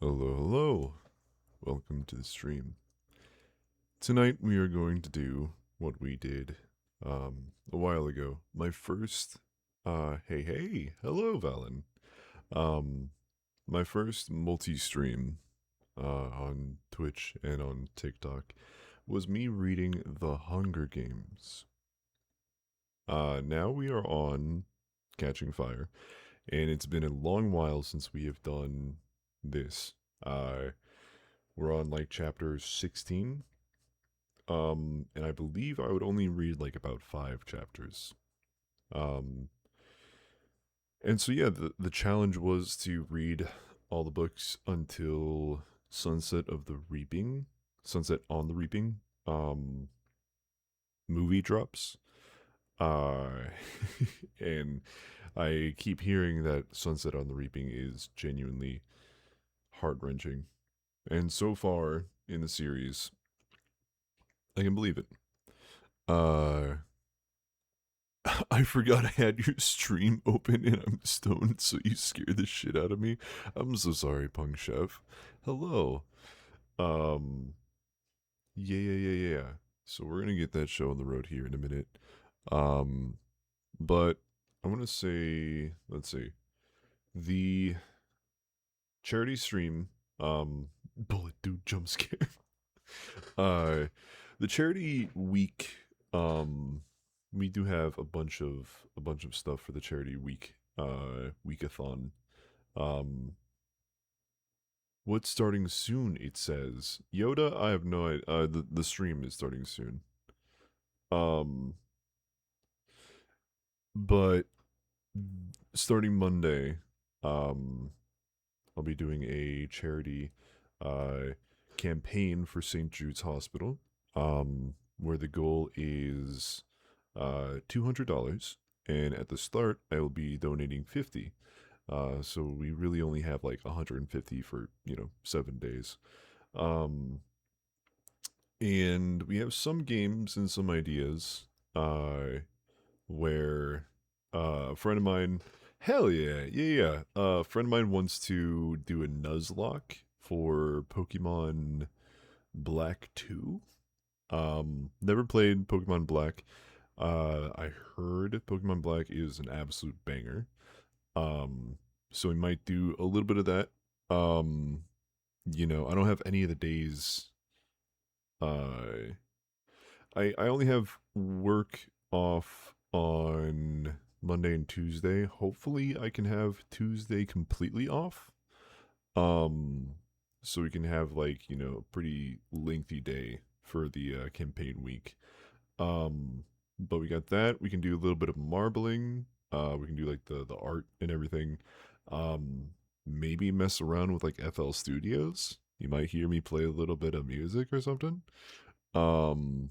Hello, hello. Welcome to the stream. Tonight we are going to do what we did a while ago. My first hey, hello Valen. Um my first multi-stream on Twitch and on TikTok was me reading The Hunger Games. Now we are on Catching Fire, and it's been a long while since we have done this. We're on like chapter 16. And I believe I would only read like about 5 chapters. Um, and so yeah, the challenge was to read all the books until Sunset of the Reaping, Sunset on the Reaping, um, movie drops. Uh, and I keep hearing that Sunset on the Reaping is genuinely heart wrenching. And so far in the series, I can believe it. Uh, I forgot I had your stream open and I'm stoned, so you scared the shit out of me. I'm so sorry, Punk Chef. Hello. Um, yeah. So we're gonna get that show on the road here in a minute. Um, but I want to say, let's see, the charity stream. Bullet dude jump scare. uh, the charity week. Um, we do have a bunch of stuff for the charity week weekathon. What's starting soon? It says Yoda. I have no idea. The stream is starting soon. Um, but starting Monday, um, I'll be doing a charity uh campaign for St. Jude's Hospital. Where the goal is $200, and at the start I will be donating 50. So we really only have like 150 for 7 days. Um, and we have some games and some ideas. Where a friend of mine, hell yeah. A friend of mine wants to do a Nuzlocke for Pokemon Black 2. Never played Pokemon Black. I heard Pokemon Black is an absolute banger. Um, so we might do a little bit of that. Um, I don't have any of the days. Uh, I only have work off on Monday and Tuesday. Hopefully, I can have Tuesday completely off. Um, so we can have like a pretty lengthy day for the campaign week. Um, but we got that. We can do a little bit of marbling. We can do like the art and everything. Um, maybe mess around with like FL Studios. You might hear me play a little bit of music or something. Um,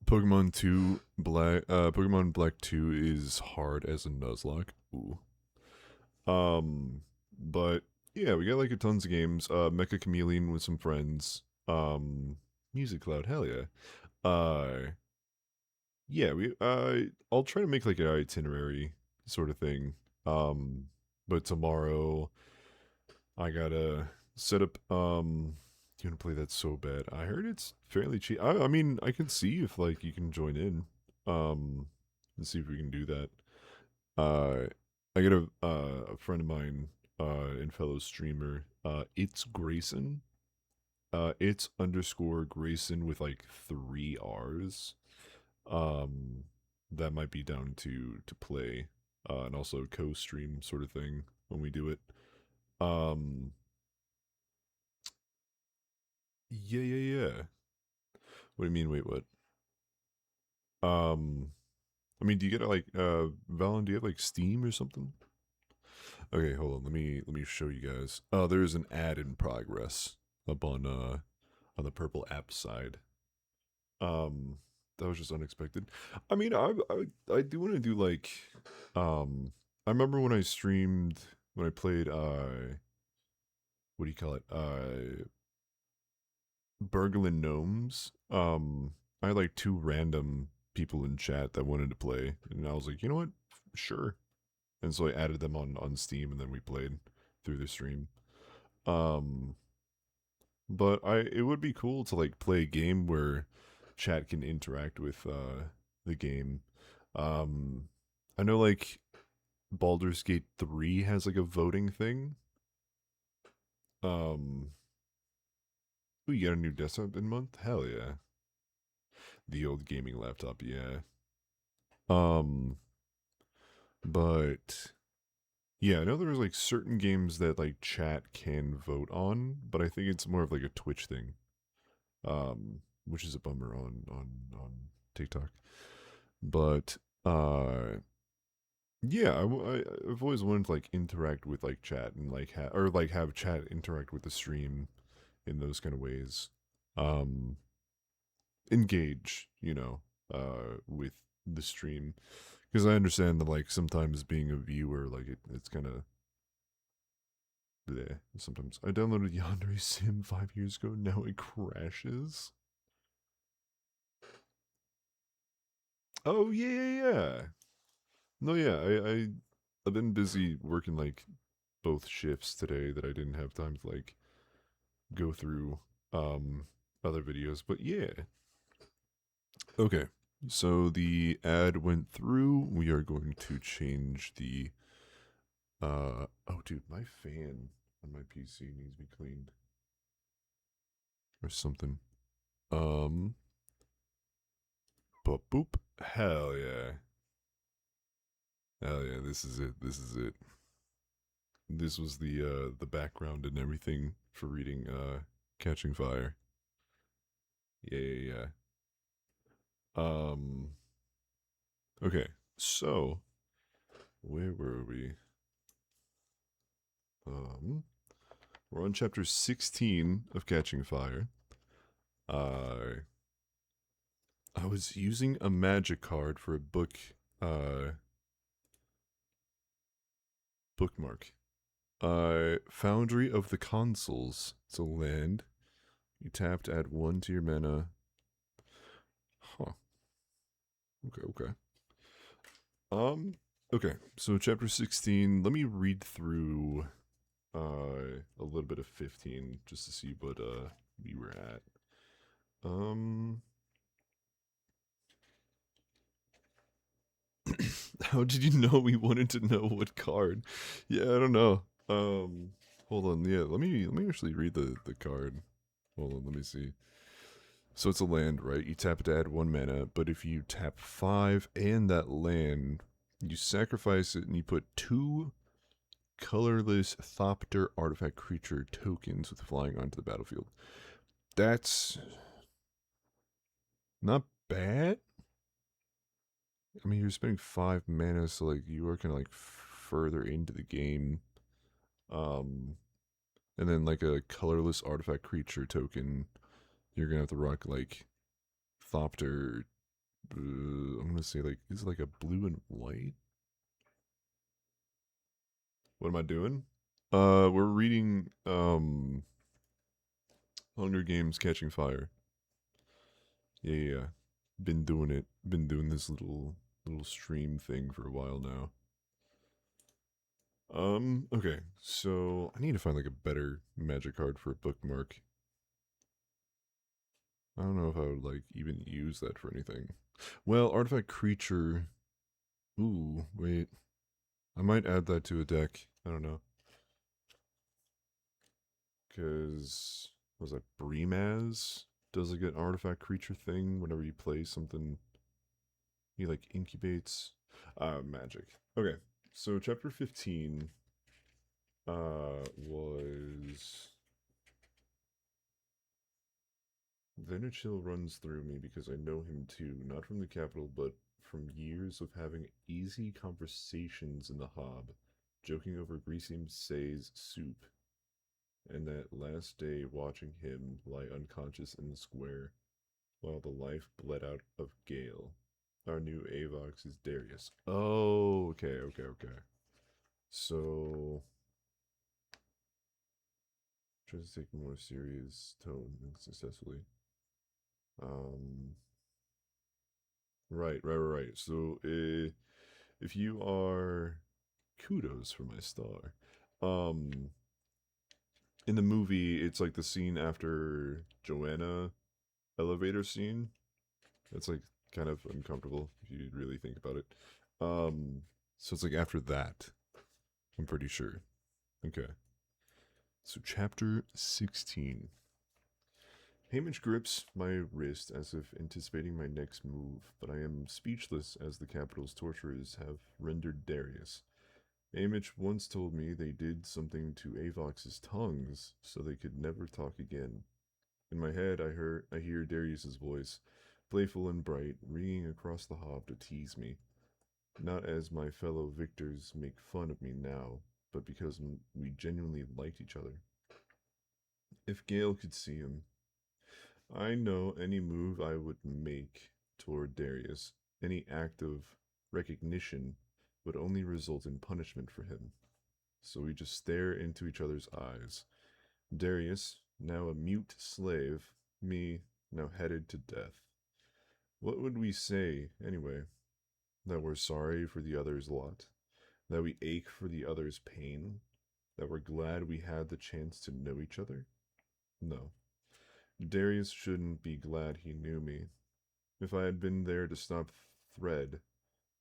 Pokemon Black 2 is hard as a Nuzlocke. Ooh. But yeah, we got like a tons of games. Mecha Chameleon with some friends. Music Cloud, hell yeah. Uh yeah, I'll try to make like an itinerary sort of thing. Um, but tomorrow I gotta set up you wanna play that so bad. I heard it's fairly cheap. I mean I can see if like you can join in. Um and see if we can do that. Uh I got a friend of mine, and fellow streamer, it's Grayson. It's underscore Grayson with like 3 R's. Um that might be down to play, and also co-stream sort of thing when we do it. Um yeah. What do you mean? Wait, what? Um, I mean, do you get like Valen? Do you have like Steam or something? Okay, hold on. Let me show you guys. Oh, there is an ad in progress up on the purple app side. Um, that was just unexpected. I mean, I do want to do like, I remember when I streamed when I played what do you call it? Burglin Gnomes. I had like 2 random people in chat that wanted to play, and I was like, you know what? Sure. And so I added them on Steam, and then we played. through the stream. Um, but it would be cool to like play a game where chat can interact with the game. Um, I know like Baldur's Gate 3 has like a voting thing. Um, ooh, you got a new desktop in month? Hell yeah. The old gaming laptop, yeah. Um, but yeah, I know there's like certain games that like chat can vote on, but I think it's more of like a Twitch thing. Which is a bummer on TikTok. But yeah, I've always wanted to like interact with like chat and like or like have chat interact with the stream in those kind of ways. Um, engage, with the stream because I understand that like sometimes being a viewer, like it's kind of bleh, sometimes. I downloaded Yandere Sim 5 years ago. Now it crashes. Oh yeah. No, yeah. I've been busy working like both shifts today that I didn't have time to like go through um other videos. But yeah. Okay. So the ad went through. We are going to change the oh dude, my fan on my PC needs to be cleaned or something. Um but boop. Hell yeah. Hell yeah, this is it. This is it. This was the background and everything for reading Catching Fire. Yeah, yeah, yeah. Um okay. So, where were we? Um we're on chapter 16 of Catching Fire. Uh I was using a magic card for a bookmark. Foundry of the Consuls. It's a land. You tap to add 1 to your mana. Huh. Okay, okay. Okay, so chapter 16, let me read through a little bit of 15 just to see what we were at. Um how did you know we wanted to know what card? Yeah, I don't know. Hold on. Yeah, let me actually read the card. Hold on, let me see. So it's a land, right? You tap it to add 1 mana, but if you tap 5 and that land, you sacrifice it and you put 2 colorless Thopter artifact creature tokens with flying onto the battlefield. That's not bad. I mean, you're spending 5 mana, so like you are kind of like further into the game. Um, and then like a colorless artifact creature token, you're gonna have to rock like Thopter. I'm gonna say like is it like a blue and white? What am I doing? We're reading Hunger Games Catching Fire. Yeah, yeah, yeah. Been doing it. Been doing this little stream thing for a while now. Okay, so I need to find like a better magic card for a bookmark. I don't know if I would like even use that for anything. Well, artifact creature. Ooh, wait. I might add that to a deck. I don't know. Because, was that Brimaz? Does like an artifact creature thing whenever you play something. He like incubates. Magic. Okay, so chapter 15 was Venichil runs through me because I know him too, not from the capital, but from years of having easy conversations in the hob, joking over Greasy Say's soup, and that last day watching him lie unconscious in the square while the life bled out of Gale. Our new Avox is Darius. Oh, okay, okay, okay. So, tries to take a more serious tone successfully. Um, right. So, if you are kudos for my star. Um, in the movie, it's like the scene after Joanna elevator scene. It's like kind of uncomfortable if you really think about it. Um, so it's like after that, I'm pretty sure. Okay. So chapter 16. Hamish grips my wrist as if anticipating my next move, but I am speechless as the capital's torturers have rendered Darius. Hamish once told me they did something to Avox's tongues so they could never talk again. In my head, I hear Darius's voice, playful and bright, ringing across the hob to tease me. Not as my fellow victors make fun of me now, but because we genuinely liked each other. If Gale could see him, I know any move I would make toward Darius, any act of recognition, would only result in punishment for him. So we just stare into each other's eyes. Darius, now a mute slave, me, now headed to death. What would we say, anyway? That we're sorry for the other's lot? That we ache for the other's pain? That we're glad we had the chance to know each other? No. Darius shouldn't be glad he knew me. If I had been there to stop Thread,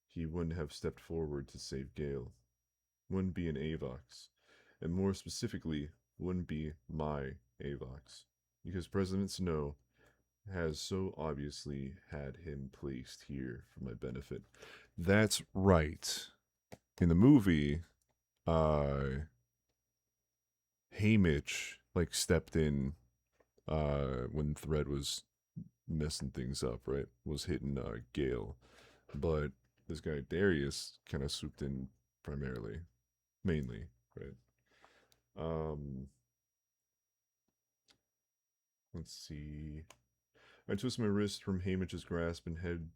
he wouldn't have stepped forward to save Gale. Wouldn't be an Avox. And more specifically, wouldn't be my Avox. Because President Snow has so obviously had him placed here for my benefit. That's right. In the movie, Haymitch like stepped in when Thread was messing things up, right? Was hitting Gale. But this guy Darius kind of swooped in primarily, mainly, right? Um, let's see. I twist my wrist from Haymitch's grasp and head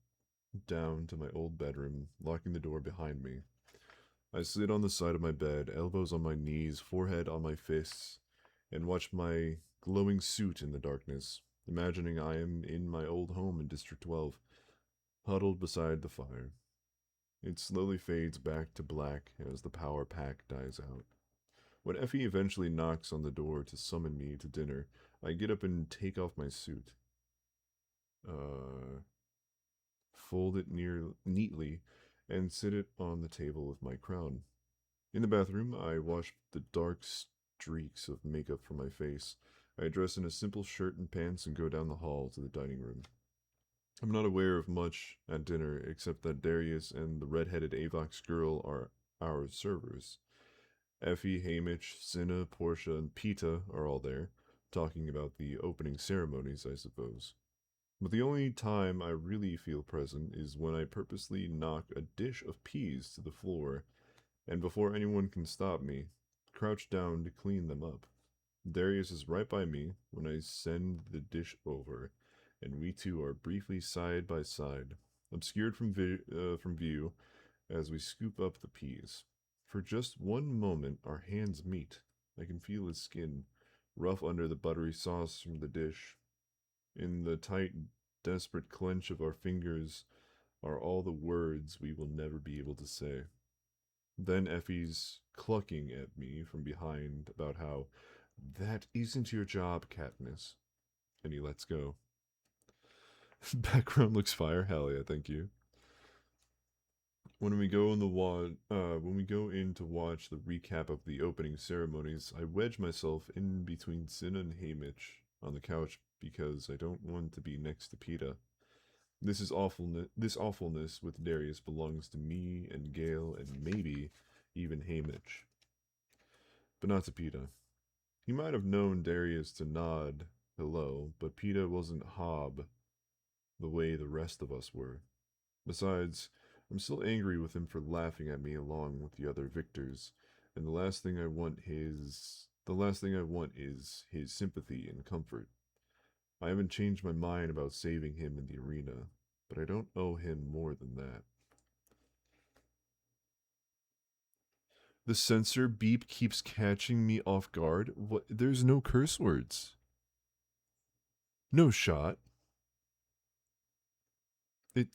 down to my old bedroom, locking the door behind me. I sit on the side of my bed, elbows on my knees, forehead on my fists, and watch my glowing suit in the darkness, imagining I am in my old home in District 12, huddled beside the fire. It slowly fades back to black as the power pack dies out. When Effie eventually knocks on the door to summon me to dinner, I get up and take off my suit. Uh, Fold it neatly, and sit it on the table with my crown. In the bathroom, I wash the dark streaks of makeup from my face. I dress in a simple shirt and pants and go down the hall to the dining room. I'm not aware of much at dinner except that Darius and the red-headed Avox girl are our servers. Effie, Hamish, Cinna, Portia, and Peta are all there, talking about the opening ceremonies, I suppose. But the only time I really feel present is when I purposely knock a dish of peas to the floor, and before anyone can stop me, crouch down to clean them up. Darius is right by me when I send the dish over, and we two are briefly side by side, obscured from view as we scoop up the peas. For just one moment, our hands meet. I can feel his skin, rough under the buttery sauce from the dish. In the tight, desperate clench of our fingers are all the words we will never be able to say. Then Effie's clucking at me from behind about how that isn't your job, Katniss. And he lets go. Background looks fire. Hell yeah, thank you. When we go in to watch the recap of the opening ceremonies, I wedge myself in between Cinna and Haymitch on the couch because I don't want to be next to Peta. This awfulness with Darius belongs to me and Gale and maybe even Haymitch, but not to Peta. He might have known Darius to nod hello, but Peta wasn't Hob the way the rest of us were. Besides, I'm still angry with him for laughing at me along with the other victors, and the last thing I want is his sympathy and comfort. I haven't changed my mind about saving him in the arena, but I don't owe him more than that. The censor beep keeps catching me off guard. What? There's no curse words. No shot. It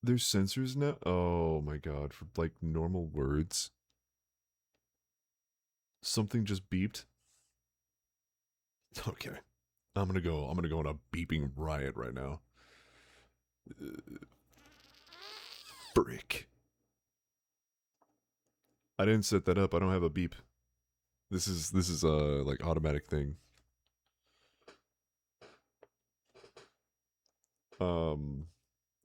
There's censors now? Oh my god, for like normal words. Something just beeped. Okay. I'm gonna go on a beeping riot right now. Frick. I didn't set that up. I don't have a beep. This is a like automatic thing. Um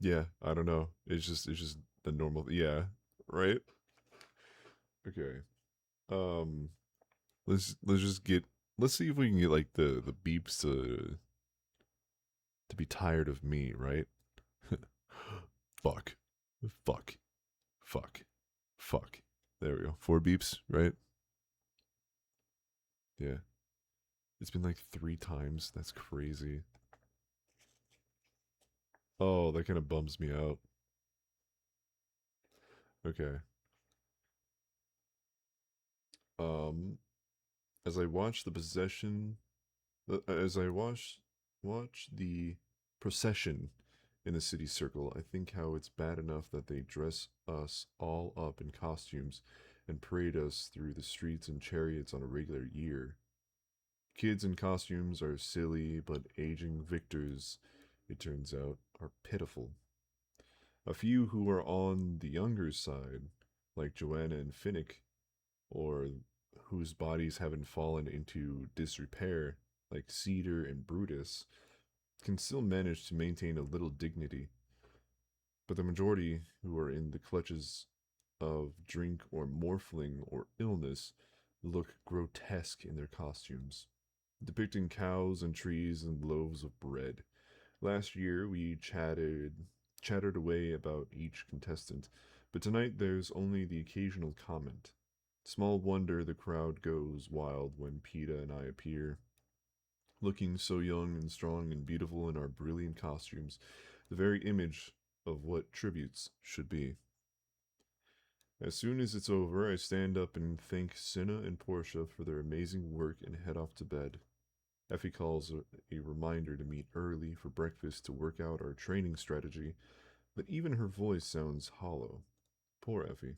yeah, I don't know. It's just the normal yeah, right? Okay. Um let's just get let's see if we can get like the beeps to be tired of me, right? Fuck. Fuck. Fuck. Fuck. There we go. 4 beeps, right? Yeah. It's been like 3 times. That's crazy. Oh, that kind of bums me out. Okay. Um, as I watch the possession, as I watch the procession in the city circle, I think how it's bad enough that they dress us all up in costumes and parade us through the streets in chariots on a regular year. Kids in costumes are silly, but aging victors, it turns out, are pitiful. A few who are on the younger side, like Joanna and Finnick, or whose bodies haven't fallen into disrepair, like Cedar and Brutus, can still manage to maintain a little dignity. But the majority who are in the clutches of drink or morphling or illness look grotesque in their costumes, depicting cows and trees and loaves of bread. Last year we chattered away about each contestant, but tonight there's only the occasional comment. Small wonder the crowd goes wild when PETA and I appear, looking so young and strong and beautiful in our brilliant costumes, the very image of what tributes should be. As soon as it's over, I stand up and thank Cinna and Portia for their amazing work and head off to bed. Effie calls a reminder to meet early for breakfast to work out our training strategy, but even her voice sounds hollow. Poor Effie.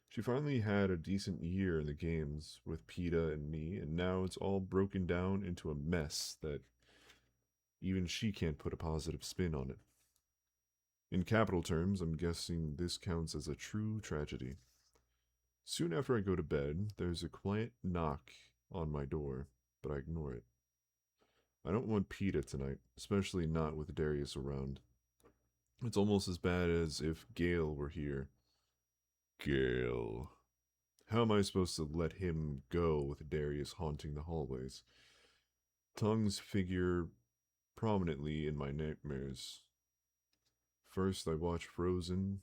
She finally had a decent year in the games with PETA and me, and now it's all broken down into a mess that even she can't put a positive spin on it. In capital terms, I'm guessing this counts as a true tragedy. Soon after I go to bed, there's a quiet knock on my door, but I ignore it. I don't want PETA tonight, especially not with Darius around. It's almost as bad as if Gale were here. Gale. How am I supposed to let him go with Darius haunting the hallways? Tongues figure prominently in my nightmares. First, I watch Frozen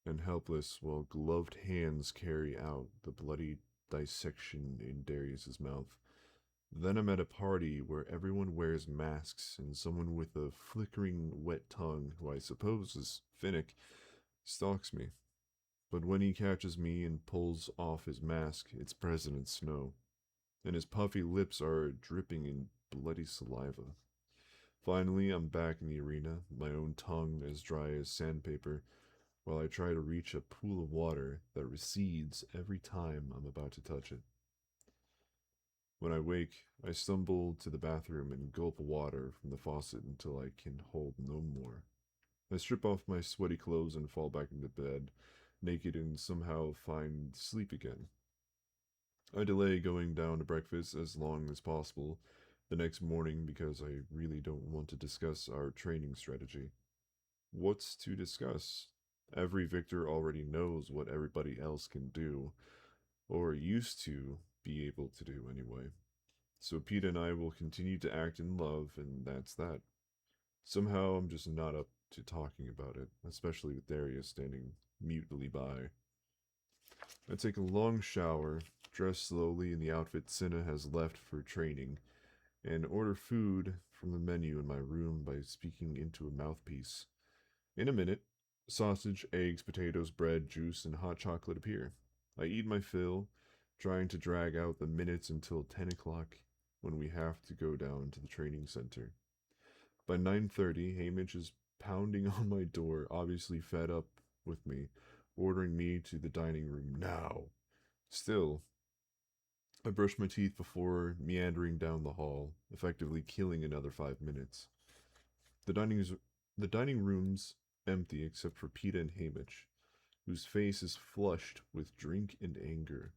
and helpless while gloved hands carry out the bloody dissection in Darius's mouth. Then I'm at a party where everyone wears masks and someone with a flickering wet tongue, who I suppose is Finnick, stalks me. But when he catches me and pulls off his mask, it's President Snow, and his puffy lips are dripping in bloody saliva. Finally, I'm back in the arena, my own tongue as dry as sandpaper, while I try to reach a pool of water that recedes every time I'm about to touch it. When I wake, I stumble to the bathroom and gulp water from the faucet until I can hold no more. I strip off my sweaty clothes and fall back into bed, naked and somehow find sleep again. I delay going down to breakfast as long as possible the next morning because I really don't want to discuss our training strategy. What's to discuss? Every victor already knows what everybody else can do, or used to be able to do anyway. So Pete and I will continue to act in love, and that's that. Somehow I'm just not up to talking about it, especially with Darius standing mutely by. I take a long shower, dress slowly in the outfit Cinna has left for training, and order food from the menu in my room by speaking into a mouthpiece. In a minute, sausage, eggs, potatoes, bread, juice, and hot chocolate appear. I eat my fill, trying to drag out the minutes until 10 o'clock when we have to go down to the training center. By 9:30, Hamish is pounding on my door, obviously fed up with me, ordering me to the dining room now. Still, I brushed my teeth before meandering down the hall, effectively killing another 5 minutes. The the dining room's empty except for Peta and Hamish, whose face is flushed with drink and anger.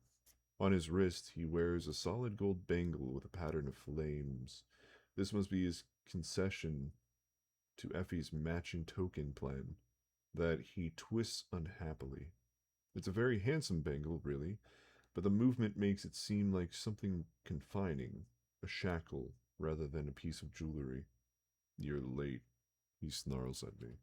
On his wrist, he wears a solid gold bangle with a pattern of flames. This must be his concession to Effie's matching token plan that he twists unhappily. It's a very handsome bangle, really, but the movement makes it seem like something confining, a shackle, rather than a piece of jewelry. You're late, he snarls at me.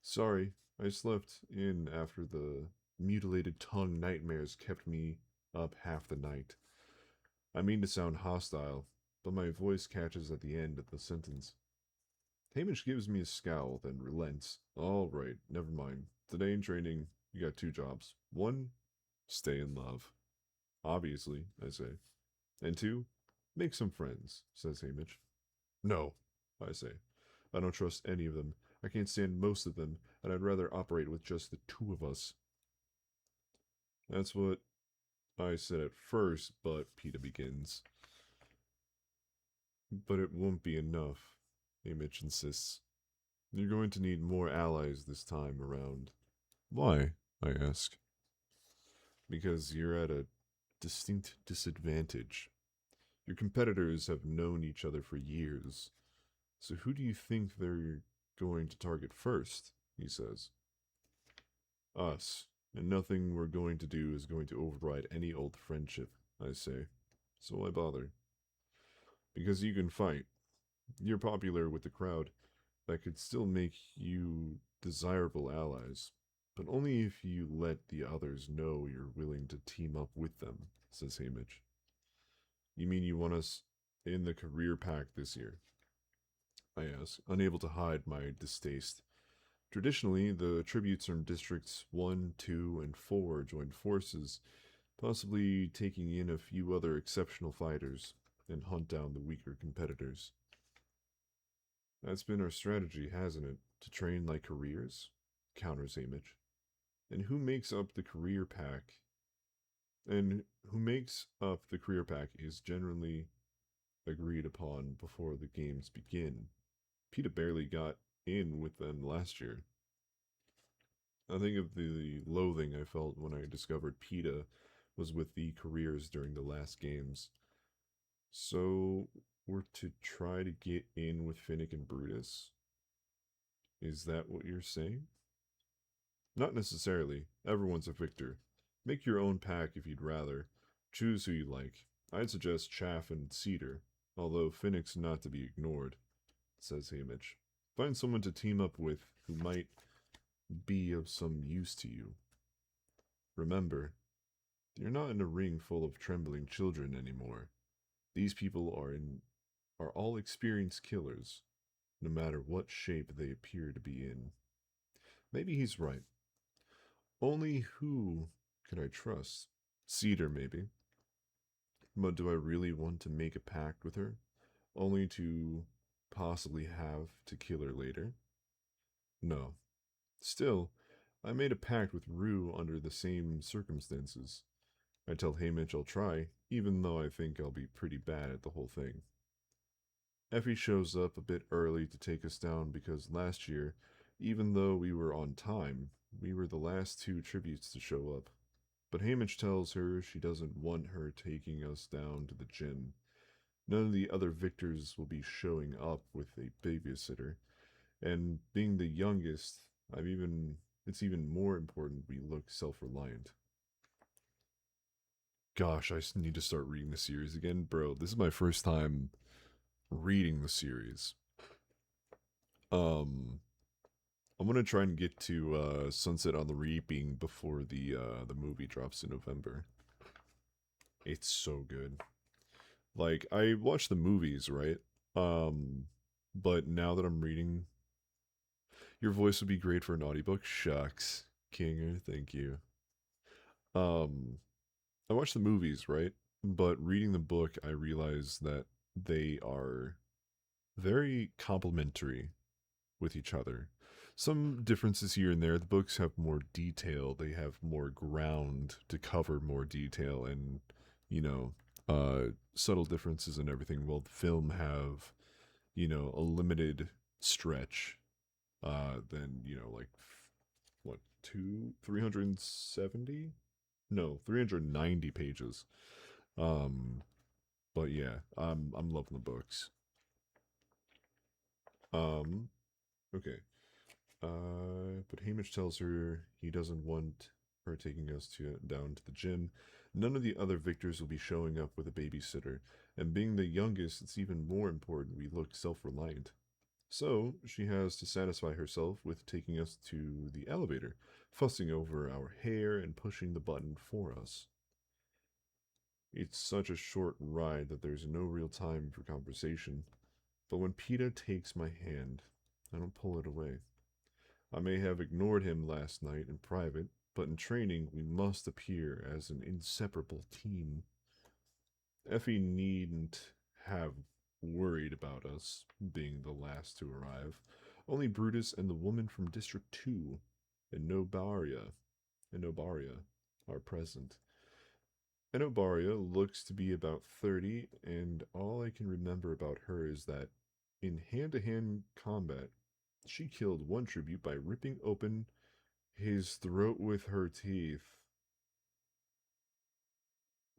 Sorry, I slept in after the mutilated tongue nightmares kept me up half the night. I mean to sound hostile, but my voice catches at the end of the sentence. Hamish gives me a scowl, then relents. All right, never mind. Today in training, you got 2 jobs. 1, stay in love. Obviously, I say. And 2, make some friends, says Hamish. No, I say. I don't trust any of them. I can't stand most of them, and I'd rather operate with just the 2 of us. That's what I said at first, but Peta begins. But it won't be enough, Hamish insists. You're going to need more allies this time around. Why? I ask. Because you're at a distinct disadvantage. Your competitors have known each other for years. So who do you think they're going to target first? He says. Us. And nothing we're going to do is going to override any old friendship, I say. So why bother? Because you can fight. You're popular with the crowd. That could still make you desirable allies. But only if you let the others know you're willing to team up with them, says Hamish. You mean you want us in the career pack this year? I ask, unable to hide my distaste. Traditionally, the tributes from Districts 1, 2, and 4 joined forces, possibly taking in a few other exceptional fighters, and hunt down the weaker competitors. That's been our strategy, hasn't it? To train like careers? Counters Hamish. And who makes up the career pack? And who makes up the career pack is generally agreed upon before the games begin. Peta barely got in with them last year. I think of the loathing I felt when I discovered Peta was with the careers during the last games. So we're to try to get in with Finnick and Brutus? Is that what you're saying? Not necessarily. Everyone's a victor. Make your own pack if you'd rather. Choose who you like. I'd suggest Chaff and Cedar, although Finnick's not to be ignored, says Hamish. Find someone to team up with who might be of some use to you. Remember, you're not in a ring full of trembling children anymore. These people are all experienced killers, no matter what shape they appear to be in. Maybe he's right. Only who could I trust? Cedar, maybe. But do I really want to make a pact with her? Only to possibly have to kill her later? No. Still, I made a pact with Rue under the same circumstances. I tell Hamish I'll try, even though I think I'll be pretty bad at the whole thing. Effie shows up a bit early to take us down because last year, even though we were on time, we were the last 2 tributes to show up. But Hamish tells her she doesn't want her taking us down to the gym. None of the other victors will be showing up with a babysitter, and being the youngest, it's even more important we look self-reliant. Gosh, I need to start reading the series again. Bro, this is my first time reading the series. I'm gonna try and get to Sunset on the Reaping before the movie drops in November. It's so good. Like, I watched the movies, right? But now that I'm reading, your voice would be great for an audiobook. Shucks, Kinger, thank you. I watched the movies, right? But reading the book, I realized that they are very complementary with each other. Some differences here and there. The books have more detail, they have more ground to cover more detail, and, you know, subtle differences and everything. Well, the film have, a limited stretch, then, like, what, 370? No, 390 pages. Um, but yeah, I'm loving the books. Um, okay. But Hamish tells her he doesn't want her taking us down to the gym. None of the other victors will be showing up with a babysitter, and being the youngest, it's even more important we look self-reliant. So she has to satisfy herself with taking us to the elevator, fussing over our hair and pushing the button for us. It's such a short ride that there's no real time for conversation. But when Peta takes my hand, I don't pull it away. I may have ignored him last night in private, but in training we must appear as an inseparable team. Effie needn't have worried about us being the last to arrive. Only Brutus and the woman from District 2 and Nobaria are present. Enobaria looks to be about 30, and all I can remember about her is that in hand-to-hand combat, she killed one tribute by ripping open his throat with her teeth.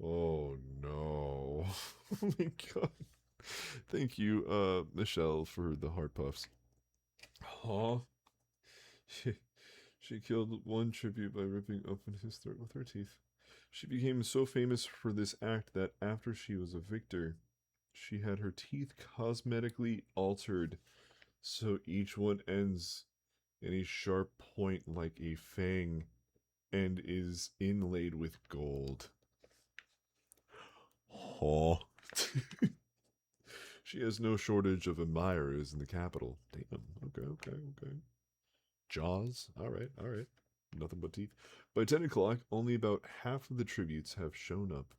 Oh no. Oh my god. Thank you, Michelle, for the heart puffs. Huh? She, she killed one tribute by ripping open his throat with her teeth. She became so famous for this act that after she was a victor, she had her teeth cosmetically altered so each one ends in a sharp point like a fang and is inlaid with gold. Huh. She has no shortage of admirers in the capital. Damn. Okay. Jaws? Alright. Nothing but teeth. By 10 o'clock, only about half of the tributes have shown up.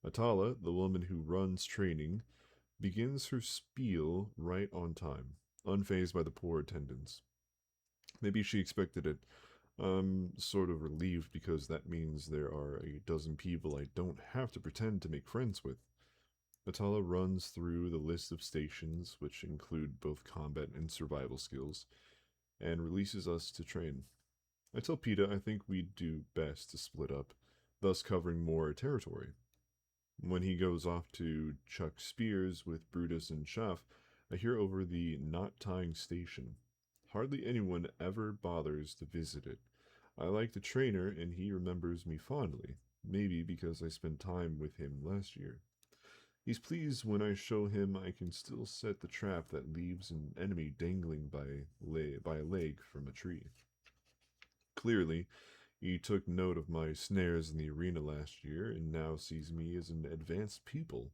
Atala, the woman who runs training, begins her spiel right on time, unfazed by the poor attendance. Maybe she expected it. I'm sort of relieved because that means there are a dozen people I don't have to pretend to make friends with. Atala runs through the list of stations, which include both combat and survival skills, and releases us to train. I tell Peta I think we'd do best to split up, thus covering more territory. When he goes off to chuck spears with Brutus and Schaff, I hear over the knot tying station. Hardly anyone ever bothers to visit it. I like the trainer, and he remembers me fondly, maybe because I spent time with him last year. He's pleased when I show him I can still set the trap that leaves an enemy dangling by a leg from a tree. Clearly, he took note of my snares in the arena last year and now sees me as an advanced pupil.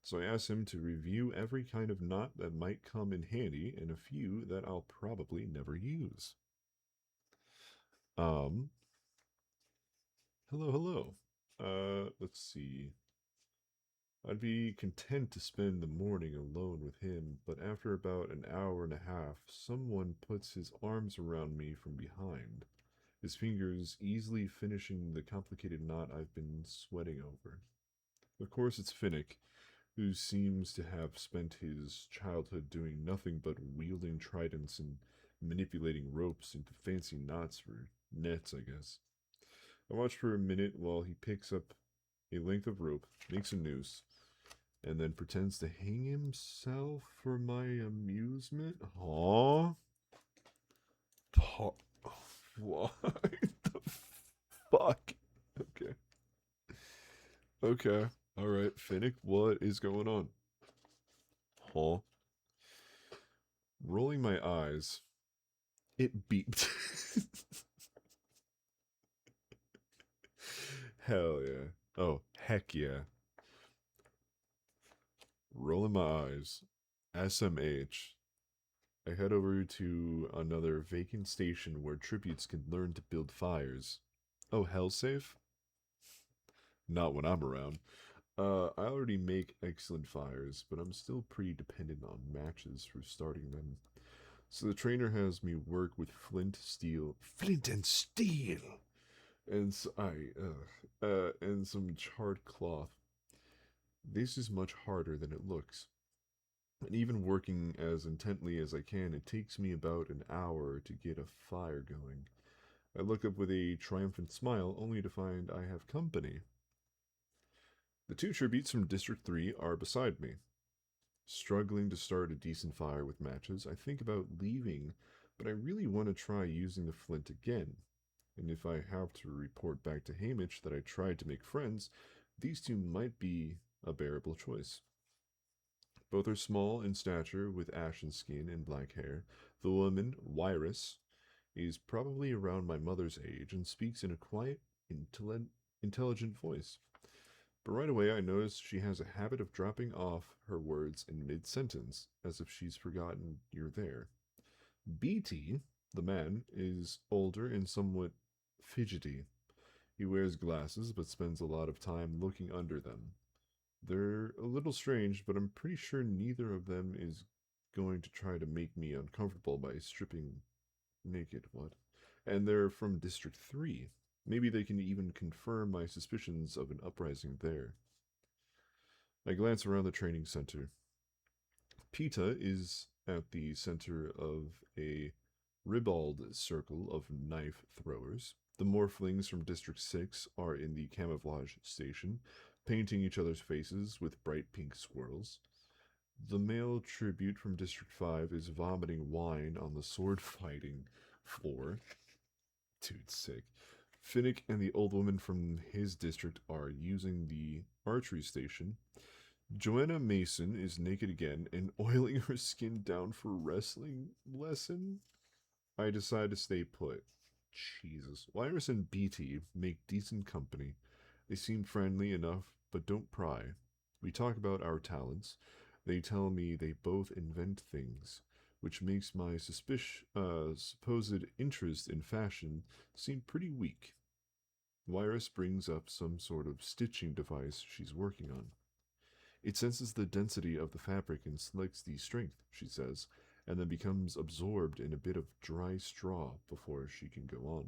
So I asked him to review every kind of knot that might come in handy and a few that I'll probably never use. Um, hello. Let's see. I'd be content to spend the morning alone with him, but after about an hour and a half, someone puts his arms around me from behind, his fingers easily finishing the complicated knot I've been sweating over. Of course, it's Finnick, who seems to have spent his childhood doing nothing but wielding tridents and manipulating ropes into fancy knots for nets, I guess. I watch for a minute while he picks up a length of rope, makes a noose, and then pretends to hang himself for my amusement. Huh? What the fuck? Okay. Okay. Alright, Finnick, what is going on? Huh? Rolling my eyes, it beeped. Hell yeah. Oh, heck yeah. Rolling my eyes. SMH. I head over to another vacant station where tributes can learn to build fires. Oh, hell safe? Not when I'm around. I already make excellent fires, but I'm still pretty dependent on matches for starting them. So the trainer has me work with flint and steel, and and some charred cloth. This is much harder than it looks. And even working as intently as I can, it takes me about an hour to get a fire going. I look up with a triumphant smile, only to find I have company. The two tributes from District 3 are beside me. Struggling to start a decent fire with matches, I think about leaving, but I really want to try using the flint again. And if I have to report back to Hamish that I tried to make friends, these two might be a bearable choice. Both are small in stature with ashen skin and black hair. The woman, Wyrus, is probably around my mother's age and speaks in a quiet, intelligent voice. But right away I notice she has a habit of dropping off her words in mid sentence, as if she's forgotten you're there. BT, the man, is older and somewhat fidgety. He wears glasses but spends a lot of time looking under them. They're a little strange, but I'm pretty sure neither of them is going to try to make me uncomfortable by stripping naked. What? And they're from District 3. Maybe they can even confirm my suspicions of an uprising there. I glance around the training center. Pita is at the center of a ribald circle of knife throwers. The morphlings from District 6 are in the camouflage station, painting each other's faces with bright pink swirls. The male tribute from District 5 is vomiting wine on the sword fighting floor. Dude, sick. Finnick and the old woman from his district are using the archery station. Joanna Mason is naked again and oiling her skin down for wrestling lesson. I decide to stay put. Jesus. Wyrus and BT make decent company. They seem friendly enough, but don't pry. We talk about our talents. They tell me they both invent things, which makes my supposed interest in fashion seem pretty weak. Wyrus brings up some sort of stitching device she's working on. It senses the density of the fabric and selects the strength, she says, and then becomes absorbed in a bit of dry straw before she can go on.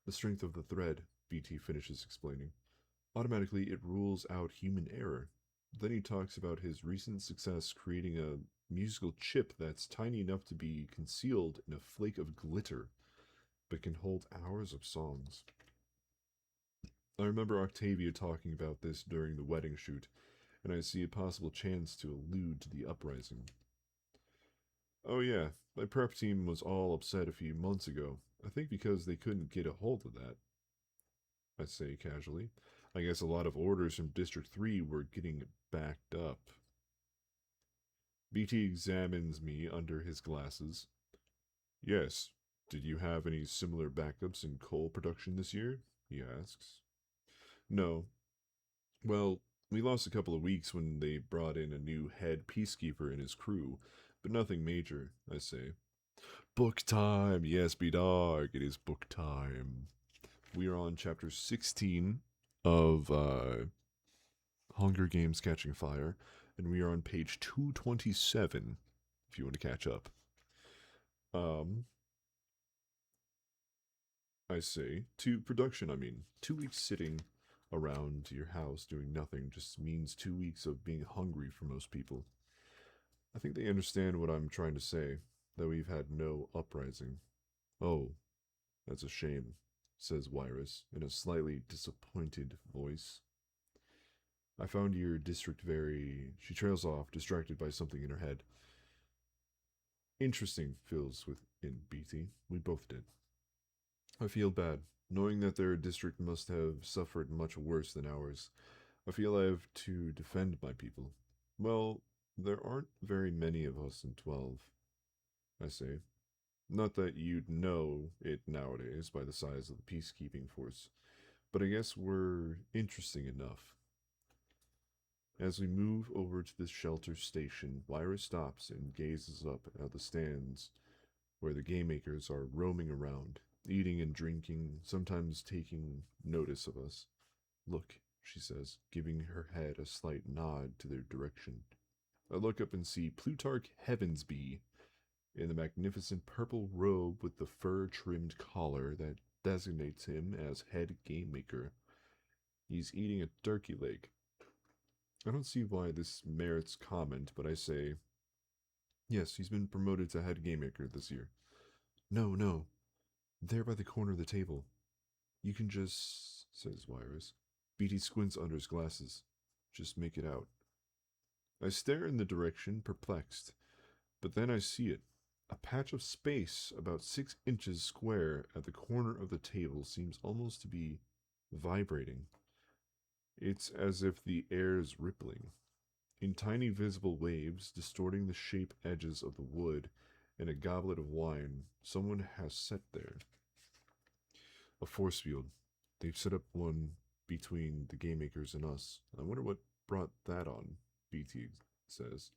The strength of the thread, BT finishes explaining. Automatically, it rules out human error. Then he talks about his recent success creating a musical chip that's tiny enough to be concealed in a flake of glitter, but can hold hours of songs. I remember Octavia talking about this during the wedding shoot, and I see a possible chance to allude to the uprising. Oh yeah, my prep team was all upset a few months ago. I think because they couldn't get a hold of that, I say casually. I guess a lot of orders from District 3 were getting backed up. BT examines me under his glasses. Yes. Did you have any similar backups in coal production this year? He asks. No. Well, we lost a couple of weeks when they brought in a new head peacekeeper and his crew, but nothing major, I say. Book time! Yes, be dog, it is book time. We are on chapter 16 of Hunger Games Catching Fire, and we are on page 227 if you want to catch up. I say, to production, I mean. 2 weeks sitting around your house doing nothing just means 2 weeks of being hungry for most people. I think they understand what I'm trying to say, that we've had no uprising. Oh, that's a shame, says Wyrus in a slightly disappointed voice. I found your district very... She trails off, distracted by something in her head. Interesting, feels within BT. We both did. I feel bad, knowing that their district must have suffered much worse than ours. I feel I have to defend my people. Well, there aren't very many of us in 12, I say. Not that you'd know it nowadays by the size of the peacekeeping force, but I guess we're interesting enough. As we move over to the shelter station, Lyra stops and gazes up at the stands where the game makers are roaming around, eating and drinking, sometimes taking notice of us. Look, she says, giving her head a slight nod to their direction. I look up and see Plutarch Heavensby in the magnificent purple robe with the fur-trimmed collar that designates him as head game maker. He's eating a turkey leg. I don't see why this merits comment, but I say, yes, he's been promoted to head game maker this year. No, no, there by the corner of the table. You can just, says Wires. BT squints under his glasses. Just make it out. I stare in the direction, perplexed, but then I see it. A patch of space about 6 inches square at the corner of the table seems almost to be vibrating. It's as if the air is rippling, in tiny visible waves, distorting the shape edges of the wood, and a goblet of wine someone has set there. A force field. They've set up one between the game makers and us. I wonder what brought that on, BT says.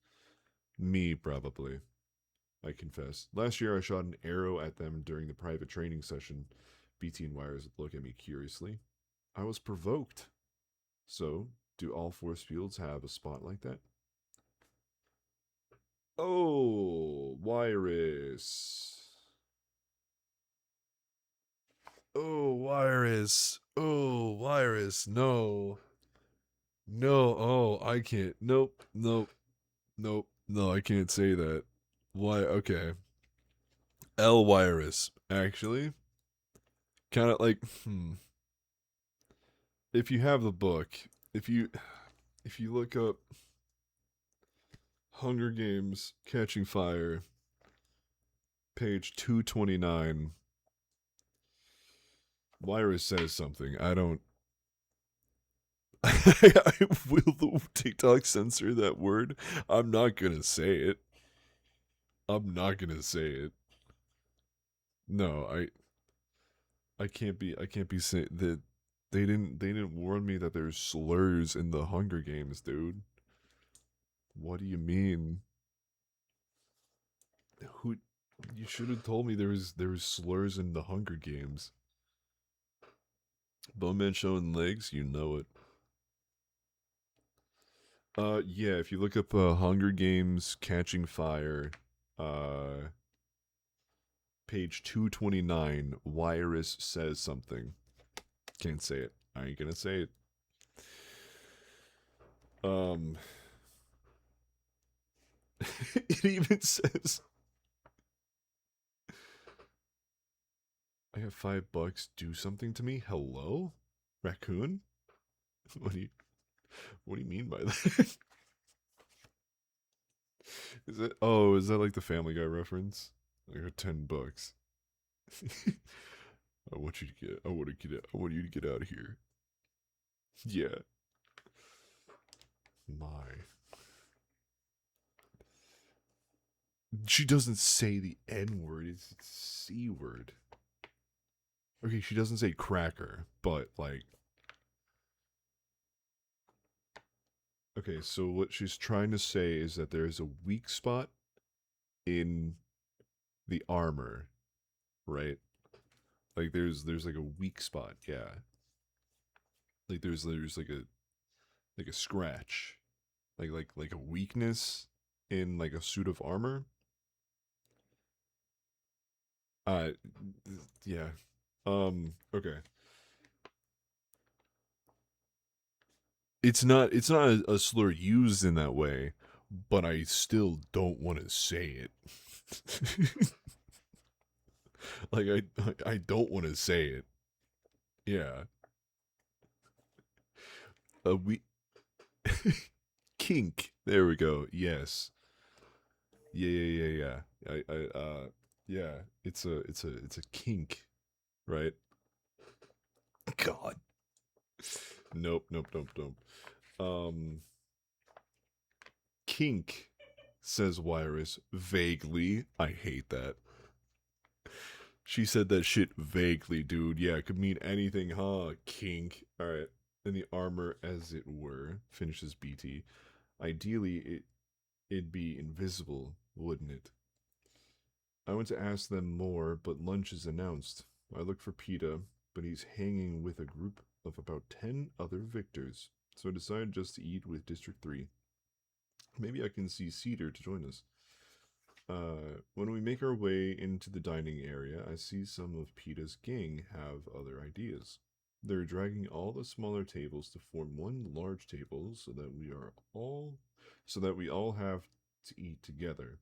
Me, probably, I confess. Last year I shot an arrow at them during the private training session. BT and Wires look at me curiously. I was provoked. So, do all force fields have a spot like that? Oh, Wirus. Oh, Wirus. Oh, Wirus. No. No. Oh, I can't. Nope. Nope. Nope. No, I can't say that. Why? Okay. L Wirus. Actually, kind of like, if you have the book, if you look up Hunger Games Catching Fire, page 229, Wirus says something. I don't. Will the TikTok censor that word? I'm not gonna say it. I'm not gonna say it. No, I can't be. I can't be saying that. They didn't warn me that there's slurs in the Hunger Games, dude. What do you mean? Who? You should have told me there was slurs in the Hunger Games. Bowman showing legs, you know it. Yeah, if you look up Hunger Games Catching Fire, uh page 229, Wirus says something. Can't say it. I ain't gonna say it. Um it even says I have $5. Do something to me? Hello? Raccoon? What do you mean by that? Is that like the Family Guy reference? I got $10. I want you to get I want to get I want you to get out of here. Yeah. My. She doesn't say the N word, it's the C word. Okay, she doesn't say cracker, but like okay, so what she's trying to say is that there is a weak spot in the armor, right? Like there's like a weak spot, yeah. Like there's like a scratch. Like a weakness in like a suit of armor. Uh yeah. Okay. It's not a slur used in that way, but I still don't want to say it. Like I don't want to say it. Yeah. We kink. There we go. Yes. Yeah. Yeah. It's a kink, right? God. Nope. Kink, says Wirus vaguely. I hate that. She said that shit vaguely, dude. Yeah, it could mean anything, huh? Kink. Alright. In the armor, as it were, finishes BT. Ideally, it'd be invisible, wouldn't it? I went to ask them more, but lunch is announced. I look for Peta, but he's hanging with a group of about 10 other victors, so I decided just to eat with District 3. Maybe I can see Cedar to join us. When we make our way into the dining area, I see some of Peta's gang have other ideas. They're dragging all the smaller tables to form one large table so that we all have to eat together.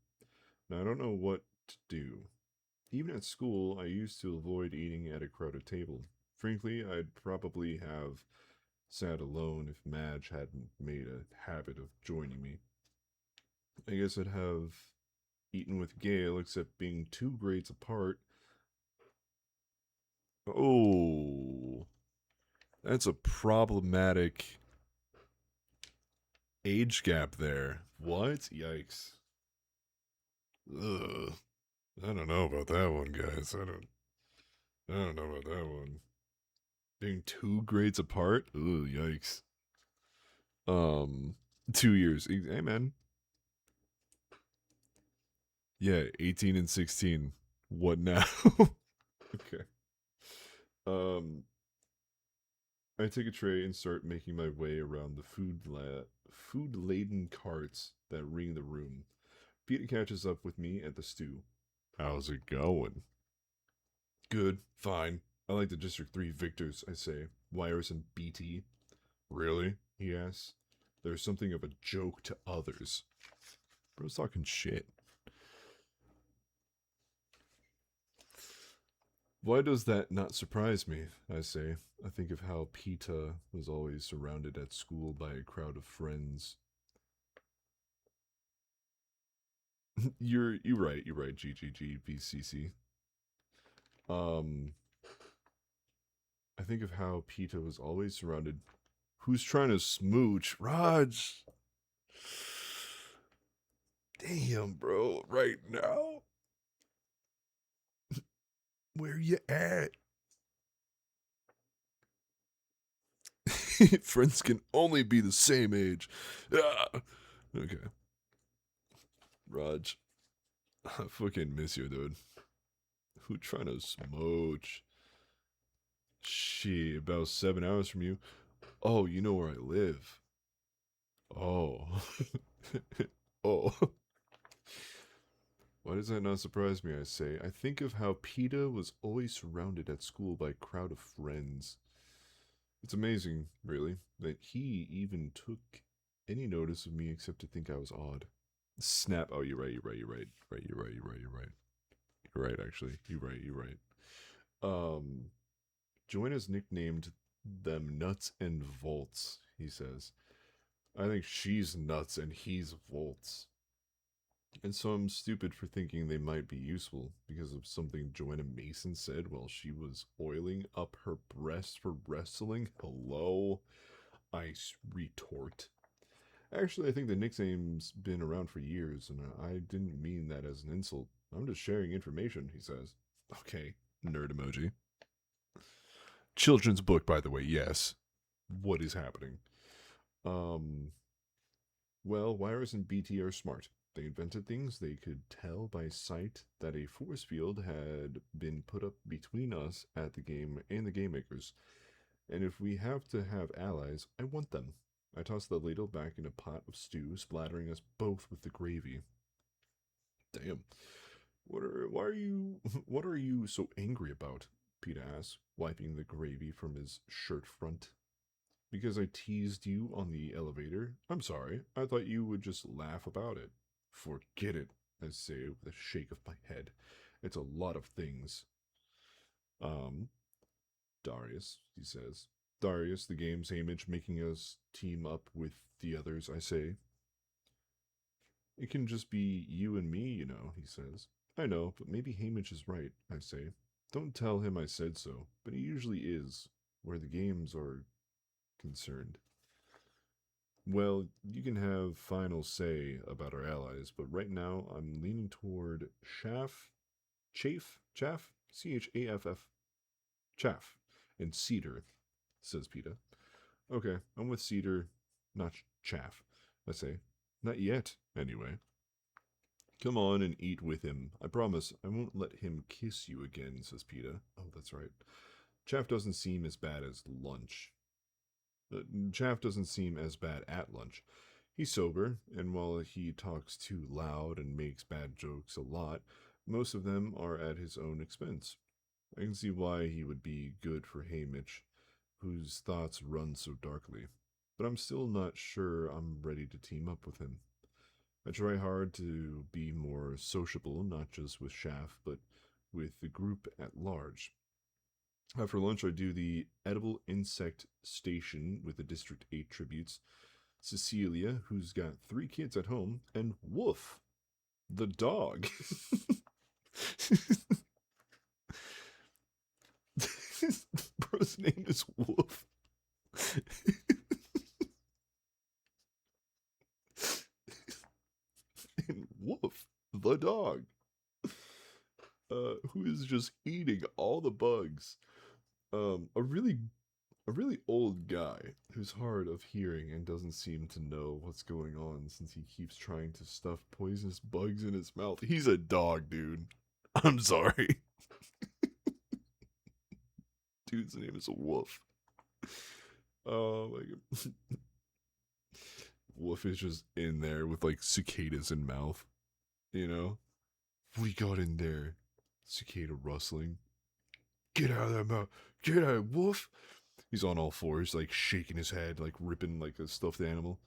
Now I don't know what to do. Even at school, I used to avoid eating at a crowded table. Frankly, I'd probably have sat alone if Madge hadn't made a habit of joining me. I guess I'd have eaten with Gale, except being 2 grades apart. Oh, that's a problematic age gap there. What? Yikes. Ugh. I don't know about that one, guys. I don't know about that one. Being 2 grades apart? Ooh, yikes. Um, 2 years. Hey, man. Yeah, 18 and 16. What now? Okay. Um, I take a tray and start making my way around the food-laden carts that ring the room. Peter catches up with me at the stew. How's it going? Good, fine. I like the District 3 victors, I say. Wires and BT. Really? He asks. There's something of a joke to others. Bro's talking shit. Why does that not surprise me? I say. I think of how Peta was always surrounded at school by a crowd of friends. You're right, GGGBCC. Um I think of how Peta was always surrounded. Who's trying to smooch? Raj. Damn, bro, right now? Where you at? Friends can only be the same age. Ah. Okay. Raj. I fucking miss you, dude. Who trying to smooch? Shit, about 7 hours from you. Oh, you know where I live. Oh. Oh. Why does that not surprise me, I say? I think of how Peta was always surrounded at school by a crowd of friends. It's amazing, really, that he even took any notice of me except to think I was odd. Snap. Oh, you're right, you're right, you're right. You're right, you're right, you're right. You're right, actually. You're right, you're right. Joanna's nicknamed them Nuts and Volts, he says. I think she's nuts and he's volts. And so I'm stupid for thinking they might be useful because of something Joanna Mason said while she was oiling up her breast for wrestling. Hello? I retort. Actually, I think the nickname's been around for years, and I didn't mean that as an insult. I'm just sharing information, he says. Okay, nerd emoji. Children's book, by the way, yes. What is happening? Um, well, Wires and BT are smart. They invented things they could tell by sight that a force field had been put up between us at the game and the game makers. And if we have to have allies, I want them. I toss the ladle back in a pot of stew, splattering us both with the gravy. Damn. What are you so angry about? Peter asks, wiping the gravy from his shirt front. Because I teased you on the elevator? I'm sorry. I thought you would just laugh about it. Forget it, I say with a shake of my head. It's a lot of things. Um, Darius, he says. Darius, the game's Hamish, making us team up with the others, I say. It can just be you and me, you know, he says. I know, but maybe Hamish is right, I say. Don't tell him I said so, but he usually is, where the games are concerned. Well, you can have final say about our allies, but right now I'm leaning toward Chaff, Chaff, Chaff, and Cedar, says Peta. Okay, I'm with Cedar, not Chaff, I say. Not yet, anyway. Come on and eat with him. I promise I won't let him kiss you again, says Peta. Oh, that's right. Chaff doesn't seem as bad as lunch. Chaff doesn't seem as bad at lunch. He's sober, and while he talks too loud and makes bad jokes a lot, most of them are at his own expense. I can see why he would be good for Hamish. whose thoughts run so darkly, but I'm still not sure I'm ready to team up with him. I try hard to be more sociable, not just with Shaft, but with the group at large. After lunch, I do the edible insect station with the District 8 tributes, Cecilia, who's got 3 kids at home, and Woof, the dog. Bro's name is Woof. And Woof, the dog, who is just eating all the bugs. A really old guy who's hard of hearing and doesn't seem to know what's going on since he keeps trying to stuff poisonous bugs in his mouth. He's a dog, dude. I'm sorry. Dude's name is Woof. Oh my god. Woof is just in there with like cicadas in mouth. You know? We got in there. Cicada rustling. Get out of that mouth. Get out, Woof. He's on all fours, like shaking his head, like ripping like a stuffed animal.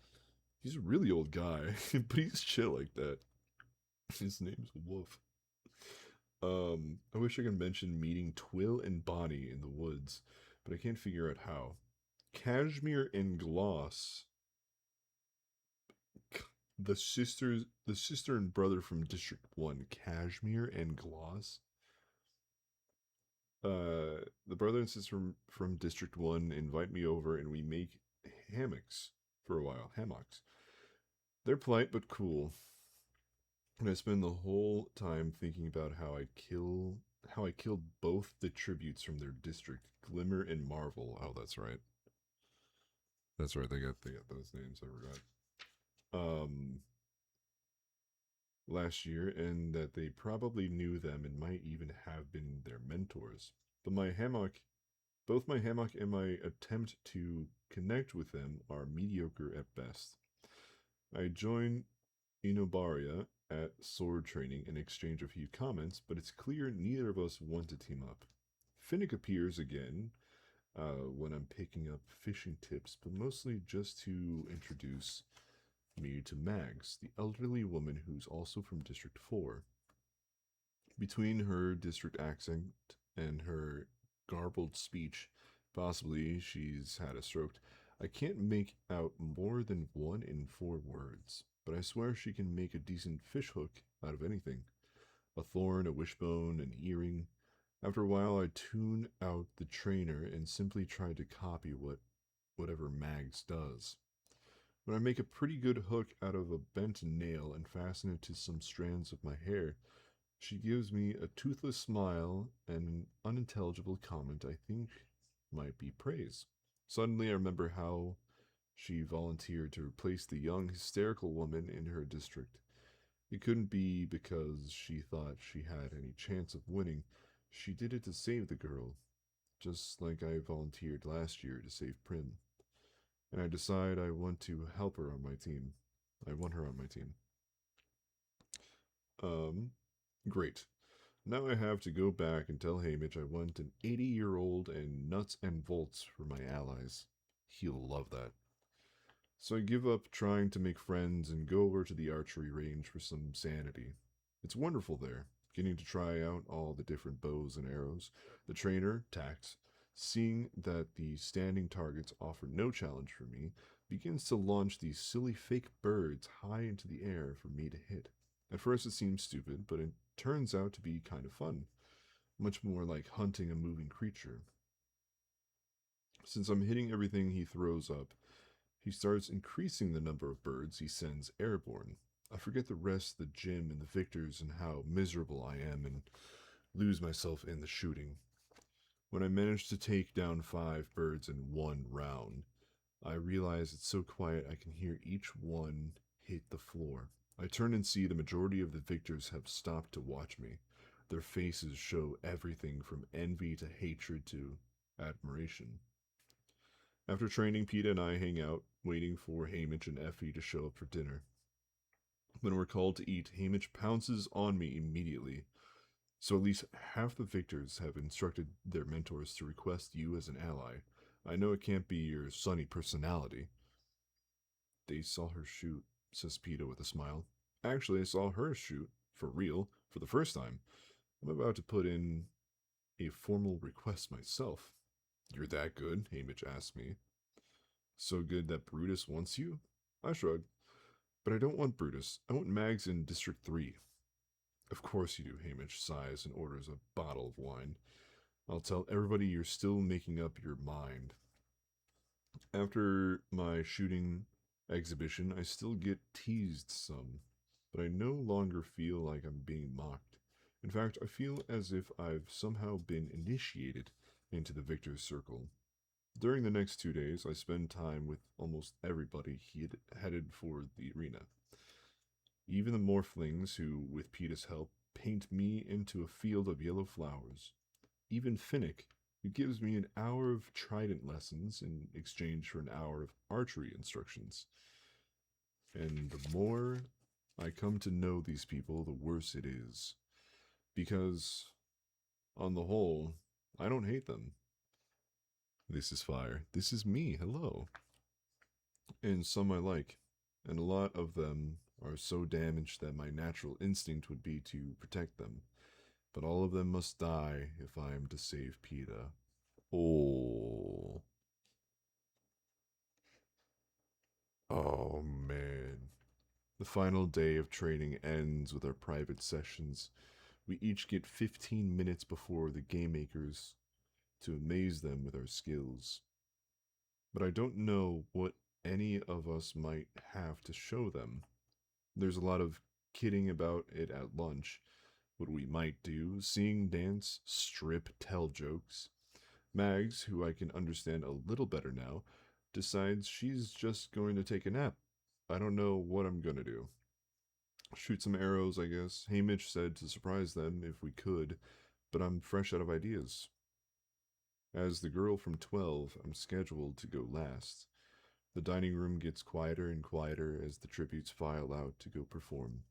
He's a really old guy, but he's chill like that. His name's Woof. I wish I could mention meeting Twill and Bonnie in the woods, but I can't figure out how. Cashmere and Gloss, the sister and brother from District 1, Cashmere and Gloss. The brother and sister from District 1 invite me over and we make hammocks for a while. Hammocks. They're polite but cool. And I spend the whole time thinking about how I killed both the tributes from their district, Glimmer and Marvel. Oh, that's right. That's right. They got those names. I forgot. Um, last year, and that they probably knew them and might even have been their mentors. But both my hammock and my attempt to connect with them are mediocre at best. I join Inobaria at sword training and exchange a few comments, but it's clear neither of us want to team up. Finnick appears again when I'm picking up fishing tips, but mostly just to introduce me to Mags, the elderly woman who's also from District 4. Between her district accent and her garbled speech, possibly she's had a stroke, I can't make out more than 1 in 4 words, but I swear she can make a decent fishhook out of anything. A thorn, a wishbone, an earring. After a while, I tune out the trainer and simply try to copy whatever Mags does. When I make a pretty good hook out of a bent nail and fasten it to some strands of my hair, she gives me a toothless smile and an unintelligible comment I think might be praise. Suddenly, I remember how she volunteered to replace the young, hysterical woman in her district. It couldn't be because she thought she had any chance of winning. She did it to save the girl, just like I volunteered last year to save Prim. And I decide I want to help her on my team. I want her on my team. Um, Great. Now I have to go back and tell Hamish I want an 80-year-old and nuts and bolts for my allies. He'll love that. So I give up trying to make friends and go over to the archery range for some sanity. It's wonderful there, getting to try out all the different bows and arrows. The trainer, Tax, seeing that the standing targets offer no challenge for me, begins to launch these silly fake birds high into the air for me to hit. At first it seems stupid, but it turns out to be kind of fun, much more like hunting a moving creature. Since I'm hitting everything he throws up, he starts increasing the number of birds he sends airborne. I forget the rest, the gym, and the victors, and how miserable I am, and lose myself in the shooting. When I manage to take down 5 birds in 1 round, I realize it's so quiet I can hear each one hit the floor. I turn and see the majority of the victors have stopped to watch me. Their faces show everything from envy to hatred to admiration. After training, Peta and I hang out, waiting for Hamish and Effie to show up for dinner. When we're called to eat, Hamish pounces on me immediately. So at least half the victors have instructed their mentors to request you as an ally. I know it can't be your sunny personality. They saw her shoot, says Peeta with a smile. Actually, I saw her shoot, for real, for the first time. I'm about to put in a formal request myself. You're that good? Haymitch asked me. So good that Brutus wants you? I shrugged. But I don't want Brutus. I want Mags in District 3. Of course you do, Haymitch sighs and orders a bottle of wine. I'll tell everybody you're still making up your mind. After my shooting exhibition, I still get teased some, but I no longer feel like I'm being mocked. In fact, I feel as if I've somehow been initiated into the victor's circle. During the next 2 days, I spend time with almost everybody headed for the arena. Even the morphlings who, with Peeta's help, paint me into a field of yellow flowers. Even Finnick, who gives me an hour of trident lessons in exchange for an hour of archery instructions. And the more I come to know these people, the worse it is. Because, on the whole, I don't hate them. This is fire. This is me. Hello. And some I like. And a lot of them are so damaged that my natural instinct would be to protect them. But all of them must die if I am to save Peeta. Oh. Oh, man. The final day of training ends with our private sessions. We each get 15 minutes before the game makers to amaze them with our skills. But I don't know what any of us might have to show them. There's a lot of kidding about it at lunch. What we might do, sing, dance, strip, tell jokes. Mags, who I can understand a little better now, decides she's just going to take a nap. I don't know what I'm gonna do. Shoot some arrows, I guess. Haymitch said to surprise them if we could, but I'm fresh out of ideas. As the girl from 12, I'm scheduled to go last. The dining room gets quieter and quieter as the tributes file out to go perform.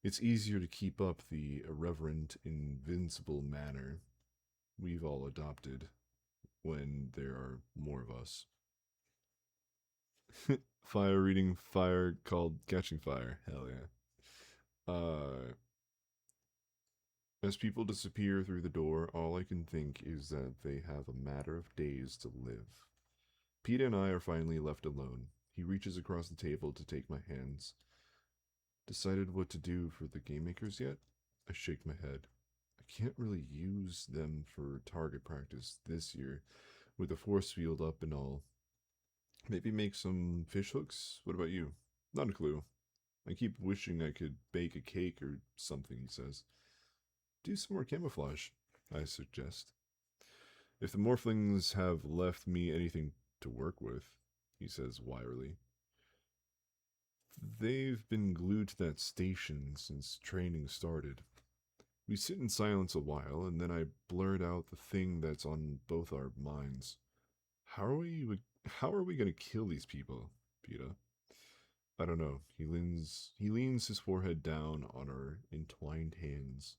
It's easier to keep up the irreverent, invincible manner we've all adopted when there are more of us. Fire reading fire called Catching Fire. Hell yeah. As people disappear through the door, all I can think is that they have a matter of days to live. Peeta and I are finally left alone. He reaches across the table to take my hands. Decided what to do for the game makers yet? I shake my head. I can't really use them for target practice this year, with the force field up and all. Maybe make some fish hooks? What about you? Not a clue. I keep wishing I could bake a cake or something, he says. Do some more camouflage, I suggest. If the morphlings have left me anything to work with, he says wryly. They've been glued to that station since training started. We sit in silence a while, and then I blurt out the thing that's on both our minds. How are we going to kill these people, Peeta? I don't know. He leans his forehead down on our entwined hands.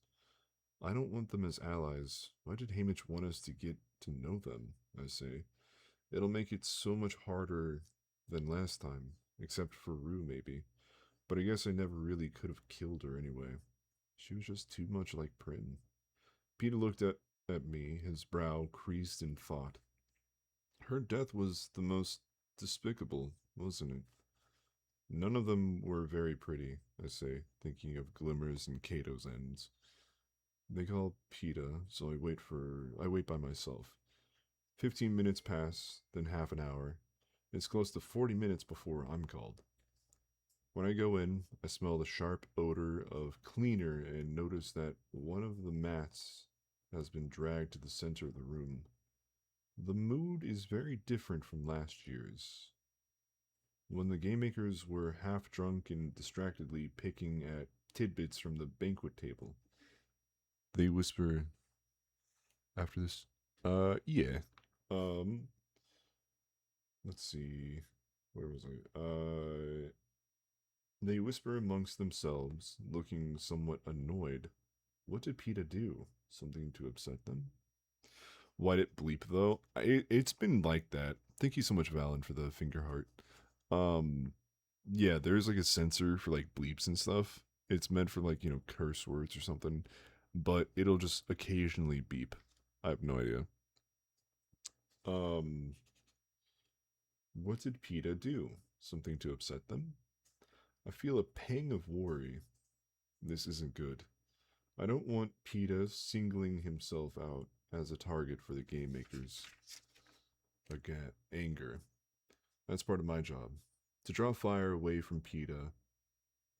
I don't want them as allies. Why did Haymitch want us to get to know them? I say. It'll make it so much harder than last time, except for Rue, maybe. But I guess I never really could have killed her anyway. She was just too much like Prin. Peeta looked at me, his brow creased in thought. Her death was the most despicable, wasn't it? None of them were very pretty, I say, thinking of Glimmer's and Cato's ends. They call Peeta, so I wait by myself. 15 minutes pass, then half an hour. It's close to 40 minutes before I'm called. When I go in, I smell the sharp odor of cleaner and notice that one of the mats has been dragged to the center of the room. The mood is very different from last year's, when the game makers were half drunk and distractedly picking at tidbits from the banquet table. They whisper after this, yeah. Um, let's see. Where was I? They whisper amongst themselves, looking somewhat annoyed. What did Peeta do? Something to upset them? Why'd it bleep though? It's been like that. Thank you so much, Valen, for the finger heart. Um, yeah, there's like a sensor for like bleeps and stuff. It's meant for like, curse words or something, but it'll just occasionally beep. I have no idea. Um, what did PETA do? Something to upset them? I feel a pang of worry. This isn't good. I don't want PETA singling himself out as a target for the game makers. Again, anger. That's part of my job. To draw fire away from PETA.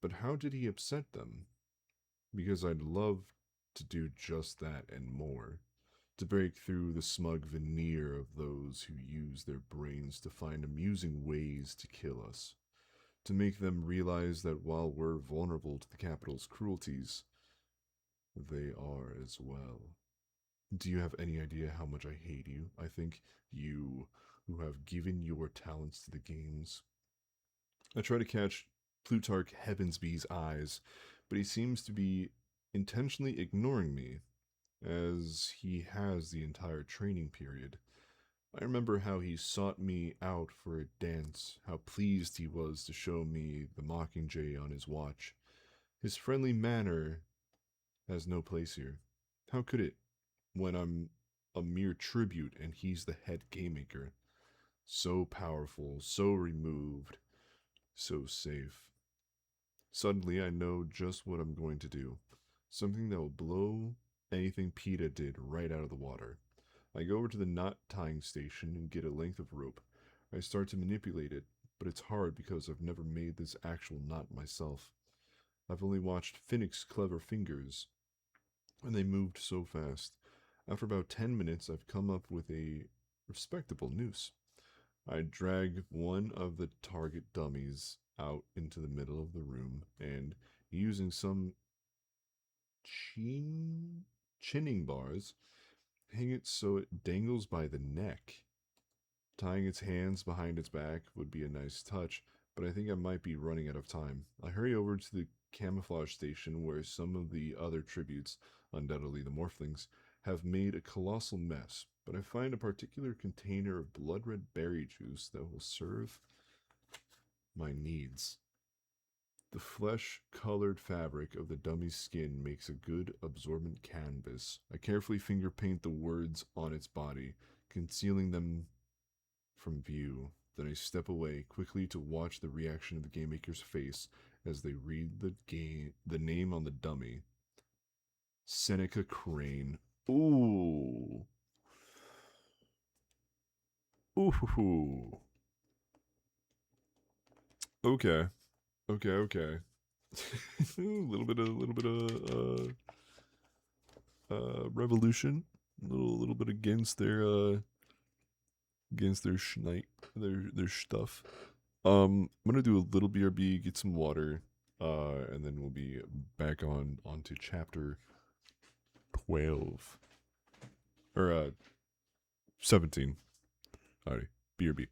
But how did he upset them? Because I'd love to do just that and more. To break through the smug veneer of those who use their brains to find amusing ways to kill us. To make them realize that while we're vulnerable to the Capitol's cruelties, they are as well. Do you have any idea how much I hate you? I think you, who have given your talents to the games. I try to catch Plutarch Heavensby's eyes, but he seems to be intentionally ignoring me, as he has the entire training period. I remember how he sought me out for a dance, how pleased he was to show me the Mockingjay on his watch. His friendly manner has no place here. How could it, when I'm a mere tribute and he's the head game maker? So powerful, so removed, so safe. Suddenly, I know just what I'm going to do. Something that will blow anything PETA did right out of the water. I go over to the knot tying station and get a length of rope. I start to manipulate it, but it's hard because I've never made this actual knot myself. I've only watched Finnick's clever fingers, and they moved so fast. After about 10 minutes, I've come up with a respectable noose. I drag one of the target dummies out into the middle of the room and, using some chinning bars, hang it so it dangles by the neck. Tying its hands behind its back would be a nice touch, but I think I might be running out of time. I hurry over to the camouflage station where some of the other tributes, undoubtedly the Morphlings, have made a colossal mess, but I find a particular container of blood red berry juice that will serve my needs. The flesh-colored fabric of the dummy's skin makes a good absorbent canvas. I carefully finger paint the words on its body, concealing them from view. Then I step away quickly to watch the reaction of the game maker's face as they read the name on the dummy. Seneca Crane. Ooh. Ooh. Okay. Okay. A little bit of revolution. A little bit against their schnight, their stuff. I'm gonna do a little BRB, get some water, and then we'll be back onto chapter 12 or 17. Alrighty, BRB.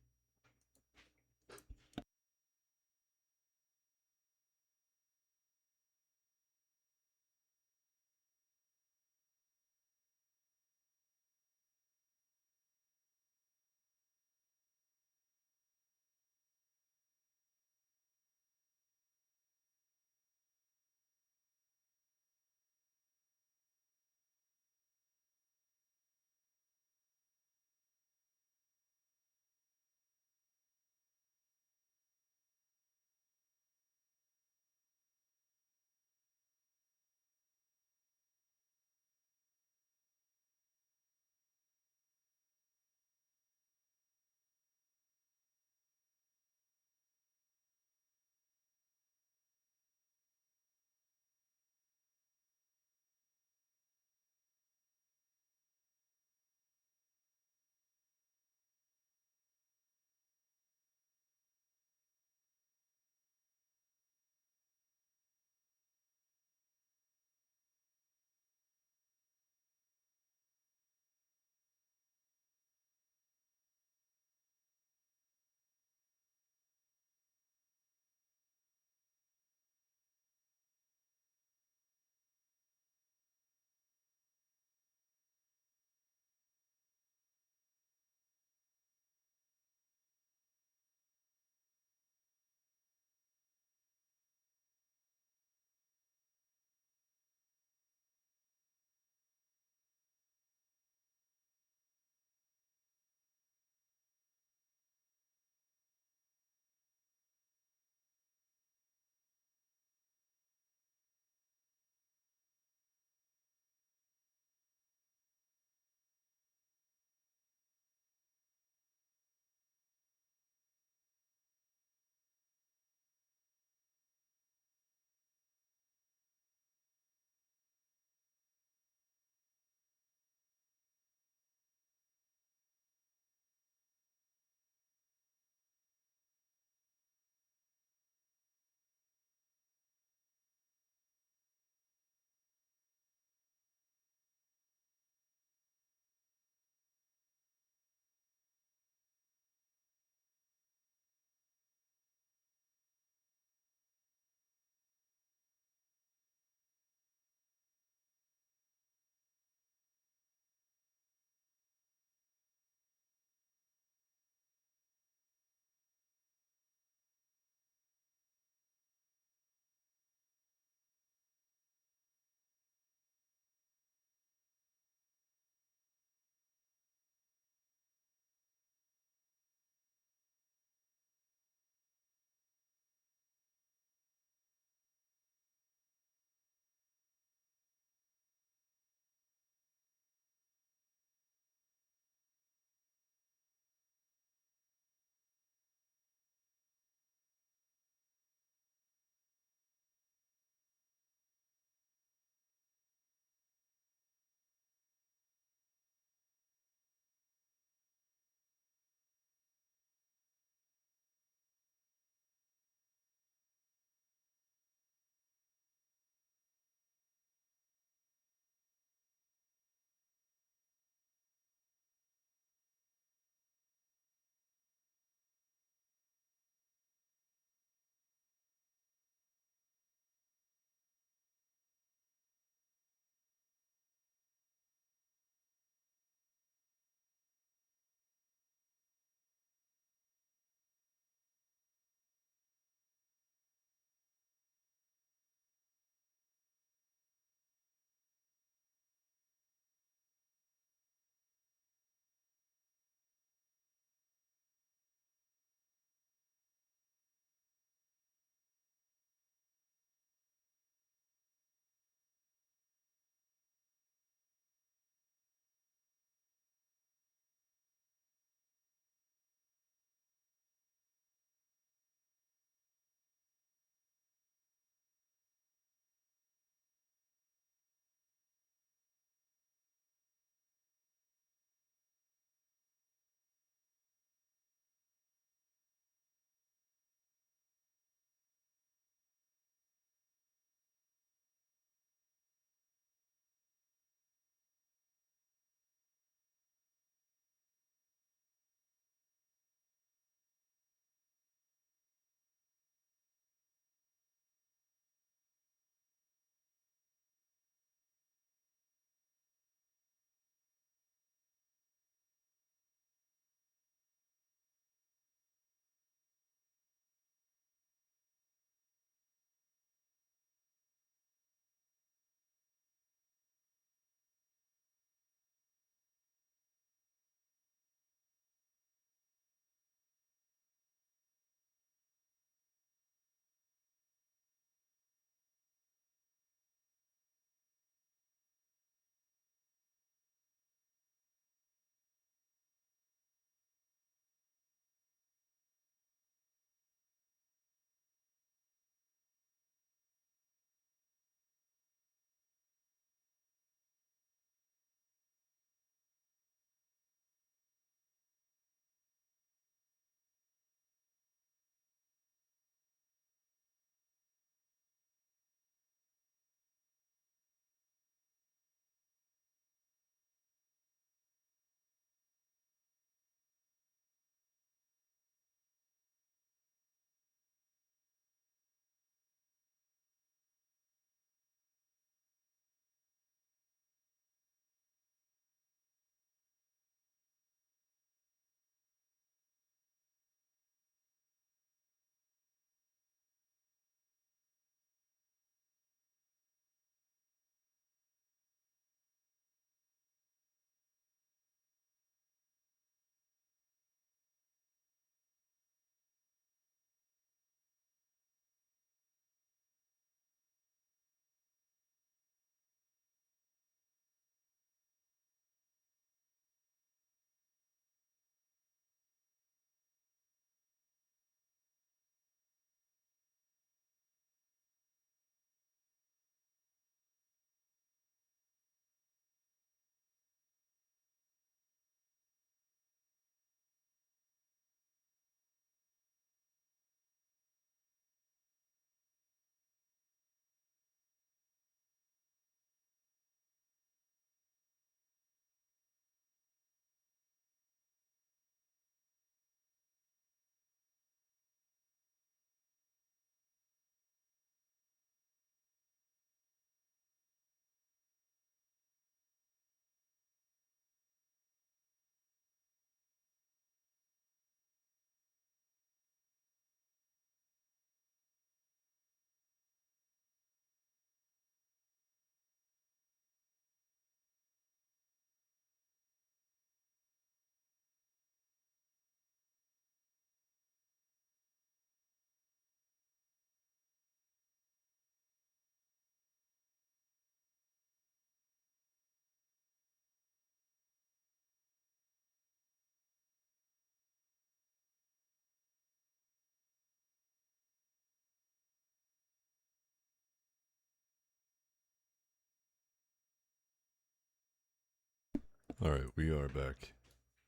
Alright, we are back.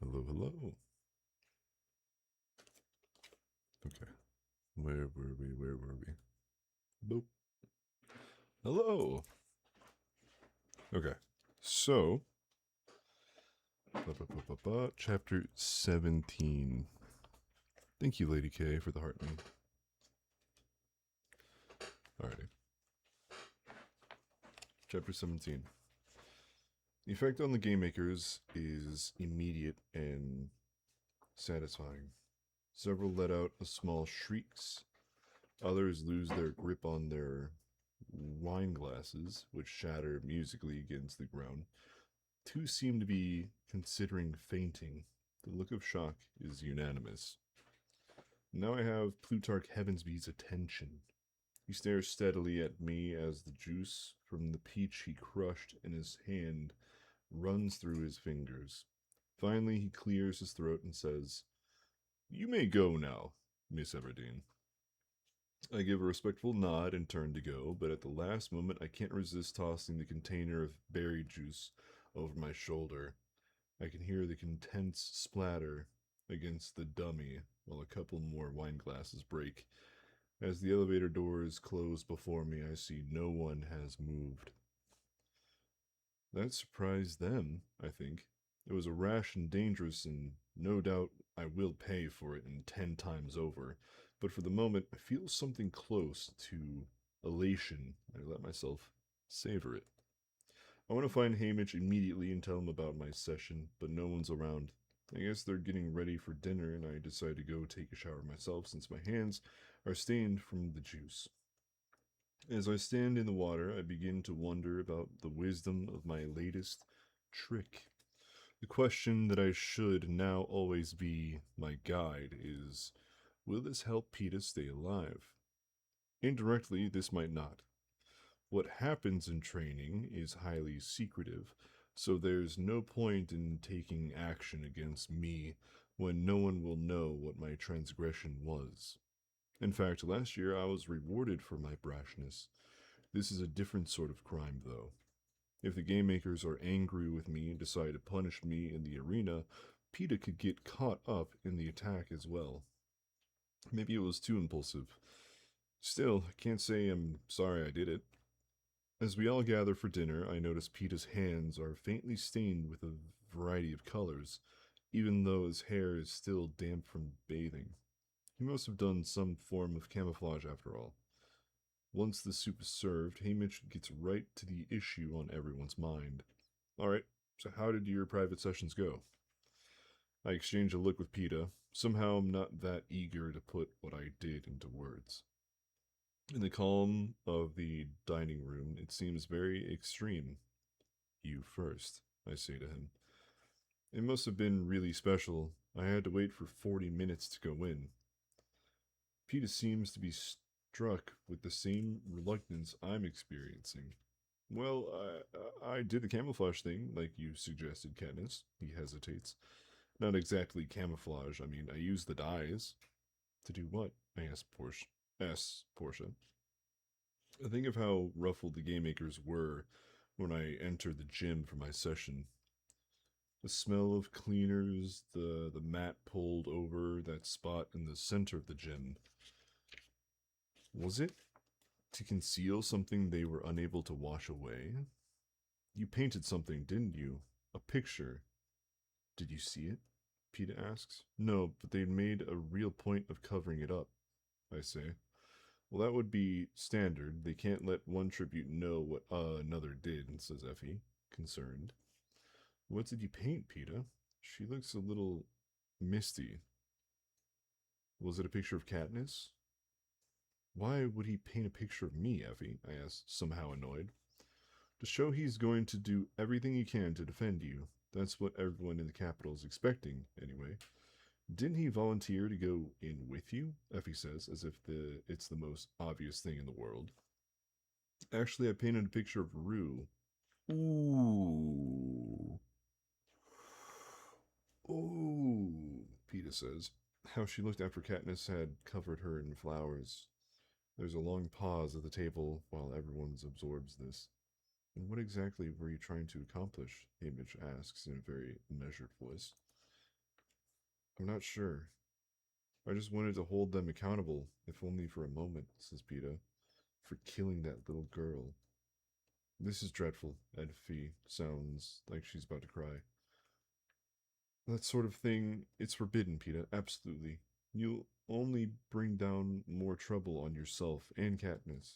Hello, hello. Okay. Where were we? Where were we? Boop. Hello! Okay. So, chapter 17. Thank you, Lady K, for the heartening. Alrighty. Chapter 17. The effect on the game makers is immediate and satisfying. Several let out a small shrieks. Others lose their grip on their wine glasses, which shatter musically against the ground. Two seem to be considering fainting. The look of shock is unanimous. Now I have Plutarch Heavensby's attention. He stares steadily at me as the juice from the peach he crushed in his hand runs through his fingers. Finally, he clears his throat and says, "You may go now, Miss Everdeen." I give a respectful nod and turn to go, but at the last moment I can't resist tossing the container of berry juice over my shoulder. I can hear the intense splatter against the dummy while a couple more wine glasses break. As the elevator doors close before me, I see no one has moved. That surprised them, I think. It was a rash and dangerous, and no doubt I will pay for it in 10 times over. But for the moment, I feel something close to elation. I let myself savor it. I want to find Hamish immediately and tell him about my session, but no one's around. I guess they're getting ready for dinner, and I decide to go take a shower myself since my hands are stained from the juice. As I stand in the water, I begin to wonder about the wisdom of my latest trick. The question that I should now always be my guide is, will this help Peeta stay alive? Indirectly, this might not. What happens in training is highly secretive, so there's no point in taking action against me when no one will know what my transgression was. In fact, last year I was rewarded for my brashness. This is a different sort of crime, though. If the game makers are angry with me and decide to punish me in the arena, Peeta could get caught up in the attack as well. Maybe it was too impulsive. Still, I can't say I'm sorry I did it. As we all gather for dinner, I notice Peeta's hands are faintly stained with a variety of colors, even though his hair is still damp from bathing. He must have done some form of camouflage after all. Once the soup is served, Hamish gets right to the issue on everyone's mind. Alright, so how did your private sessions go? I exchange a look with Peeta. Somehow I'm not that eager to put what I did into words. In the calm of the dining room, it seems very extreme. You first, I say to him. It must have been really special. I had to wait for 40 minutes to go in. Peeta seems to be struck with the same reluctance I'm experiencing. Well, I did the camouflage thing, like you suggested, Katniss. He hesitates. Not exactly camouflage. I mean, I used the dyes. To do what? I asked Portia. I think of how ruffled the game makers were when I entered the gym for my session. The smell of cleaners, the mat pulled over that spot in the center of the gym. Was it to conceal something they were unable to wash away? You painted something, didn't you? A picture. Did you see it? Peeta asks. No, but they made a real point of covering it up, I say. Well, that would be standard. They can't let one tribute know what another did, says Effie, concerned. What did you paint, Peeta? She looks a little misty. Was it a picture of Katniss? Why would he paint a picture of me, Effie? I asked, somehow annoyed. To show he's going to do everything he can to defend you. That's what everyone in the capital is expecting, anyway. Didn't he volunteer to go in with you? Effie says, as if it's the most obvious thing in the world. Actually, I painted a picture of Rue. Ooh. Ooh, Peeta says. How she looked after Katniss had covered her in flowers. There's a long pause at the table while everyone absorbs this. And what exactly were you trying to accomplish? Hamish asks in a very measured voice. I'm not sure. I just wanted to hold them accountable, if only for a moment, says Peeta, for killing that little girl. This is dreadful, Effie sounds like she's about to cry. That sort of thing, it's forbidden, Peeta, absolutely. You'll only bring down more trouble on yourself and Katniss.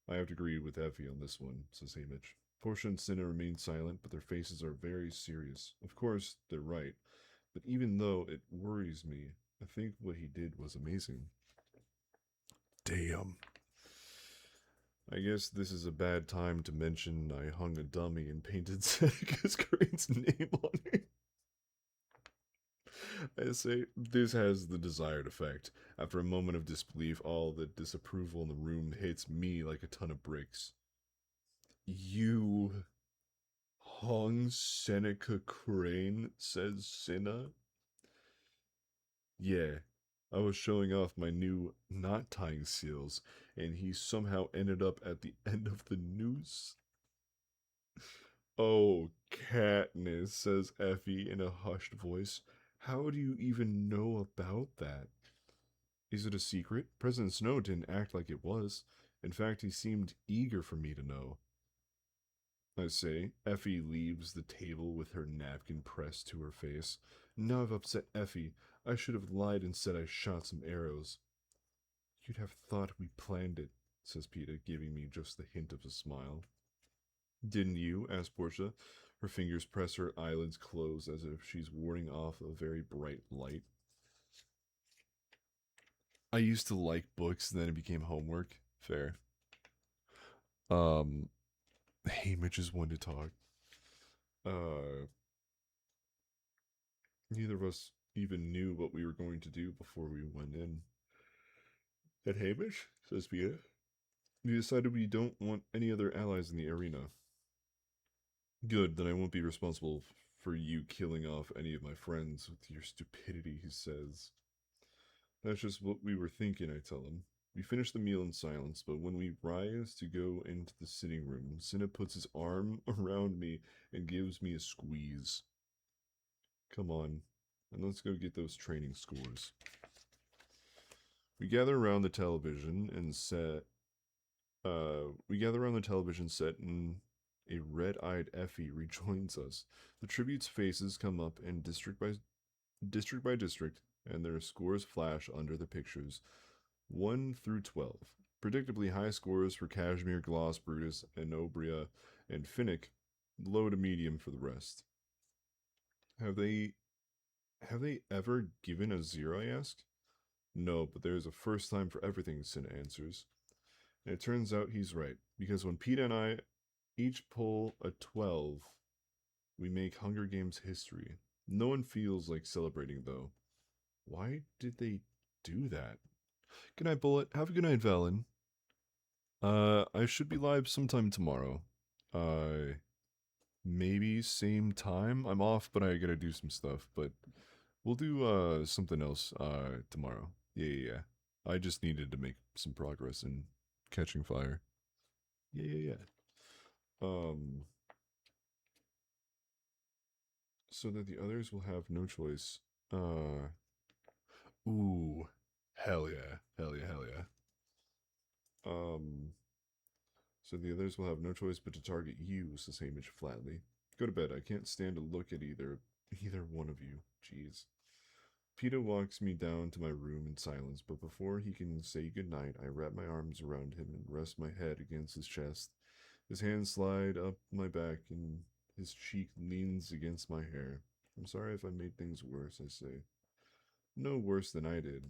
I have to agree with Effie on this one, says Hamish. Portia and Cinna remain silent, but their faces are very serious. Of course, they're right, but even though it worries me, I think what he did was amazing. Damn. I guess this is a bad time to mention I hung a dummy and painted Seneca's Crane's name on it. I say, this has the desired effect. After a moment of disbelief, all the disapproval in the room hits me like a ton of bricks. You hung Seneca Crane, says Cinna. Yeah, I was showing off my new knot tying seals, and he somehow ended up at the end of the noose. Oh, Katniss, says Effie in a hushed voice. How do you even know about that? Is it a secret? President Snow didn't act like it was. In fact, he seemed eager for me to know. I say. Effie leaves the table with her napkin pressed to her face. Now I've upset Effie. I should have lied and said I shot some arrows. You'd have thought we planned it, says Peeta, giving me just the hint of a smile. Didn't you? Asks Portia. Her fingers press her eyelids close as if she's warding off a very bright light. I used to like books, and then it became homework. Fair. Um, Hamish is one to talk. Uh, Neither of us even knew what we were going to do before we went in. And Hamish, says Peeta, we decided we don't want any other allies in the arena. Good, then I won't be responsible for you killing off any of my friends with your stupidity, he says. That's just what we were thinking, I tell him. We finish the meal in silence, but when we rise to go into the sitting room, Cinna puts his arm around me and gives me a squeeze. Come on, and let's go get those training scores. We gather around the television and set. We gather around the television set, and a red-eyed Effie rejoins us. The tributes' faces come up, and district by district, and their scores flash under the pictures, 1 through 12. Predictably high scores for Cashmere, Gloss, Brutus, Enobria, and Finnick. Low to medium for the rest. Have they ever given a 0? I ask. No, but there is a first time for everything, Cinna answers. And it turns out he's right, because when Peeta and I each pull a 12, we make Hunger Games history. No one feels like celebrating, though. Why did they do that? Good night, Bullet. Have a good night, Valen. I should be live sometime tomorrow. Maybe same time. I'm off, but I gotta do some stuff. But we'll do something else tomorrow. Yeah. I just needed to make some progress in catching fire. Yeah. So that the others will have no choice. Ooh, hell yeah. So the others will have no choice but to target you, says Hamish flatly. Go to bed. I can't stand to look at either one of you. Jeez. Peeta walks me down to my room in silence, but before he can say goodnight, I wrap my arms around him and rest my head against his chest. His hands slide up my back, and his cheek leans against my hair. I'm sorry if I made things worse, I say. No worse than I did.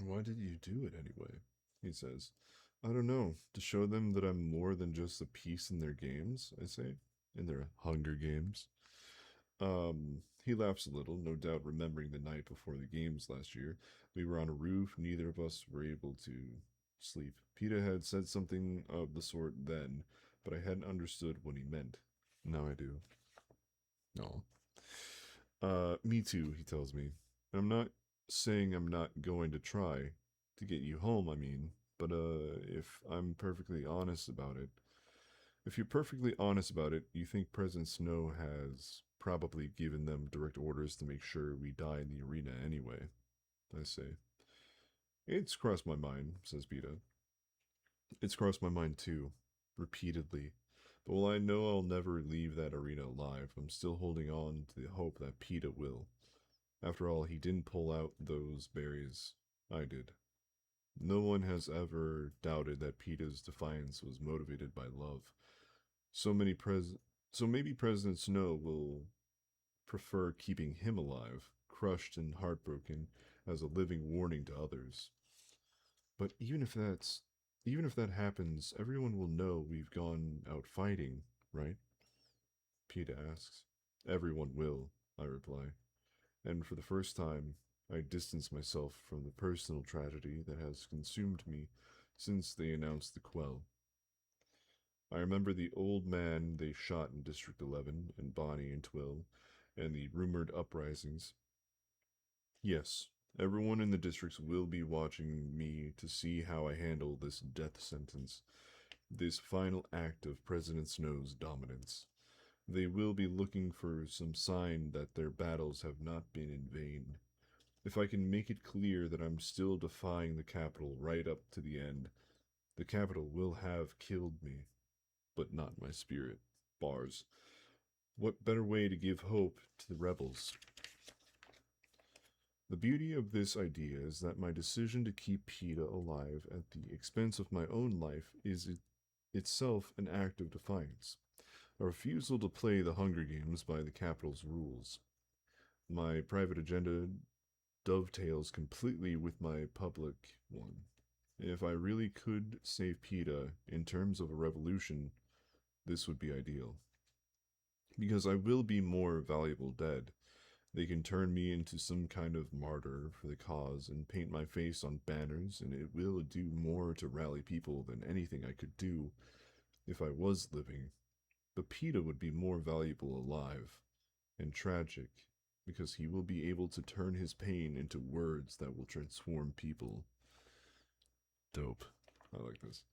Why did you do it anyway? He says. I don't know. To show them that I'm more than just a piece in their games, I say. In their Hunger Games. He laughs a little, no doubt remembering the night before the games last year. We were on a roof, neither of us were able to sleep. Peeta had said something of the sort then, but I hadn't understood what he meant. Now I do. No. Me too, he tells me. And I'm not saying I'm not going to try to get you home, I mean, but if I'm perfectly honest about it, If you're perfectly honest about it, you think President Snow has probably given them direct orders to make sure we die in the arena anyway, I say. It's crossed my mind, says Peeta. It's crossed my mind too, repeatedly. But while I know I'll never leave that arena alive, I'm still holding on to the hope that Peeta will. After all, he didn't pull out those berries. I did. No one has ever doubted that Peeta's defiance was motivated by love. So maybe President Snow will prefer keeping him alive, crushed and heartbroken, as a living warning to others. But even if that happens, everyone will know we've gone out fighting, right? Peeta asks. Everyone will, I reply. And for the first time, I distance myself from the personal tragedy that has consumed me since they announced the quell. I remember the old man they shot in District 11, and Bonnie and Twill, and the rumored uprisings. Yes, everyone in the districts will be watching me to see how I handle this death sentence, this final act of President Snow's dominance. They will be looking for some sign that their battles have not been in vain. If I can make it clear that I'm still defying the capital right up to the end, the capital will have killed me, but not my spirit. Bars. What better way to give hope to the rebels? The beauty of this idea is that my decision to keep Peeta alive at the expense of my own life is itself an act of defiance, a refusal to play the Hunger Games by the capital's rules. My private agenda dovetails completely with my public one. If I really could save Peeta in terms of a revolution, this would be ideal. Because I will be more valuable dead. They can turn me into some kind of martyr for the cause and paint my face on banners, and it will do more to rally people than anything I could do if I was living. But Peeta would be more valuable alive, and tragic, because he will be able to turn his pain into words that will transform people. Dope. I like this.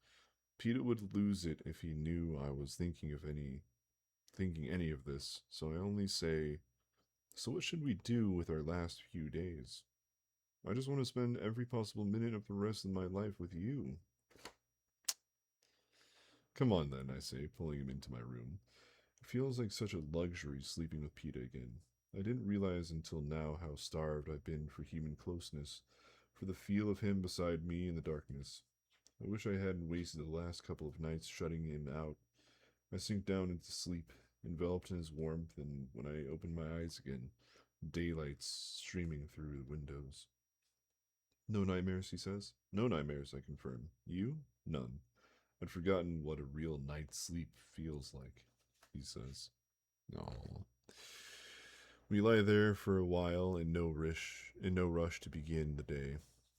Peeta would lose it if he knew I was thinking any of this, so I only say, so what should we do with our last few days? I just want to spend every possible minute of the rest of my life with you. Come on then, I say, pulling him into my room. It feels like such a luxury sleeping with Peeta again. I didn't realize until now how starved I've been for human closeness, for the feel of him beside me in the darkness. I wish I hadn't wasted the last couple of nights shutting him out. I sink down into sleep, enveloped in his warmth, and when I open my eyes again, daylight's streaming through the windows. No nightmares, he says. No nightmares, I confirm. You? None. I'd forgotten what a real night's sleep feels like, he says. Oh. We lie there for a while in no rush to begin the day.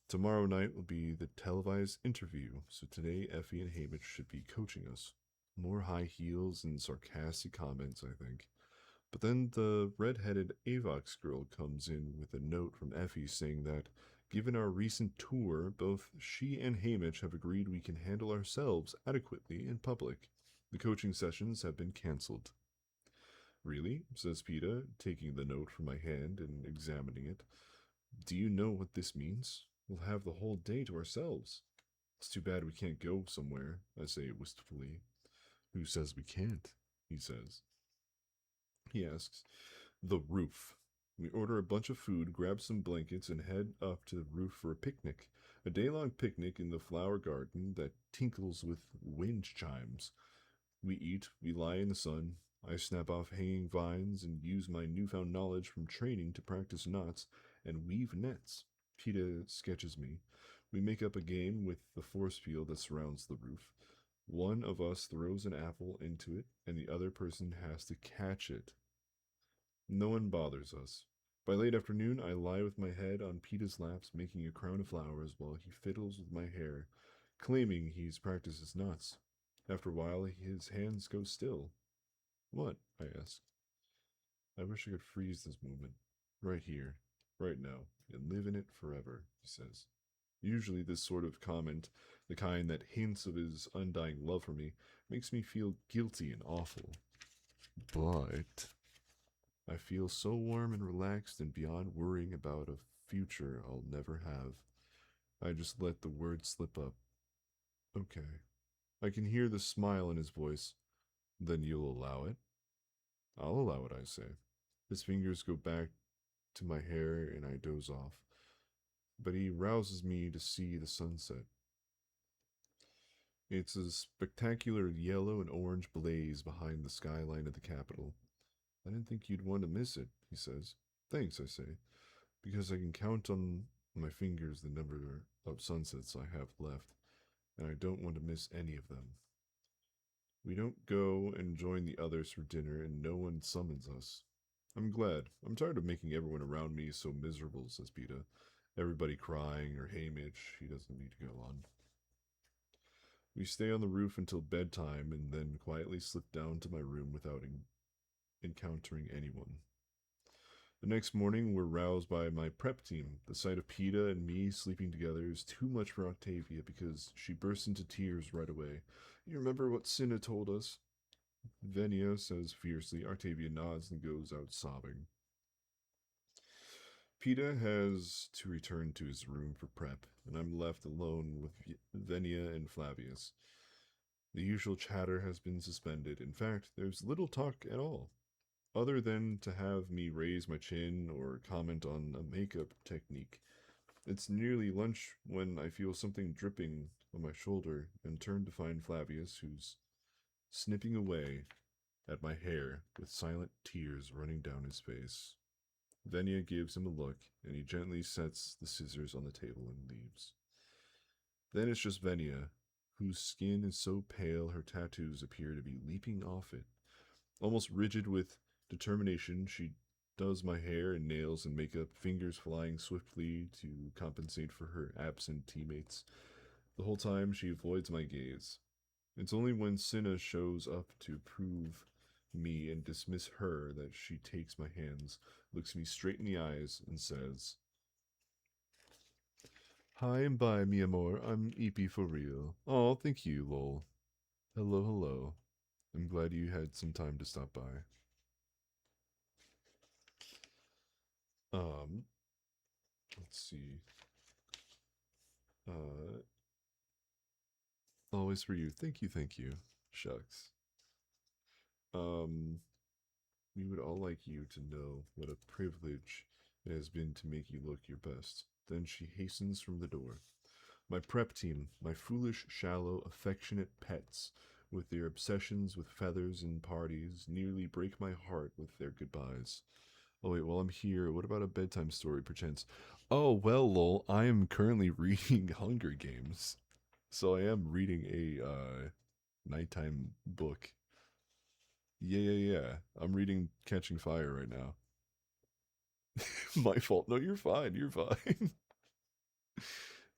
Tomorrow night will be the televised interview, so today Effie and Hamish should be coaching us. More high heels and sarcastic comments, I think. But then the red-headed Avox girl comes in with a note from Effie saying that, given our recent tour, both she and Hamish have agreed we can handle ourselves adequately in public. The coaching sessions have been cancelled. Really? Says Peeta, taking the note from my hand and examining it. Do you know what this means? We'll have the whole day to ourselves. It's too bad we can't go somewhere, I say wistfully. Who says we can't? He says. He asks. The roof. We order a bunch of food, grab some blankets, and head up to the roof for a picnic. A day-long picnic in the flower garden that tinkles with wind chimes. We eat, we lie in the sun. I snap off hanging vines and use my newfound knowledge from training to practice knots and weave nets. Peeta sketches me. We make up a game with the force field that surrounds the roof. One of us throws an apple into it, and the other person has to catch it. No one bothers us. By late afternoon, I lie with my head on Peeta's laps, making a crown of flowers while he fiddles with my hair, claiming he's practiced his knots. After a while, his hands go still. What? I ask. I wish I could freeze this moment. Right here, right now, and live in it forever, he says. Usually this sort of comment, the kind that hints of his undying love for me, Makes me feel guilty and awful. But I feel so warm and relaxed and beyond worrying about a future I'll never have. I just let the words slip up. Okay. I can hear the smile in his voice. Then you'll allow it? I'll allow it, I say. His fingers go back to my hair and I doze off. But he rouses me to see the sunset. It's a spectacular yellow and orange blaze behind the skyline of the capital. I didn't think you'd want to miss it, he says. Thanks, I say, because I can count on my fingers the number of sunsets I have left, and I don't want to miss any of them. We don't go and join the others for dinner, and no one summons us. I'm glad. I'm tired of making everyone around me so miserable, says Peta. Everybody crying, or hey Mitch, he doesn't need to go on. We stay on the roof until bedtime and then quietly slip down to my room without encountering anyone. The next morning, we're roused by my prep team. The sight of Peta and me sleeping together is too much for Octavia because she bursts into tears right away. You remember what Cinna told us? Venia says fiercely. Octavia nods and goes out sobbing. Peta has to return to his room for prep, and I'm left alone with Venia and Flavius. The usual chatter has been suspended. In fact, there's little talk at all, other than to have me raise my chin or comment on a makeup technique. It's nearly lunch when I feel something dripping on my shoulder and turn to find Flavius, who's snipping away at my hair with silent tears running down his face. Venia gives him a look, and he gently sets the scissors on the table and leaves. Then it's just Venia, whose skin is so pale her tattoos appear to be leaping off it. Almost rigid with determination, she does my hair and nails and makeup, fingers flying swiftly to compensate for her absent teammates. The whole time she avoids my gaze. It's only when Cinna shows up to prove me and dismiss her that she takes my hands, looks me straight in the eyes, and says, Hi and bye, mi amor. I'm EP for real. Oh, thank you, lol. Hello, hello. I'm glad you had some time to stop by. Um, let's see. Uh, always for you. Thank you, thank you. Shucks. Um, we would all like you to know what a privilege it has been to make you look your best. Then she hastens from the door. My prep team, my foolish, shallow, affectionate pets, with their obsessions with feathers and parties, nearly break my heart with their goodbyes. Oh wait, while I'm here, what about a bedtime story, perchance? Oh, well, lol, I am currently reading Hunger Games. So I am reading a nighttime book. Yeah. I'm reading Catching Fire right now. My fault. No, you're fine. You're fine.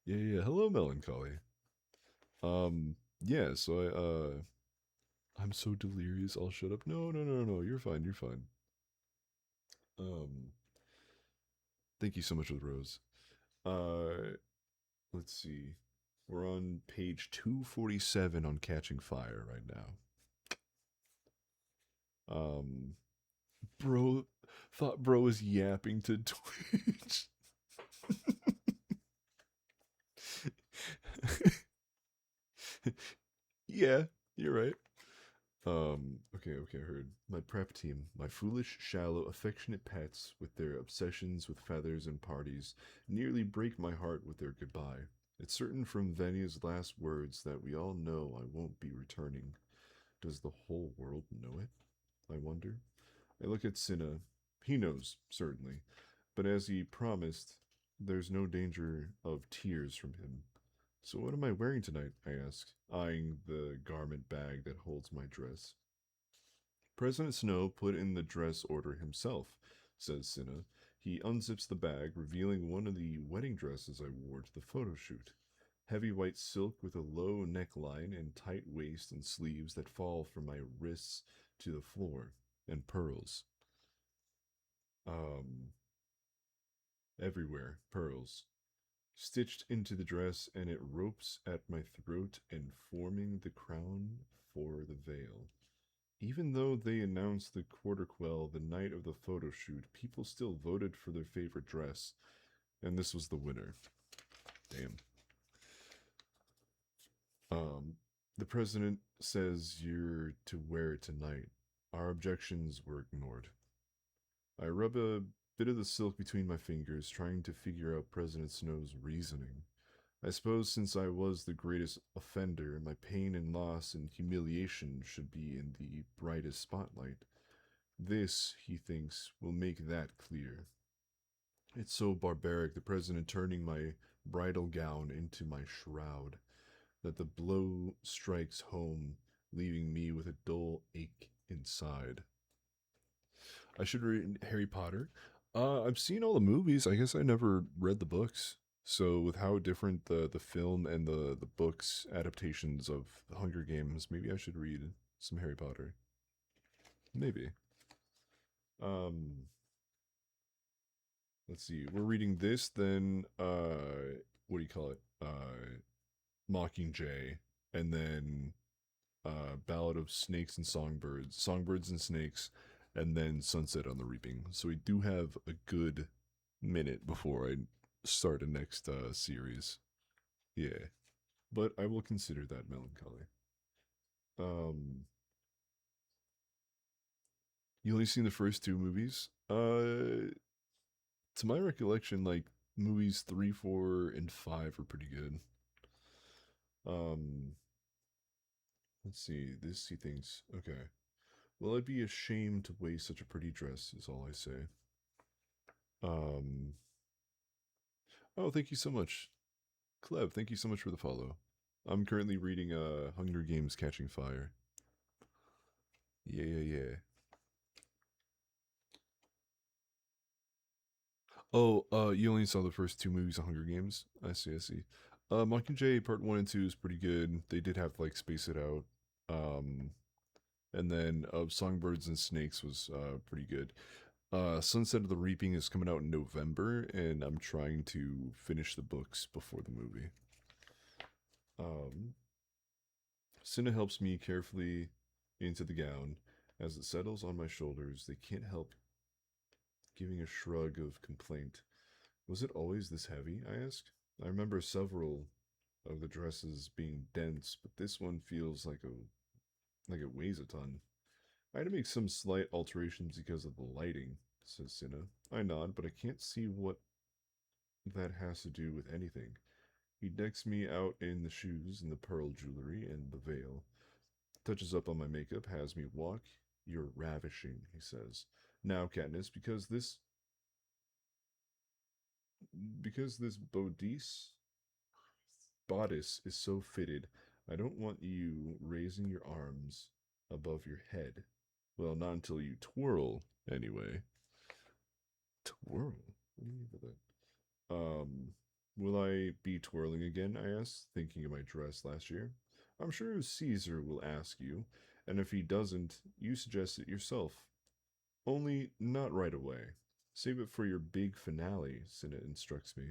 Yeah. Hello, Melancholy. Yeah, so I'm so delirious, I'll shut up. No. You're fine. You're fine. Um, thank you so much for the rose. Uh, let's see. We're on page 247 on Catching Fire right now. Bro thought bro was yapping to Twitch. Yeah, you're right. Okay, I heard. My prep team, my foolish, shallow, affectionate pets with their obsessions with feathers and parties, nearly break my heart with their goodbye. It's certain from Venia's last words that we all know I won't be returning. Does the whole world know it? I wonder. I look at Cinna. He knows, certainly. But as he promised, there's no danger of tears from him. So what am I wearing tonight? I ask, eyeing the garment bag that holds my dress. President Snow put in the dress order himself, says Cinna. He unzips the bag, revealing one of the wedding dresses I wore to the photo shoot. Heavy white silk with a low neckline and tight waist and sleeves that fall from my wrists to the floor, and pearls. Um, everywhere, pearls. stitched into the dress, and it ropes at my throat and forming the crown for the veil. Even though they announced the quarter quell the night of the photo shoot, people still voted for their favorite dress, and this was the winner. Damn. Um, the president says you're to wear it tonight. Our objections were ignored. I rub a bit of the silk between my fingers, trying to figure out President Snow's reasoning. I suppose since I was the greatest offender, my pain and loss and humiliation should be in the brightest spotlight. This, he thinks, will make that clear. It's so barbaric, the president turning my bridal gown into my shroud, that the blow strikes home, leaving me with a dull ache inside. I should read Harry Potter. I've seen all the movies. I guess I never read the books. So with how different the film and the books adaptations of the Hunger Games, maybe I should read some Harry Potter. Maybe. Um, let's see. We're reading this, then what do you call it? Mockingjay, and then Ballad of Snakes and Songbirds, Songbirds and Snakes, and then Sunset on the Reaping. So we do have a good minute before I start a next series. Yeah, but I will consider that melancholy. Um, you only seen the first two movies? To my recollection, like movies three, four, and five are pretty good. Um, let's see. This he thinks. Okay. Well, I'd be ashamed to waste such a pretty dress. Is all I say. Um. Oh, thank you so much, Clev. Thank you so much for the follow. I'm currently reading Hunger Games: Catching Fire. Yeah, yeah, yeah. Oh, you only saw the first two movies of Hunger Games. I see, I see. Mockingjay Part One and Two is pretty good. They did have to like space it out. Um, and then Songbirds and Snakes was pretty good. Sunset of the Reaping is coming out in November, and I'm trying to finish the books before the movie. Um, Cinna helps me carefully into the gown. As it settles on my shoulders, they can't help giving a shrug of complaint. Was it always this heavy? I ask. I remember several of the dresses being dense, but this one feels like it weighs a ton. I had to make some slight alterations because of the lighting, says Cinna. I nod, but I can't see what that has to do with anything. He decks me out in the shoes and the pearl jewelry and the veil, touches up on my makeup, has me walk. You're ravishing, he says. Now, Katniss, because this bodice is so fitted, I don't want you raising your arms above your head. Well, not until you twirl, anyway. Twirl? What do you mean by that? Will I be twirling again? I asked, thinking of my dress last year. I'm sure Caesar will ask you, and if he doesn't, you suggest it yourself. Only not right away. Save it for your big finale, Cinna instructs me.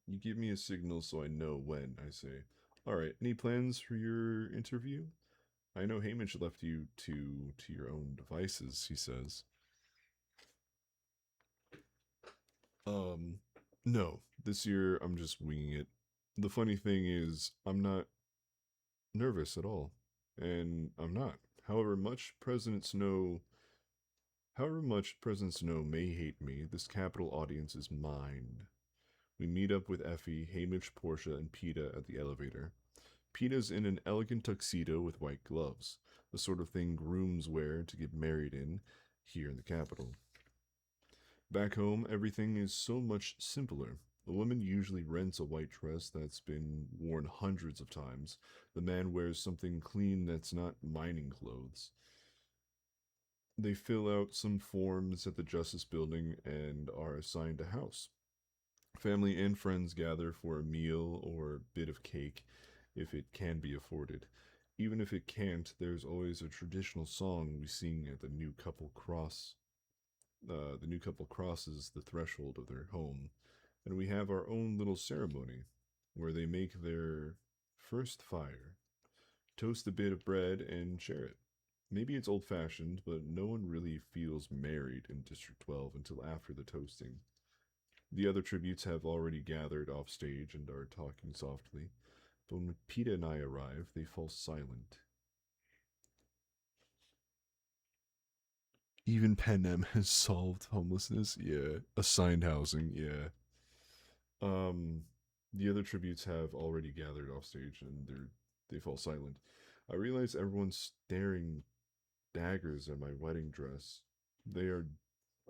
You give me a signal so I know when, I say. Alright, any plans for your interview? I know Hamish left you to your own devices, he says. Um, no. This year I'm just winging it. The funny thing is, I'm not nervous at all. And I'm not. However much President Snow may hate me, this capital audience is mine. We meet up with Effie, Hamish, Portia, and Peta at the elevator. Peta's in an elegant tuxedo with white gloves, the sort of thing grooms wear to get married in here in the capital. Back home, everything is so much simpler. The woman usually rents a white dress that's been worn hundreds of times. The man wears something clean that's not mining clothes. They fill out some forms at the Justice Building and are assigned a house. Family and friends gather for a meal or a bit of cake if it can be afforded. Even if it can't, there's always a traditional song we sing at the new couple crosses the threshold of their home. And we have our own little ceremony where they make their first fire, toast a bit of bread, and share it. Maybe it's old fashioned, but no one really feels married in District 12 until after the toasting. The other tributes have already gathered off stage and are talking softly, but when Peta and I arrive, they fall silent. Even Panem has solved homelessness. Yeah. Assigned housing. Yeah. Um, the other tributes have already gathered off stage and they fall silent. I realize everyone's staring daggers at my wedding dress. They are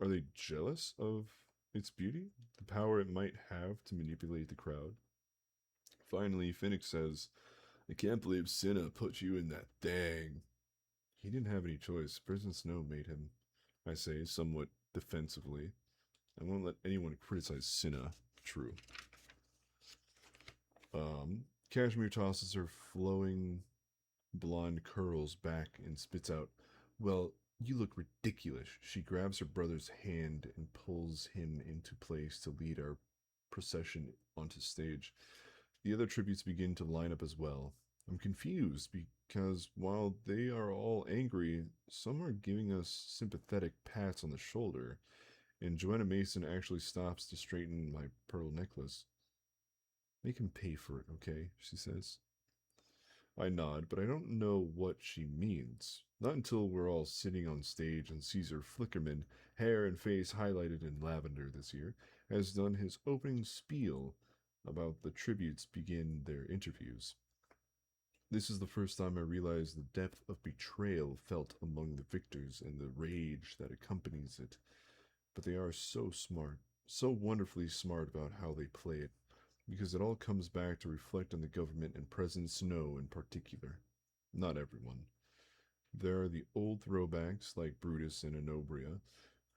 they jealous of its beauty? The power it might have to manipulate the crowd? Finally, Phoenix says, I can't believe Cinna put you in that thing. He didn't have any choice. President Snow made him, I say, somewhat defensively. I won't let anyone criticize Cinna. True. Cashmere tosses her flowing blonde curls back and spits out, well, you look ridiculous. She grabs her brother's hand and pulls him into place to lead our procession onto stage. The other tributes begin to line up as well. I'm confused because while they are all angry, some are giving us sympathetic pats on the shoulder, and Joanna Mason actually stops to straighten my pearl necklace. Make him pay for it, okay? She says. I nod, but I don't know what she means. Not until we're all sitting on stage and Caesar Flickerman, hair and face highlighted in lavender this year, has done his opening spiel about the tributes begin their interviews. This is the first time I realized the depth of betrayal felt among the victors and the rage that accompanies it. But they are so smart, so wonderfully smart about how they play it, because it all comes back to reflect on the government and President Snow in particular. Not everyone. There are the old throwbacks like Brutus and Enobria,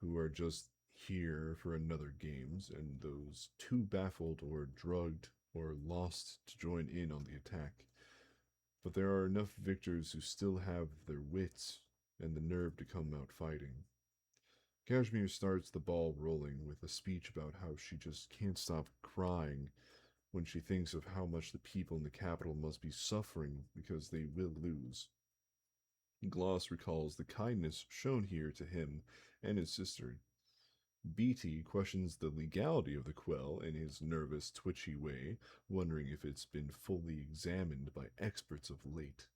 who are just here for another games, and those too baffled or drugged or lost to join in on the attack. But there are enough victors who still have their wits and the nerve to come out fighting. Kashmir starts the ball rolling with a speech about how she just can't stop crying when she thinks of how much the people in the capital must be suffering because they will lose. Gloss recalls the kindness shown here to him and his sister. Beatty questions the legality of the quell in his nervous, twitchy way, wondering if it's been fully examined by experts of late.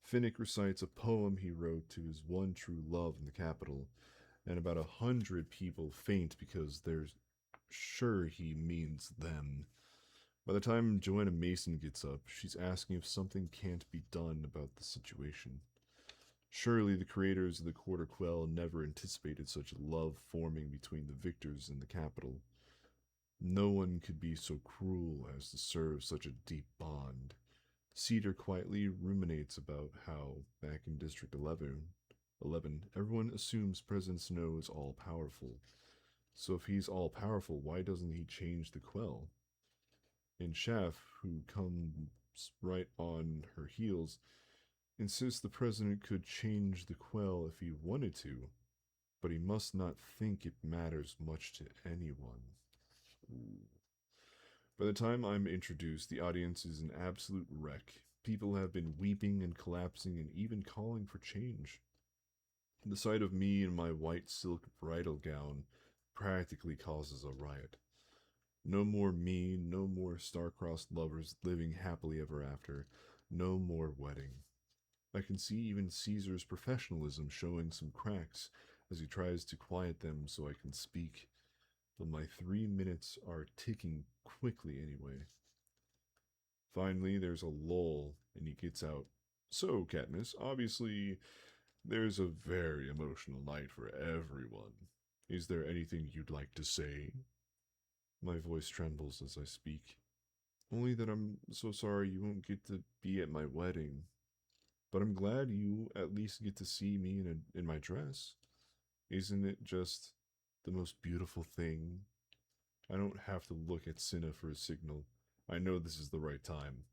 Finnick recites a poem he wrote to his one true love in the capital, and about 100 people faint because they're sure he means them. By the time Joanna Mason gets up, she's asking if something can't be done about the situation. Surely the creators of the Quarter Quell never anticipated such love forming between the victors and the capital. No one could be so cruel as to serve such a deep bond. Cedar quietly ruminates about how, back in District 11, everyone assumes President Snow is all powerful. So if he's all powerful, why doesn't he change the Quell? And Shaff, who comes right on her heels, insists the president could change the Quell if he wanted to, but he must not think it matters much to anyone. Ooh. By the time I'm introduced, the audience is an absolute wreck. People have been weeping and collapsing and even calling for change. The sight of me in my white silk bridal gown practically causes a riot. No more me, no more star-crossed lovers living happily ever after, no more wedding. I can see even Caesar's professionalism showing some cracks as he tries to quiet them so I can speak, but my 3 minutes are ticking quickly anyway. Finally, there's a lull, and he gets out. So, Katniss, obviously, there's a very emotional night for everyone. Is there anything you'd like to say? My voice trembles as I speak. Only that I'm so sorry you won't get to be at my wedding. But I'm glad you at least get to see me in my dress. Isn't it just the most beautiful thing? I don't have to look at Cinna for a signal. I know this is the right time.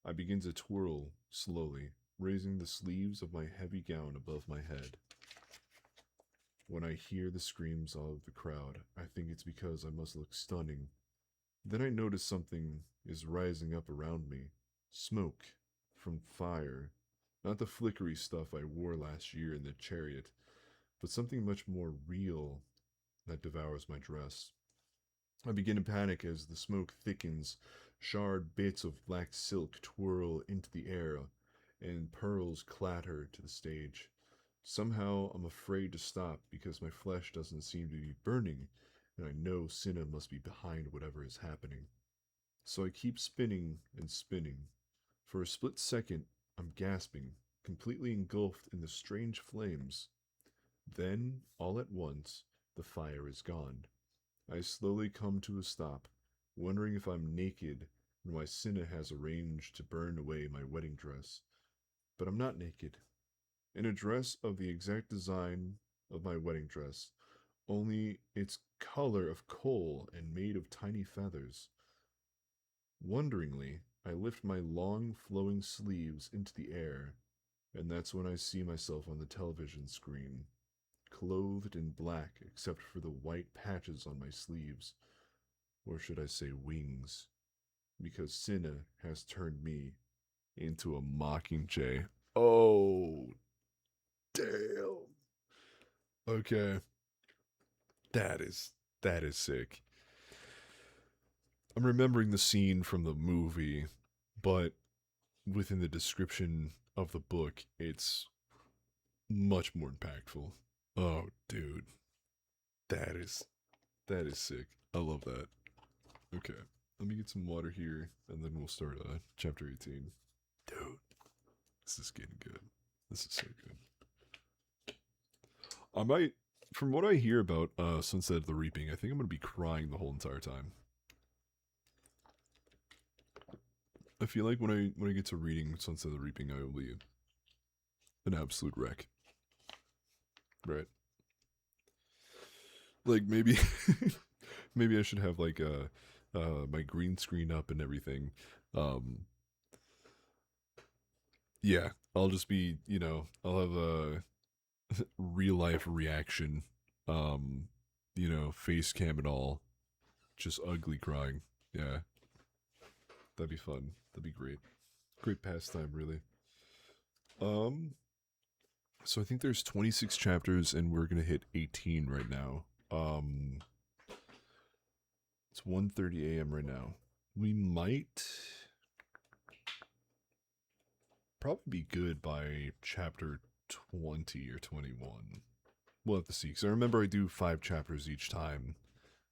I begin to twirl, slowly, raising the sleeves of my heavy gown above my head. When I hear the screams of the crowd, I think it's because I must look stunning, Then I notice something is rising up around me. Smoke from fire. Not the flickery stuff I wore last year in the chariot, but something much more real that devours my dress. I begin to panic as the smoke thickens. Charred bits of black silk twirl into the air, and pearls clatter to the stage. Somehow I'm afraid to stop because my flesh doesn't seem to be burning, and I know Cinna must be behind whatever is happening. So I keep spinning and spinning. For a split second, I'm gasping, completely engulfed in the strange flames. Then, all at once, the fire is gone. I slowly come to a stop, wondering if I'm naked and why Cinna has arranged to burn away my wedding dress. But I'm not naked. In a dress of the exact design of my wedding dress, only its color of coal and made of tiny feathers. Wonderingly, I lift my long, flowing sleeves into the air, and that's when I see myself on the television screen, clothed in black except for the white patches on my sleeves, or should I say wings, because Cinna has turned me into a mockingjay. Oh, damn. Okay, that is that is sick. I'm remembering the scene from the movie, but within the description of the book, it's much more impactful. Oh, dude, that is that is sick. I love that. Okay, let me get some water here, and then we'll start chapter 18. Dude, this is getting good. This is so good. I might, from what I hear about Sunset of the Reaping, I think I'm gonna be crying the whole entire time. I feel like when I get to reading Sunset of the Reaping, I will be an absolute wreck. Right? Like maybe maybe I should have like my green screen up and everything. Um yeah, I'll just be, I'll have a real life reaction. Um face cam and all. Just ugly crying. Yeah. That'd be fun. That'd be great. Great pastime, really. Um so I think there's 26 chapters and we're going to hit 18 right now. It's 1:30 a.m. right now. We might probably be good by chapter 20 or 21. We'll have to see. Because I remember I do 5 chapters each time.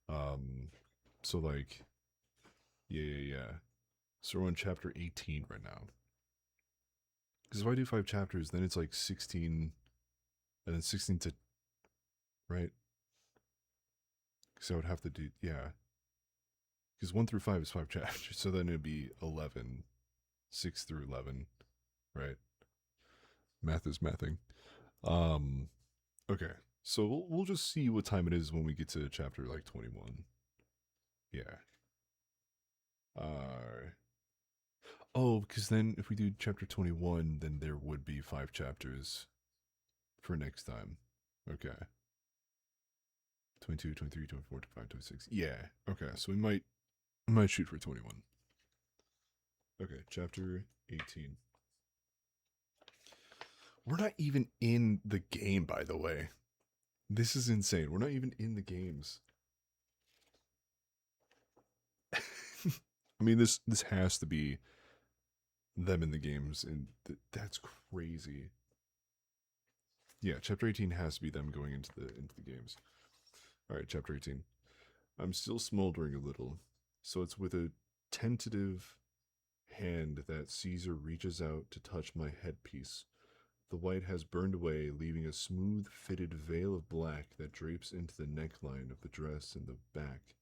Um, so, like, yeah. So we're on chapter 18 right now. Because if I do 5 chapters, then it's like 16, and then 16 to, right? Because I would have to do, yeah. Because 1 through 5 is 5 chapters. So then it'd be 11, 6 through 11, right? Math is mathing. Um, okay. So we'll just see what time it is when we get to chapter like 21. Yeah. Oh, because then if we do chapter 21, then there would be 5 chapters for next time. Okay. 22, 23, 24, 25, 26. Yeah. Okay. So we might shoot for 21. Okay, chapter 18. We're not even in the game, by the way. This is insane. We're not even in the games. I mean, this has to be them in the games, and that's crazy. Yeah, chapter 18 has to be them going into the games. All right, chapter 18. I'm still smoldering a little, so it's with a tentative hand that Caesar reaches out to touch my headpiece. The white has burned away, leaving a smooth fitted veil of black that drapes into the neckline of the dress and the back.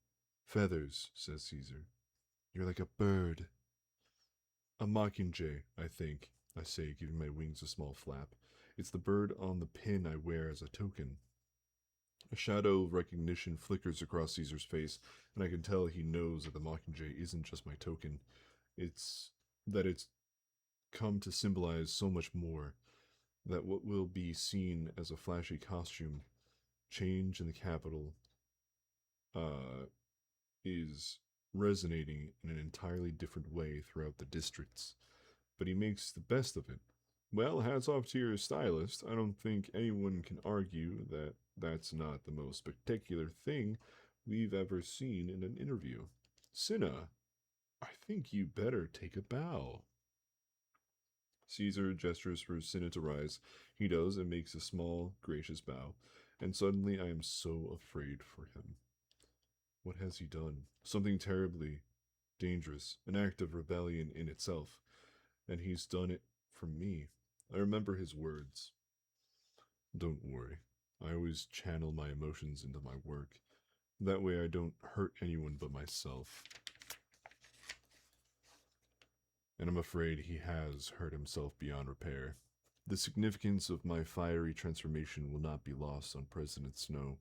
Feathers, says Caesar. You're like a bird. A mockingjay, I think, I say, giving my wings a small flap. It's the bird on the pin I wear as a token. A shadow of recognition flickers across Caesar's face, and I can tell he knows that the mockingjay isn't just my token. It's come to symbolize so much more. That what will be seen as a flashy costume change in the capital, uh, is resonating in an entirely different way throughout the districts. But he makes the best of it. Well, hats off to your stylist. I don't think anyone can argue that that's not the most spectacular thing we've ever seen in an interview. Cinna, I think you better take a bow. Caesar gestures for Cinna to rise. He does and makes a small, gracious bow, and suddenly I am so afraid for him. What has he done? Something terribly dangerous, an act of rebellion in itself, and he's done it for me. I remember his words. Don't worry. I always channel my emotions into my work. That way I don't hurt anyone but myself. And I'm afraid he has hurt himself beyond repair. The significance of my fiery transformation will not be lost on President Snow.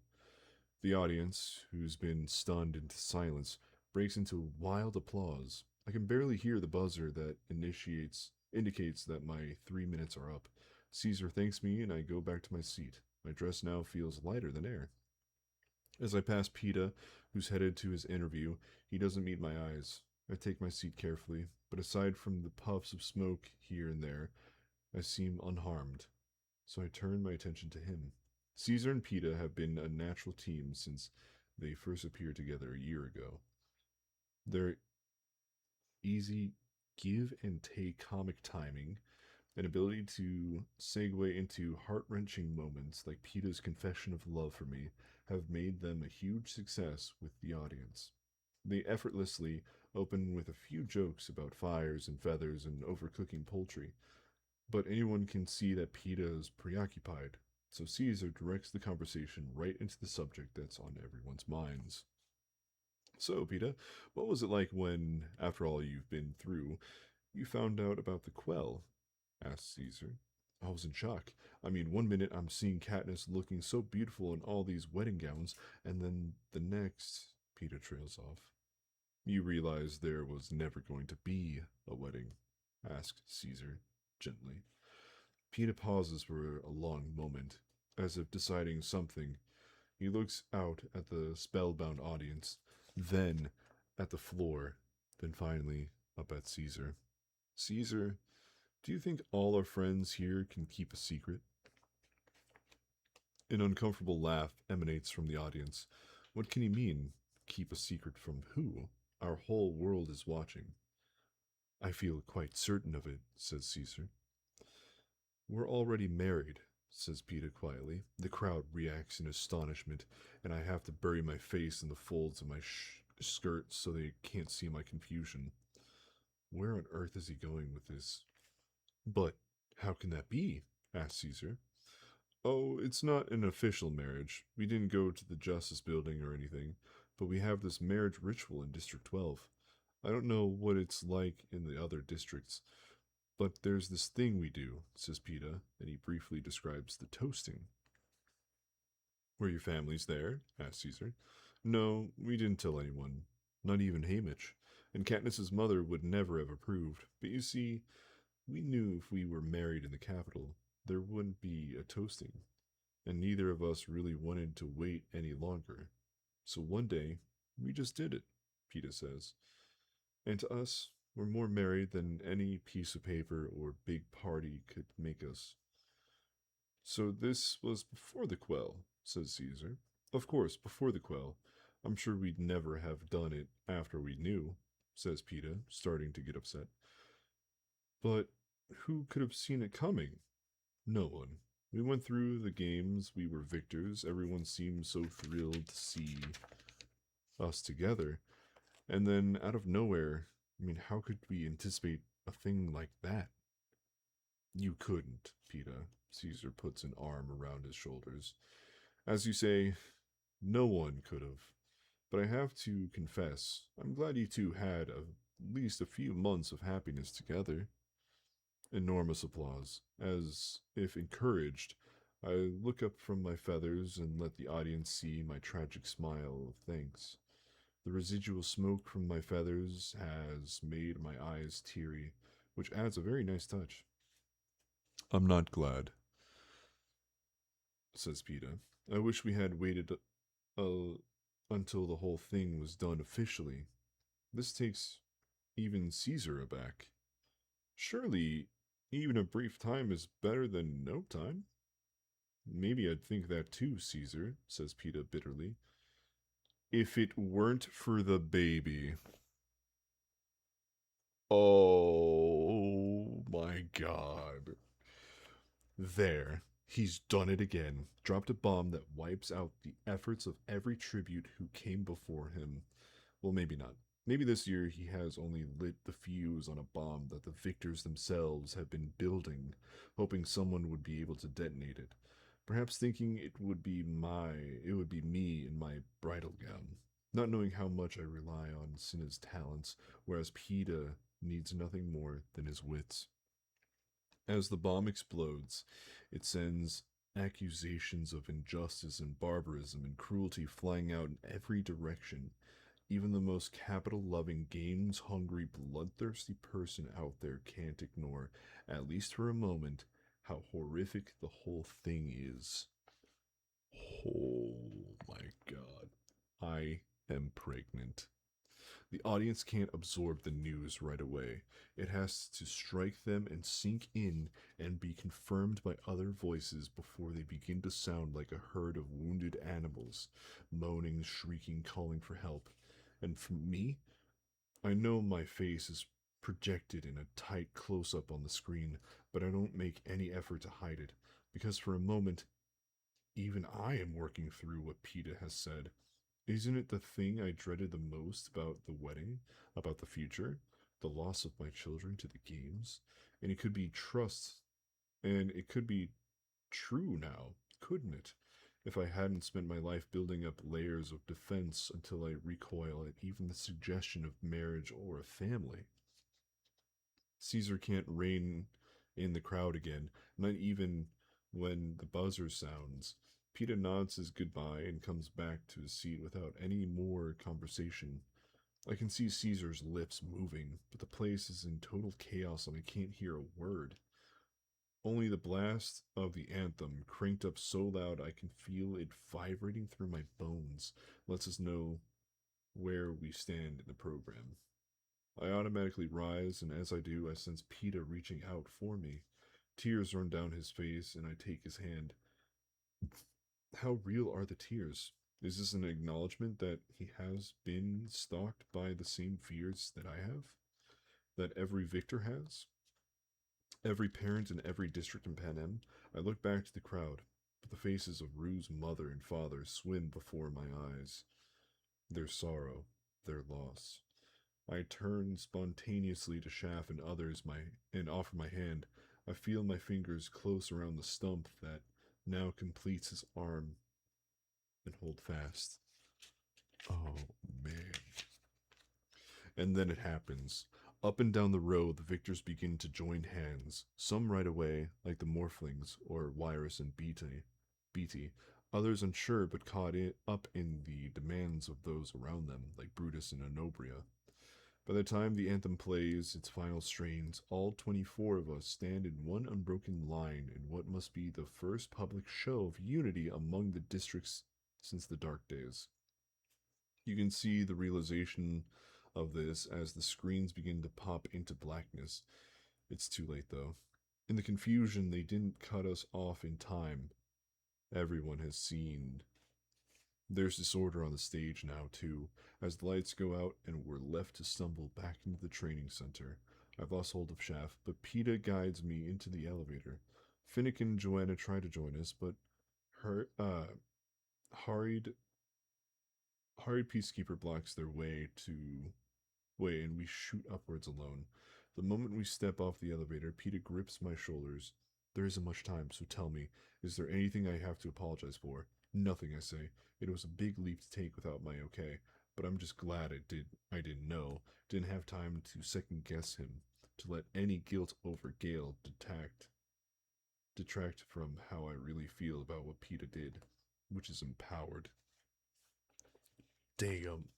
The audience, who's been stunned into silence, breaks into wild applause. I can barely hear the buzzer that indicates that my 3 minutes are up. Caesar thanks me and I go back to my seat. My dress now feels lighter than air. As I pass Peta, who's headed to his interview, he doesn't meet my eyes. I take my seat carefully, but aside from the puffs of smoke here and there, I seem unharmed. So I turn my attention to him. Caesar and Peta have been a natural team since they first appeared together a year ago. Their easy give and take comic timing and ability to segue into heart wrenching moments like Peta's confession of love for me have made them a huge success with the audience. They effortlessly open with a few jokes about fires and feathers and overcooking poultry, but anyone can see that Peta is preoccupied, so Caesar directs the conversation right into the subject that's on everyone's minds. So, Peta, what was it like when, after all you've been through, you found out about the quell? Asked Caesar. I was in shock. I mean, 1 minute I'm seeing Katniss looking so beautiful in all these wedding gowns, and then the next, Peta trails off. You realize there was never going to be a wedding? Asked Caesar, gently. Peta pauses for a long moment, as if deciding something. He looks out at the spellbound audience, then at the floor, then finally up at Caesar. Caesar, do you think all our friends here can keep a secret? An uncomfortable laugh emanates from the audience. What can he mean? Keep a secret from who? Our whole world is watching. I feel quite certain of it, says Caesar. We're already married, says Peta quietly. The crowd reacts in astonishment, and I have to bury my face in the folds of my skirt so they can't see my confusion. Where on earth is he going with this? But how can that be? Asked Caesar. Oh, it's not an official marriage. We didn't go to the Justice Building or anything, but we have this marriage ritual in District 12. I don't know what it's like in the other districts, but there's this thing we do, says Peta, and he briefly describes the toasting. Were your families there? Asked Caesar. No, we didn't tell anyone, not even Haymitch, and Katniss's mother would never have approved. But you see, we knew if we were married in the capital, there wouldn't be a toasting, and neither of us really wanted to wait any longer. So one day, we just did it, Peta says. And to us, we're more married than any piece of paper or big party could make us. So this was before the quell, says Caesar. Of course, before the quell. I'm sure we'd never have done it after we knew, says Peta, starting to get upset. But who could have seen it coming? No one. We went through the games, we were victors, everyone seemed so thrilled to see us together. And then out of nowhere, I mean, how could we anticipate a thing like that? You couldn't, Peta. Caesar puts an arm around his shoulders. As you say, no one could have. But I have to confess, I'm glad you two had at least a few months of happiness together. Enormous applause. As if encouraged, I look up from my feathers and let the audience see my tragic smile of thanks. The residual smoke from my feathers has made my eyes teary, which adds a very nice touch. I'm not glad, says Peta. I wish we had waited until the whole thing was done officially. This takes even Caesar aback. Surely, even a brief time is better than no time? Maybe I'd think that too, Caesar, says Peeta bitterly. If it weren't for the baby. Oh my god. There. He's done it again. Dropped a bomb that wipes out the efforts of every tribute who came before him. Well, maybe not. Maybe this year he has only lit the fuse on a bomb that the victors themselves have been building, hoping someone would be able to detonate it. Perhaps thinking it would be me in my bridal gown, not knowing how much I rely on Cinna's talents, whereas Peeta needs nothing more than his wits. As the bomb explodes, it sends accusations of injustice and barbarism and cruelty flying out in every direction. Even the most capital loving, games hungry, bloodthirsty person out there can't ignore, at least for a moment, how horrific the whole thing is. Oh my god. I am pregnant. The audience can't absorb the news right away. It has to strike them and sink in and be confirmed by other voices before they begin to sound like a herd of wounded animals, moaning, shrieking, calling for help. And for me, I know my face is projected in a tight close up on the screen, but I don't make any effort to hide it, because for a moment, even I am working through what Peeta has said. Isn't it the thing I dreaded the most about the wedding, about the future, the loss of my children to the games? And it could be trust, and it could be true now, couldn't it? If I hadn't spent my life building up layers of defense until I recoil at even the suggestion of marriage or a family. Caesar can't rein in the crowd again, not even when the buzzer sounds. Peeta nods his goodbye and comes back to his seat without any more conversation. I can see Caesar's lips moving, but the place is in total chaos and I can't hear a word. Only the blast of the anthem, cranked up so loud I can feel it vibrating through my bones, lets us know where we stand in the program. I automatically rise, and as I do, I sense Peeta reaching out for me. Tears run down his face, and I take his hand. How real are the tears? Is this an acknowledgement that he has been stalked by the same fears that I have? That every victor has? Every parent in every district in Panem? I look back to the crowd, but the faces of Rue's mother and father swim before my eyes. Their sorrow, their loss. I turn spontaneously to Shaft and others and offer my hand. I feel my fingers close around the stump that now completes his arm and hold fast. Oh man. And then it happens. Up and down the row, the victors begin to join hands. Some right away, like the Morphlings or Wyrus and Beatty. Others unsure but up in the demands of those around them, like Brutus and Onobria. By the time the anthem plays its final strains, all 24 of us stand in one unbroken line in what must be the first public show of unity among the districts since the dark days. You can see the realization of this as the screens begin to pop into blackness. It's too late, though. In the confusion, they didn't cut us off in time. Everyone has seen. There's disorder on the stage now, too, as the lights go out and we're left to stumble back into the training center. I've lost hold of Shaft, but Peeta guides me into the elevator. Finnick and Joanna try to join us, but her hurried peacekeeper blocks their way and we shoot upwards alone. The moment we step off the elevator, Peeta grips my shoulders. There isn't much time, so tell me, is there anything I have to apologize for? Nothing, I say. It was a big leap to take without my okay, but I'm just glad I didn't know. Didn't have time to second guess him, to let any guilt over Gale detract from how I really feel about what Peeta did, which is empowered. Damn.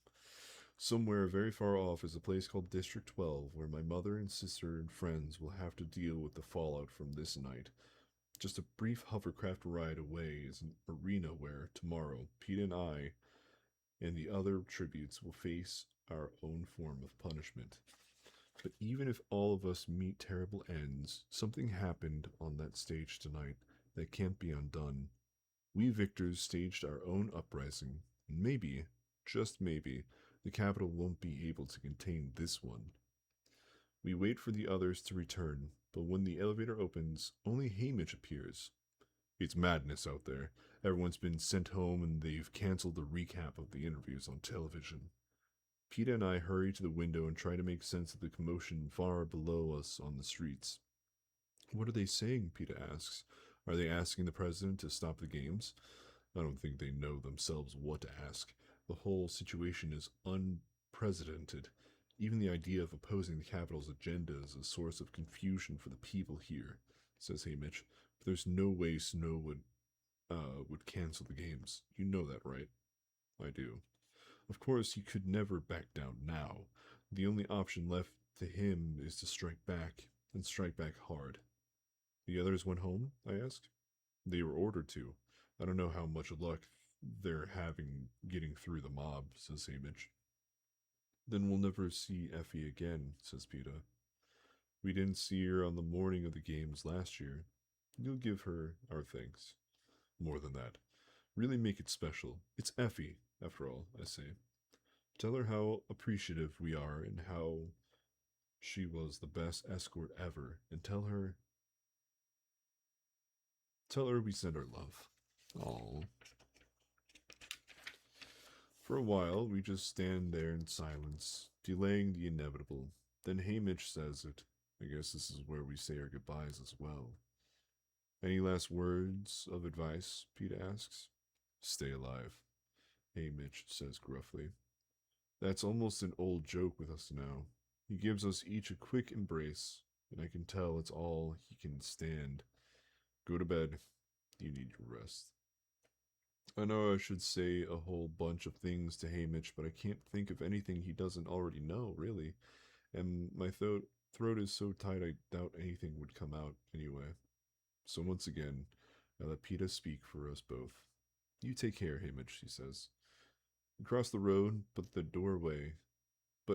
Somewhere very far off is a place called District 12, where my mother and sister and friends will have to deal with the fallout from this night. Just a brief hovercraft ride away is an arena where, tomorrow, Pete and I and the other tributes will face our own form of punishment. But even if all of us meet terrible ends, something happened on that stage tonight that can't be undone. We victors staged our own uprising, and maybe, just maybe, the capital won't be able to contain this one. We wait for the others to return, but when the elevator opens, only Hamish appears. It's madness out there. Everyone's been sent home and they've cancelled the recap of the interviews on television. Peeta and I hurry to the window and try to make sense of the commotion far below us on the streets. What are they saying? Peeta asks. Are they asking the president to stop the games? I don't think they know themselves what to ask. The whole situation is unprecedented. Even the idea of opposing the capital's agenda is a source of confusion for the people here, says Hamish. But there's no way Snow would cancel the games. You know that, right? I do. Of course, he could never back down now. The only option left to him is to strike back, and strike back hard. The others went home? I asked. They were ordered to. I don't know how much luck they're having getting through the mob, says Hamish. Then we'll never see Effie again, says Peeta. We didn't see her on the morning of the games last year. You'll give her our thanks. More than that. Really make it special. It's Effie, after all, I say. Tell her how appreciative we are and how she was the best escort ever, and tell her we send our love. Oh. For a while, we just stand there in silence, delaying the inevitable. Then Hamish says it. I guess this is where we say our goodbyes as well. Any last words of advice? Peeta asks. Stay alive, Hamish says gruffly. That's almost an old joke with us now. He gives us each a quick embrace, and I can tell it's all he can stand. Go to bed. You need your rest. I know I should say a whole bunch of things to Hamish, but I can't think of anything he doesn't already know, really. And my throat is so tight I doubt anything would come out anyway. So once again, I let Peeta speak for us both. You take care, Hamish, he says. We cross the road, but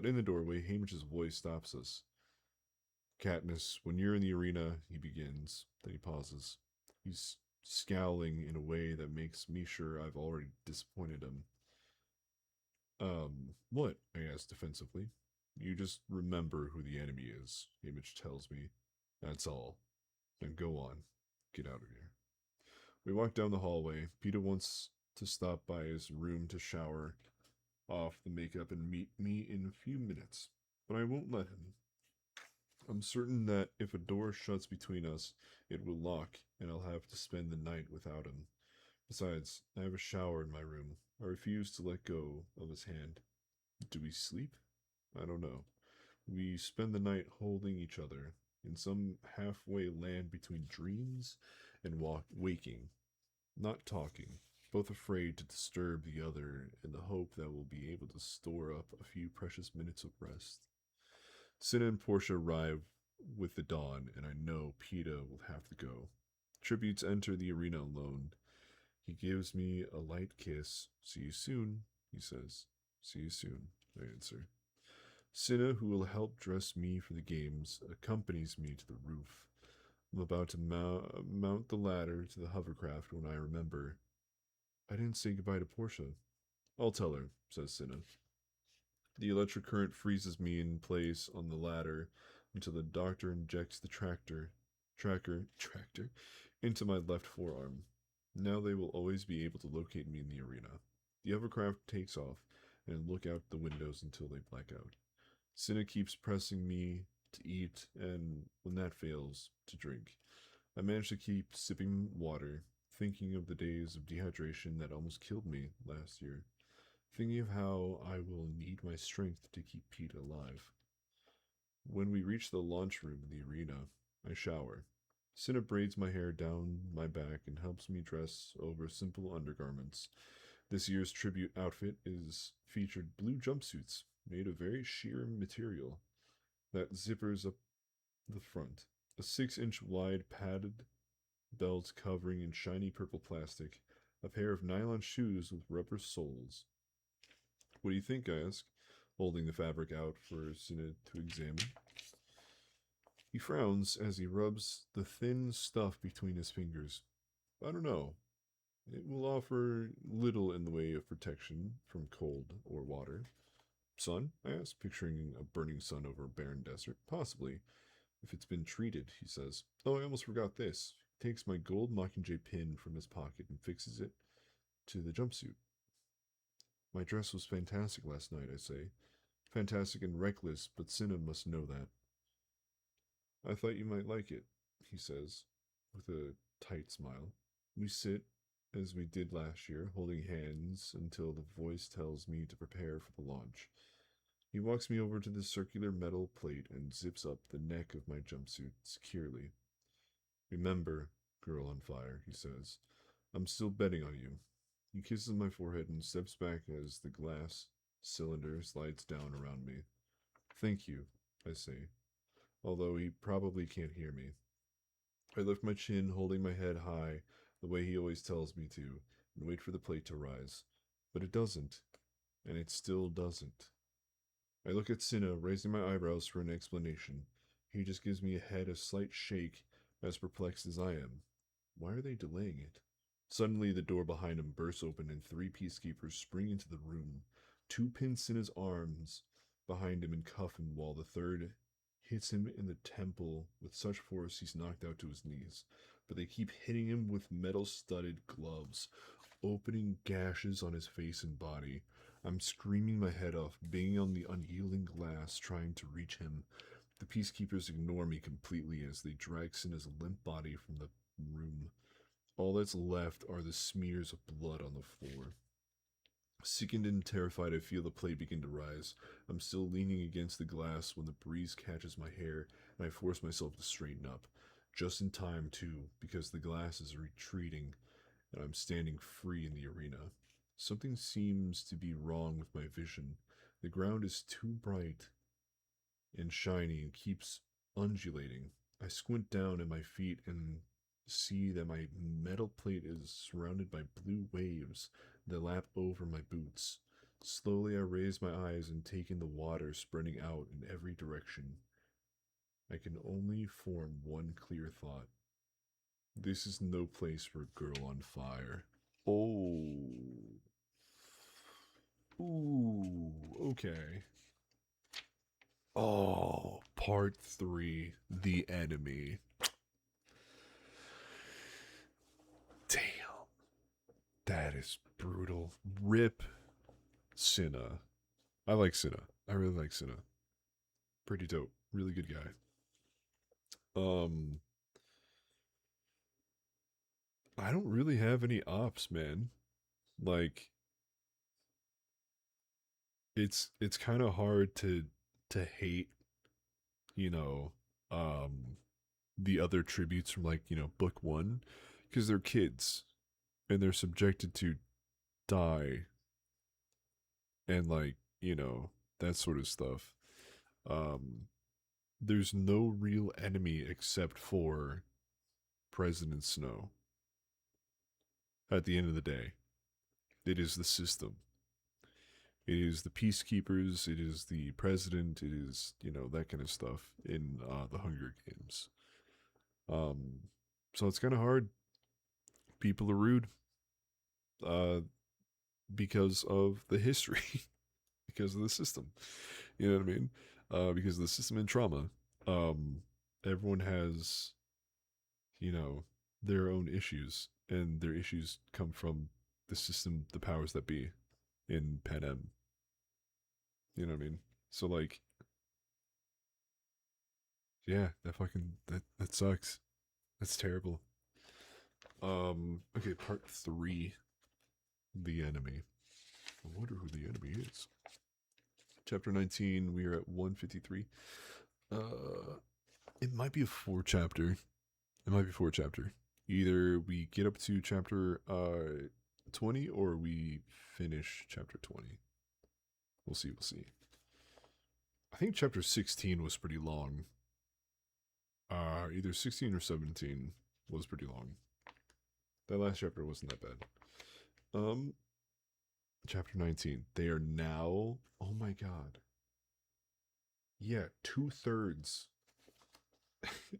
in the doorway, Hamish's voice stops us. Katniss, when you're in the arena, he begins. Then he pauses. He's scowling in a way that makes me sure I've already disappointed him. What? I ask defensively. You just remember who the enemy is, Hamish tells me. That's all. Then go on. Get out of here. We walk down the hallway. Peeta wants to stop by his room to shower off the makeup and meet me in a few minutes, but I won't let him. I'm certain that if a door shuts between us, it will lock, and I'll have to spend the night without him. Besides, I have a shower in my room. I refuse to let go of his hand. Do we sleep? I don't know. We spend the night holding each other in some halfway land between dreams and waking, not talking, both afraid to disturb the other in the hope that we'll be able to store up a few precious minutes of rest. Cinna and Portia arrive with the dawn, and I know Peeta will have to go. Tributes enter the arena alone. He gives me a light kiss. See you soon, he says. See you soon, I answer. Cinna, who will help dress me for the games, accompanies me to the roof. I'm about to mount the ladder to the hovercraft when I remember. I didn't say goodbye to Portia. I'll tell her, says Cinna. The electric current freezes me in place on the ladder until the doctor injects the tractor into my left forearm. Now they will always be able to locate me in the arena. The hovercraft takes off, and look out the windows until they black out. Cinna keeps pressing me to eat, and when that fails, to drink. I manage to keep sipping water, thinking of the days of dehydration that almost killed me last year. Thinking of how I will need my strength to keep Peeta alive. When we reach the launch room in the arena, I shower. Cinna braids my hair down my back and helps me dress over simple undergarments. This year's tribute outfit is featured blue jumpsuits made of very sheer material that zippers up the front. A 6-inch wide padded belt covering in shiny purple plastic, a pair of nylon shoes with rubber soles. What do you think? I ask. holding the fabric out for Cinna to examine. He frowns as he rubs the thin stuff between his fingers. I don't know. It will offer little in the way of protection from cold or water. Sun? I ask, picturing a burning sun over a barren desert. Possibly, if it's been treated, he says. Oh, I almost forgot this. He takes my gold Mockingjay pin from his pocket and fixes it to the jumpsuit. My dress was fantastic last night, I say. Fantastic and reckless, but Cinna must know that. I thought you might like it, he says, with a tight smile. We sit, as we did last year, holding hands until the voice tells me to prepare for the launch. He walks me over to the circular metal plate and zips up the neck of my jumpsuit securely. Remember, girl on fire, he says. I'm still betting on you. He kisses my forehead and steps back as the glass cylinder slides down around me. Thank you, I say, although he probably can't hear me. I lift my chin, holding my head high, the way he always tells me to, and wait for the plate to rise. But it doesn't, and it still doesn't. I look at Cinna, raising my eyebrows for an explanation. He just gives me a slight shake, as perplexed as I am. Why are they delaying it? Suddenly, the door behind him bursts open and 3 peacekeepers spring into the room. 2 pin Cinna's arms behind him and cuff him, while the third hits him in the temple with such force he's knocked out to his knees. But they keep hitting him with metal-studded gloves, opening gashes on his face and body. I'm screaming my head off, banging on the unyielding glass, trying to reach him. The peacekeepers ignore me completely as they drag Cinna's limp body from the room. All that's left are the smears of blood on the floor. Sickened and terrified, I feel the plate begin to rise. I'm still leaning against the glass when the breeze catches my hair, and I force myself to straighten up. Just in time, too, because the glass is retreating, and I'm standing free in the arena. Something seems to be wrong with my vision. The ground is too bright and shiny and keeps undulating. I squint down at my feet and see that my metal plate is surrounded by blue waves that lap over my boots. Slowly, I raise my eyes and take in the water spreading out in every direction. I can only form one clear thought. This is no place for a girl on fire. Oh. Ooh, okay. Oh, part 3, The Enemy. Damn. That is brutal. Rip Cinna. I like Cinna. I really like Cinna. Pretty dope. Really good guy. I don't really have any ops, man. Like it's kind of hard to hate, you know, um the other tributes from, like, book 1, because they're kids and they're subjected to die and, like, that sort of stuff. Um there's no real enemy except for President Snow. At the end of the day, it is the system. It is the peacekeepers. It is the president. It is, that kind of stuff in the Hunger Games. Um, so it's kind of hard. People are rude, uh, because of the history, because of the system. You know what I mean? Because of the system and trauma. Um, Everyone has, you know, their own issues, and their issues come from the system, the powers that be in Panem. You know what I mean? So, like, yeah, that sucks. That's terrible. Okay, part 3, The Enemy. I wonder who the enemy is. Chapter 19, we are at 153. It might be a 4 chapter. It might be 4 chapter. Either we get up to chapter 20 or we finish chapter 20. We'll see, we'll see. I think chapter 16 was pretty long. Either 16 or 17 was pretty long. That last chapter wasn't that bad. Chapter 19. They are now. Oh my god. Yeah, 2/3.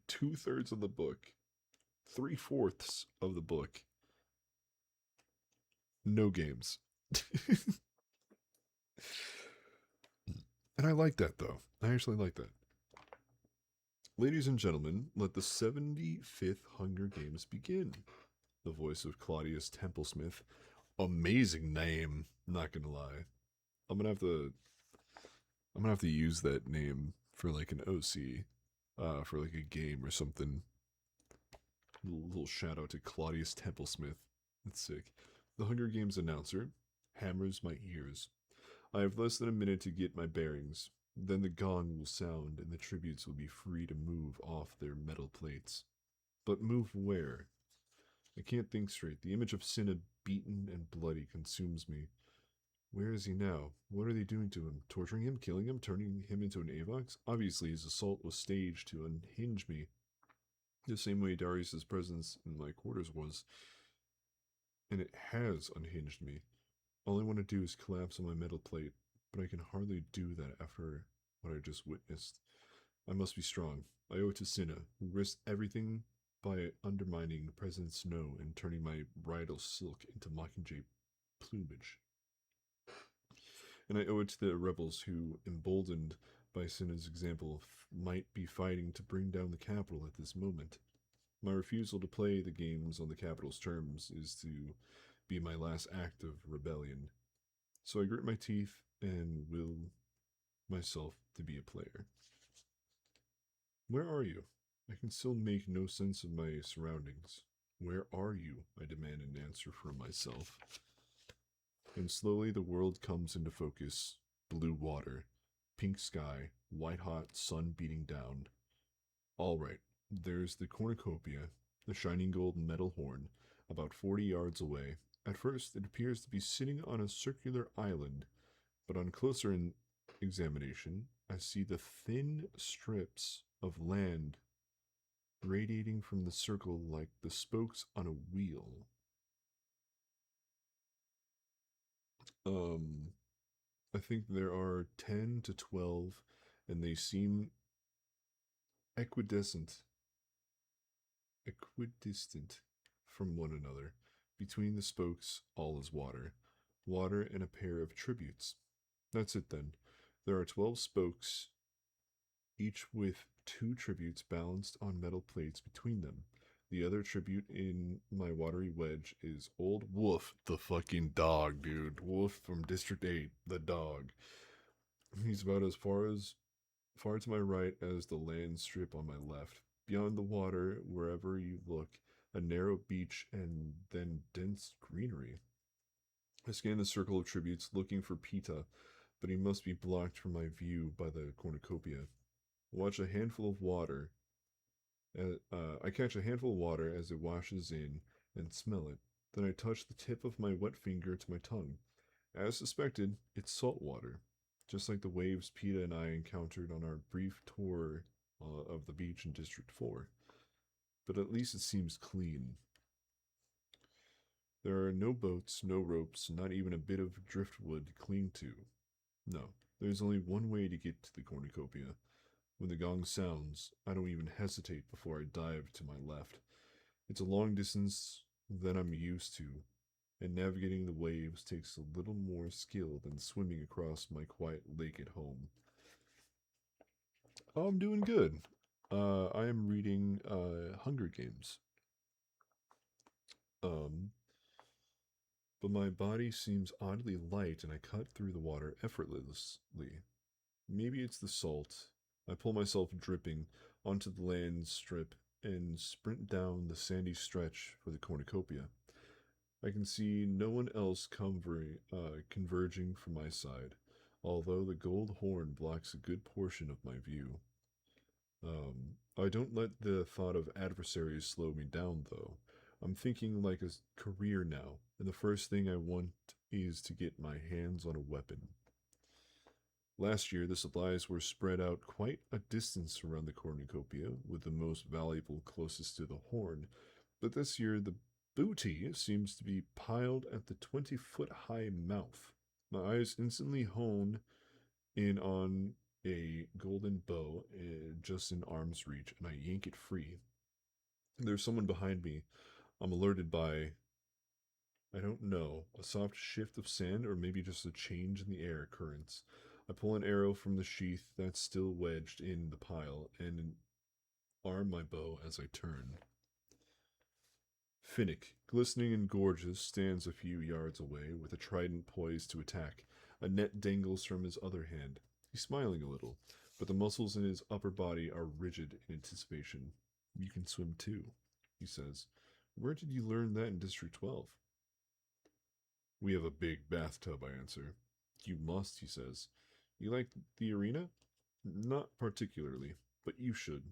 2/3 of the book. 3/4 of the book. No games. And I like that, though. I actually like that. Ladies and gentlemen, let the 75th Hunger Games begin. The voice of Claudius Templesmith. Amazing name, not gonna lie. I'm gonna have to use that name for like an OC, for like a game or something. Little shout out to Claudius Templesmith. That's sick. The Hunger Games announcer hammers my ears. I have less than a minute to get my bearings. Then the gong will sound and the tributes will be free to move off their metal plates. But move where? I can't think straight. The image of Cinna beaten and bloody consumes me. Where is he now? What are they doing to him? Torturing him? Killing him? Turning him into an Avox? Obviously, his assault was staged to unhinge me, the same way Darius's presence in my quarters was. And it has unhinged me. All I want to do is collapse on my metal plate, but I can hardly do that after what I just witnessed. I must be strong. I owe it to Cinna, who risked everything by undermining President Snow and turning my bridal silk into mockingjay plumage. And I owe it to the rebels who, emboldened by Cinna's example, might be fighting to bring down the capital at this moment. My refusal to play the games on the capital's terms is to be my last act of rebellion. So I grit my teeth and will myself to be a player. Where are you? I can still make no sense of my surroundings. Where are you? I demand an answer from myself. And slowly the world comes into focus. Blue water, pink sky, white hot sun beating down. All right, there's the cornucopia, the shining gold metal horn, about 40 yards away. At first, it appears to be sitting on a circular island, but on closer examination, I see the thin strips of land radiating from the circle like the spokes on a wheel. Um, I think there are 10 to 12, and they seem equidistant, equidistant from one another. Between the spokes, all is water. Water and a pair of tributes. That's it then. There are 12 spokes, each with two tributes balanced on metal plates between them. The other tribute in my watery wedge is Old Wolf, the fucking dog, dude. Wolf from District 8, the dog. He's about as far to my right as the land strip on my left. Beyond the water, wherever you look, a narrow beach and then dense greenery. I scan the circle of tributes looking for Pita, but he must be blocked from my view by the cornucopia. Watch a handful of water. I catch a handful of water as it washes in and smell it. Then I touch the tip of my wet finger to my tongue. As suspected, it's salt water, just like the waves Peta and I encountered on our brief tour of the beach in District 4. But at least it seems clean. There are no boats, no ropes, not even a bit of driftwood to cling to. No, there's only one way to get to the cornucopia. When the gong sounds, I don't even hesitate before I dive to my left. It's a long distance than I'm used to, and navigating the waves takes a little more skill than swimming across my quiet lake at home. Oh, I'm doing good. I am reading Hunger Games. Um, but my body seems oddly light and I cut through the water effortlessly. Maybe it's the salt. I pull myself dripping onto the land strip and sprint down the sandy stretch for the cornucopia. I can see no one else converging from my side, although the gold horn blocks a good portion of my view. I don't let the thought of adversaries slow me down, though. I'm thinking like a career now, and the first thing I want is to get my hands on a weapon. Last year, the supplies were spread out quite a distance around the cornucopia, with the most valuable closest to the horn, but this year the booty seems to be piled at the 20-foot high mouth. My eyes instantly hone in on a golden bow just in arm's reach, and I yank it free. There's someone behind me. I'm alerted by, I don't know, a soft shift of sand or maybe just a change in the air currents. I pull an arrow from the sheath that's still wedged in the pile and arm my bow as I turn. Finnick, glistening and gorgeous, stands a few yards away with a trident poised to attack. A net dangles from his other hand. He's smiling a little, but the muscles in his upper body are rigid in anticipation. You can swim too, he says. Where did you learn that in District 12? We have a big bathtub, I answer. You must, he says. You like the arena? Not particularly, but you should.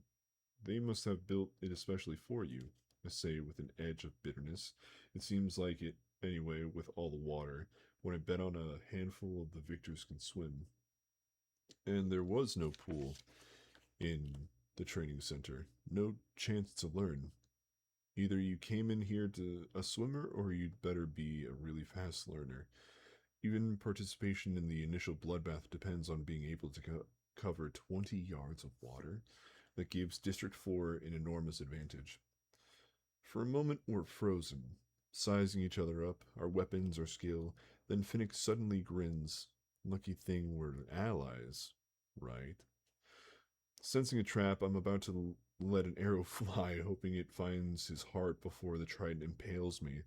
They must have built it especially for you, I say with an edge of bitterness. It seems like it, anyway, with all the water, when I bet on a handful of the victors can swim. And there was no pool in the training center. No chance to learn. Either you came in here to a swimmer or you'd better be a really fast learner. Even participation in the initial bloodbath depends on being able to cover 20 yards of water. That gives District 4 an enormous advantage. For a moment, we're frozen, sizing each other up, our weapons, our skill. Then Finnick suddenly grins. Lucky thing we're allies, right? Sensing a trap, I'm about to let an arrow fly, hoping it finds his heart before the trident impales me.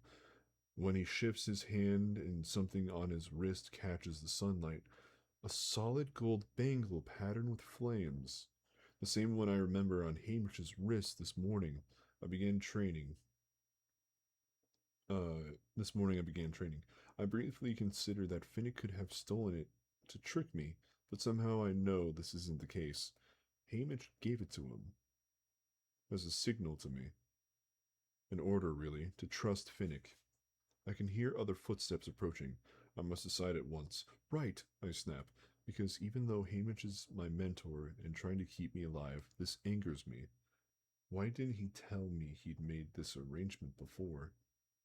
When he shifts his hand and something on his wrist catches the sunlight, a solid gold bangle patterned with flames. The same one I remember on Hamish's wrist this morning. I began training. This morning I began training. I briefly considered that Finnick could have stolen it to trick me, but somehow I know this isn't the case. Hamish gave it to him as a signal to me. An order, really, to trust Finnick. I can hear other footsteps approaching. I must decide at once. Right, I snap, because even though Hamish is my mentor and trying to keep me alive, this angers me. Why didn't he tell me he'd made this arrangement before?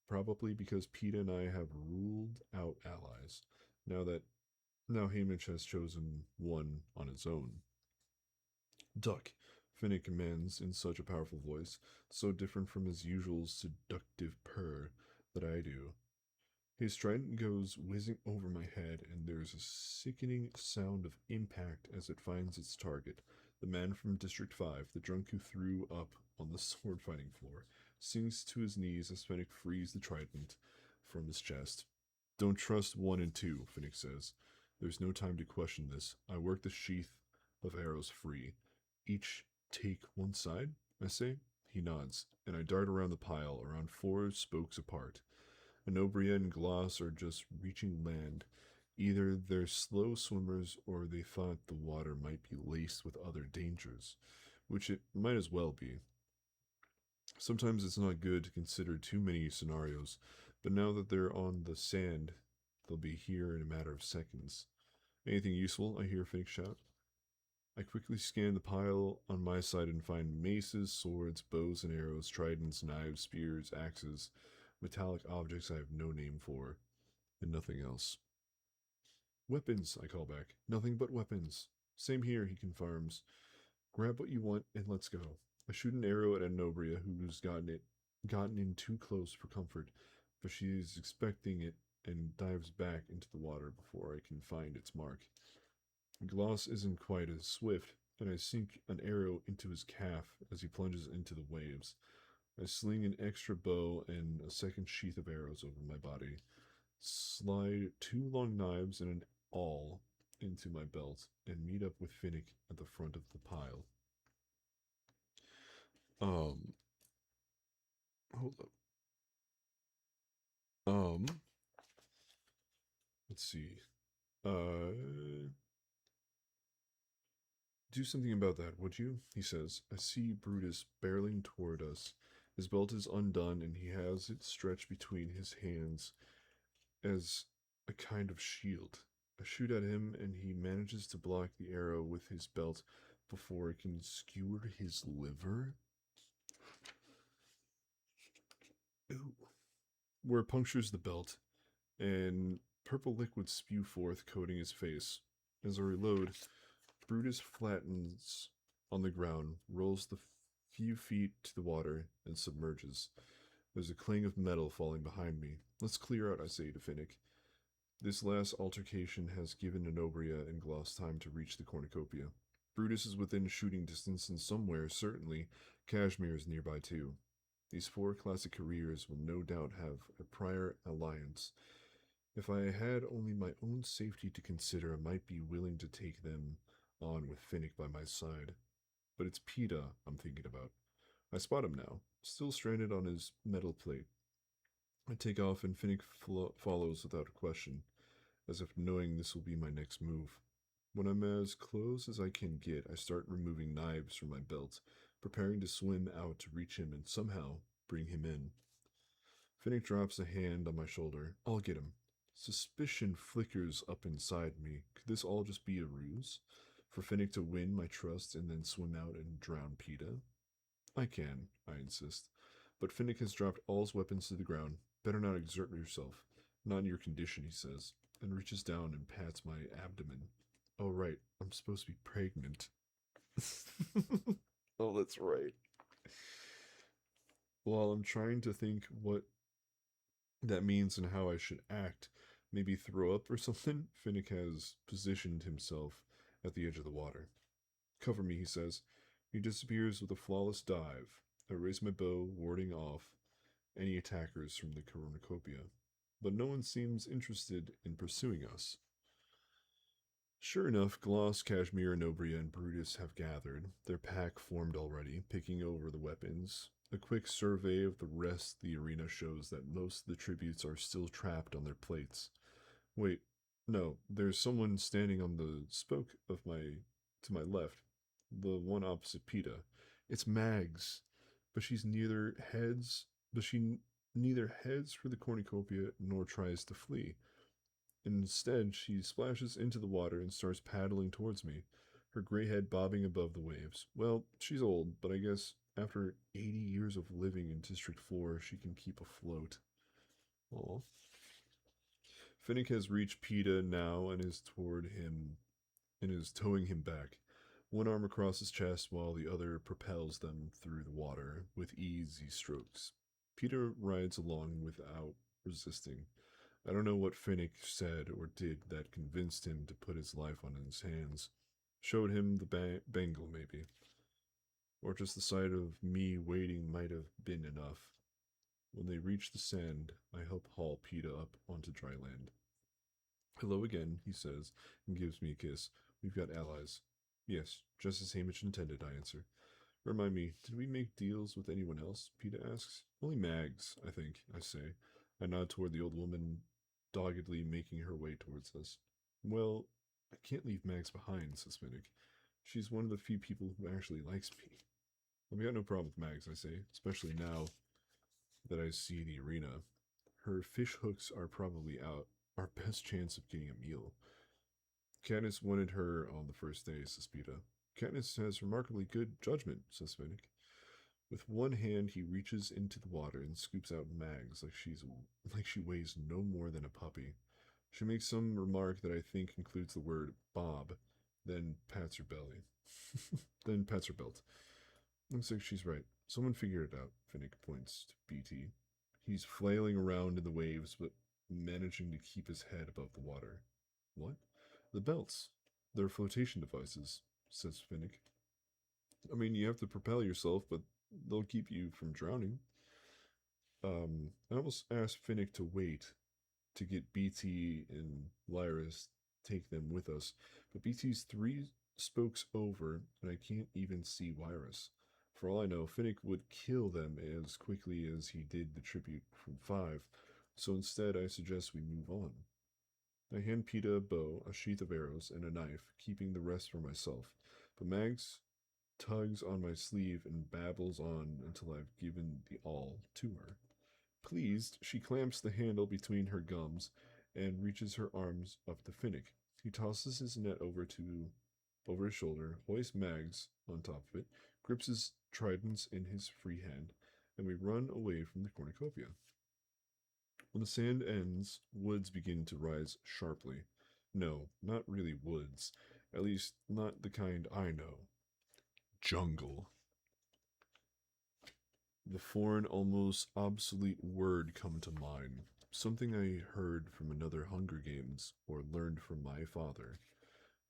Probably because Peeta and I have ruled out allies. Now Hamish has chosen one on his own. Duck, Finnick commands in such a powerful voice, so different from his usual seductive purr that I do. His trident goes whizzing over my head, and there's a sickening sound of impact as it finds its target. The man from District 5, the drunk who threw up on the sword fighting floor, sinks to his knees as Finnick frees the trident from his chest. Don't trust 1 and 2, Finnick says. There's no time to question this. I work the sheath of arrows free. Each take one side, I say. He nods, and I dart around the pile, around 4 spokes apart. Anobria and Gloss are just reaching land. Either they're slow swimmers or they thought the water might be laced with other dangers, which it might as well be. Sometimes it's not good to consider too many scenarios, but now that they're on the sand, they'll be here in a matter of seconds. Anything useful? I hear Finnick shout. I quickly scan the pile on my side and find maces, swords, bows and arrows, tridents, knives, spears, axes, metallic objects I have no name for, and nothing else. Weapons, I call back. Nothing but weapons. Same here, he confirms. Grab what you want and let's go. I shoot an arrow at Anobria, who's gotten in too close for comfort, but she's expecting it and dives back into the water before I can find its mark. Gloss isn't quite as swift, and I sink an arrow into his calf as he plunges into the waves. I sling an extra bow and a second sheath of arrows over my body, slide 2 long knives and an awl into my belt, and meet up with Finnick at the front of the pile. Hold up. Let's see. Do something about that, would you? He says. I see Brutus barreling toward us. His belt is undone, and he has it stretched between his hands as a kind of shield. I shoot at him, and he manages to block the arrow with his belt before it can skewer his liver. Ooh. Where it punctures the belt, and purple liquid spew forth, coating his face. As I reload, Brutus flattens on the ground, rolls the few feet to the water, and submerges. There's a clang of metal falling behind me. Let's clear out, I say to Finnick. This last altercation has given Anobria and Gloss time to reach the cornucopia. Brutus is within shooting distance, and somewhere, certainly, Kashmir is nearby too. These four classic careers will no doubt have a prior alliance. If I had only my own safety to consider, I might be willing to take them on with Finnick by my side. But it's Peta I'm thinking about. I spot him now, still stranded on his metal plate. I take off, and Finnick follows without a question, as if knowing this will be my next move. When I'm as close as I can get, I start removing knives from my belt, preparing to swim out to reach him and somehow bring him in. Finnick drops a hand on my shoulder. I'll get him. Suspicion flickers up inside me. Could this all just be a ruse? For Finnick to win my trust and then swim out and drown Peta? I can, I insist. But Finnick has dropped all his weapons to the ground. Better not exert yourself. Not in your condition, he says, and reaches down and pats my abdomen. Oh, right, I'm supposed to be pregnant. Oh, that's right. While I'm trying to think what that means and how I should act, maybe throw up or something, Finnick has positioned himself at the edge of the water. Cover me, he says. He disappears with a flawless dive. I raise my bow, warding off any attackers from the cornucopia, but no one seems interested in pursuing us. Sure enough, Gloss, Kashmir, Anobria, and Brutus have gathered, their pack formed already, picking over the weapons. A quick survey of the rest of the arena shows that most of the tributes are still trapped on their plates. Wait, no, there's someone standing on the spoke of to my left, the one opposite Peta. It's Mags, but she's neither heads, but she neither heads for the cornucopia nor tries to flee. Instead, she splashes into the water and starts paddling towards me, her gray head bobbing above the waves. Well, she's old, but I guess after 80 years of living in District 4, she can keep afloat. Aw. Finnick has reached Peta now and is toward him and is towing him back. One arm across his chest while the other propels them through the water with easy strokes. Peta rides along without resisting. I don't know what Finnick said or did that convinced him to put his life on his hands. Showed him the bangle, maybe. Or just the sight of me waiting might have been enough. When they reach the sand, I help haul Peta up onto dry land. Hello again, he says, and gives me a kiss. We've got allies. Yes, just as Hamish intended, I answer. Remind me, did we make deals with anyone else? Peta asks. Only Mags, I think, I say. I nod toward the old woman, doggedly making her way towards us. Well, I can't leave Mags behind, says Finnick. She's one of the few people who actually likes me. I've got no problem with Mags, I say, especially now that I see the arena. Her fish hooks are probably out, our best chance of getting a meal. Katniss wanted her on the first day, says Peta. Katniss has remarkably good judgment, says Finnick. With one hand, he reaches into the water and scoops out Mags like she weighs no more than a puppy. She makes some remark that I think includes the word Bob, then pats her belly. Then pats her belt. Looks like she's right. Someone figured it out, Finnick points to BT. He's flailing around in the waves, but managing to keep his head above the water. What? The belts. They're flotation devices, says Finnick. I mean, you have to propel yourself, but they'll keep you from drowning. I almost asked Finnick to wait to get BT and Lyris take them with us, but BT's 3 spokes over, and I can't even see Lyris. For all I know, Finnick would kill them as quickly as he did the tribute from 5, so instead I suggest we move on. I hand Peta a bow, a sheath of arrows, and a knife, keeping the rest for myself, but Mags tugs on my sleeve and babbles on until I've given the all to her. Pleased, she clamps the handle between her gums and reaches her arms up to Finnick. He tosses his net over his shoulder, hoists Mags on top of it, grips his tridents in his free hand, and we run away from the cornucopia. When the sand ends, woods begin to rise sharply. No, not really woods. At least, not the kind I know. Jungle. The foreign, almost obsolete word come to mind. Something I heard from another Hunger Games or learned from my father.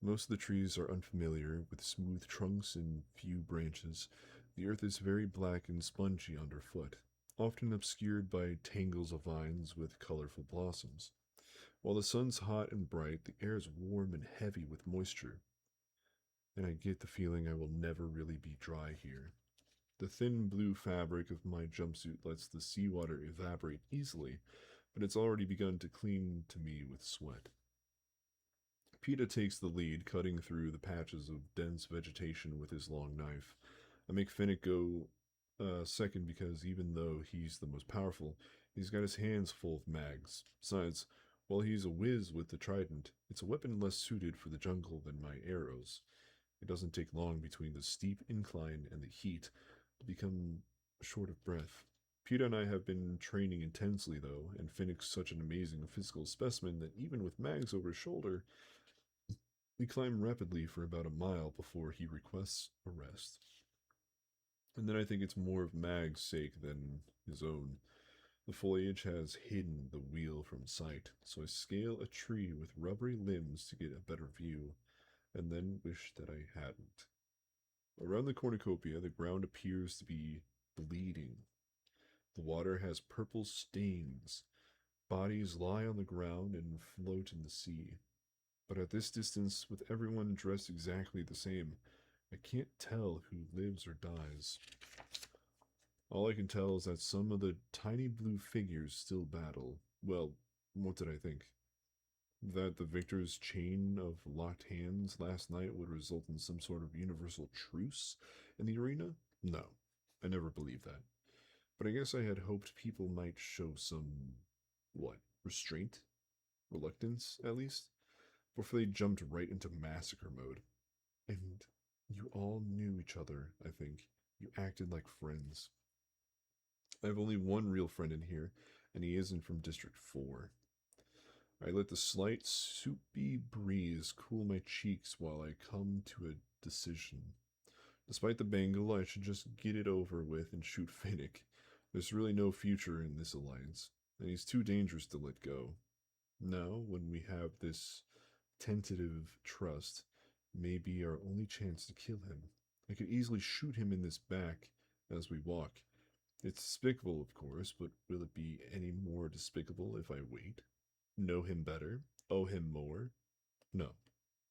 Most of the trees are unfamiliar, with smooth trunks and few branches. The earth is very black and spongy underfoot, often obscured by tangles of vines with colorful blossoms. While the sun's hot and bright, the air is warm and heavy with moisture, and I get the feeling I will never really be dry here. The thin blue fabric of my jumpsuit lets the seawater evaporate easily, but it's already begun to cling to me with sweat. PETA takes the lead, cutting through the patches of dense vegetation with his long knife. I make Finnick go second because even though he's the most powerful, he's got his hands full of mags. Besides, while he's a whiz with the trident, it's a weapon less suited for the jungle than my arrows. It doesn't take long between the steep incline and the heat to become short of breath. PETA and I have been training intensely, though, and Finnick's such an amazing physical specimen that even with mags over his shoulder, we climb rapidly for about a mile before he requests a rest. And then I think it's more of Mag's sake than his own. The foliage has hidden the wheel from sight, so I scale a tree with rubbery limbs to get a better view, and then wish that I hadn't. Around the cornucopia, the ground appears to be bleeding. The water has purple stains. Bodies lie on the ground and float in the sea. But at this distance, with everyone dressed exactly the same, I can't tell who lives or dies. All I can tell is that some of the tiny blue figures still battle. Well, what did I think? That the victor's chain of locked hands last night would result in some sort of universal truce in the arena? No, I never believed that. But I guess I had hoped people might show some, what, restraint? Reluctance, at least? Before they jumped right into massacre mode. And you all knew each other, I think. You acted like friends. I have only one real friend in here, and he isn't from District 4. I let the slight, soupy breeze cool my cheeks while I come to a decision. Despite the bangle, I should just get it over with and shoot Finnick. There's really no future in this alliance, and he's too dangerous to let go. Now, when we have this tentative trust, may be our only chance to kill him. I could easily shoot him in this back as we walk. It's despicable, of course, but will it be any more despicable if I wait? Know him better? Owe him more? No.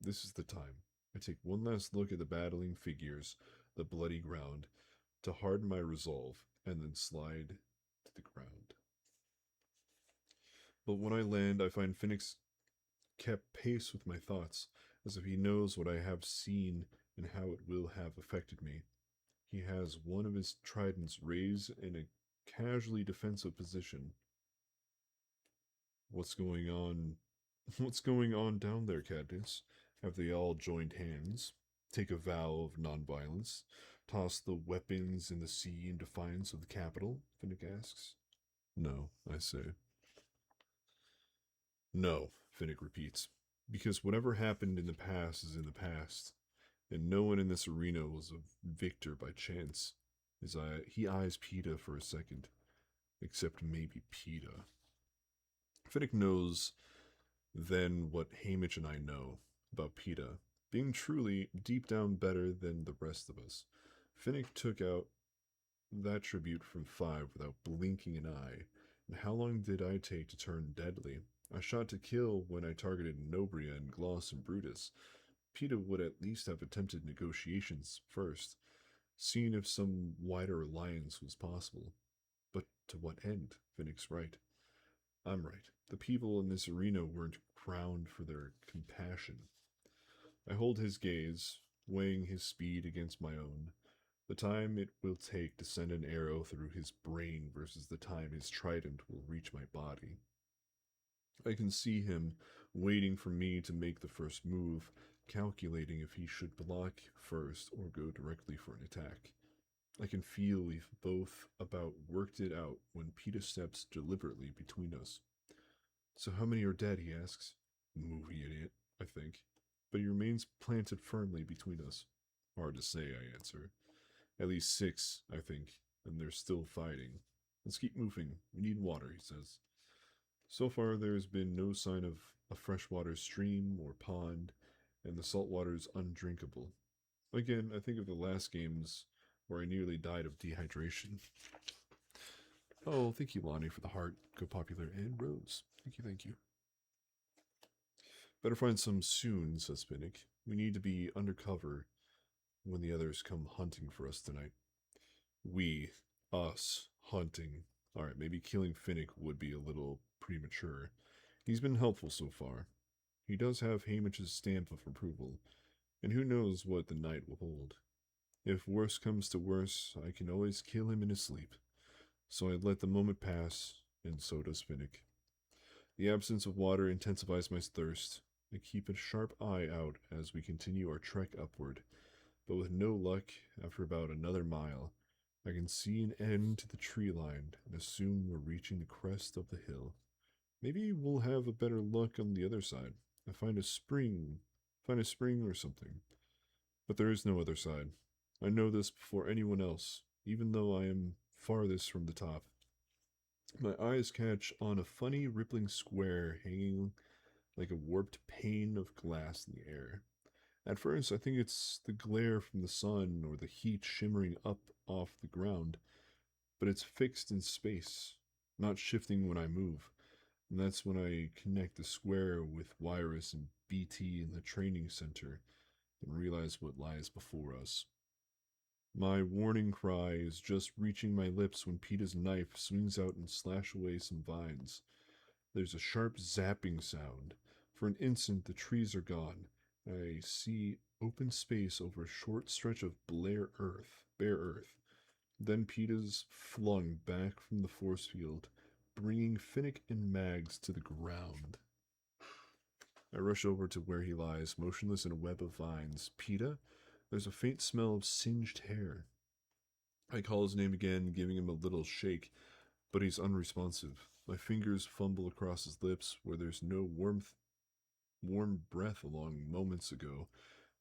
This is the time. I take one last look at the battling figures, the bloody ground, to harden my resolve, and then slide to the ground. But when I land, I find Phoenix kept pace with my thoughts, as if he knows what I have seen and how it will have affected me. He has one of his tridents raised in a casually defensive position. What's going on? What's going on down there, Cadmus? Have they all joined hands? Take a vow of nonviolence? Toss the weapons in the sea in defiance of the capital? Finnick asks. No, I say. No, Finnick repeats. Because whatever happened in the past is in the past, and no one in this arena was a victor by chance. He eyes PETA for a second. Except maybe PETA. Finnick knows then what Hamish and I know about PETA, being truly deep down better than the rest of us. Finnick took out that tribute from 5 without blinking an eye. And how long did I take to turn deadly? I shot to kill when I targeted Nobria and Gloss and Brutus. PETA would at least have attempted negotiations first, seeing if some wider alliance was possible. But to what end? Finnick's right. I'm right. The people in this arena weren't crowned for their compassion. I hold his gaze, weighing his speed against my own. The time it will take to send an arrow through his brain versus the time his trident will reach my body. I can see him waiting for me to make the first move, calculating if he should block first or go directly for an attack. I can feel we've both about worked it out when PETA steps deliberately between us. So how many are dead, he asks. Movie idiot, I think. but he remains planted firmly between us. Hard to say, I answer. At least 6, I think, and they're still fighting. Let's keep moving. We need water, he says. So far, there's been no sign of a freshwater stream or pond, and the salt water is undrinkable. Again, I think of the last games where I nearly died of dehydration. Oh, thank you, Lonnie, for the heart, Go Popular, and Rose. Thank you, thank you. Better find some soon, says Finnick. We need to be undercover when the others come hunting for us tonight. We, us, hunting. Alright, maybe killing Finnick would be a little premature. He's been helpful so far. He does have Hamish's stamp of approval, and who knows what the night will hold. If worse comes to worse, I can always kill him in his sleep. So I let the moment pass, and so does Finnick. The absence of water intensifies my thirst. I keep a sharp eye out as we continue our trek upward, but with no luck, after about another mile, I can see an end to the tree line and assume we're reaching the crest of the hill. Maybe we'll have a better luck on the other side. I find a spring or something. But there is no other side. I know this before anyone else, even though I am farthest from the top. My eyes catch on a funny rippling square hanging like a warped pane of glass in the air. At first, I think it's the glare from the sun or the heat shimmering up off the ground, but it's fixed in space, not shifting when I move. And that's when I connect the square with Wirus and BT in the training center and realize what lies before us. My warning cry is just reaching my lips when Peta's knife swings out and slashes away some vines. There's a sharp zapping sound. For an instant, the trees are gone. I see open space over a short stretch of bare earth. Then Peta's flung back from the force field, bringing Finnick and Mags to the ground. I rush over to where he lies, motionless in a web of vines. Peta? There's a faint smell of singed hair. I call his name again, giving him a little shake, but he's unresponsive. My fingers fumble across his lips where there's no warm breath along moments ago.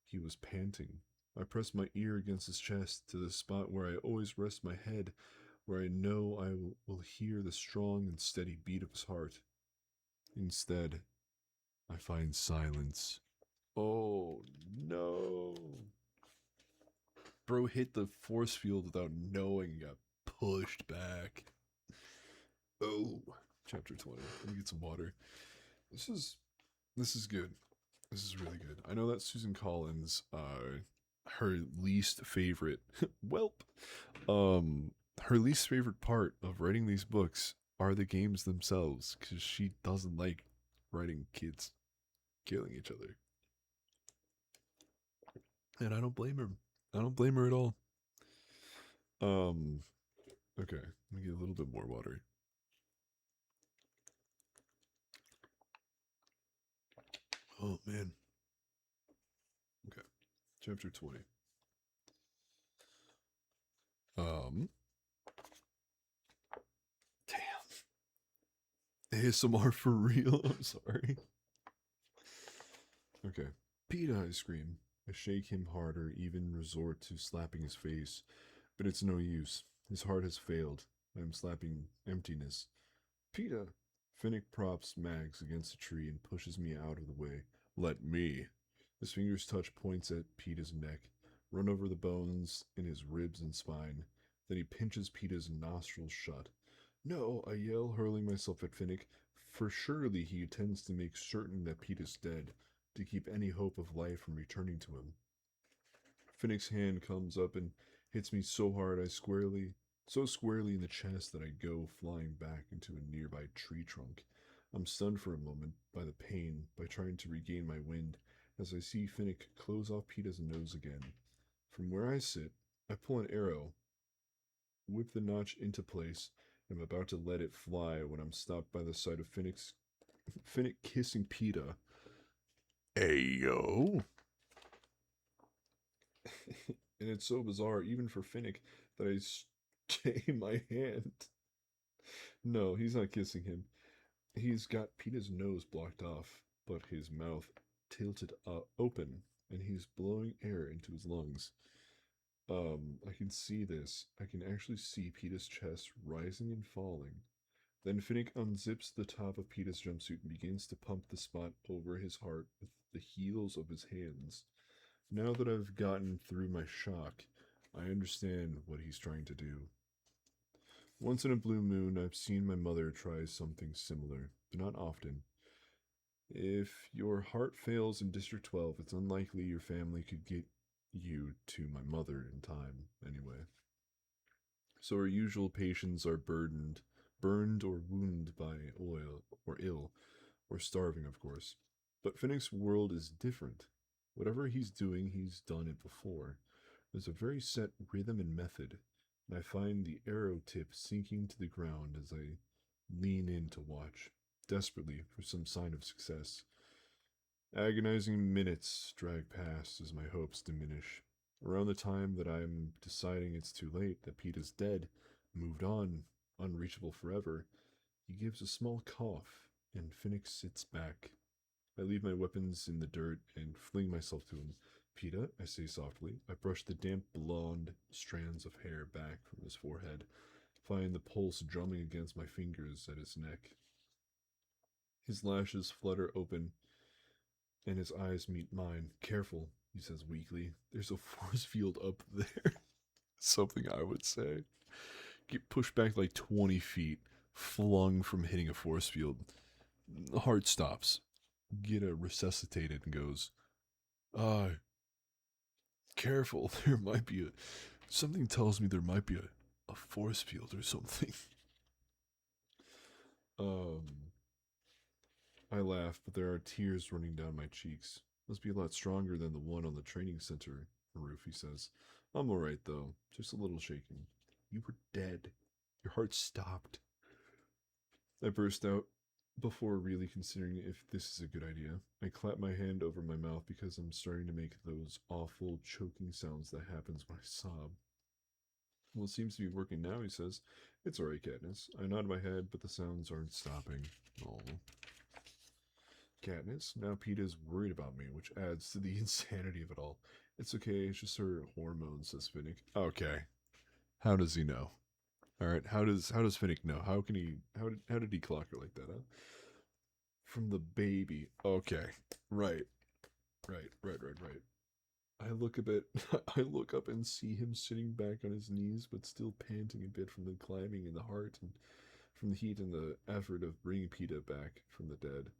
He was panting. I press my ear against his chest to the spot where I always rest my head, where I know I will hear the strong and steady beat of his heart. Instead, I find silence. Oh no. Bro hit the force field without knowing, got pushed back. Oh, chapter 20. Let me get some water. This is good. This is really good. I know that Susan Collins, her least favorite, welp, her least favorite part of writing these books are the games themselves, because she doesn't like writing kids killing each other. And I don't blame her. I don't blame her at all. Okay, let me get a little bit more water. Oh man. Okay. Chapter 20. Damn. ASMR for real? I'm sorry. Okay. Peta, I scream. I shake him harder, even resort to slapping his face. But it's no use. His heart has failed. I am slapping emptiness. Peta! Finnick props Mags against a tree and pushes me out of the way. Let me. His fingers touch points at Peta's neck, run over the bones in his ribs and spine. Then he pinches Peta's nostrils shut. No, I yell, hurling myself at Finnick, for surely he intends to make certain that Peta's dead, to keep any hope of life from returning to him. Finnick's hand comes up and hits me so hard so squarely in the chest that I go flying back into a nearby tree trunk. I'm stunned for a moment by the pain, by trying to regain my wind, as I see Finnick close off Peta's nose again. From where I sit, I pull an arrow, whip the notch into place, and I'm about to let it fly when I'm stopped by the sight of Finnick kissing Peta. Ayo! And it's so bizarre, even for Finnick, that I stay my hand. No, he's not kissing him. He's got Peta's nose blocked off, but his mouth tilted open, and he's blowing air into his lungs. I can see this. I can actually see Peta's chest rising and falling. Then Finnick unzips the top of Peta's jumpsuit and begins to pump the spot over his heart with the heels of his hands. Now that I've gotten through my shock, I understand what he's trying to do. Once in a blue moon, I've seen my mother try something similar, but not often. If your heart fails in District 12, it's unlikely your family could get you to my mother in time, anyway. So our usual patients are burned or wounded by oil, or ill, or starving, of course. But Finnick's world is different. Whatever he's doing, he's done it before. There's a very set rhythm and method, and I find the arrow tip sinking to the ground as I lean in to watch, desperately for some sign of success. Agonizing minutes drag past as my hopes diminish. Around the time that I'm deciding it's too late, that Pete is dead, moved on, unreachable forever, he gives a small cough, and Finnick sits back. I leave my weapons in the dirt and fling myself to him. Peta, I say softly. I brush the damp blonde strands of hair back from his forehead, find the pulse drumming against my fingers at his neck. His lashes flutter open, and his eyes meet mine. Careful, he says weakly. There's a force field up there. Something I would say. Get pushed back like 20 feet, flung from hitting a force field. The heart stops. Get resuscitated and goes, careful, there might be something tells me there might be a force field or something. I laugh, but there are tears running down my cheeks. Must be a lot stronger than the one on the training center, Rufi says. I'm alright though, just a little shaken. You were dead. Your heart stopped. I burst out before really considering if this is a good idea. I clap my hand over my mouth because I'm starting to make those awful choking sounds that happens when I sob. Well, it seems to be working now, he says. It's alright, Katniss. I nod my head, but the sounds aren't stopping. Oh. Katniss, now Peta's worried about me, which adds to the insanity of it all. It's okay, it's just her hormones, says Finnick. Okay. How does he know? Alright, how does Finnick know? How did he clock her like that, huh? From the baby. Okay. Right. I look a bit I look up and see him sitting back on his knees, but still panting a bit from the climbing in the heart and from the heat and the effort of bringing Peta back from the dead.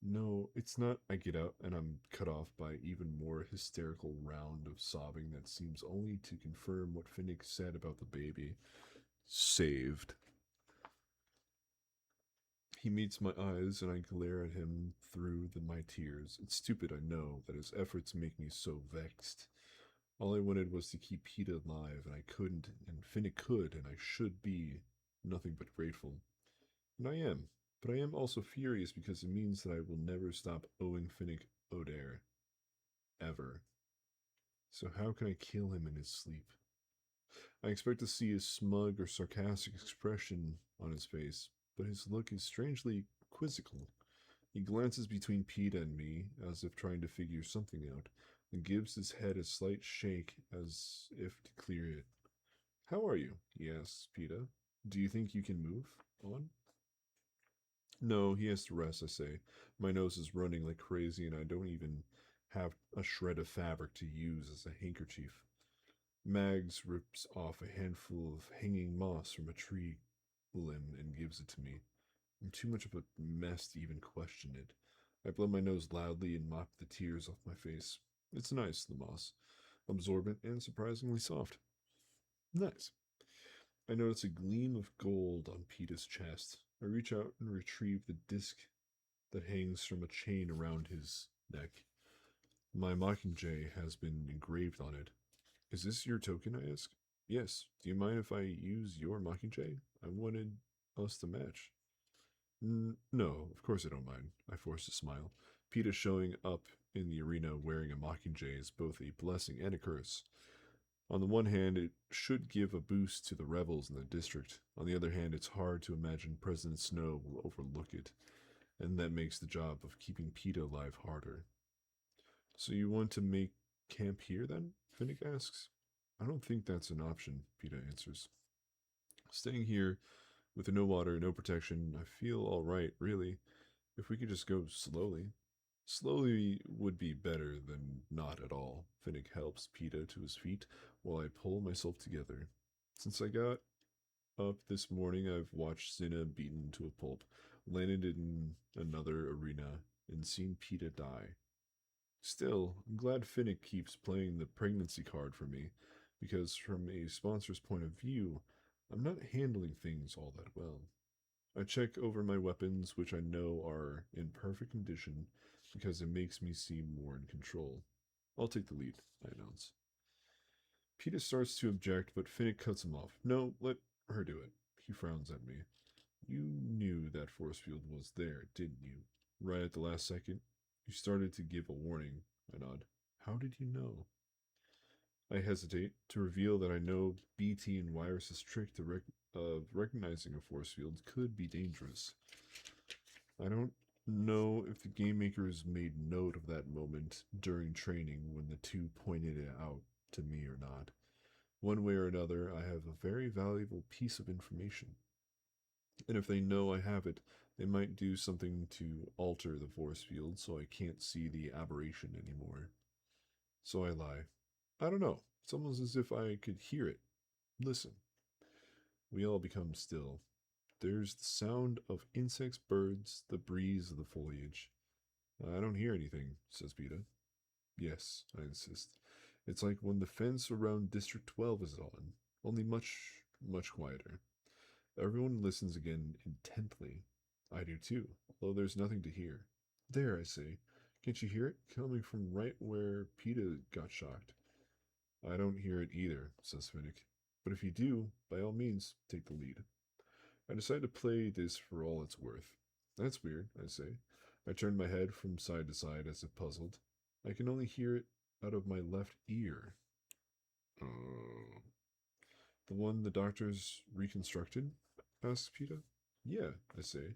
No, it's not. I get out and I'm cut off by even more hysterical round of sobbing that seems only to confirm what Finnick said about the baby. Saved. He meets my eyes and I glare at him through my tears. It's stupid, I know, that his efforts make me so vexed. All I wanted was to keep Peta alive, and I couldn't, and Finnick could, and I should be nothing but grateful. And I am. But I am also furious because it means that I will never stop owing Finnick Odair. Ever. So how can I kill him in his sleep? I expect to see a smug or sarcastic expression on his face, but his look is strangely quizzical. He glances between Peta and me, as if trying to figure something out, and gives his head a slight shake as if to clear it. How are you? He asks Peta. Do you think you can move on? No, he has to rest, I say. My nose is running like crazy, and I don't even have a shred of fabric to use as a handkerchief. Mags rips off a handful of hanging moss from a tree limb and gives it to me. I'm too much of a mess to even question it. I blow my nose loudly and mop the tears off my face. It's nice, the moss. Absorbent and surprisingly soft. Nice. I notice a gleam of gold on Peta's chest. I reach out and retrieve the disc that hangs from a chain around his neck. My mockingjay has been engraved on it. Is this your token, I ask? Yes. Do you mind if I use your mockingjay? I wanted us to match. No, of course I don't mind. I force a smile. Peta showing up in the arena wearing a mockingjay is both a blessing and a curse. On the one hand, it should give a boost to the rebels in the district. On the other hand, it's hard to imagine President Snow will overlook it, and that makes the job of keeping Peta alive harder. So you want to make camp here then? Finnick asks. I don't think that's an option, Peeta answers. Staying here with no water, no protection, I feel alright, really. If we could just go slowly. Slowly would be better than not at all. Finnick helps Peeta to his feet while I pull myself together. Since I got up this morning, I've watched Cinna beaten to a pulp, landed in another arena, and seen Peeta die. Still, I'm glad Finnick keeps playing the pregnancy card for me, because from a sponsor's point of view, I'm not handling things all that well. I check over my weapons, which I know are in perfect condition, because it makes me seem more in control. I'll take the lead, I announce. Peeta starts to object, but Finnick cuts him off. No, let her do it. He frowns at me. You knew that force field was there, didn't you? Right at the last second, you started to give a warning. I nod. How did you know? I hesitate to reveal that I know BT and Wirus's trick of recognizing a force field could be dangerous. I don't know if the game makers made note of that moment during training when the two pointed it out to me or not. One way or another, I have a very valuable piece of information. And if they know I have it, they might do something to alter the force field so I can't see the aberration anymore. So I lie. I don't know. It's almost as if I could hear it. Listen. We all become still. There's the sound of insects, birds, the breeze of the foliage. I don't hear anything, says Peeta. Yes, I insist. It's like when the fence around District 12 is on, only much quieter. Everyone listens again intently. I do too, although there's nothing to hear. There, I say. Can't you hear it? Coming from right where Peeta got shocked. I don't hear it either, says Finnick. But if you do, by all means, take the lead. I decide to play this for all it's worth. That's weird, I say. I turn my head from side to side as if puzzled. I can only hear it out of my left ear. Oh. The one the doctors reconstructed? Asks Peeta. Yeah, I say.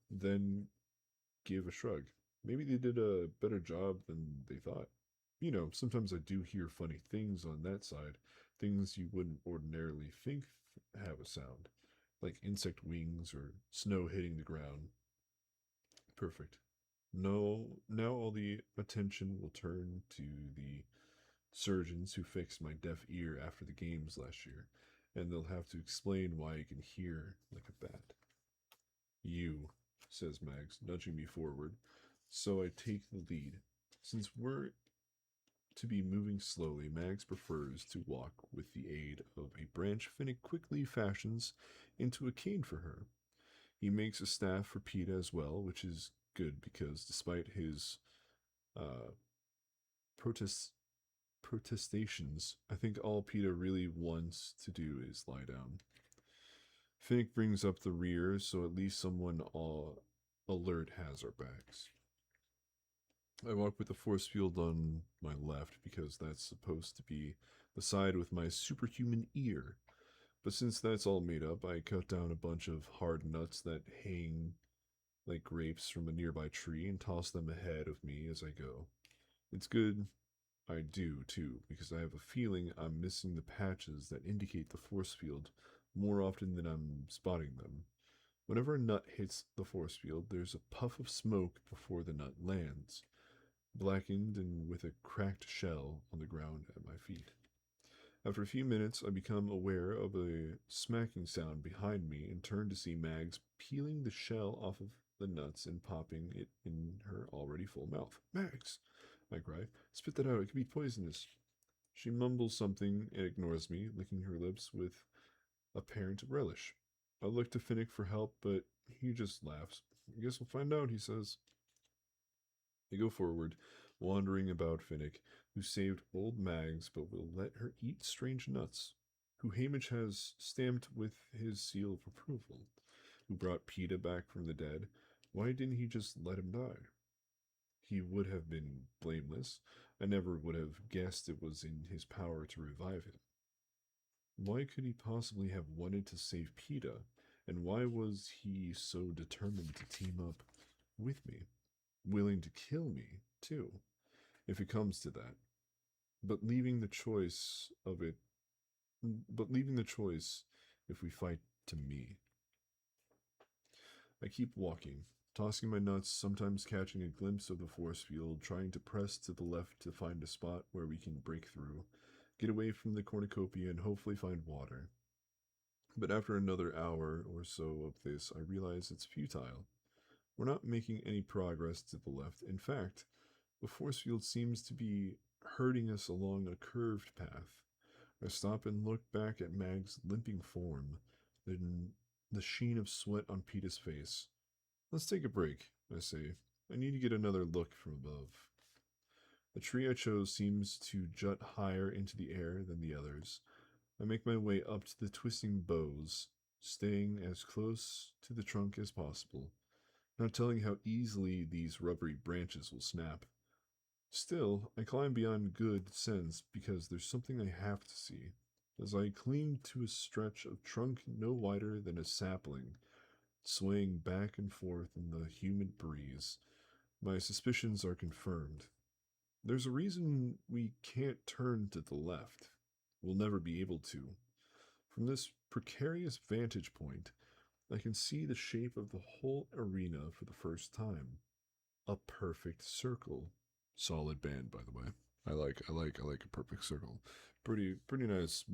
Then give a shrug. Maybe they did a better job than they thought. You know, sometimes I do hear funny things on that side, things you wouldn't ordinarily think have a sound, like insect wings or snow hitting the ground. Perfect. No, now all the attention will turn to the surgeons who fixed my deaf ear after the games last year, and they'll have to explain why I can hear like a bat. You, says Mags, nudging me forward, so I take the lead. Since we're to be moving slowly, Mags prefers to walk with the aid of a branch Finnick quickly fashions into a cane for her. He makes a staff for Peeta as well, which is good because despite his uh, protest protestations, I think all Peeta really wants to do is lie down. Finnick brings up the rear, so at least someone alert has our backs. I walk with the force field on my left because that's supposed to be the side with my superhuman ear. But since that's all made up, I cut down a bunch of hard nuts that hang like grapes from a nearby tree and toss them ahead of me as I go. It's good I do too, because I have a feeling I'm missing the patches that indicate the force field more often than I'm spotting them. Whenever a nut hits the force field, there's a puff of smoke before the nut lands, blackened and with a cracked shell on the ground at my feet. After a few minutes, I become aware of a smacking sound behind me and turn to see Mags peeling the shell off of the nuts and popping it in her already full mouth. Mags, I cry, spit that out, it could be poisonous. She mumbles something and ignores me, licking her lips with apparent relish. I look to Finnick for help, but he just laughs. I guess we'll find out, he says. I go forward, wandering about Finnick, who saved old Mags but will let her eat strange nuts, who Hamish has stamped with his seal of approval, who brought Peeta back from the dead. Why didn't he just let him die? He would have been blameless. I never would have guessed it was in his power to revive him. Why could he possibly have wanted to save Peeta, and why was he so determined to team up with me? Willing to kill me, too. if it comes to that. But leaving the choice of it, but leaving the choice if we fight to me. I keep walking, tossing my nuts, sometimes catching a glimpse of the force field, trying to press to the left to find a spot where we can break through, get away from the cornucopia, and hopefully find water. But after another hour or so of this, I realize it's futile. We're not making any progress to the left. In fact, the force field seems to be herding us along a curved path. I stop and look back at Mag's limping form, then the sheen of sweat on Peeta's face. Let's take a break, I say. I need to get another look from above. The tree I chose seems to jut higher into the air than the others. I make my way up to the twisting boughs, staying as close to the trunk as possible, not telling how easily these rubbery branches will snap. Still, I climb beyond good sense because there's something I have to see. As I cling to a stretch of trunk no wider than a sapling, swaying back and forth in the humid breeze, my suspicions are confirmed. There's a reason we can't turn to the left. We'll never be able to. From this precarious vantage point, I can see the shape of the whole arena for the first time. A perfect circle. Solid band, by the way. I like a perfect circle. Pretty nice.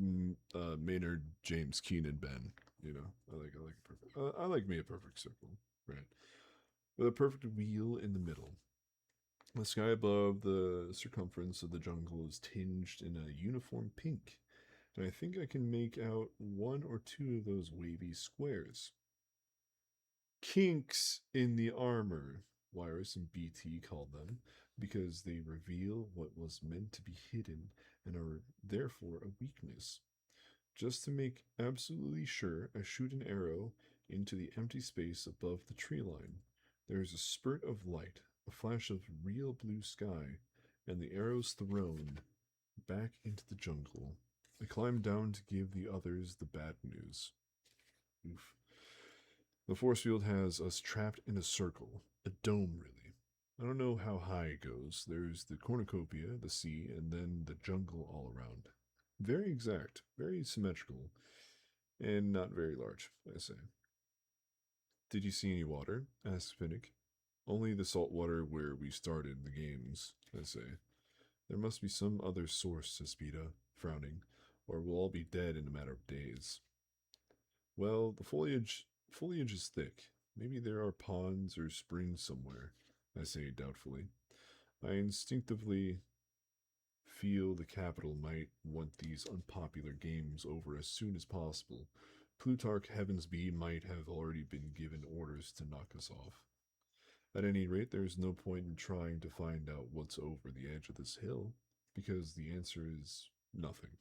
Maynard James Keenan band. You know, I like a perfect. I like me a perfect circle, right? With a perfect wheel in the middle. The sky above the circumference of the jungle is tinged in a uniform pink, and I think I can make out one or two of those wavy squares. Kinks in the armor, Wirus and BT called them, because they reveal what was meant to be hidden and are therefore a weakness. Just to make absolutely sure, I shoot an arrow into the empty space above the tree line. There is a spurt of light, a flash of real blue sky, and the arrow's thrown back into the jungle. I climb down to give the others the bad news. Oof. The force field has us trapped in a circle, a dome, really. I don't know how high it goes. There's the cornucopia, the sea, and then the jungle all around. Very exact, very symmetrical, and not very large, I say. Did you see any water? Asks Finnick. Only the salt water where we started the games, I say. There must be some other source, says Peeta, frowning, or we'll all be dead in a matter of days. Well, the foliage is thick. Maybe there are ponds or springs somewhere, I say doubtfully. I instinctively feel the capital might want these unpopular games over as soon as possible. Plutarch Heavensby might have already been given orders to knock us off. At any rate, there is no point in trying to find out what's over the edge of this hill, because the answer is nothing.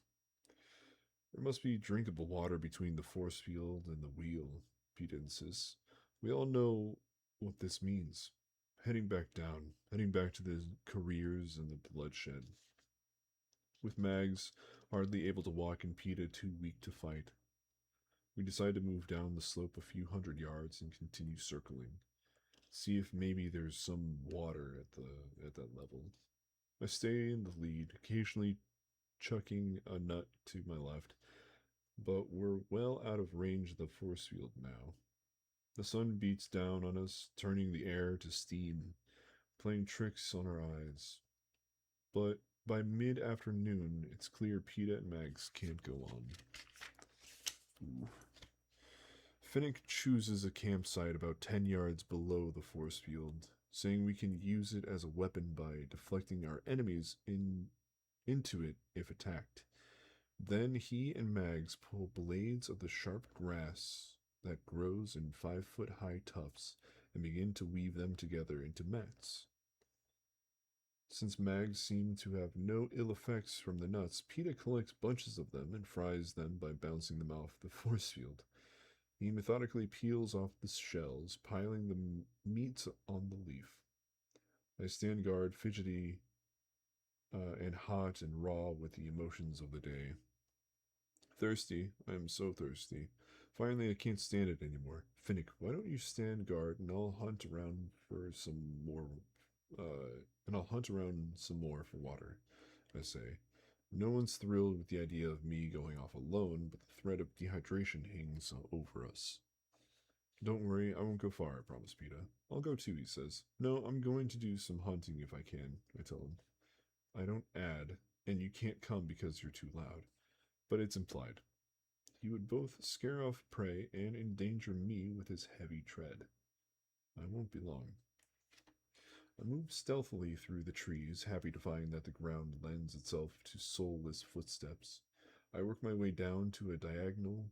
There must be drinkable water between the force field and the wheel, Peeta insists. We all know what this means. Heading back down, heading back to the careers and the bloodshed. With Mags hardly able to walk and Peeta too weak to fight, we decide to move down the slope a few hundred yards and continue circling. See if maybe there's some water at that level. I stay in the lead, occasionally chucking a nut to my left, but we're well out of range of the force field now. The sun beats down on us, turning the air to steam, playing tricks on our eyes. But by mid-afternoon, it's clear Peeta and Mags can't go on. Ooh. Finnick chooses a campsite about 10 yards below the force field, saying we can use it as a weapon by deflecting our enemies into it if attacked. Then he and Mags pull blades of the sharp grass that grows in 5-foot high tufts and begin to weave them together into mats. Since Mags seem to have no ill effects from the nuts, Peeta collects bunches of them and fries them by bouncing them off the force field. He methodically peels off the shells, piling the meats on the leaf. I stand guard, fidgety and hot and raw with the emotions of the day. Thirsty, I am so thirsty. Finally, I can't stand it anymore. Finnick, why don't you stand guard and I'll hunt around for some more and I'll hunt around some more for water, I say. No one's thrilled with the idea of me going off alone, but the threat of dehydration hangs over us. Don't worry, I won't go far, I promise Peeta. I'll go too, he says. No, I'm going to do some hunting if I can, I tell him. I don't add, and you can't come because you're too loud. But it's implied. He would both scare off prey and endanger me with his heavy tread. I won't be long. I move stealthily through the trees, happy to find that the ground lends itself to soulless footsteps. I work my way down to a diagonal,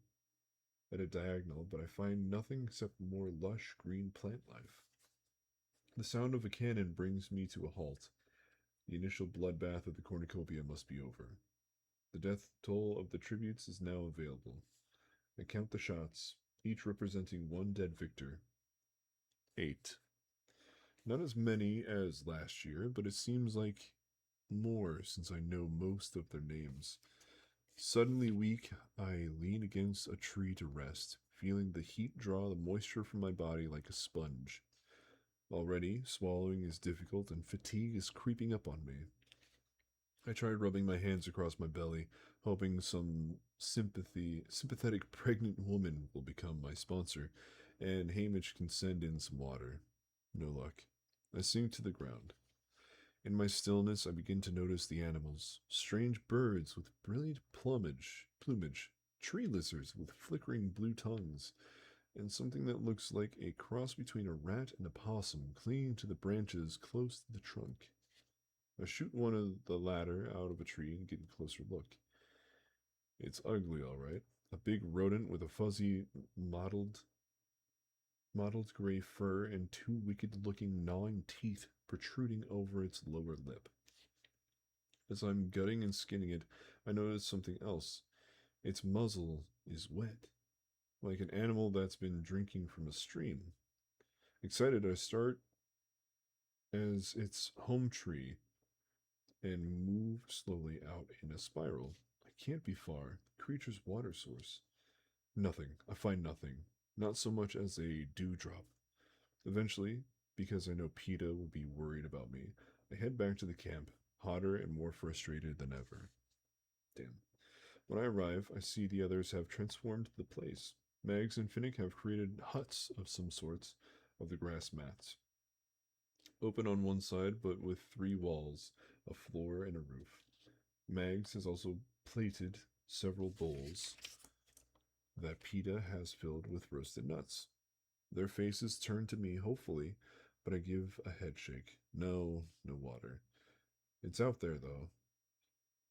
but I find nothing except more lush green plant life. The sound of a cannon brings me to a halt. The initial bloodbath of the cornucopia must be over. The death toll of the tributes is now available. I count the shots, each representing one dead victor. 8. Not as many as last year, but it seems like more since I know most of their names. Suddenly weak, I lean against a tree to rest, feeling the heat draw the moisture from my body like a sponge. Already, swallowing is difficult and fatigue is creeping up on me. I tried rubbing my hands across my belly, hoping some sympathetic pregnant woman will become my sponsor, and Hamish can send in some water. No luck. I sink to the ground. In my stillness, I begin to notice the animals. Strange birds with brilliant plumage, tree lizards with flickering blue tongues, and something that looks like a cross between a rat and a possum clinging to the branches close to the trunk. I shoot one of the latter out of a tree and get a closer look. It's ugly, all right. A big rodent with a fuzzy, mottled gray fur and two wicked-looking gnawing teeth protruding over its lower lip. As I'm gutting and skinning it, I notice something else. Its muzzle is wet, like an animal that's been drinking from a stream. Excited, I start as its home tree and move slowly out in a spiral. I can't be far. The creature's water source. Nothing. I find nothing. Not so much as a dewdrop. Eventually, because I know Peeta will be worried about me, I head back to the camp, hotter and more frustrated than ever. Damn. When I arrive, I see the others have transformed the place. Mags and Finnick have created huts of some sorts of the grass mats. Open on one side, but with 3 walls, a floor, and a roof. Mags has also plated several bowls that Peeta has filled with roasted nuts. Their faces turn to me hopefully, but I give a head shake. No, no water. It's out there, though.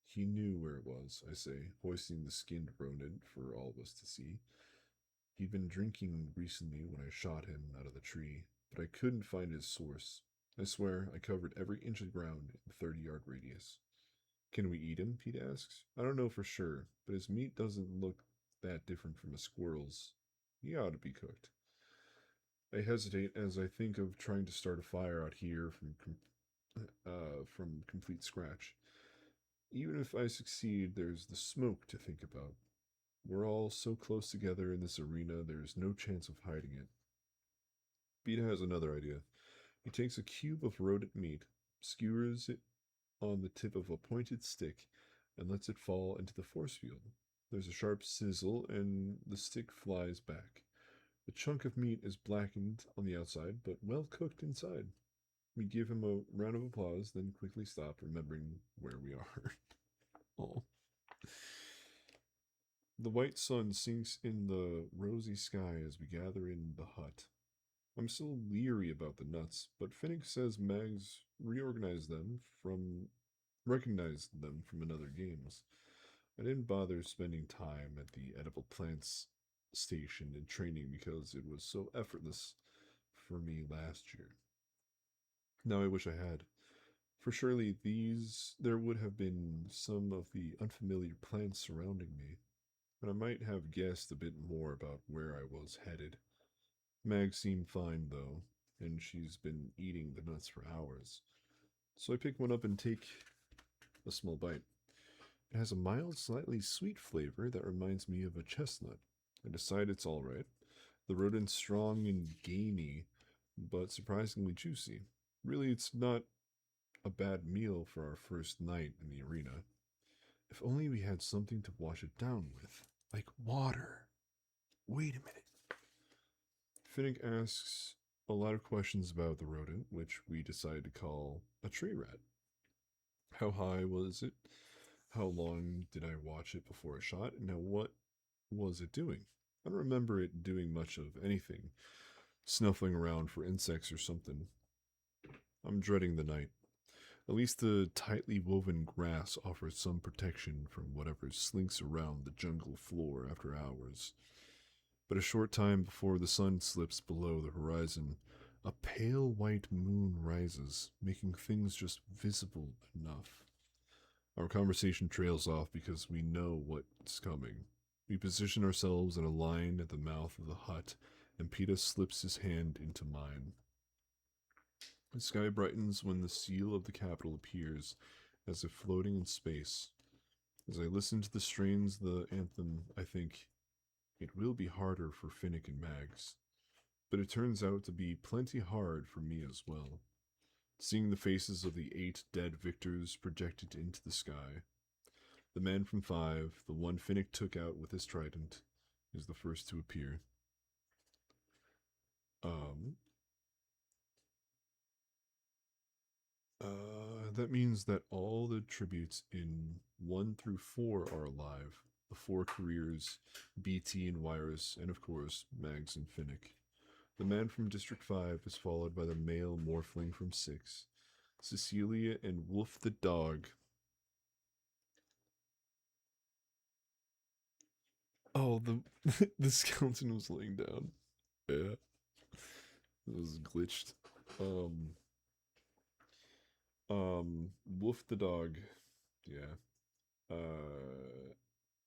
He knew where it was, I say, hoisting the skinned rodent for all of us to see. He'd been drinking recently when I shot him out of the tree, but I couldn't find his source. I swear I covered every inch of ground in a 30-yard radius. Can we eat him? Pete asks. I don't know for sure, but his meat doesn't look that different from a squirrel's. He ought to be cooked. I hesitate as I think of trying to start a fire out here from complete scratch. Even if I succeed, there's the smoke to think about. We're all so close together in this arena, there's no chance of hiding it. Peeta has another idea. He takes a cube of rodent meat, skewers it on the tip of a pointed stick, and lets it fall into the force field. There's a sharp sizzle, and the stick flies back. The chunk of meat is blackened on the outside, but well cooked inside. We give him a round of applause, then quickly stop, remembering where we are. Oh. The white sun sinks in the rosy sky as we gather in the hut. I'm still leery about the nuts, but Finnick says Mags recognized them from another games. I didn't bother spending time at the edible plants station in training because it was so effortless for me last year. Now I wish I had. For surely there would have been some of the unfamiliar plants surrounding me, and I might have guessed a bit more about where I was headed. Mag seemed fine, though, and she's been eating the nuts for hours. So I pick one up and take a small bite. It has a mild, slightly sweet flavor that reminds me of a chestnut. I decide it's alright. The rodent's strong and gamey, but surprisingly juicy. Really, it's not a bad meal for our first night in the arena. If only we had something to wash it down with, like water. Wait a minute. Finnick asks a lot of questions about the rodent, which we decided to call a tree rat. How high was it? How long did I watch it before I shot? And now what was it doing? I don't remember it doing much of anything, snuffling around for insects or something. I'm dreading the night. At least the tightly woven grass offers some protection from whatever slinks around the jungle floor after hours. But a short time before the sun slips below the horizon, a pale white moon rises, making things just visible enough. Our conversation trails off because we know what's coming. We position ourselves in a line at the mouth of the hut, and Peter slips his hand into mine. The sky brightens when the seal of the capital appears, as if floating in space. As I listen to the strains of the anthem, I think, it will be harder for Finnick and Mags. But it turns out to be plenty hard for me as well. Seeing the faces of the 8 dead victors projected into the sky. The man from 5, the one Finnick took out with his trident, is the first to appear. Um, that means that all the tributes in 1 through 4 are alive. The 4 careers, BT and Wirus, and of course, Mags and Finnick. The man from District 5 is followed by the male morphling from 6, Cecilia and Wolf the dog. Oh, the the skeleton was laying down. Yeah, it was glitched. Um, Wolf the dog. Yeah.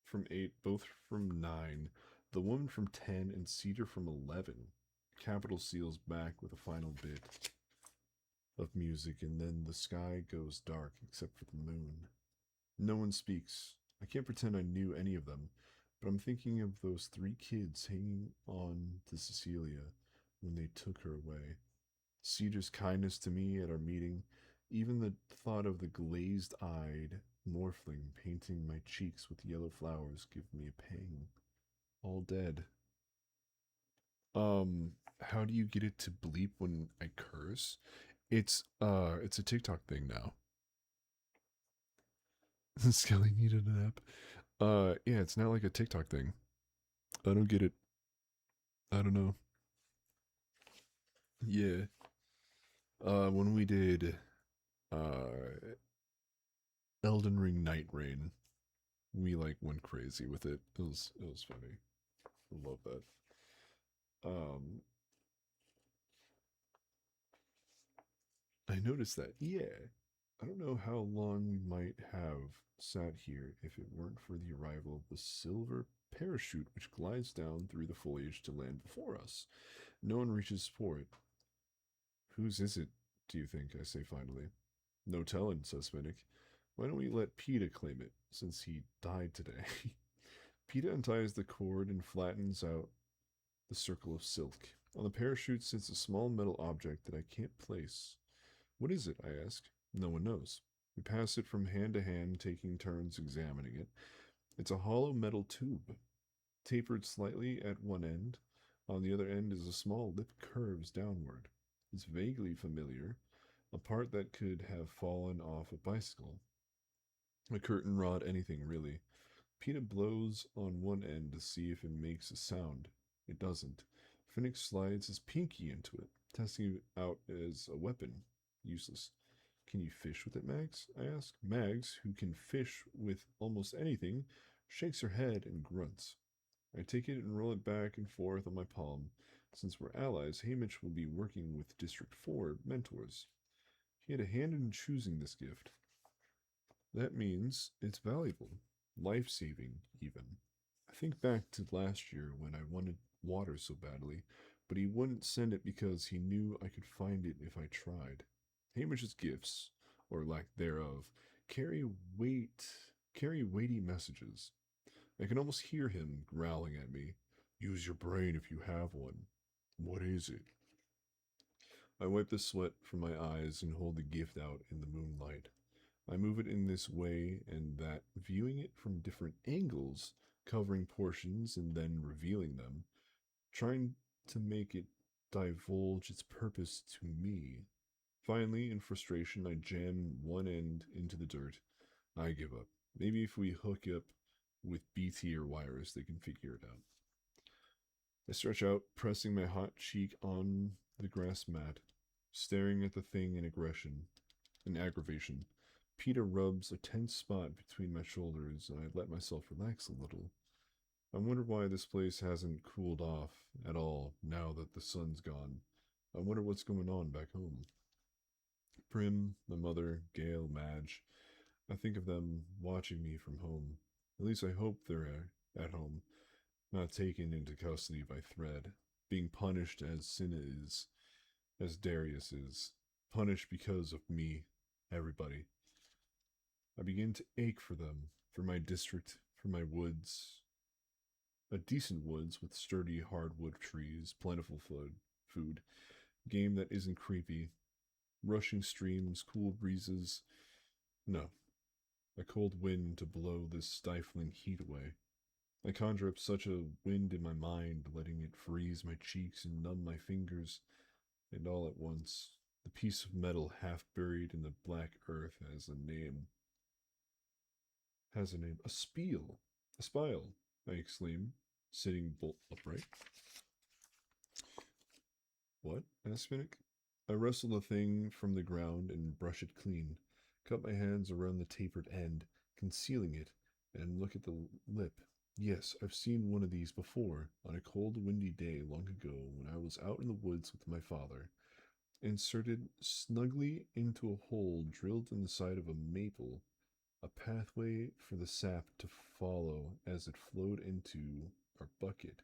From 8, both from 9. The woman from 10 and Cedar from 11. Capital seals back with a final bit of music, and then the sky goes dark except for the moon. No one speaks. I can't pretend I knew any of them, but I'm thinking of those 3 kids hanging on to Cecilia when they took her away. Cedar's kindness to me at our meeting, even the thought of the glazed eyed morphling painting my cheeks with yellow flowers give me a pang. All dead. How do you get it to bleep when I curse? It's a TikTok thing now. Skelly needed an app. Yeah, it's now like a TikTok thing. I don't get it. I don't know. Yeah. When we did Elden Ring Night Rain, we like went crazy with it. It was funny. I love that. Um, I noticed that. Yeah. I don't know how long we might have sat here if it weren't for the arrival of the silver parachute which glides down through the foliage to land before us. No one reaches for it. Whose is it, do you think? I say finally. No tellin', says Finnick. Why don't we let PETA claim it, since he died today? PETA unties the cord and flattens out the circle of silk. On the parachute sits a small metal object that I can't place. What is it? I ask. No one knows. We pass it from hand to hand, taking turns examining it. It's a hollow metal tube, tapered slightly at one end. On the other end is a small lip curves downward. It's vaguely familiar, a part that could have fallen off a bicycle. A curtain rod, anything really. PETA blows on one end to see if it makes a sound. It doesn't. Finnick slides his pinky into it, testing it out as a weapon. Useless. Can you fish with it, Mags? I ask. Mags, who can fish with almost anything, shakes her head and grunts. I take it and roll it back and forth on my palm. Since we're allies, Hamish will be working with District 4 mentors. He had a hand in choosing this gift. That means it's valuable, life saving, even. I think back to last year when I wanted water so badly, but he wouldn't send it because he knew I could find it if I tried. Hamish's gifts, or lack thereof, carry weight, carry weighty messages. I can almost hear him growling at me. Use your brain if you have one. What is it? I wipe the sweat from my eyes and hold the gift out in the moonlight. I move it in this way and that, viewing it from different angles, covering portions and then revealing them, trying to make it divulge its purpose to me. Finally, in frustration, I jam one end into the dirt. I give up. Maybe if we hook up with BT or wires, they can figure it out. I stretch out, pressing my hot cheek on the grass mat, staring at the thing in aggravation. Peter rubs a tense spot between my shoulders, and I let myself relax a little. I wonder why this place hasn't cooled off at all now that the sun's gone. I wonder what's going on back home. Prim, my mother, Gail, Madge. I think of them watching me from home. At least I hope they're at home, not taken into custody by Thread, being punished as Cinna is, as Darius is, punished because of me, everybody. I begin to ache for them, for my district, for my woods. A decent woods with sturdy hardwood trees, plentiful food, game that isn't creepy, rushing streams, cool breezes. No, a cold wind to blow this stifling heat away. I conjure up such a wind in my mind, letting it freeze my cheeks and numb my fingers, and all at once, the piece of metal half buried in the black earth has a name. Has a name. A spiel. A spile, I exclaim, sitting bolt upright. What? Asked Finnick. I wrestle the thing from the ground and brush it clean, cut my hands around the tapered end, concealing it, and look at the lip. Yes, I've seen one of these before, on a cold, windy day long ago when I was out in the woods with my father. Inserted snugly into a hole drilled in the side of a maple, a pathway for the sap to follow as it flowed into our bucket.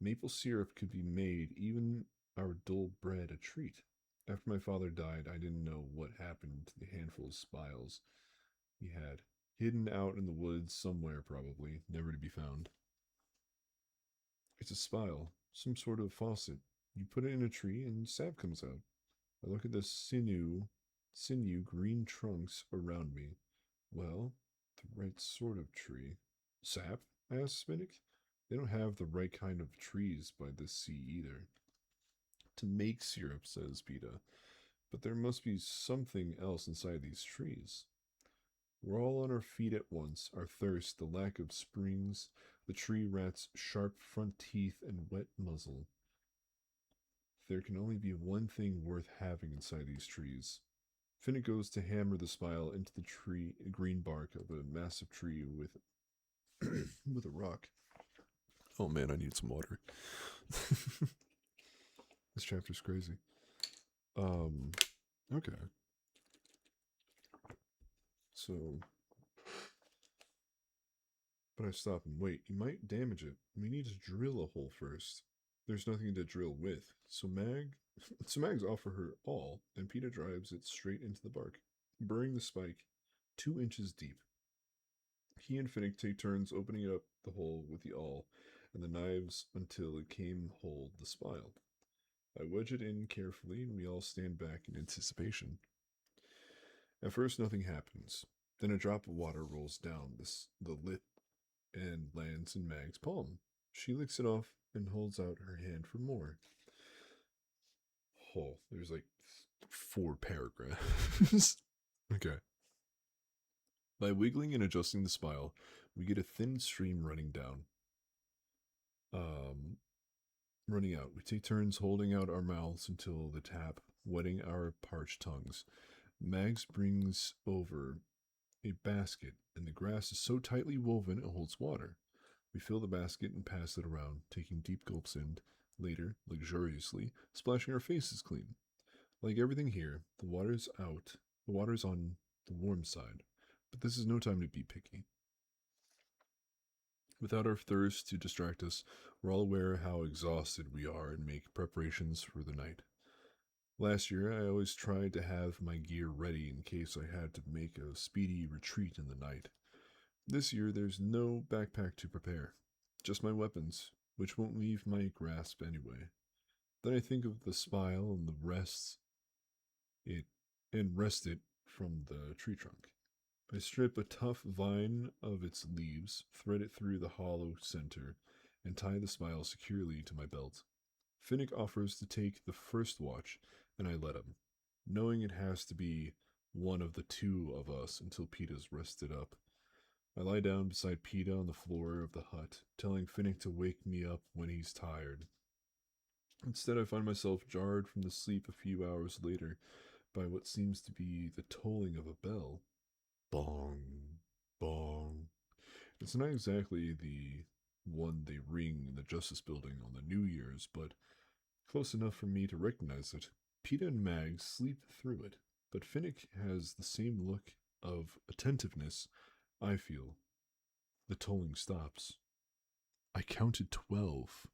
Maple syrup could be made, even our dull bread a treat. After my father died, I didn't know what happened to the handful of spiles he had. Hidden out in the woods somewhere, probably, never to be found. It's a spile, some sort of faucet. You put it in a tree and sap comes out. I look at the sinew green trunks around me. Well, the right sort of tree. Sap? Asked Spinnick. They don't have the right kind of trees by this sea either. To make syrup, says Peta, but there must be something else inside these trees. We're all on our feet at once, our thirst, the lack of springs, the tree rat's sharp front teeth and wet muzzle. There can only be one thing worth having inside these trees. Finnick goes to hammer the spile into the green bark of a massive tree with with a rock. Oh man, I need some water. This chapter's crazy. Okay. So, but I stop and wait. You might damage it. We need to drill a hole first. There's nothing to drill with. So Mags offer her all, and Peter drives it straight into the bark, burying the spike 2 inches deep. He and Finnick take turns opening up the hole with the awl and the knives until it came hold the spile. I wedge it in carefully, and we all stand back in anticipation. At first, nothing happens. Then a drop of water rolls down the lip and lands in Mag's palm. She licks it off and holds out her hand for more. Oh, there's like 4 paragraphs. Okay. By wiggling and adjusting the spile, we get a thin stream running down. Running out. We take turns holding out our mouths until the tap, wetting our parched tongues. Mags brings over a basket, and the grass is so tightly woven it holds water. We fill the basket and pass it around, taking deep gulps and, later, luxuriously, splashing our faces clean. Like everything here, the water's out. The water's on the warm side, but this is no time to be picky. Without our thirst to distract us, we're all aware how exhausted we are and make preparations for the night. Last year, I always tried to have my gear ready in case I had to make a speedy retreat in the night. This year, there's no backpack to prepare, just my weapons, which won't leave my grasp anyway. Then I think of the spile and the it and wrest it from the tree trunk. I strip a tough vine of its leaves, thread it through the hollow center, and tie the spile securely to my belt. Finnick offers to take the first watch, and I let him, knowing it has to be one of the two of us until Peta's rested up. I lie down beside Peta on the floor of the hut, telling Finnick to wake me up when he's tired. Instead, I find myself jarred from the sleep a few hours later by what seems to be the tolling of a bell. Bong, bong. It's not exactly the one they ring in the Justice Building on the New Year's, but close enough for me to recognize it. Peta and Mag sleep through it, but Finnick has the same look of attentiveness I feel. The tolling stops. I counted 12,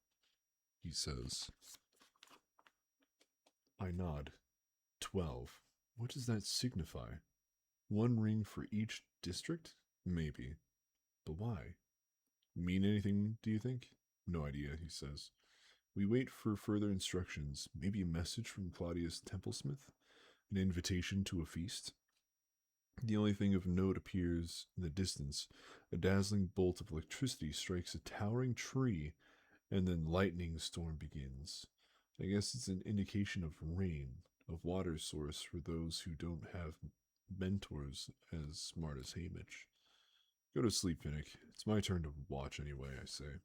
he says. I nod. 12. What does that signify? One ring for each district? Maybe. But why? Mean anything, do you think? No idea, he says. We wait for further instructions, maybe a message from Claudius Templesmith? An invitation to a feast? The only thing of note appears in the distance. A dazzling bolt of electricity strikes a towering tree, and then lightning storm begins. I guess it's an indication of rain, of water source for those who don't have mentors as smart as Hamish. Go to sleep, Finnick. It's my turn to watch anyway, I say.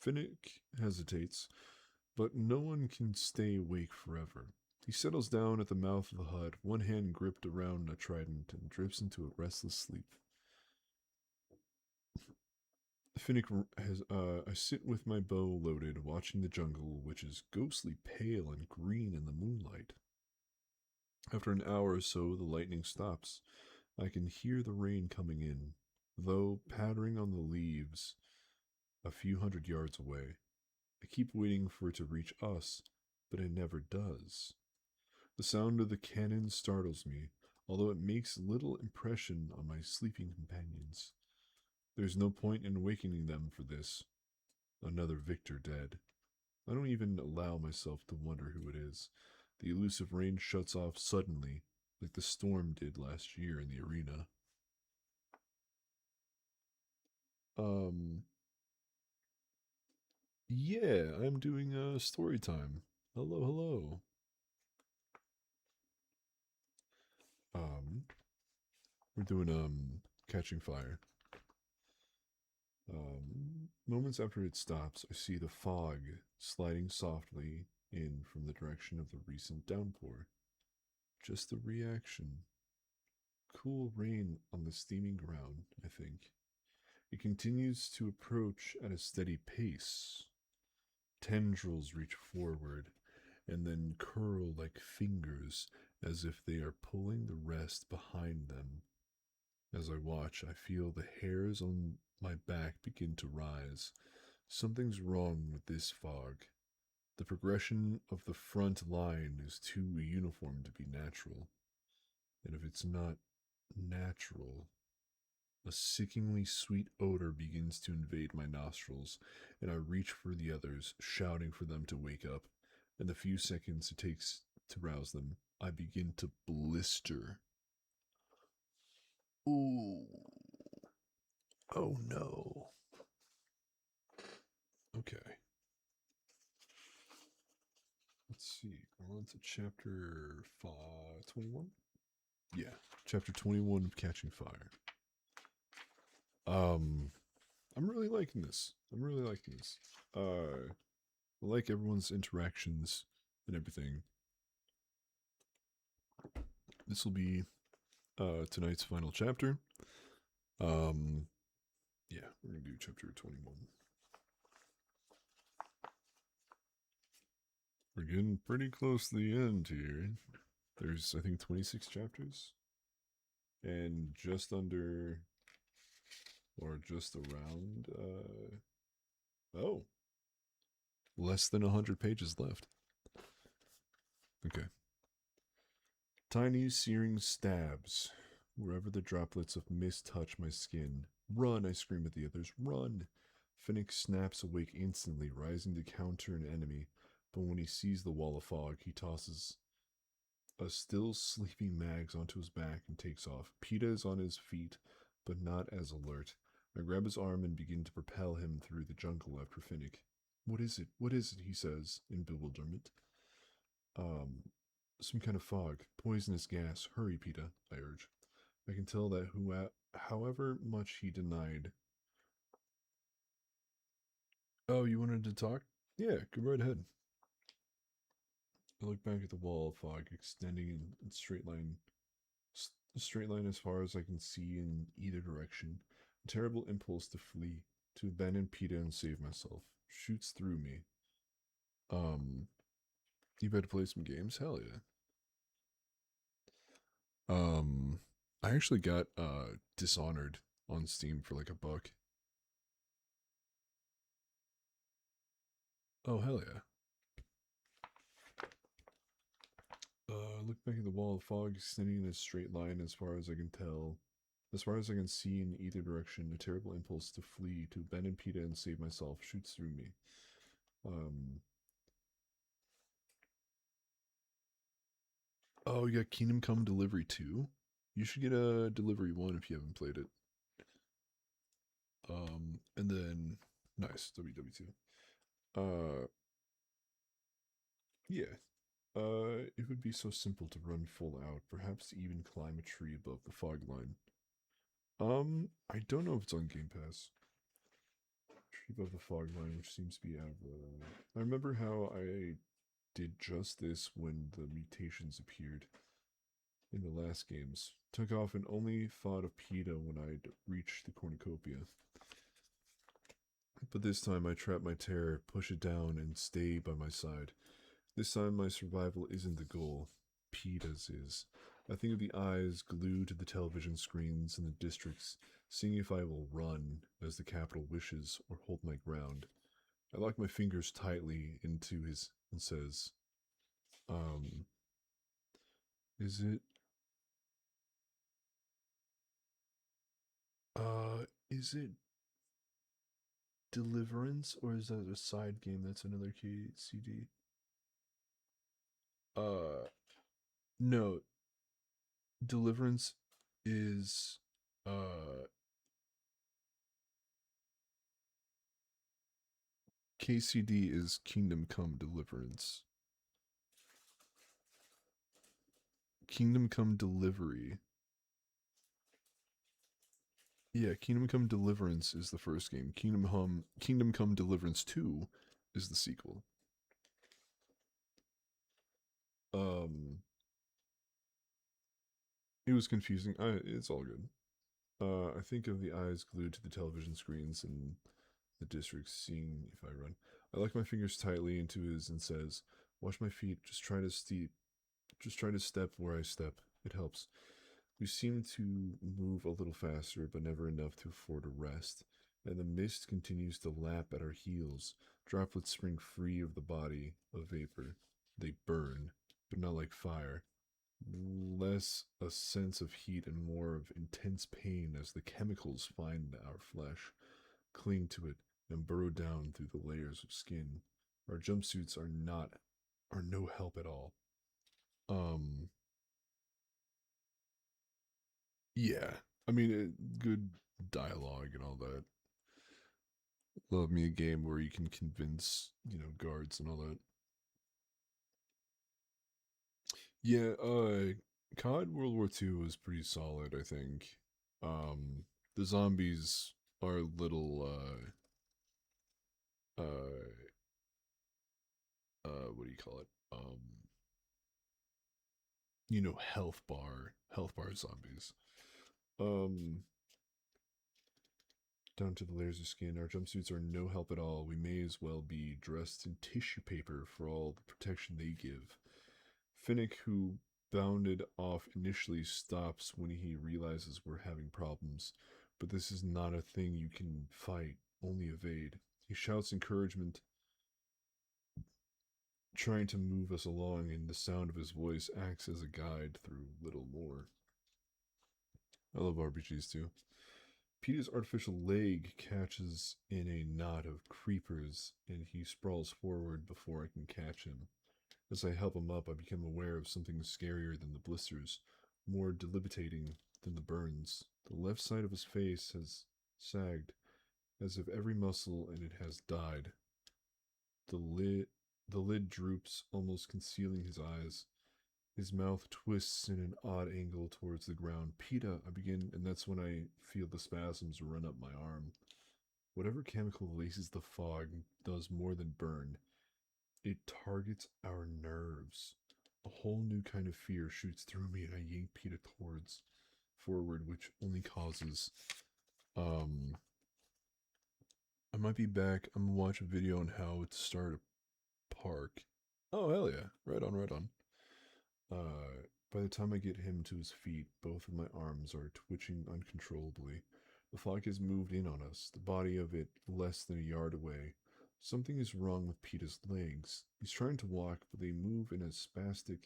Finnick hesitates, but no one can stay awake forever. He settles down at the mouth of the hut, one hand gripped around a trident, and drifts into a restless sleep. Finnick has, I sit with my bow loaded, watching the jungle, which is ghostly pale and green in the moonlight. After an hour or so, the lightning stops. I can hear the rain coming in, though pattering on the leaves a few hundred yards away. I keep waiting for it to reach us, but it never does. The sound of the cannon startles me, although it makes little impression on my sleeping companions. There's no point in awakening them for this. Another victor dead. I don't even allow myself to wonder who it is. The elusive rain shuts off suddenly, like the storm did last year in the arena. Yeah, I'm doing a story time. Hello, hello. Um, we're doing Catching Fire. Moments after it stops, I see the fog sliding softly in from the direction of the recent downpour. Just the reaction. Cool rain on the steaming ground, I think. It continues to approach at a steady pace. Tendrils reach forward and then curl like fingers as if they are pulling the rest behind them. As I watch, I feel the hairs on my back begin to rise. Something's wrong with this fog. The progression of the front line is too uniform to be natural. And if it's not natural, a sickeningly sweet odor begins to invade my nostrils, and I reach for the others, shouting for them to wake up. In the few seconds it takes to rouse them, I begin to blister. Ooh. Oh no. Okay. Let's see. We're on to chapter 21? Yeah, chapter 21 of Catching Fire. I'm really liking this. I like everyone's interactions and everything. This will be tonight's final chapter. Yeah, we're gonna do chapter 21. We're getting pretty close to the end here. There's, I think, 26 chapters. And just under, or just around, oh, less than 100 pages left. Okay. Tiny searing stabs. Wherever the droplets of mist touch my skin. Run, I scream at the others. Run! Finnick snaps awake instantly, rising to counter an enemy. But when he sees the wall of fog, he tosses a still sleeping Mags onto his back and takes off. PETA is on his feet, but not as alert. I grab his arm and begin to propel him through the jungle after Finnick. What is it? What is it? He says in bewilderment. Um, some kind of fog, poisonous gas. Hurry, PETA, I urge. I can tell that however much he denied. Oh, you wanted to talk? Yeah, go right ahead. I look back at the wall of fog extending in straight line as far as I can see in either direction. A terrible impulse to flee, to abandon PETA and save myself, shoots through me. You better play some games? Hell yeah. I actually got Dishonored on Steam for like $1. Oh hell yeah. Look back at the wall of fog extending in a straight line as far as I can tell. As far as I can see in either direction, a terrible impulse to flee, to abandon PETA and save myself shoots through me. Oh, you got Kingdom Come Delivery 2? You should get a Delivery 1 if you haven't played it. And then, nice, WW2. Yeah. It would be so simple to run full out, perhaps to even climb a tree above the fog line. I don't know if it's on Game Pass. Tree above the fog line, which seems to be out of I remember how I did just this when the mutations appeared in the last games. Took off and only thought of PETA when I'd reached the cornucopia. But this time I trap my terror, push it down, and stay by my side. This time my survival isn't the goal. PETA's is. I think of the eyes glued to the television screens in the districts, seeing if I will run, as the capital wishes, or hold my ground. I lock my fingers tightly into his and says, is it, is it Deliverance, or is that a side game that's another KCD? No, Deliverance is KCD is Kingdom Come Deliverance. Kingdom Come Delivery. Yeah, Kingdom Come Deliverance is the first game. Kingdom Come Deliverance 2 is the sequel. It was confusing. It's all good. I think of the eyes glued to the television screens and the district, seeing if I run. I lock my fingers tightly into his and says, "Watch my feet. Just try to step where I step. It helps." We seem to move a little faster, but never enough to afford a rest, and the mist continues to lap at our heels. Droplets spring free of the body of vapor. They burn, but not like fire. Less a sense of heat and more of intense pain as the chemicals find our flesh, cling to it, and burrow down through the layers of skin. Our jumpsuits are no help at all. Um, yeah, I mean, good dialogue and all that. Love me a game where you can convince, guards and all that. Yeah, COD World War II was pretty solid, I think. The zombies are a little, what do you call it? Health bar zombies. Um, down to the layers of skin. Our jumpsuits are no help at all. We may as well be dressed in tissue paper for all the protection they give. Finnick, who bounded off initially, stops when he realizes we're having problems. But this is not a thing you can fight, only evade. He shouts encouragement, trying to move us along, and the sound of his voice acts as a guide through little more. I love RPGs too. Peter's artificial leg catches in a knot of creepers, and he sprawls forward before I can catch him. As I help him up, I become aware of something scarier than the blisters, more debilitating than the burns. The left side of his face has sagged, as if every muscle in it has died. The lid, the lid droops, almost concealing his eyes. His mouth twists in an odd angle towards the ground. "Peta," I begin, and that's when I feel the spasms run up my arm. Whatever chemical laces the fog does more than burn. It targets our nerves. A whole new kind of fear shoots through me, and I yank Peta towards forward, which only causes. Um, I might be back. I'm gonna watch a video on how to start a park. Oh hell yeah! Right on, right on. By the time I get him to his feet, both of my arms are twitching uncontrollably. The fog has moved in on us, the body of it less than a yard away. Something is wrong with Peter's legs. He's trying to walk, but they move in a spastic.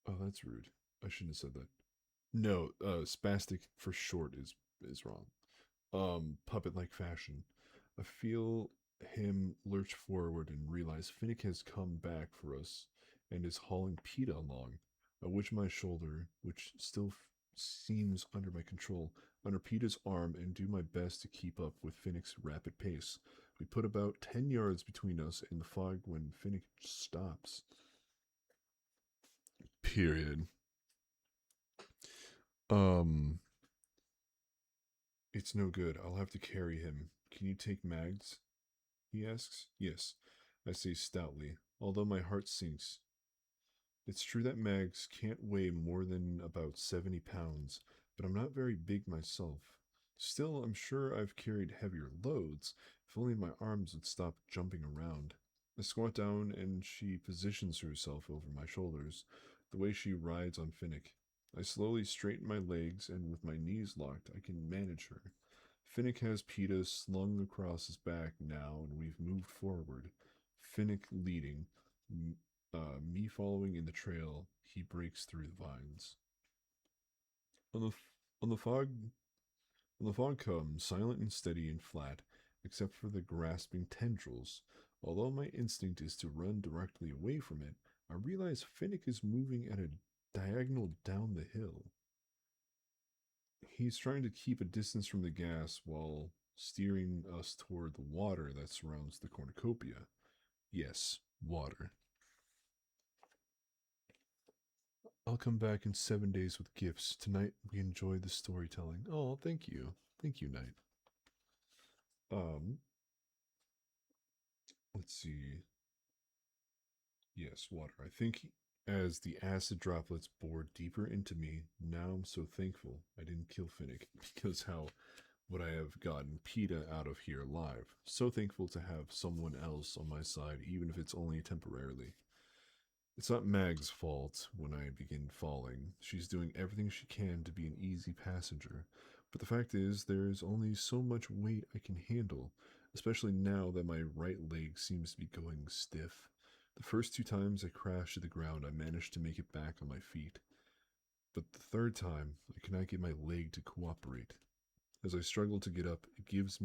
Oh, that's rude. I shouldn't have said that. No, spastic for short is wrong. Puppet-like fashion. I feel him lurch forward and realize Finnick has come back for us and is hauling Peta along. I wedge my shoulder, which still seems under my control, under Peta's arm and do my best to keep up with Finnick's rapid pace. We put about 10 yards between us in the fog when Finnick stops. Period. Um, it's no good. I'll have to carry him. Can you take Mags? He asks. Yes, I say stoutly, although my heart sinks. It's true that Mags can't weigh more than about 70 pounds, but I'm not very big myself. Still, I'm sure I've carried heavier loads, if only my arms would stop jumping around. I squat down and she positions herself over my shoulders, the way she rides on Finnick. I slowly straighten my legs, and with my knees locked, I can manage her. Finnick has Peta slung across his back now, and we've moved forward. Finnick leading, me following in the trail. He breaks through the vines. On the on the fog on the fog comes, silent and steady and flat, except for the grasping tendrils. Although my instinct is to run directly away from it, I realize Finnick is moving at a diagonal down the hill. He's trying to keep a distance from the gas while steering us toward the water that surrounds the cornucopia. Yes, water. I'll come back in 7 days with gifts. Tonight we enjoy the storytelling. Oh, thank you. Thank you, Knight. Um, let's see. Yes, water. I think as the acid droplets bored deeper into me, now I'm so thankful I didn't kill Finnick because how would I have gotten Peta out of here alive? So thankful to have someone else on my side, even if it's only temporarily. It's not Mag's fault when I begin falling. She's doing everything she can to be an easy passenger. But the fact is, there's only so much weight I can handle, especially now that my right leg seems to be going stiff. The first two times I crashed to the ground, I managed to make it back on my feet. But the third time, I cannot get my leg to cooperate. As I struggle to get up, it gives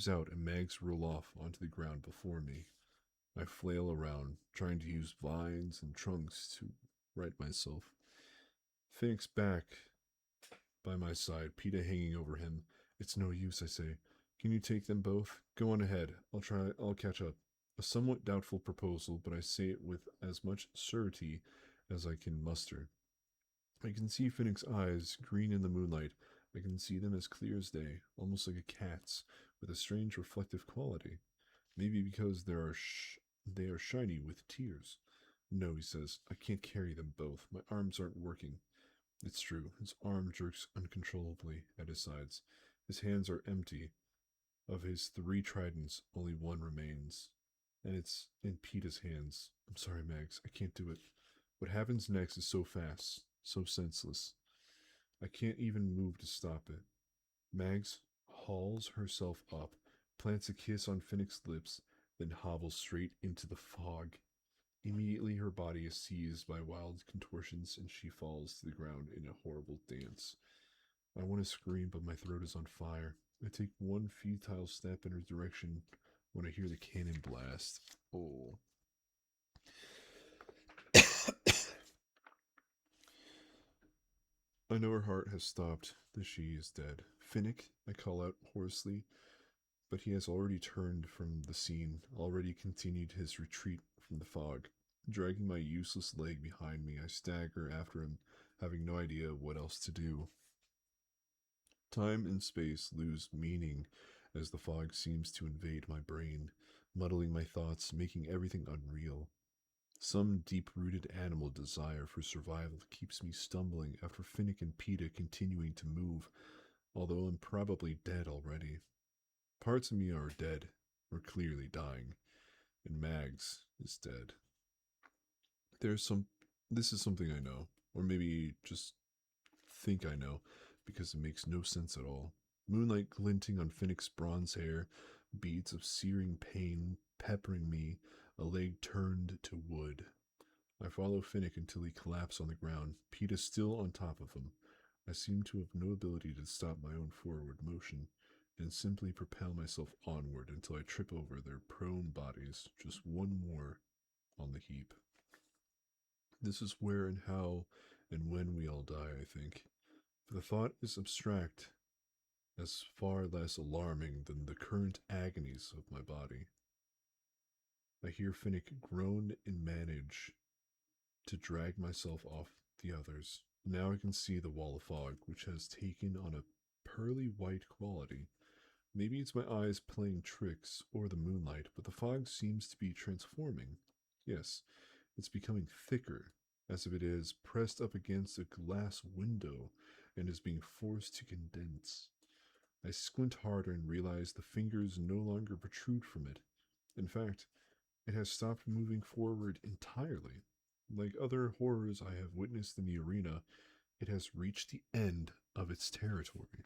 out and Mags roll off onto the ground before me. I flail around, trying to use vines and trunks to right myself. Finnick's back by my side, Peta hanging over him. It's no use, I say. Can you take them both? Go on ahead. I'll catch up. A somewhat doubtful proposal, but I say it with as much surety as I can muster. I can see Finnick's eyes, green in the moonlight. I can see them as clear as day, almost like a cat's, with a strange reflective quality. Maybe because they are shiny with tears. No, he says, I can't carry them both. My arms aren't working. It's true. His arm jerks uncontrollably at his sides. His hands are empty. Of his three tridents, only one remains. And it's in Peta's hands. I'm sorry, Mags. I can't do it. What happens next is so fast, so senseless. I can't even move to stop it. Mags hauls herself up, plants a kiss on Finnick's lips, then hobbles straight into the fog. Immediately, her body is seized by wild contortions and she falls to the ground in a horrible dance. I want to scream, but my throat is on fire. I take one futile step in her direction when I hear the cannon blast. Oh. I know her heart has stopped, that she is dead. Finnick, I call out hoarsely, but he has already turned from the scene, already continued his retreat from the fog. Dragging my useless leg behind me, I stagger after him, having no idea what else to do. Time and space lose meaning as the fog seems to invade my brain, muddling my thoughts, making everything unreal. Some deep rooted animal desire for survival keeps me stumbling after Finnick and Peta continuing to move, although I'm probably dead already. Parts of me are dead, or clearly dying, and Mags is dead. There's some. This is something I know, or maybe just think I know, because it makes no sense at all. Moonlight glinting on Finnick's bronze hair, beads of searing pain peppering me, a leg turned to wood. I follow Finnick until he collapses on the ground, Peta still on top of him. I seem to have no ability to stop my own forward motion, and simply propel myself onward until I trip over their prone bodies, just one more on the heap. This is where and how and when we all die, I think. For the thought is abstract, as far less alarming than the current agonies of my body. I hear Finnick groan and manage to drag myself off the others. Now I can see the wall of fog, which has taken on a pearly white quality. Maybe it's my eyes playing tricks or the moonlight, but the fog seems to be transforming. Yes, it's becoming thicker, as if it is pressed up against a glass window and is being forced to condense. I squint harder and realize the fingers no longer protrude from it. In fact, it has stopped moving forward entirely. Like other horrors I have witnessed in the arena, it has reached the end of its territory.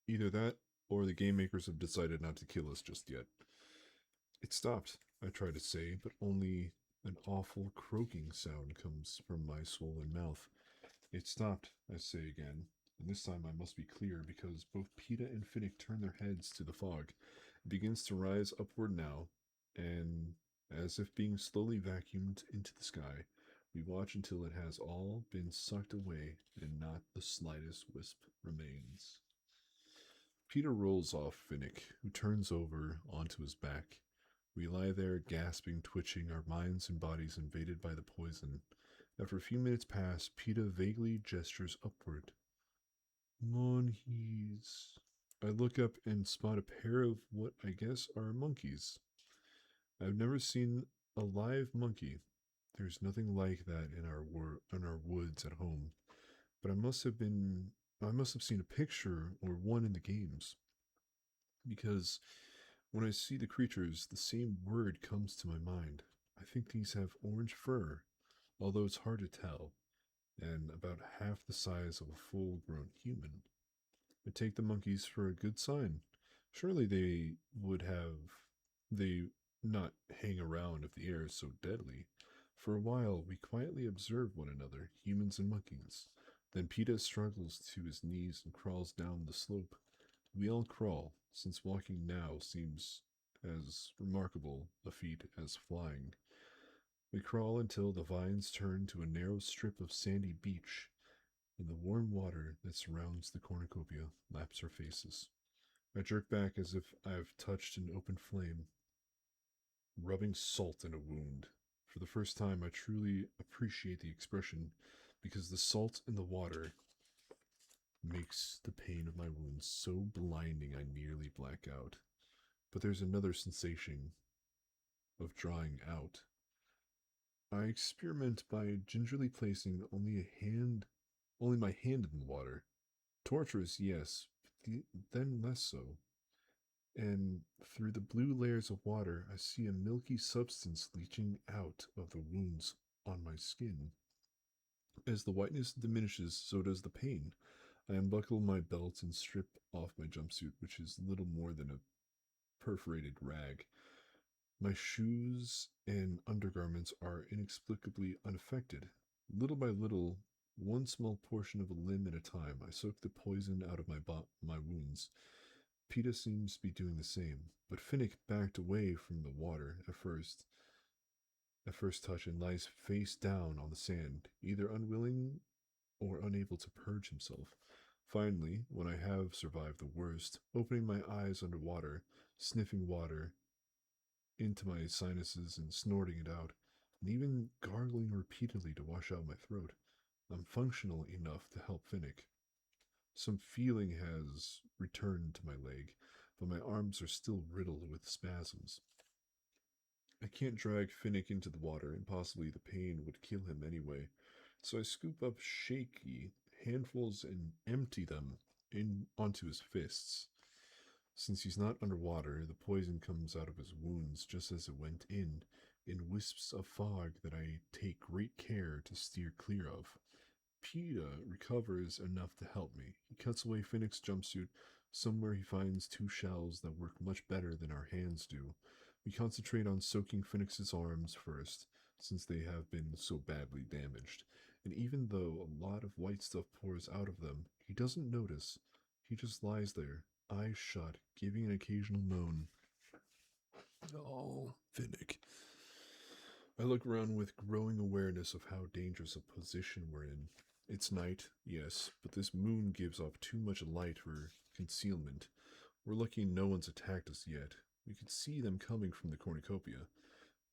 Either that, or the game makers have decided not to kill us just yet. It stopped, I try to say, but only an awful croaking sound comes from my swollen mouth. It stopped, I say again, and this time I must be clear because both Peta and Finnick turn their heads to the fog. It begins to rise upward now, and as if being slowly vacuumed into the sky, we watch until it has all been sucked away and not the slightest wisp remains. Peter rolls off Finnick, who turns over onto his back. We lie there, gasping, twitching, our minds and bodies invaded by the poison. After a few minutes pass, Peta vaguely gestures upward. Monkeys. I look up and spot a pair of what I guess are monkeys. I've never seen a live monkey. There's nothing like that in our woods at home. But I must have seen a picture or one in the games. Because when I see the creatures, the same word comes to my mind. I think these have orange fur, although it's hard to tell, and about half the size of a full grown human. I take the monkeys for a good sign. Surely they not hang around if the air is so deadly. For a while, we quietly observe one another, humans and monkeys. Then Peta struggles to his knees and crawls down the slope. We all crawl, since walking now seems as remarkable a feat as flying. We crawl until the vines turn to a narrow strip of sandy beach, and the warm water that surrounds the cornucopia laps our faces. I jerk back as if I have touched an open flame, rubbing salt in a wound. For the first time, I truly appreciate the expression, because the salt in the water makes the pain of my wounds so blinding I nearly black out. But there's another sensation of drawing out. I experiment by gingerly placing only my hand in the water. Torturous, yes, but then less so. And through the blue layers of water, I see a milky substance leaching out of the wounds on my skin. As the whiteness diminishes, so does the pain. I unbuckle my belt and strip off my jumpsuit, which is little more than a perforated rag. My shoes and undergarments are inexplicably unaffected. Little by little, one small portion of a limb at a time, I soak the poison out of my wounds. Peta seems to be doing the same, but Finnick backed away from the water at first touch and lies face down on the sand, either unwilling or unable to purge himself. Finally, when I have survived the worst, opening my eyes underwater, sniffing water into my sinuses and snorting it out, and even gargling repeatedly to wash out my throat, I'm functional enough to help Finnick. Some feeling has returned to my leg, but my arms are still riddled with spasms. I can't drag Finnick into the water, and possibly the pain would kill him anyway. So I scoop up shaky handfuls and empty them in onto his fists. Since he's not underwater, the poison comes out of his wounds just as it went in wisps of fog that I take great care to steer clear of. PETA recovers enough to help me. He cuts away Finnick's jumpsuit. Somewhere he finds two shells that work much better than our hands do. We concentrate on soaking Finnick's arms first, since they have been so badly damaged. And even though a lot of white stuff pours out of them, he doesn't notice. He just lies there, eyes shut, giving an occasional moan. Oh, Finnick. I look around with growing awareness of how dangerous a position we're in. It's night, yes, but this moon gives off too much light for concealment. We're lucky no one's attacked us yet. We could see them coming from the cornucopia.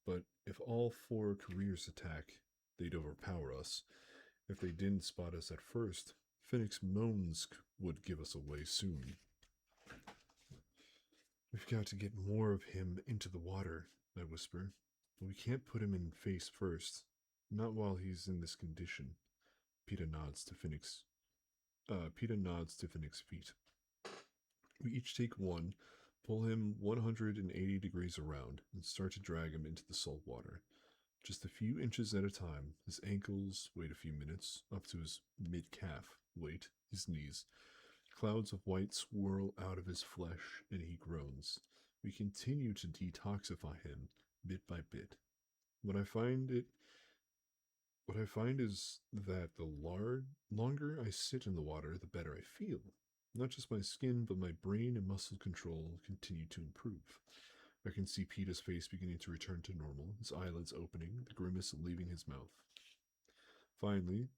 But if all four careers attack, they'd overpower us. If they didn't spot us at first, Finnick's moans would give us away soon. We've got to get more of him into the water, I whisper. But we can't put him in face first. Not while he's in this condition. PETA nods to Finnick's feet. We each take one, pull him 180 degrees around, and start to drag him into the salt water. Just a few inches at a time, his ankles wait a few minutes, up to his mid-calf, wait, his knees. Clouds of white swirl out of his flesh, and he groans. We continue to detoxify him, bit by bit. What I find is that the longer I sit in the water, the better I feel. Not just my skin, but my brain and muscle control continue to improve. I can see PETA's face beginning to return to normal, his eyelids opening, the grimace leaving his mouth. Finally,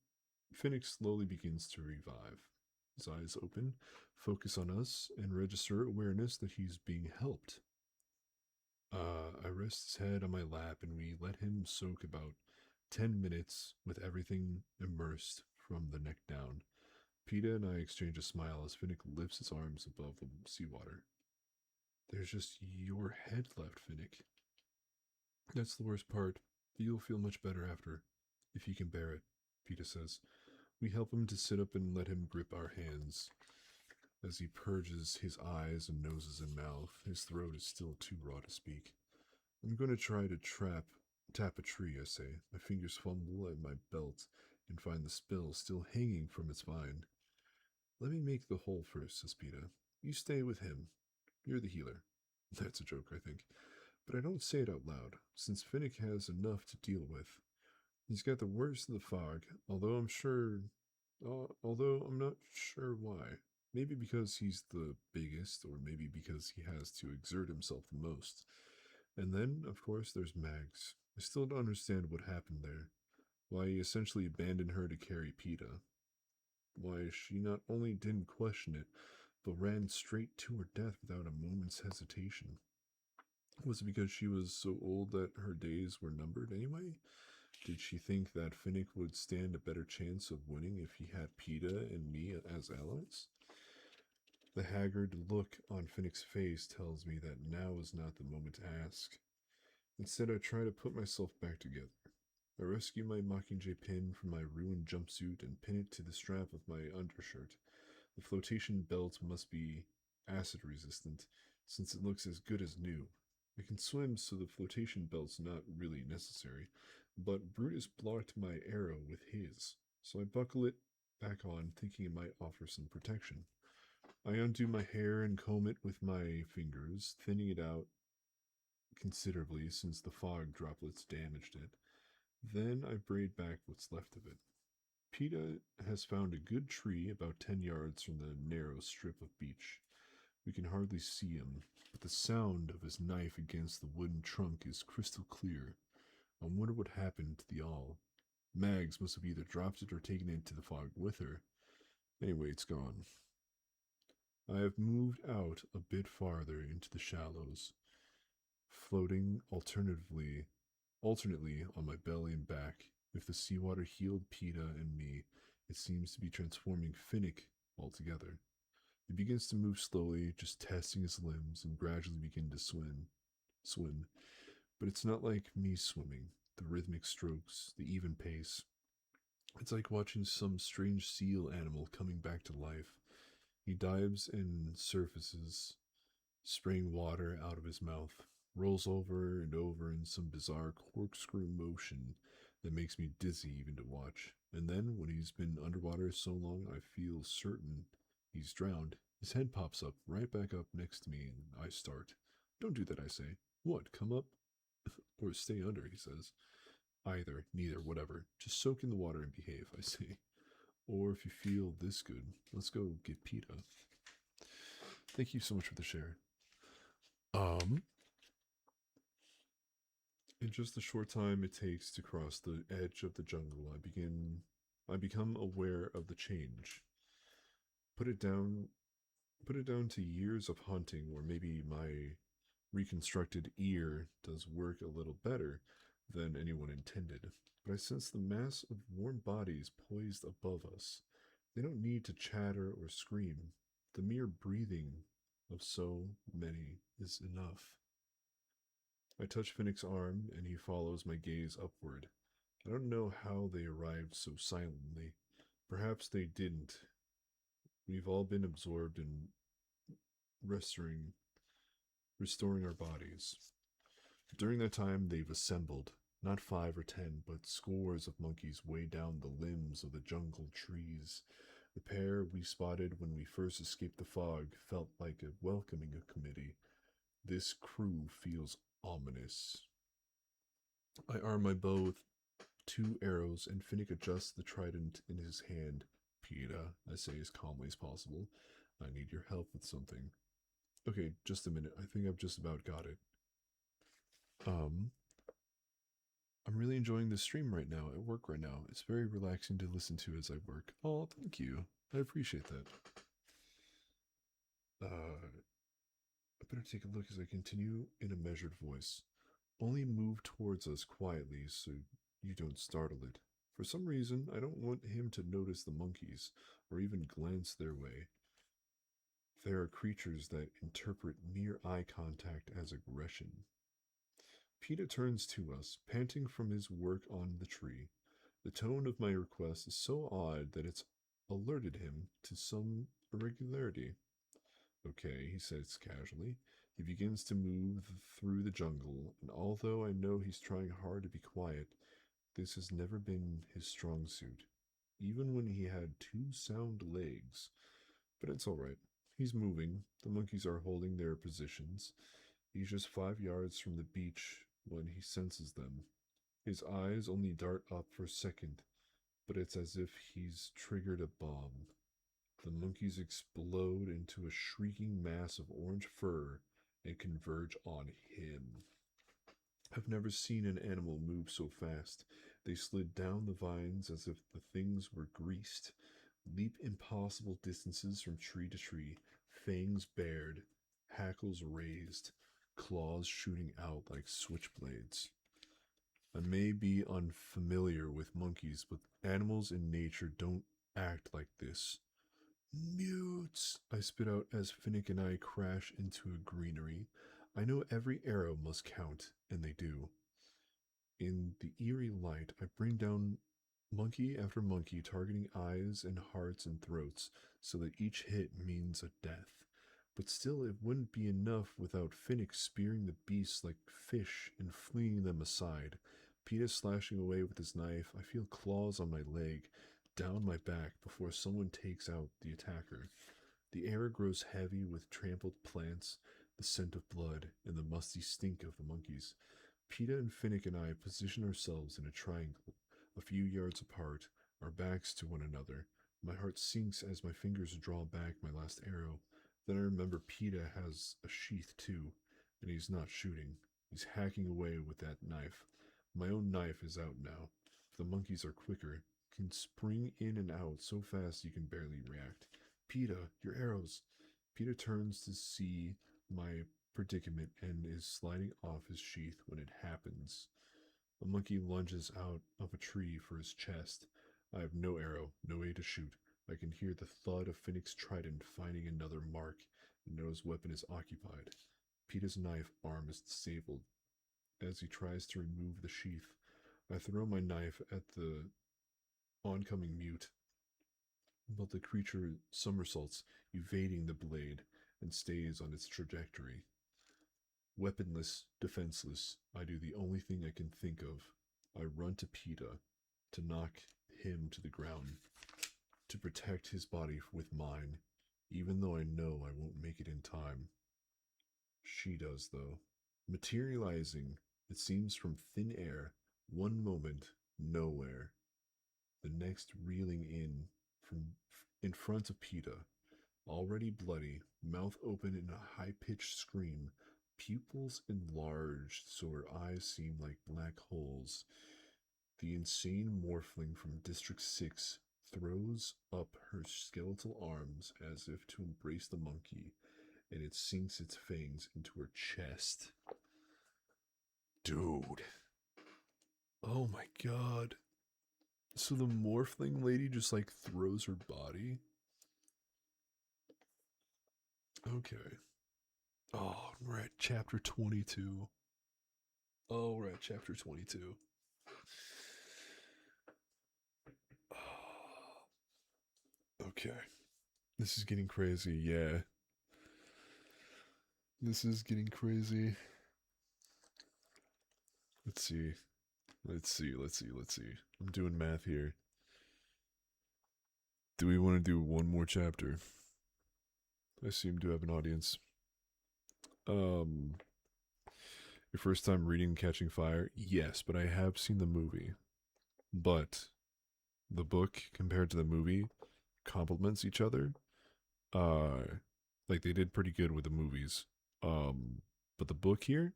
Finnick slowly begins to revive. His eyes open, focus on us, and register awareness that he's being helped. I rest his head on my lap and we let him soak about 10 minutes with everything immersed from the neck down. PETA and I exchange a smile as Finnick lifts his arms above the seawater. There's just your head left, Finnick. That's the worst part. You'll feel much better after, if you can bear it, PETA says. We help him to sit up and let him grip our hands. As he purges his eyes and noses and mouth, his throat is still too raw to speak. I'm going to try to tap a tree, I say. My fingers fumble at my belt and find the spill still hanging from its vine. Let me make the hole first, says PETA. You stay with him. You're the healer. That's a joke, I think. But I don't say it out loud, since Finnick has enough to deal with. He's got the worst of the fog, although I'm not sure why. Maybe because he's the biggest, or maybe because he has to exert himself the most. And then, of course, there's Mags. I still don't understand what happened there. Why he essentially abandoned her to carry PETA. Why she not only didn't question it, but ran straight to her death without a moment's hesitation. Was it because she was so old that her days were numbered anyway? Did she think that Finnick would stand a better chance of winning if he had PETA and me as allies? The haggard look on Finnick's face tells me that now is not the moment to ask. Instead, I try to put myself back together. I rescue my Mockingjay pin from my ruined jumpsuit and pin it to the strap of my undershirt. The flotation belt must be acid resistant, since it looks as good as new. I can swim, so the flotation belt's not really necessary, but Brutus blocked my arrow with his, so I buckle it back on, thinking it might offer some protection. I undo my hair and comb it with my fingers, thinning it out considerably since the fog droplets damaged it. Then I braid back what's left of it. PETA has found a good tree about 10 yards from the narrow strip of beach. We can hardly see him, but the sound of his knife against the wooden trunk is crystal clear. I wonder what happened to the awl. Mags must have either dropped it or taken it into the fog with her. Anyway, it's gone. I have moved out a bit farther into the shallows, floating alternately on my belly and back. If the seawater healed PETA and me, it seems to be transforming Finnick altogether. He begins to move slowly, just testing his limbs, and gradually begin to swim. But it's not like me swimming. The rhythmic strokes, the even pace. It's like watching some strange seal animal coming back to life. He dives and surfaces, spraying water out of his mouth, rolls over and over in some bizarre corkscrew motion that makes me dizzy even to watch. And then, when he's been underwater so long I feel certain he's drowned, his head pops up right back up next to me and I start. Don't do that, I say. What, come up? Or stay under, he says. Either, neither, whatever. Just soak in the water and behave, I say. Or if you feel this good, let's go get PETA. Thank you so much for the share. In just the short time it takes to cross the edge of the jungle, I become aware of the change. Put it down to years of hunting, or maybe my reconstructed ear does work a little better than anyone intended. But I sense the mass of warm bodies poised above us. They don't need to chatter or scream. The mere breathing of so many is enough. I touch Finnick's arm, and he follows my gaze upward. I don't know how they arrived so silently. Perhaps they didn't. We've all been absorbed in restoring our bodies. During that time, they've assembled, not 5 or 10, but scores of monkeys weigh down the limbs of the jungle trees. The pair we spotted when we first escaped the fog felt like a welcoming committee. This crew feels ominous. I arm my bow with 2 arrows, and Finnick adjusts the trident in his hand. PETA, I say as calmly as possible. I need your help with something. Okay, just a minute. I think I've just about got it. I'm really enjoying this stream right now, at work right now. It's very relaxing to listen to as I work. Oh, thank you. I appreciate that. I better take a look as I continue in a measured voice. Only move towards us quietly so you don't startle it. For some reason, I don't want him to notice the monkeys, or even glance their way. There are creatures that interpret mere eye contact as aggression. PETA turns to us, panting from his work on the tree. The tone of my request is so odd that it's alerted him to some irregularity. Okay, he says casually. He begins to move through the jungle, and although I know he's trying hard to be quiet, this has never been his strong suit, even when he had 2 sound legs. But it's alright. He's moving. The monkeys are holding their positions. He's just 5 yards from the beach when he senses them. His eyes only dart up for a second, but it's as if he's triggered a bomb. The monkeys explode into a shrieking mass of orange fur and converge on him. I've never seen an animal move so fast. They slid down the vines as if the things were greased, leap impossible distances from tree to tree, fangs bared, hackles raised, claws shooting out like switchblades. I may be unfamiliar with monkeys, but animals in nature don't act like this. Mutes! I spit out as Finnick and I crash into a greenery. I know every arrow must count, and they do. In the eerie light, I bring down monkey after monkey, targeting eyes and hearts and throats, so that each hit means a death. But still, it wouldn't be enough without Finnick spearing the beasts like fish and flinging them aside. PETA slashing away with his knife. I feel claws on my leg, down my back, before someone takes out the attacker. The air grows heavy with trampled plants, the scent of blood, and the musty stink of the monkeys. PETA and Finnick and I position ourselves in a triangle, a few yards apart, our backs to one another. My heart sinks as my fingers draw back my last arrow. Then I remember PETA has a sheath too, and he's not shooting. He's hacking away with that knife. My own knife is out now. The monkeys are quicker, can spring in and out so fast you can barely react. PETA, your arrows! PETA turns to see my predicament and is sliding off his sheath when it happens. A monkey lunges out of a tree for his chest. I have no arrow, no way to shoot. I can hear the thud of Phoenix Trident finding another mark, and know his weapon is occupied. PETA's knife arm is disabled. As he tries to remove the sheath, I throw my knife at the oncoming mute, but the creature somersaults, evading the blade, and stays on its trajectory. Weaponless, defenseless, I do the only thing I can think of. I run to PETA to knock him to the ground, to protect his body with mine, even though I know I won't make it in time. She does, though. Materializing, it seems, from thin air, one moment, nowhere. The next reeling in from in front of PETA, already bloody, mouth open in a high-pitched scream, pupils enlarged so her eyes seem like black holes. The insane morphling from District 6 throws up her skeletal arms as if to embrace the monkey, and it sinks its fangs into her chest. Dude. Oh my god. So the morphling lady just like throws her body? Okay. Oh, we're at chapter 22. Oh, we're at chapter 22. Okay. This is getting crazy, yeah. This is getting crazy. Let's see. Let's see. I'm doing math here. Do we want to do one more chapter? I seem to have an audience. Your first time reading Catching Fire? Yes, but I have seen the movie. But the book compared to the movie complements each other. Like they did pretty good with the movies. But the book here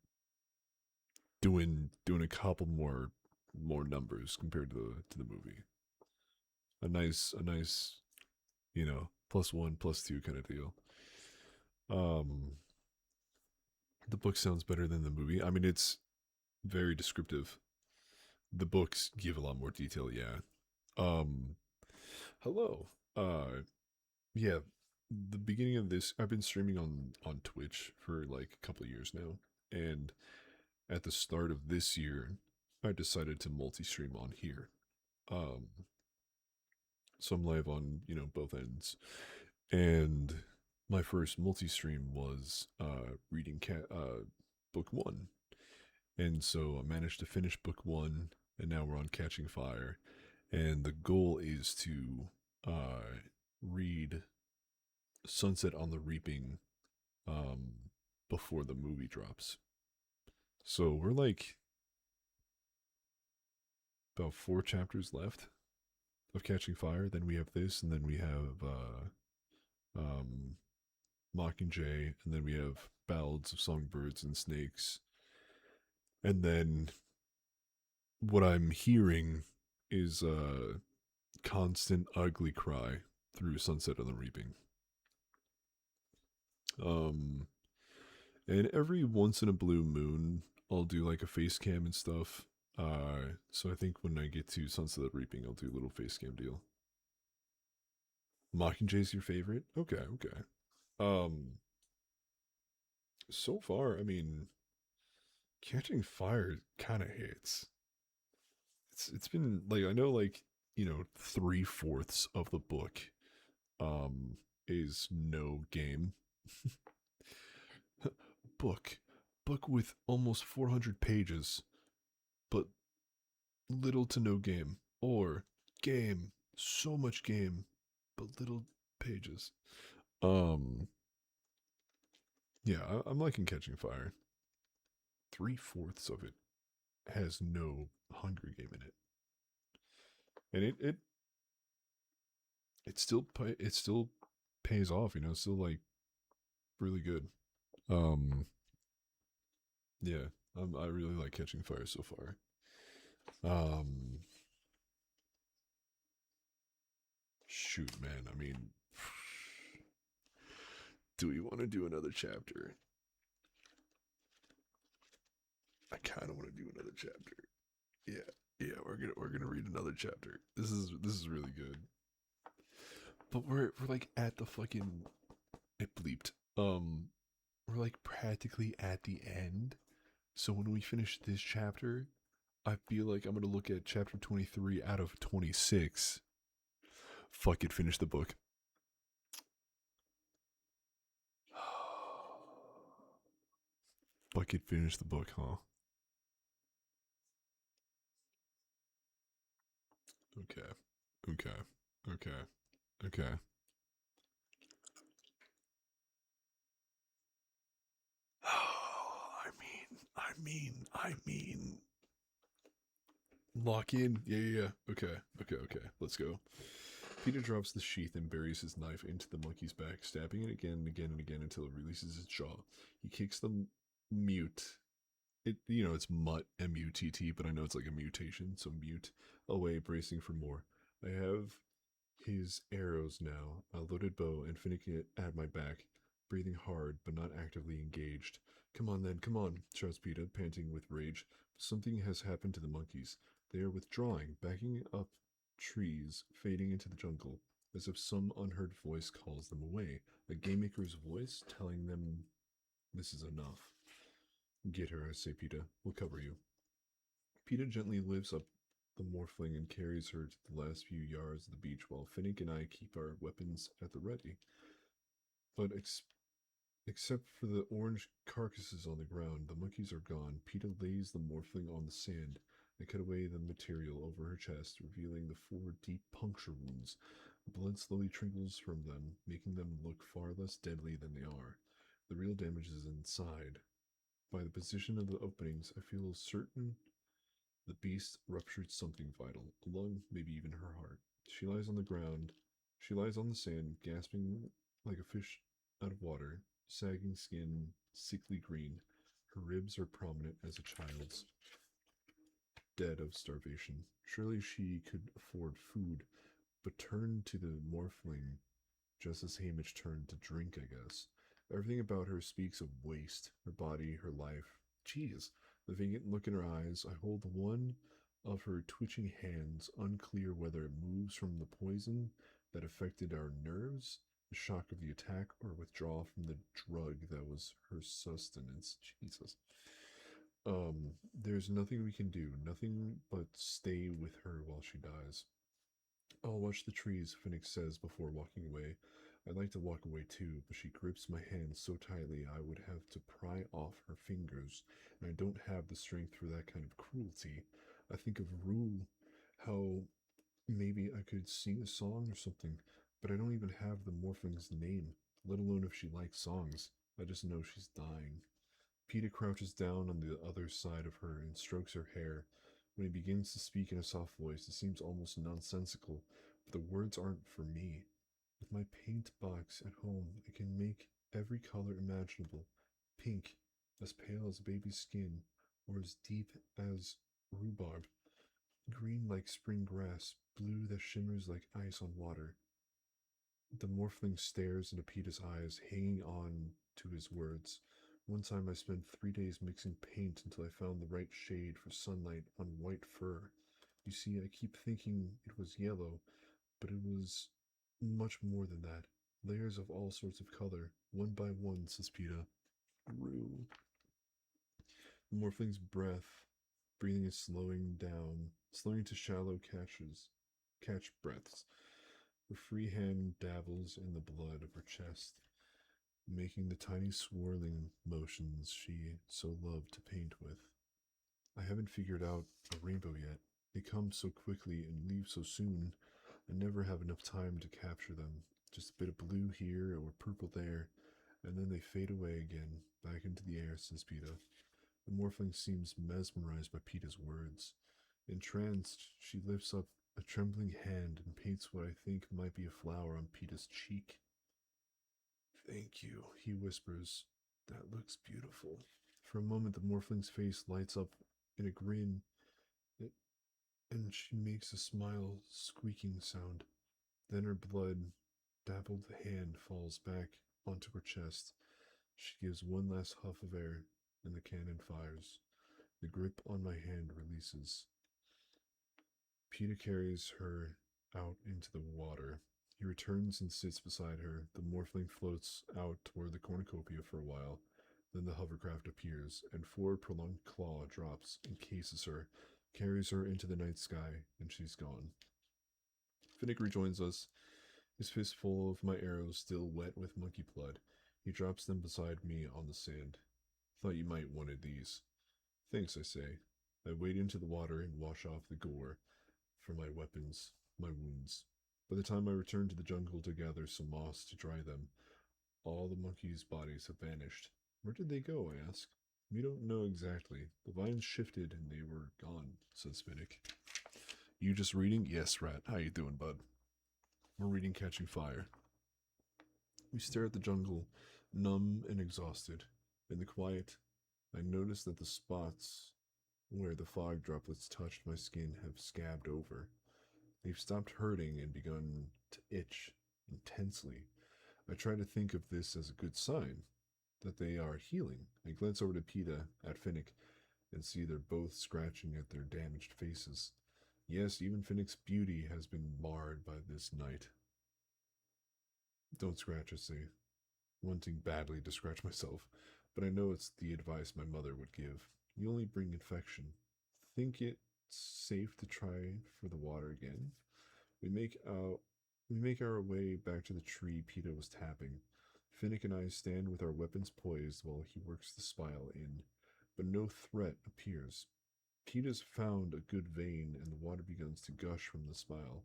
doing a couple more numbers compared to the movie. A nice, +1, +2 kind of deal. The book sounds better than the movie. I mean, it's very descriptive. The books give a lot more detail, yeah. Um, hello. Yeah, the beginning of this, I've been streaming on Twitch for like a couple of years now, and at the start of this year, I decided to multi-stream on here. Um, so I'm live on both ends, and my first multi-stream was reading book one, and so I managed to finish book one, and now we're on Catching Fire, and the goal is to read Sunset on the Reaping before the movie drops. So we're like about 4 chapters left of Catching Fire. Then we have this, and then we have Mockingjay, and then we have Ballads of Songbirds and Snakes. And then what I'm hearing is a constant ugly cry through Sunset on the Reaping. And every once in a blue moon, I'll do like a face cam and stuff. So I think when I get to Sunset Reaping, I'll do a little face cam deal. Mockingjay's your favorite? Okay, okay. So far, I mean, Catching Fire kind of hits. It's been like I know like 3/4 of the book, is no game. book book with almost 400 pages, but little to no game, or game, so much game, but little pages. Um, yeah, I'm liking Catching Fire. 3/4 of it has no Hunger Game in it, and it still pays off. It's still like really good. Um, yeah, I really like Catching Fire so far. Um, shoot, man. I mean, do we want to do another chapter? I kind of want to do another chapter. Yeah, yeah, we're gonna read another chapter. This is really good. But we're like at the fucking it bleeped. We're like practically at the end. So when we finish this chapter, I feel like I'm gonna look at chapter 23 out of 26. Fuck it, finish the book. Fuck it, finish the book, huh? Okay, okay, okay, okay. I mean, lock in. Yeah, yeah, yeah. Okay, okay, okay. Let's go. Peter drops the sheath and buries his knife into the monkey's back, stabbing it again and again and again until it releases its jaw. He kicks the mute. It's mutt, M-U-T-T, but I know it's like a mutation, so mute away, bracing for more. I have his arrows now, a loaded bow, and Finnegan at my back, breathing hard but not actively engaged. Come on then, come on, shouts Peeta, panting with rage. Something has happened to the monkeys. They are withdrawing, backing up trees, fading into the jungle, as if some unheard voice calls them away. A game maker's voice telling them this is enough. Get her, I say, Peeta. We'll cover you. Peeta gently lifts up the morphling and carries her to the last few yards of the beach while Finnick and I keep our weapons at the ready. But except for the orange carcasses on the ground, the monkeys are gone. Peeta lays the morphling on the sand and cut away the material over her chest, revealing the 4 deep puncture wounds. Blood slowly trickles from them, making them look far less deadly than they are. The real damage is inside. By the position of the openings, I feel certain the beast ruptured something vital, a lung, maybe even her heart. She lies on the ground. She lies on the sand, gasping like a fish out of water, sagging skin, sickly green. Her ribs are prominent as a child's, dead of starvation. Surely she could afford food, but turned to the morphling just as Hamish turned to drink, I guess. Everything about her speaks of waste, her body, her life. Jeez, the vacant look in her eyes. I hold one of her twitching hands, unclear whether it moves from the poison that affected our nerves, the shock of the attack, or withdrawal from the drug that was her sustenance. Jesus. There's nothing we can do, nothing but stay with her while she dies. I'll watch the trees, Finnick says before walking away. I'd like to walk away too, but she grips my hand so tightly I would have to pry off her fingers, and I don't have the strength for that kind of cruelty. I think of Rue, how maybe I could sing a song or something, but I don't even have the morphing's name, let alone if she likes songs. I just know she's dying. Peeta crouches down on the other side of her and strokes her hair. When he begins to speak in a soft voice, it seems almost nonsensical, but the words aren't for me. With my paint box at home, I can make every color imaginable: pink, as pale as baby's skin, or as deep as rhubarb, green like spring grass, blue that shimmers like ice on water. The morphling stares into Peeta's eyes, hanging on to his words. One time I spent 3 days mixing paint until I found the right shade for sunlight on white fur. You see, I keep thinking it was yellow, but it was much more than that. Layers of all sorts of color, one by one, says Peeta. Rue. The morphling's breath, breathing is slowing down, slowing to shallow catch breaths. Her free hand dabbles in the blood of her chest, making the tiny swirling motions she so loved to paint with. I haven't figured out a rainbow yet. They come so quickly and leave so soon. I never have enough time to capture them. Just a bit of blue here or purple there, and then they fade away again, back into the air, says Peeta. The morphling seems mesmerized by Peeta's words. Entranced, she lifts up a trembling hand and paints what I think might be a flower on Peeta's cheek. Thank you, he whispers. That looks beautiful. For a moment, the morphling's face lights up in a grin, and she makes a smile squeaking sound. Then her blood-dabbled hand falls back onto her chest. She gives one last huff of air, and the cannon fires. The grip on my hand releases. Peter carries her out into the water. He returns and sits beside her. The morphling floats out toward the cornucopia for a while. Then the hovercraft appears, and Ford prolonged claw drops, encases her, carries her into the night sky, and she's gone. Finnick rejoins us, his fist full of my arrows still wet with monkey blood. He drops them beside me on the sand. Thought you might wanted these. Thanks, I say. I wade into the water and wash off the gore from my weapons, my wounds. By the time I return to the jungle to gather some moss to dry them, all the monkeys' bodies have vanished. Where did they go, I ask. We don't know exactly. The vines shifted and they were gone, says Finnick. You just reading? Yes, Rat. How you doing, bud? We're reading Catching Fire. We stare at the jungle, numb and exhausted. In the quiet, I notice that the spots where the fog droplets touched my skin have scabbed over. They've stopped hurting and begun to itch intensely. I try to think of this as a good sign, that they are healing. I glance over to Peta, at Finnick, and see they're both scratching at their damaged faces. Yes, even Finnick's beauty has been marred by this night. Don't scratch, I say, wanting badly to scratch myself, but I know it's the advice my mother would give. You only bring infection. Think it's safe to try for the water again? We make our way back to the tree Peta was tapping. Finnick and I stand with our weapons poised while he works the spile in, but no threat appears. Peta's found a good vein, and the water begins to gush from the spile.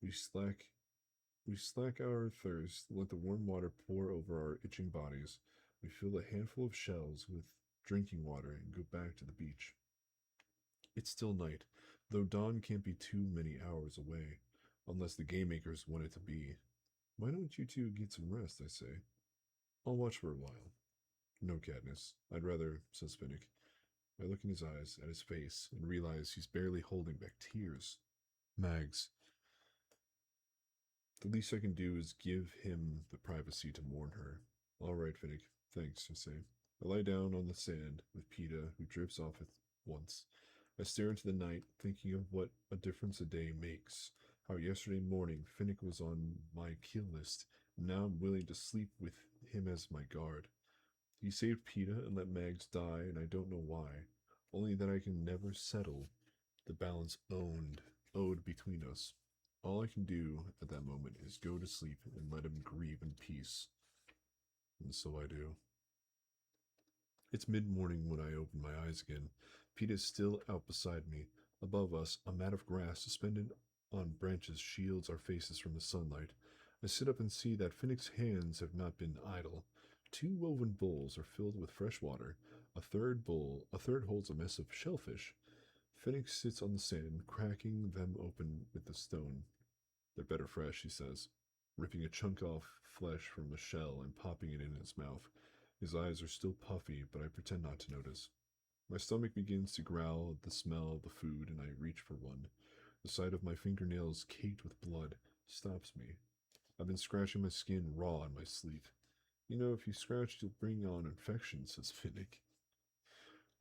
We slack our thirst, let the warm water pour over our itching bodies. We fill a handful of shells with drinking water and go back to the beach. It's still night, though dawn can't be too many hours away, unless the game makers want it to be. Why don't you two get some rest, I say. I'll watch for a while. No, Katniss. I'd rather, says Finnick. I look in his eyes, at his face, and realize he's barely holding back tears. Mags. The least I can do is give him the privacy to mourn her. All right, Finnick. Thanks, I say. I lie down on the sand with Peta, who drifts off at once. I stare into the night, thinking of what a difference a day makes. How yesterday morning Finnick was on my kill list, and now I'm willing to sleep with him as my guard. He saved Peta and let Mags die, and I don't know why. Only that I can never settle the balance owed between us. All I can do at that moment is go to sleep and let him grieve in peace. And so I do. It's mid-morning when I open my eyes again. Pete is still out beside me. Above us, a mat of grass suspended on branches shields our faces from the sunlight. I sit up and see that Finnick's hands have not been idle. 2 woven bowls are filled with fresh water. A third holds a mess of shellfish. Finnick sits on the sand, cracking them open with the stone. They're better fresh, he says, ripping a chunk off flesh from a shell and popping it in his mouth. His eyes are still puffy, but I pretend not to notice. My stomach begins to growl at the smell of the food, and I reach for one. The sight of my fingernails caked with blood stops me. I've been scratching my skin raw in my sleep. You know, if you scratch, you'll bring on infection, says Finnick.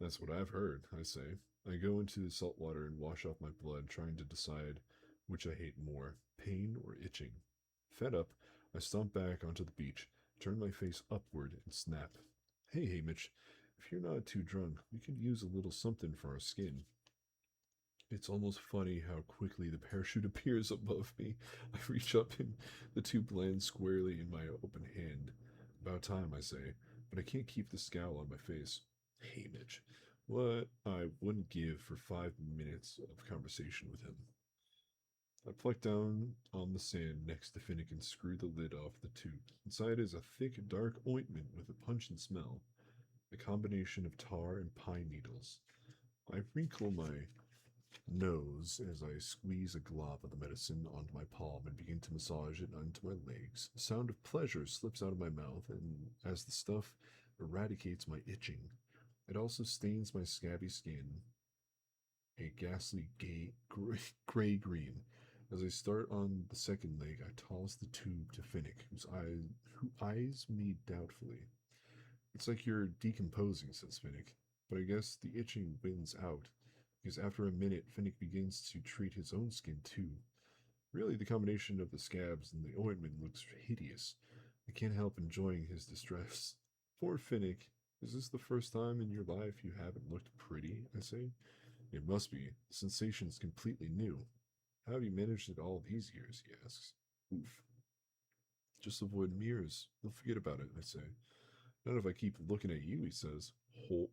That's what I've heard, I say. I go into the salt water and wash off my blood, trying to decide which I hate more, pain or itching. Fed up, I stomp back onto the beach, turn my face upward, and snap. Hey, Mitch, if you're not too drunk, we could use a little something for our skin. It's almost funny how quickly the parachute appears above me. I reach up and the tube lands squarely in my open hand. About time, I say, but I can't keep the scowl on my face. Hey, Mitch, what I wouldn't give for 5 minutes of conversation with him. I pluck down on the sand next to Finnick and screw the lid off the tube. Inside is a thick, dark ointment with a pungent smell, a combination of tar and pine needles. I wrinkle my nose as I squeeze a glob of the medicine onto my palm and begin to massage it onto my legs. A sound of pleasure slips out of my mouth, and as the stuff eradicates my itching, it also stains my scabby skin a ghastly gray green. As I start on the second leg, I toss the tube to Finnick, who eyes me doubtfully. It's like you're decomposing, says Finnick, but I guess the itching wins out, because after a minute, Finnick begins to treat his own skin too. Really, the combination of the scabs and the ointment looks hideous. I can't help enjoying his distress. Poor Finnick. Is this the first time in your life you haven't looked pretty? I say. It must be. The sensation's completely new. How have you managed it all these years? He asks. Oof. Just avoid mirrors. You'll forget about it, I say. Not if I keep looking at you, he says. Hole.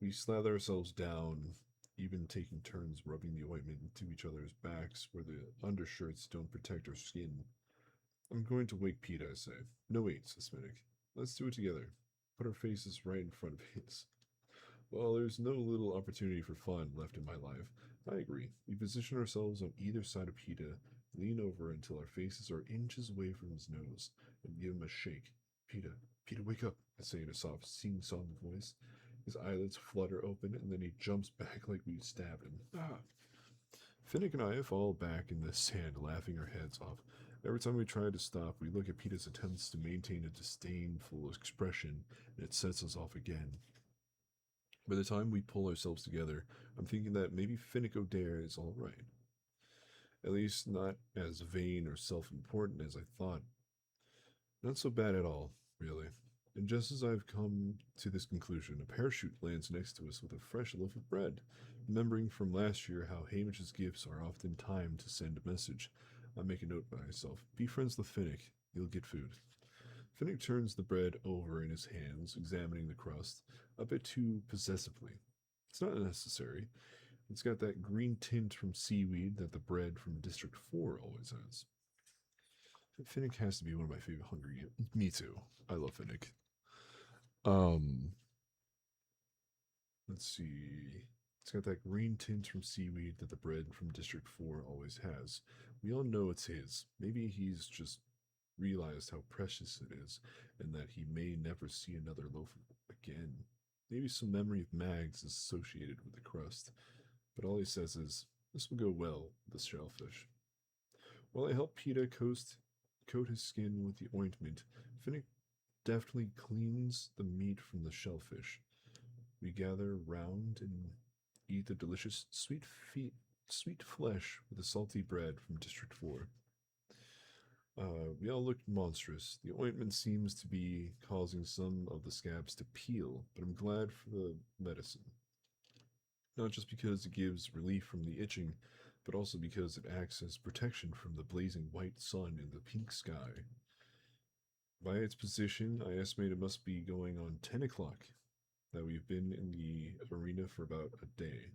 We slather ourselves down, even taking turns rubbing the ointment into each other's backs where the undershirts don't protect our skin. I'm going to wake Pete, I say. No, wait, says Finnick. Let's do it together. Put our faces right in front of his. Well, there's no little opportunity for fun left in my life. I agree. We position ourselves on either side of Peta, lean over until our faces are inches away from his nose, and give him a shake. Peta, Peta, wake up, I say in a soft, sing-song voice. His eyelids flutter open, and then he jumps back like we'd stabbed him. Ah! Finnick and I fall back in the sand, laughing our heads off. Every time we try to stop, we look at Peta's attempts to maintain a disdainful expression, and it sets us off again. By the time we pull ourselves together, I'm thinking that maybe Finnick O'Dare is all right. At least not as vain or self-important as I thought. Not so bad at all, really. And just as I've come to this conclusion, a parachute lands next to us with a fresh loaf of bread. Remembering from last year how Hamish's gifts are often timed to send a message, I make a note by myself. Be friends with Finnick. You'll get food. Finnick turns the bread over in his hands, examining the crust, a bit too possessively. It's not necessary. It's got that green tint from seaweed that the bread from District 4 always has. Finnick has to be one of my favorite hungry. Me too. I love Finnick. Um, let's see. It's got that green tint from seaweed that the bread from District 4 always has. We all know it's his. Maybe he's just realized how precious it is and that he may never see another loaf again. Maybe some memory of Mags is associated with the crust, but all he says is, "This will go well with the shellfish." While I help Peta coat his skin with the ointment, Finnick deftly cleans the meat from the shellfish. We gather round and eat the delicious sweet flesh with the salty bread from District 4. We all looked monstrous. The ointment seems to be causing some of the scabs to peel, but I'm glad for the medicine. Not just because it gives relief from the itching, but also because it acts as protection from the blazing white sun in the pink sky. By its position, I estimate it must be going on 10 o'clock, that we've been in the arena for about a day.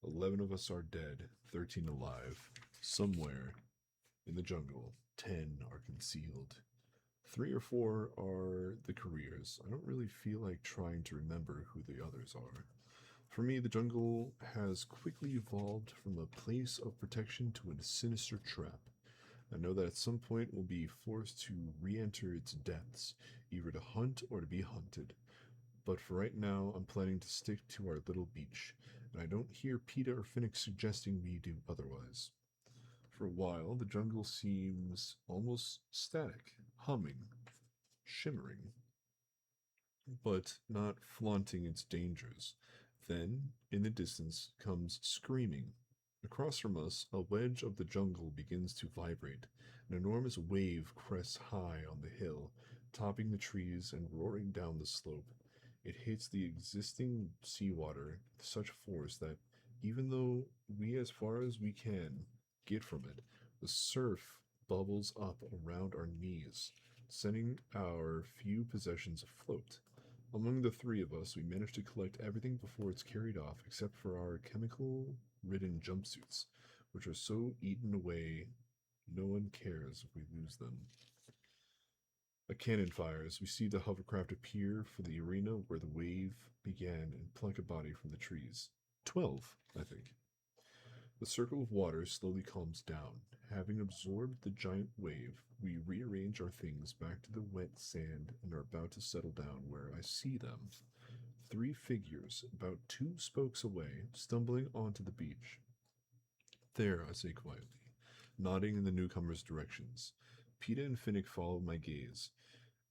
11 of us are dead, 13 alive. Somewhere in the jungle, 10 are concealed. 3 or 4 are the careers. I don't really feel like trying to remember who the others are. For me, the jungle has quickly evolved from a place of protection to a sinister trap. I know that at some point we'll be forced to re enter its depths, either to hunt or to be hunted. But for right now, I'm planning to stick to our little beach, and I don't hear Peta or Finnick suggesting we do otherwise. For a while, the jungle seems almost static, humming, shimmering, but not flaunting its dangers. Then, in the distance, comes screaming. Across from us, a wedge of the jungle begins to vibrate. An enormous wave crests high on the hill, topping the trees and roaring down the slope. It hits the existing seawater with such force that, even though we, as far as we can, get from it, the surf bubbles up around our knees, sending our few possessions afloat. Among the 3 of us, we manage to collect everything before it's carried off, except for our chemical ridden jumpsuits, which are so eaten away no one cares if we lose them. A cannon fires. We see the hovercraft appear for the arena where the wave began and pluck a body from the trees. 12, I think. The circle of water slowly calms down. Having absorbed the giant wave, we rearrange our things back to the wet sand and are about to settle down where I see them. 3 figures, about 2 spokes away, stumbling onto the beach. There, I say quietly, nodding in the newcomer's directions. Peeta and Finnick follow my gaze.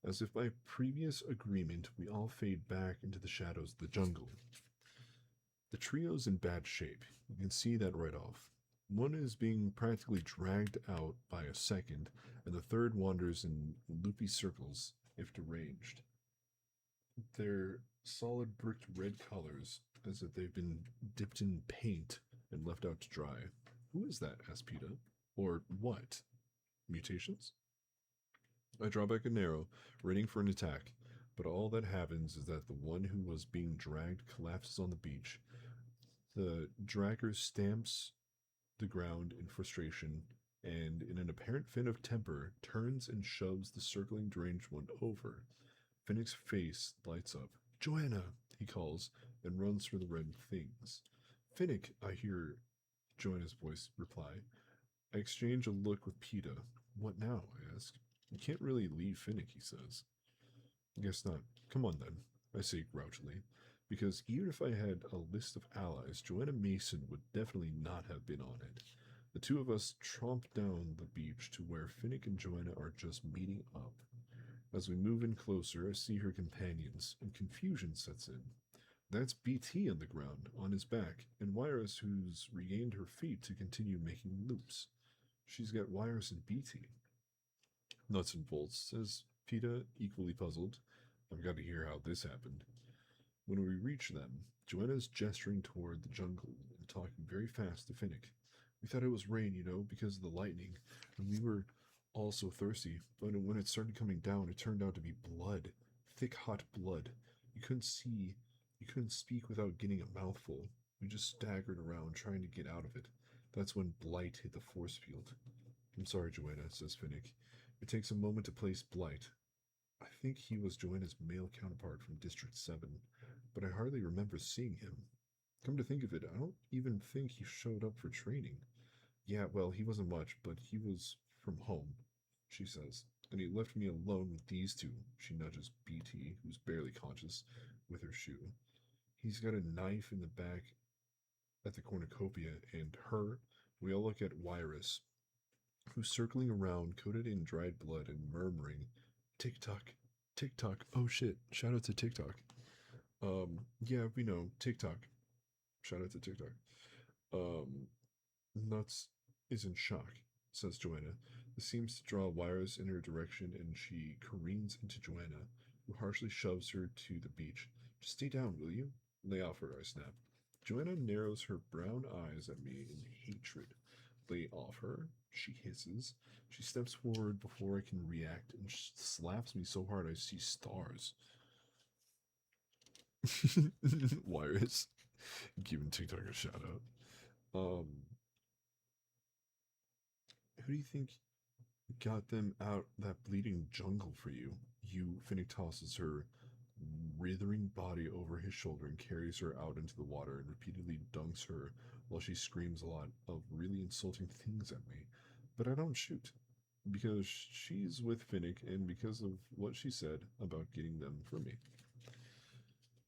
As if by previous agreement, we all fade back into the shadows of the jungle. The trio's in bad shape. You can see that right off. One is being practically dragged out by a second, and the third wanders in loopy circles, if deranged. Their solid bricked red colors, as if they've been dipped in paint and left out to dry. Who is that? Asked Peeta. Or what? Mutations? I draw back an arrow, readying for an attack, but all that happens is that the one who was being dragged collapses on the beach. The dragger stamps the ground in frustration and, in an apparent fit of temper, turns and shoves the circling deranged one over. Finnick's face lights up. Joanna, he calls, and runs for the red things. Finnick, I hear Joanna's voice reply. I exchange a look with Peeta. What now? I ask. You can't really leave Finnick, he says. Guess not. Come on then, I say grouchily, because even if I had a list of allies, Joanna Mason would definitely not have been on it. The two of us tromp down the beach to where Finnick and Joanna are just meeting up. As we move in closer, I see her companions, and confusion sets in. That's BT on the ground, on his back, and Wyrus, who's regained her feet to continue making loops. She's got Wyrus and BT. Nuts and bolts, says Peeta, equally puzzled. I've got to hear how this happened. When we reach them, Joanna's gesturing toward the jungle and talking very fast to Finnick. We thought it was rain, because of the lightning, and we were all so thirsty, but when it started coming down, it turned out to be blood. Thick, hot blood. You couldn't speak without getting a mouthful. We just staggered around trying to get out of it. That's when Blight hit the force field. I'm sorry, Joanna, says Finnick. It takes a moment to place Blight. I think he was Joanna's male counterpart from District 7, but I hardly remember seeing him. Come to think of it, I don't even think he showed up for training. Yeah, well, he wasn't much, but he was from home, she says, and he left me alone with these two. She nudges BT, who's barely conscious, with her shoe. He's got a knife in the back at the cornucopia, and her. We all look at Wyrus, who's circling around, coated in dried blood and murmuring, TikTok, TikTok. Oh shit! Shout out to TikTok. Yeah, we know TikTok. Shout out to TikTok. Um, Nuts is in shock, says Joanna. This seems to draw Wyrus in her direction, and she careens into Joanna, who harshly shoves her to the beach. Just stay down, will you? Lay off her, I snap. Joanna narrows her brown eyes at me in hatred. Lay off her, she hisses. She steps forward before I can react and slaps me so hard I see stars. Wyrus, giving TikTok a shout out. Who do you think got them out that bleeding jungle for you? Finnick tosses her writhing body over his shoulder and carries her out into the water and repeatedly dunks her while she screams a lot of really insulting things at me. But I don't shoot because she's with Finnick and because of what she said about getting them for me.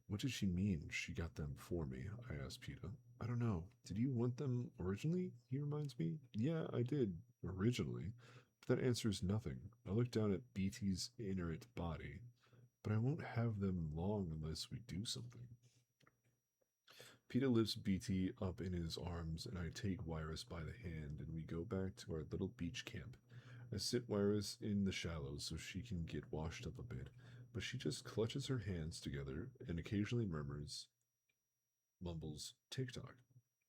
What did she mean she got them for me? I asked Peeta. I don't know. Did you want them originally? He reminds me. Yeah, I did, originally. But that answers nothing. I look down at BT's inert body, but I won't have them long unless we do something. Peeta lifts BT up in his arms, and I take Wyrus by the hand, and we go back to our little beach camp. I sit Wyrus in the shallows so she can get washed up a bit, but she just clutches her hands together and occasionally mumbles, TikTok.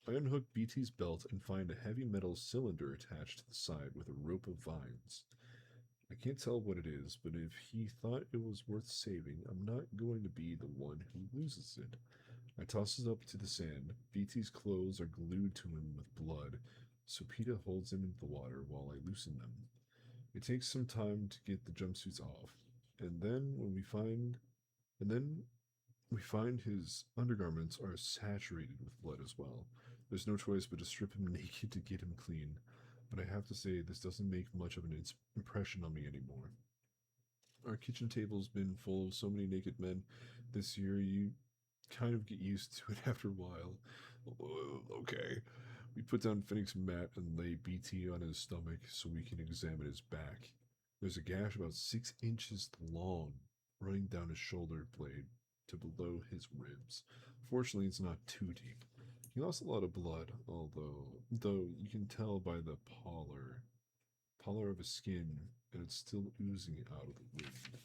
I unhook BT's belt and find a heavy metal cylinder attached to the side with a rope of vines. I can't tell what it is, but if he thought it was worth saving, I'm not going to be the one who loses it. I toss it up to the sand. BT's clothes are glued to him with blood, so Peeta holds him in the water while I loosen them. It takes some time to get the jumpsuits off, and then we find his undergarments are saturated with blood as well. There's no choice but to strip him naked to get him clean, but I have to say this doesn't make much of an impression on me anymore. Our kitchen table's been full of so many naked men this year, you kind of get used to it after a while. Okay. We put down Phoenix's mat and lay BT on his stomach so we can examine his back. There's a gash about 6 inches long running down his shoulder blade to below his ribs. Fortunately, it's not too deep. He lost a lot of blood, though you can tell by the pallor of his skin, and it's still oozing out of the wound.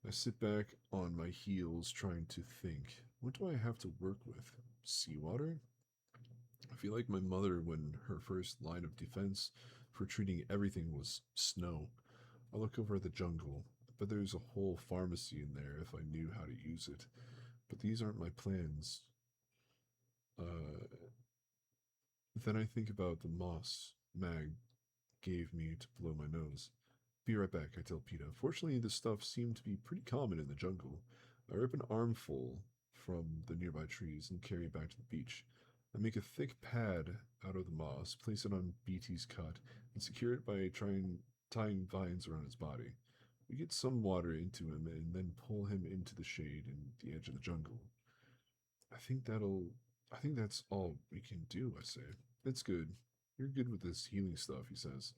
I sit back on my heels trying to think. What do I have to work with? Seawater? I feel like my mother when her first line of defense for treating everything was snow. I look over at the jungle, but there's a whole pharmacy in there if I knew how to use it. But these aren't my plans. Then I think about the moss Mag gave me to blow my nose. Be right back, I tell PETA. Fortunately, this stuff seemed to be pretty common in the jungle. I rip an armful from the nearby trees and carry it back to the beach. I make a thick pad out of the moss, place it on BT's cut, and secure it by tying vines around his body. We get some water into him and then pull him into the shade and the edge of the jungle. I think that's all we can do, I say. It's good. You're good with this healing stuff, he says.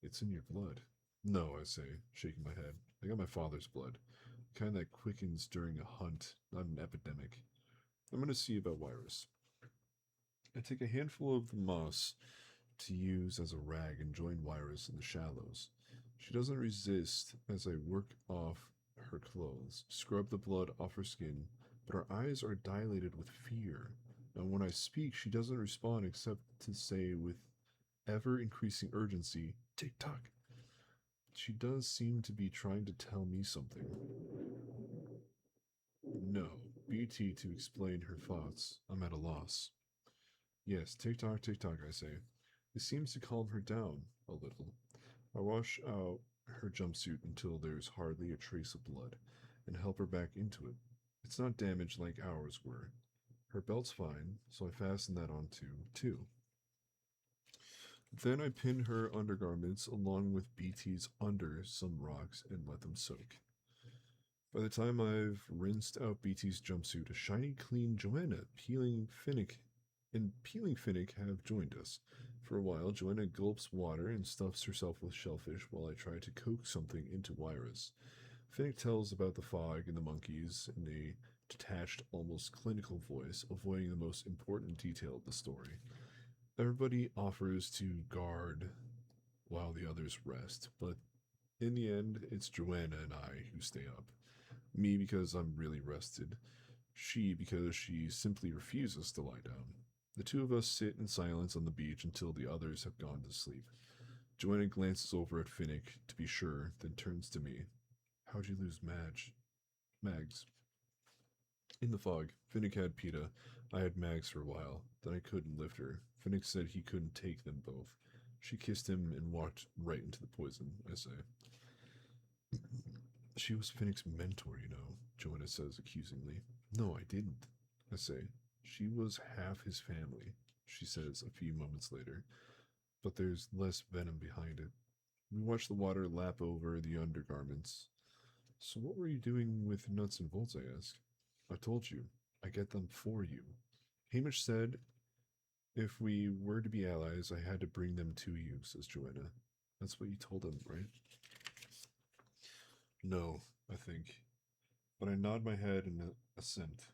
It's in your blood. No, I say, shaking my head. I got my father's blood. The kind that quickens during a hunt, not an epidemic. I'm going to see about Wyrus. I take a handful of the moss to use as a rag and join Wyrus in the shallows. She doesn't resist as I work off her clothes, scrub the blood off her skin, but her eyes are dilated with fear. And when I speak, she doesn't respond except to say with ever increasing urgency, "Tick tock." She does seem to be trying to tell me something. No, BT to explain her thoughts. I'm at a loss. Yes, tick tock, I say. It seems to calm her down a little. I wash out her jumpsuit until there's hardly a trace of blood and help her back into it. It's not damaged like ours were. Her belt's fine, so I fasten that on too. Then I pin her undergarments along with BT's under some rocks and let them soak. By the time I've rinsed out BT's jumpsuit, a shiny, clean Joanna, Peeling Finnick have joined us. For a while, Joanna gulps water and stuffs herself with shellfish while I try to coax something into Wyrus. Finnick tells about the fog and the monkeys in a detached, almost clinical voice, avoiding the most important detail of the story. Everybody offers to guard while the others rest, but in the end, it's Joanna and I who stay up. Me because I'm really rested, she because she simply refuses to lie down. The two of us sit in silence on the beach until the others have gone to sleep. Joanna glances over at Finnick to be sure, then turns to me. How'd you lose Mags? In the fog, Finnick had PETA. I had Mags for a while. Then I couldn't lift her. Finnick said he couldn't take them both. She kissed him and walked right into the poison, I say. She was Finnick's mentor, you know, Joanna says accusingly. No, I didn't, I say. She was half his family, she says a few moments later. But there's less venom behind it. We watch the water lap over the undergarments. So what were you doing with nuts and bolts, I ask. I told you. I get them for you. Hamish said if we were to be allies, I had to bring them to you, says Joanna. That's what you told him, right? No, I think. But I nod my head in assent.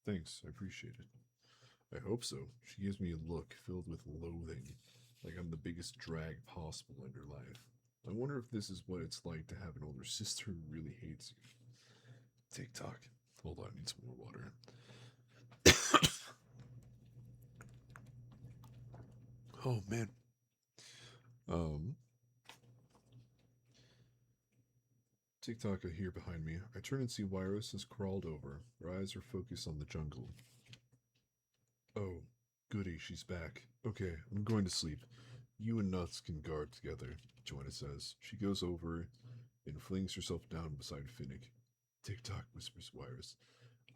Thanks, I appreciate it. I hope so. She gives me a look filled with loathing, like I'm the biggest drag possible in her life. I wonder if this is what it's like to have an older sister who really hates you. Tick tock. Hold on, I need some more water. Oh man. TikTok, I hear behind me. I turn and see Wyrus has crawled over. Her eyes are focused on the jungle. Oh, goody, she's back. Okay, I'm going to sleep. You and Nuts can guard together, Joanna says. She goes over and flings herself down beside Finnick. Tick-tock, whispers Wyrus.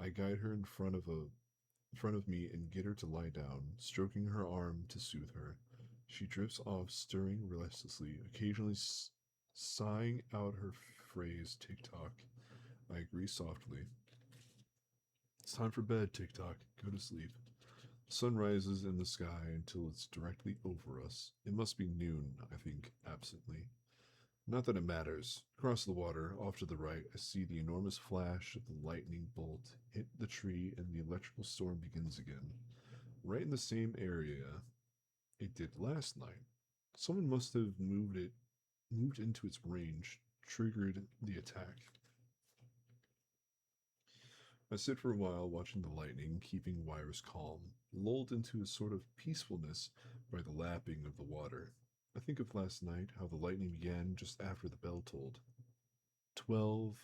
I guide her in front of me and get her to lie down, stroking her arm to soothe her. She drifts off, stirring restlessly, occasionally sighing out her phrase tick-tock. I agree softly. It's time for bed, tick-tock. Go to sleep. Sun rises in the sky until it's directly over us. It must be noon, I think, absently. Not that it matters. Across the water, off to the right, I see the enormous flash of the lightning bolt hit the tree and the electrical storm begins again. Right in the same area it did last night. Someone must have moved into its range, triggered the attack. I sit for a while watching the lightning, keeping Wires calm, lulled into a sort of peacefulness by the lapping of the water. I think of last night, how the lightning began just after the bell tolled. 12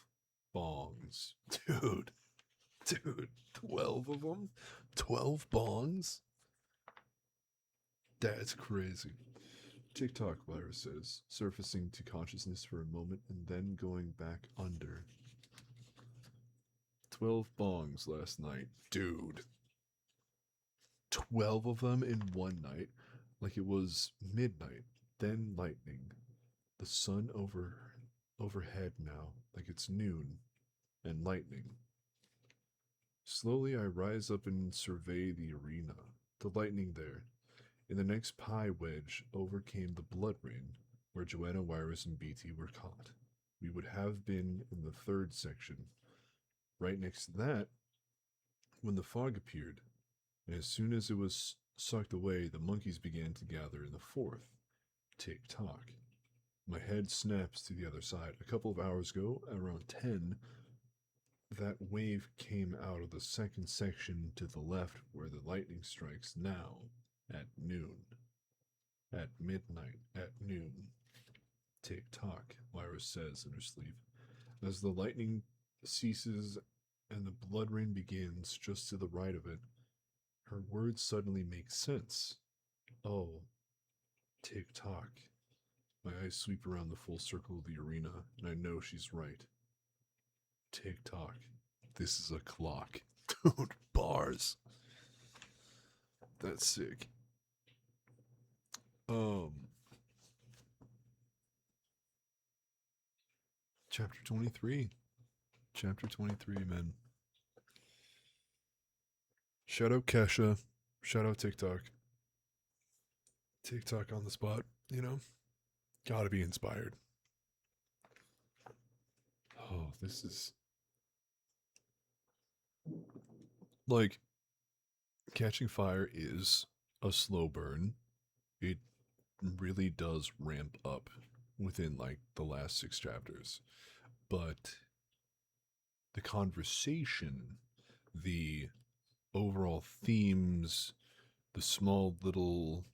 bongs. Dude, 12 of them? 12 bongs? That's crazy. TikTok, Virus says, surfacing to consciousness for a moment and then going back under. 12 bongs last night. Dude. 12 of them in one night. Like it was midnight. Then lightning. The sun overhead now. Like it's noon. And lightning. Slowly I rise up and survey the arena. The lightning there. In the next pie wedge overcame the blood rain, where Joanna, Wyrus, and BT were caught. We would have been in the third section. Right next to that, when the fog appeared, and as soon as it was sucked away, the monkeys began to gather in the fourth. Tick-tock. My head snaps to the other side. A couple of hours ago, around 10, that wave came out of the second section to the left where the lightning strikes now. At noon. At midnight. At noon. Tick tock, Lyra says in her sleep. As the lightning ceases and the blood rain begins just to the right of it, her words suddenly make sense. Oh, tick tock. My eyes sweep around the full circle of the arena, and I know she's right. Tick tock. This is a clock. Dude, bars. That's sick. Chapter 23. Chapter 23, man. Shout out Kesha. Shout out TikTok. TikTok on the spot, you know? Gotta be inspired. Oh, this is. Like, Catching Fire is a slow burn. It really does ramp up within, like, the last 6 chapters. But the conversation, the overall themes, the small little,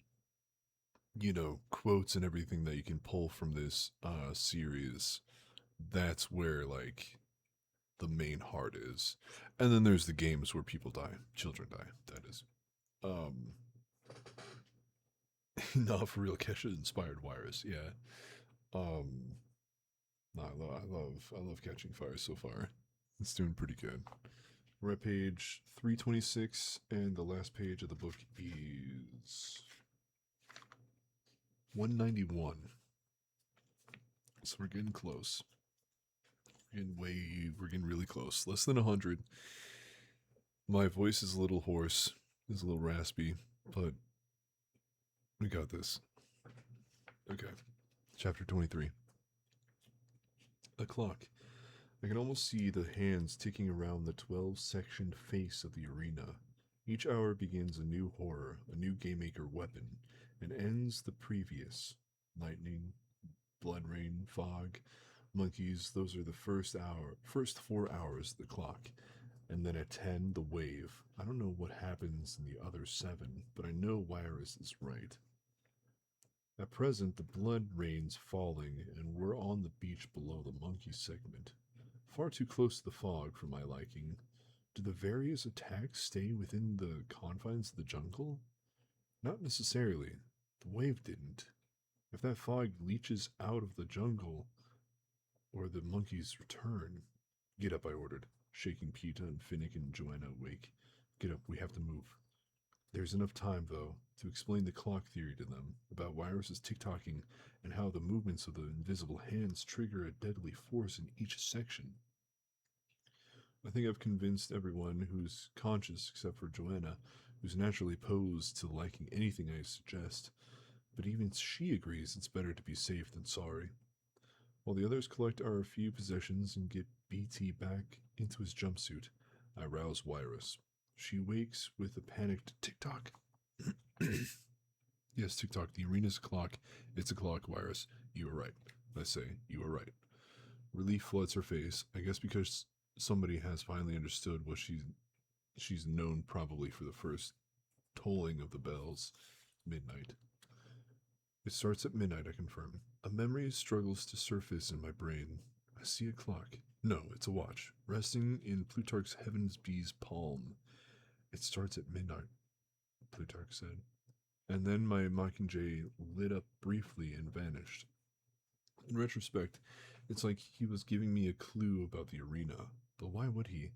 quotes and everything that you can pull from this series, that's where, like, the main heart is. And then there's the games where people die, children die, that is. Not for real, Kesha inspired Wires, yeah. No, I love Catching Fire so far. It's doing pretty good. We're at page 326, and the last page of the book is 191. So we're getting close. We're getting really close. Less than 100. My voice is a little hoarse, is a little raspy, but we got this. Okay. Chapter 23. A clock. I can almost see the hands ticking around the 12-sectioned face of the arena. Each hour begins a new horror, a new GameMaker weapon, and ends the previous. Lightning, blood rain, fog, monkeys, those are the first 4 hours of the clock. And then at 10, the wave. I don't know what happens in the other 7, but I know Wyrus is right. At present, the blood rain's falling, and we're on the beach below the monkey segment. Far too close to the fog for my liking. Do the various attacks stay within the confines of the jungle? Not necessarily. The wave didn't. If that fog leaches out of the jungle, or the monkeys return. Get up, I ordered, shaking Peta and Finnick and Joanna awake. Get up, we have to move. There's enough time, though, to explain the clock theory to them, about Wyrus's tick-tocking and how the movements of the invisible hands trigger a deadly force in each section. I think I've convinced everyone who's conscious, except for Joanna, who's naturally opposed to liking anything I suggest, but even she agrees it's better to be safe than sorry. While the others collect our few possessions and get BT back into his jumpsuit, I rouse Wyrus. She wakes with a panicked tick tock. Yes, tick tock, the arena's a clock. It's a clock, Wyrus. You were right. I say, you were right. Relief floods her face, I guess because somebody has finally understood what she's known probably for the first tolling of the bells. Midnight. It starts at midnight, I confirm. A memory struggles to surface in my brain. I see a clock. No, it's a watch, resting in Plutarch's Heaven's Bee's palm. It starts at midnight, Plutarch said. And then my Mockingjay lit up briefly and vanished. In retrospect, it's like he was giving me a clue about the arena, but why would he?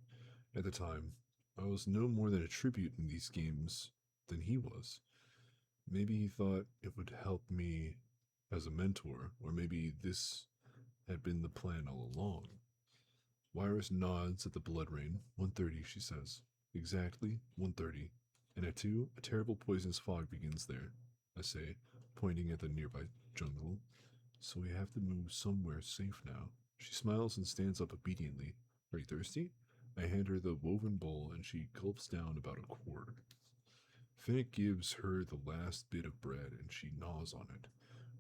At the time, I was no more than a tribute in these games than he was. Maybe he thought it would help me as a mentor, or maybe this had been the plan all along. Wyrus nods at the blood rain. 1:30, she says. Exactly 1:30. And at 2, a terrible poisonous fog begins there, I say, pointing at the nearby jungle. So we have to move somewhere safe now. She smiles and stands up obediently. Are you thirsty? I hand her the woven bowl and she gulps down about a quart. Finnick gives her the last bit of bread and she gnaws on it.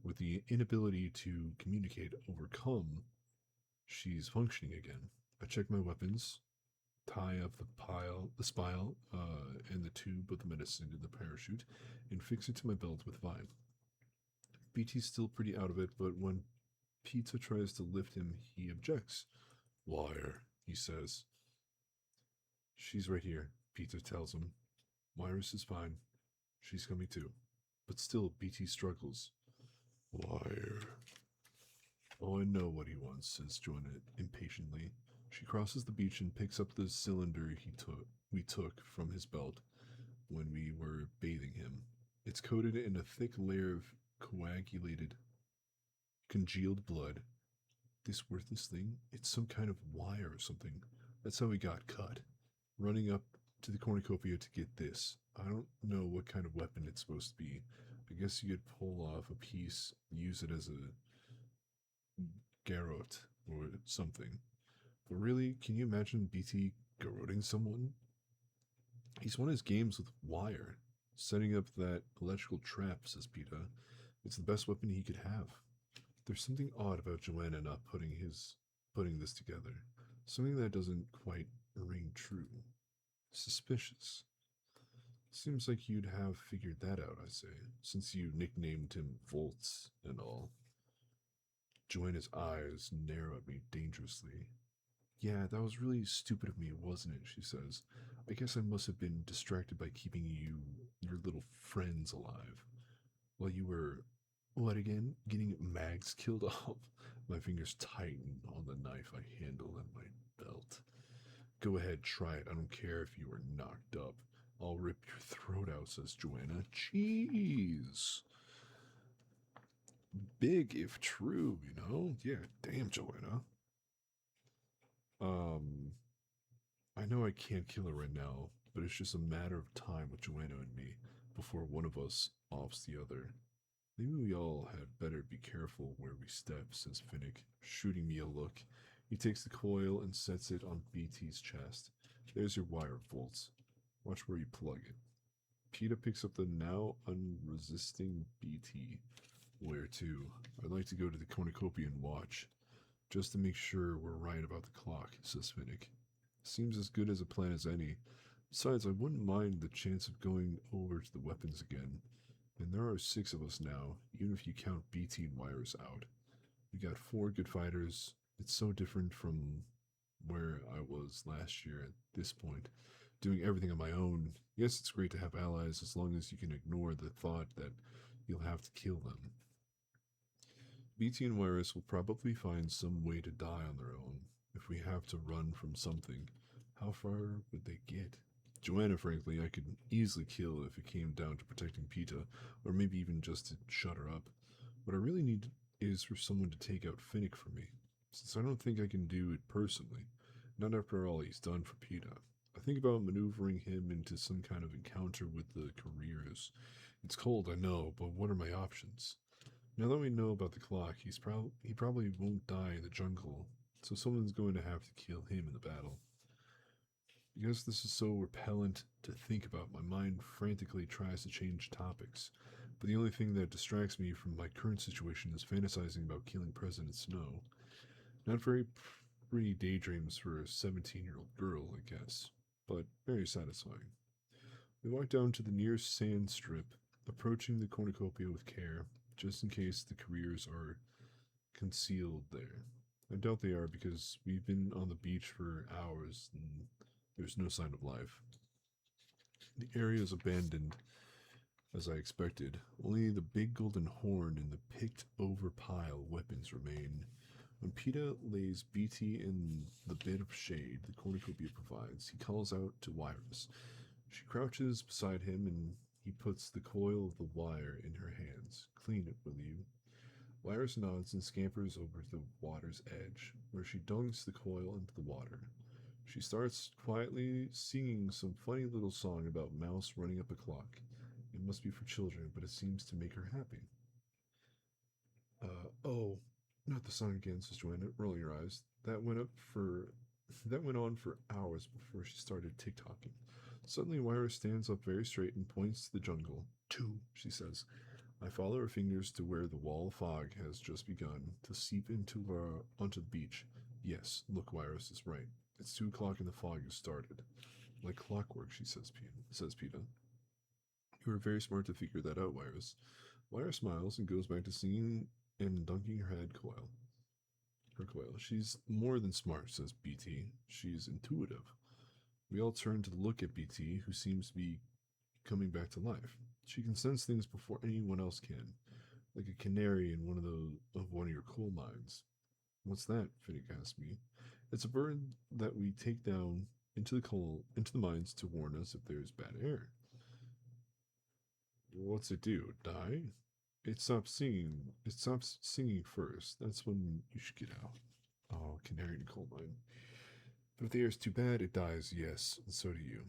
With the inability to communicate overcome, she's functioning again. I check my weapons, tie up the spile, and the tube of the medicine in the parachute, and fix it to my belt with Vine. BT's still pretty out of it, but when Pizza tries to lift him, he objects. Wire, he says. She's right here, Pizza tells him. Wyrus is fine. She's coming too. But still, BT struggles. Wire. Oh, I know what he wants, says Joanna impatiently. She crosses the beach and picks up the cylinder we took from his belt when we were bathing him. It's coated in a thick layer of congealed blood. This worthless thing? It's some kind of wire or something. That's how he got cut. Running up to the cornucopia to get this. I don't know what kind of weapon it's supposed to be. I guess you could pull off a piece, use it as a garrote or something. But really, can you imagine BT garroting someone? He's won his games with wire. Setting up that electrical trap, says Peta. It's the best weapon he could have. There's something odd about Joanna not putting this together. Something that doesn't quite ring true. Suspicious. Seems like you'd have figured that out, I say, since you nicknamed him Volts and all. Joanna's eyes narrow at me dangerously. Yeah, that was really stupid of me, wasn't it? She says. I guess I must have been distracted by keeping your little friends alive. While you were, what again? Getting Mags killed off? My fingers tighten on the knife I handle at my belt. Go ahead, try it. I don't care if you are knocked up. I'll rip your throat out, says Joanna. Jeez. Big if true, you know? Yeah, damn, Joanna. I know I can't kill her right now, but it's just a matter of time with Joanna and me before one of us offs the other. Maybe we all had better be careful where we step, says Finnick, shooting me a look. He takes the coil and sets it on BT's chest. There's your wire, Volts. Watch where you plug it. Peta picks up the now unresisting BT. Where to? I'd like to go to the cornucopia and watch. Just to make sure we're right about the clock, says Finnick. Seems as good as a plan as any. Besides, I wouldn't mind the chance of going over to the weapons again. And there are 6 of us now, even if you count BT and Wires out. We got 4 good fighters. It's so different from where I was last year at this point, doing everything on my own. Yes, it's great to have allies as long as you can ignore the thought that you'll have to kill them. BT and Wyrus will probably find some way to die on their own. If we have to run from something, how far would they get? Joanna, frankly, I could easily kill if it came down to protecting Peta, or maybe even just to shut her up. What I really need is for someone to take out Finnick for me, since I don't think I can do it personally. Not after all he's done for Peta. I think about maneuvering him into some kind of encounter with the careers. It's cold, I know, but what are my options? Now that we know about the clock, he probably won't die in the jungle, so someone's going to have to kill him in the battle. Because this is so repellent to think about, my mind frantically tries to change topics. But the only thing that distracts me from my current situation is fantasizing about killing President Snow. Not very pretty daydreams for a 17-year-old girl, I guess, but very satisfying. We walk down to the nearest sand strip, approaching the cornucopia with care, just in case the careers are concealed there. I doubt they are because we've been on the beach for hours and there's no sign of life. The area is abandoned, as I expected. Only the big golden horn and the picked over pile weapons remain. When PETA lays BT in the bit of shade the cornucopia provides, he calls out to Wyrus. She crouches beside him and he puts the coil of the wire in her hands. Clean it, will you? Wyrus nods and scampers over to the water's edge, where she dunks the coil into the water. She starts quietly singing some funny little song about Mouse running up a clock. It must be for children, but it seems to make her happy. Oh, not the song again, says Joanna, rolling her eyes. That went on for hours before she started tick-tocking. Suddenly, Wyra stands up very straight and points to the jungle. Two, she says. I follow her fingers to where the wall of fog has just begun to seep onto the beach. Yes, look, Wyrus is right. It's 2 o'clock and the fog has started. Like clockwork, says PETA. You were very smart to figure that out, Wyrus. Wyrus smiles and goes back to singing and dunking her coil. She's more than smart, says BT. She's intuitive. We all turn to look at BT, who seems to be coming back to life. She can sense things before anyone else can, like a canary in one of your coal mines. What's that? Finnick asked me. It's a bird that we take down into the mines to warn us if there's bad air. What's it do? Die? It stops singing. It stops singing first. That's when you should get out. Oh, canary in a coal mine. But if the air's too bad, it dies, yes, and so do you.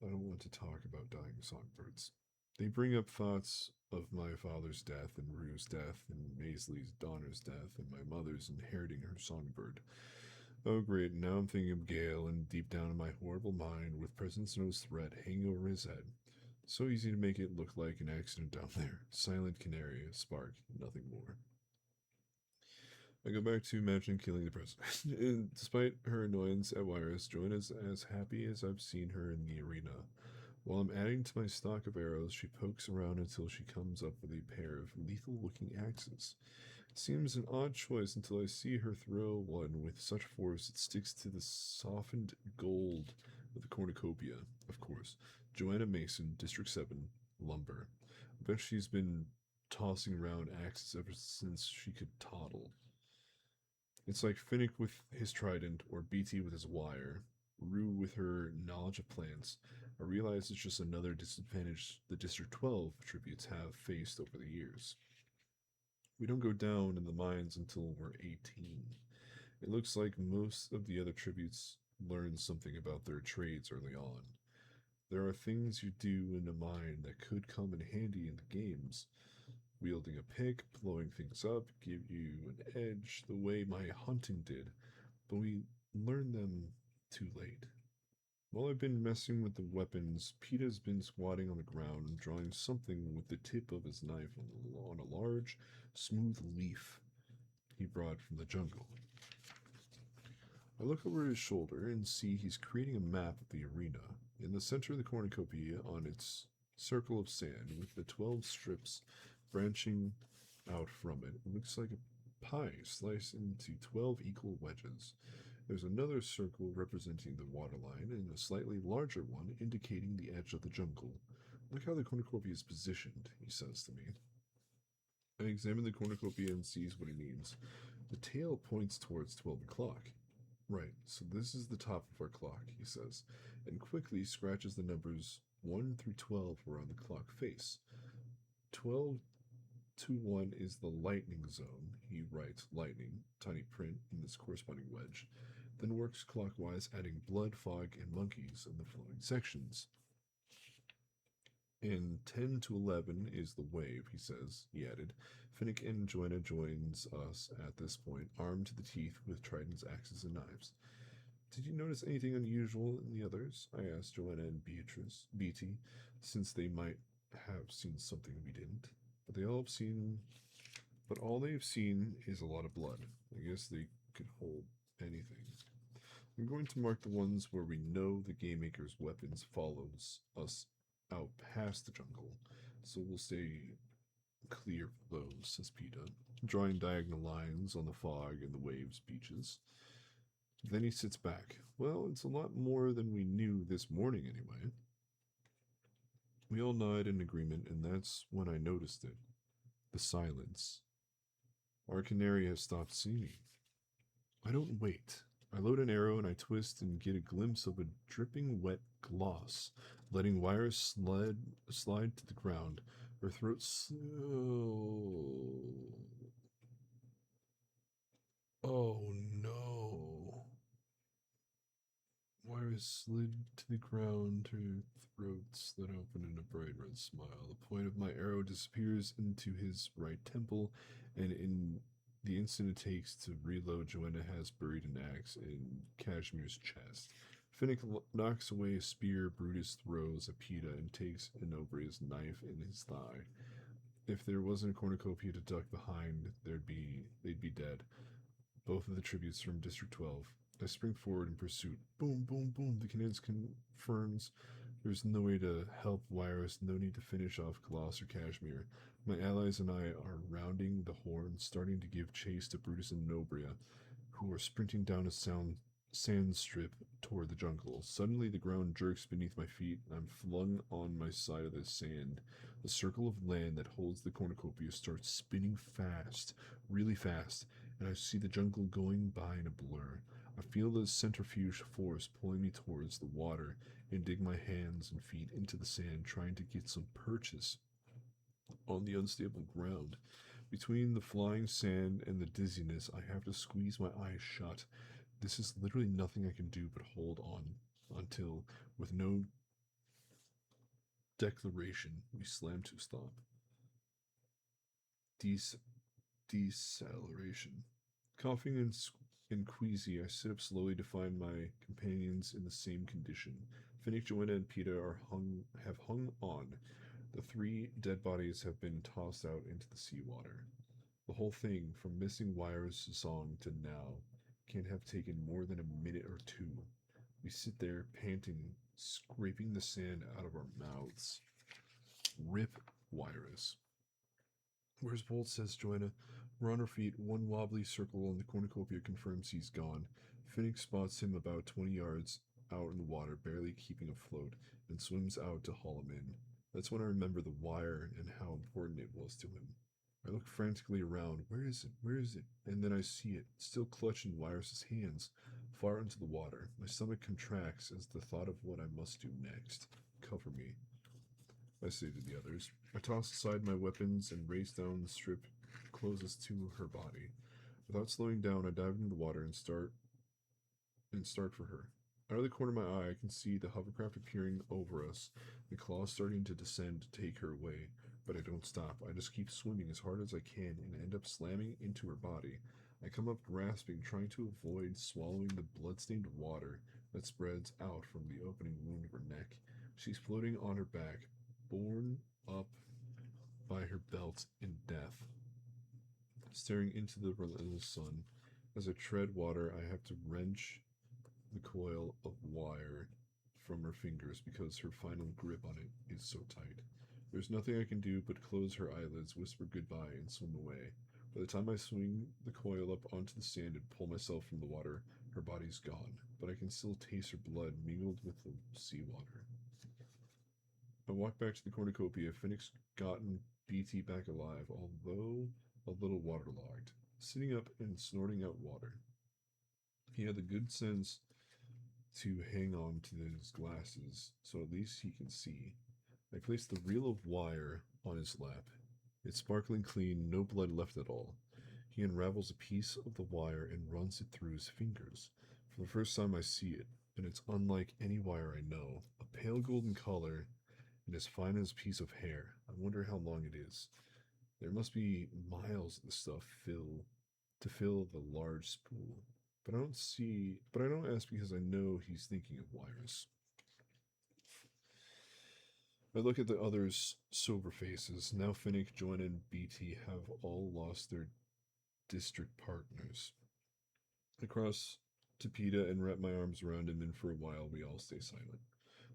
I don't want to talk about dying songbirds. They bring up thoughts of my father's death, and Rue's death, and Maisley's daughter's death, and my mother's inheriting her songbird. Oh, great, now I'm thinking of Gale, and deep down in my horrible mind, with President Snow's threat hanging over his head. So easy to make it look like an accident down there. Silent canary, a spark, nothing more. I go back to imagining killing the president. Despite her annoyance at Wyrus, Joan is as happy as I've seen her in the arena. While I'm adding to my stock of arrows, she pokes around until she comes up with a pair of lethal-looking axes. It seems an odd choice until I see her throw one with such force it sticks to the softened gold of the cornucopia. Of course, Joanna Mason, District 7, lumber. I bet she's been tossing around axes ever since she could toddle. It's like Finnick with his trident, or BT with his wire, Rue with her knowledge of plants. I realize it's just another disadvantage the District 12 tributes have faced over the years. We don't go down in the mines until we're 18. It looks like most of the other tributes learn something about their trades early on. There are things you do in a mine that could come in handy in the games. Wielding a pick, blowing things up, give you an edge the way my hunting did, but we learn them too late. While I've been messing with the weapons, PETA's been squatting on the ground and drawing something with the tip of his knife on a large, smooth leaf he brought from the jungle. I look over his shoulder and see he's creating a map of the arena. In the center of the cornucopia, on its circle of sand, with the 12 strips branching out from it, it looks like a pie sliced into 12 equal wedges. There's another circle representing the waterline and a slightly larger one indicating the edge of the jungle. Look how the cornucopia is positioned, he says to me. I examine the cornucopia and sees what he means. The tail points towards 12 o'clock. Right, so this is the top of our clock, he says, and quickly scratches the numbers 1 through 12 around the clock face. 12 to 1 is the lightning zone. He writes lightning, tiny print in this corresponding wedge. then works clockwise, adding blood, fog, and monkeys in the flowing sections. And 10 to 11 is the wave, he says, he added. Finnick and Joanna joins us at this point, armed to the teeth with tridents, axes, and knives. Did you notice anything unusual in the others? I asked Joanna and Beatty, since they might have seen something we didn't. But all they've seen is a lot of blood. I guess they could hold anything. I'm going to mark the ones where we know the game maker's weapons follows us out past the jungle, so we'll stay clear for those, says Peta, drawing diagonal lines on the fog and the waves beaches. Then he sits back. Well, it's a lot more than we knew this morning, anyway. We all nod in agreement, and that's when I noticed it. The silence. Our canary has stopped singing. I don't wait. I load an arrow and I twist and get a glimpse of a dripping wet gloss, letting wires slide to the ground. Her throat Oh no. Wires slid to the ground, her throat slit open in a bright red smile. The point of my arrow disappears into his right temple, and in the instant it takes to reload, Joanna has buried an axe in Cashmere's chest. Finnick knocks away a spear Brutus throws at Peta and takes Enobria's knife in his thigh. If there wasn't a cornucopia to duck behind, they'd be dead. Both of the tributes from District 12. I spring forward in pursuit. Boom, boom, boom. The Canadians confirms there's no way to help Wirus, no need to finish off Colossus or Kashmir. My allies and I are rounding the horn, starting to give chase to Brutus and Nobria, who are sprinting down a sand strip toward the jungle. Suddenly, the ground jerks beneath my feet, and I'm flung on my side of the sand. The circle of land that holds the cornucopia starts spinning fast, really fast, and I see the jungle going by in a blur. I feel the centrifuge force pulling me towards the water and dig my hands and feet into the sand, trying to get some purchase on the unstable ground. Between the flying sand and the dizziness, I have to squeeze my eyes shut. This is literally nothing I can do but hold on until, with no declaration, we slam to stop. Deceleration. Coughing and queasy, I sit up slowly to find my companions in the same condition. Finnick, Joanna, and Peta have hung on. The 3 dead bodies have been tossed out into the seawater. The whole thing, from missing Wires' song to now, can't have taken more than a minute or 2. We sit there, panting, scraping the sand out of our mouths. Rip Wirus. Where's Bolt, says Joanna. We're on our feet. One wobbly circle on the cornucopia confirms he's gone. Finnick spots him about 20 yards out in the water, barely keeping afloat, and swims out to haul him in. That's when I remember the wire and how important it was to him. I look frantically around. Where is it? Where is it? And then I see it, still clutched in Wirus' hands, far into the water. My stomach contracts as the thought of what I must do next. Cover me, I say to the others. I toss aside my weapons and race down the strip closest to her body. Without slowing down, I dive into the water and start for her. Out of the corner of my eye, I can see the hovercraft appearing over us, the claws starting to descend to take her away. But I don't stop. I just keep swimming as hard as I can and end up slamming into her body. I come up grasping, trying to avoid swallowing the blood-stained water that spreads out from the opening wound of her neck. She's floating on her back, borne up by her belt in death, staring into the relentless sun. As I tread water, I have to wrench the coil of wire from her fingers because her final grip on it is so tight. There's nothing I can do but close her eyelids, whisper goodbye, and swim away. By the time I swing the coil up onto the sand and pull myself from the water, her body's gone, but I can still taste her blood mingled with the seawater. I walk back to the cornucopia. Finnick's gotten BT back alive, although a little waterlogged, sitting up and snorting out water. He had the good sense to hang on to his glasses, so at least he can see. I place the reel of wire on his lap. It's sparkling clean, no blood left at all. He unravels a piece of the wire and runs it through his fingers. For the first time I see it, and it's unlike any wire I know. A pale golden color and as fine as a piece of hair. I wonder how long it is. There must be miles of the stuff to fill the large spool. But I don't ask because I know he's thinking of wires. I look at the others' sober faces. Now Finnick, Joanna, and BT have all lost their district partners. I cross to PETA and wrap my arms around him, and for a while we all stay silent.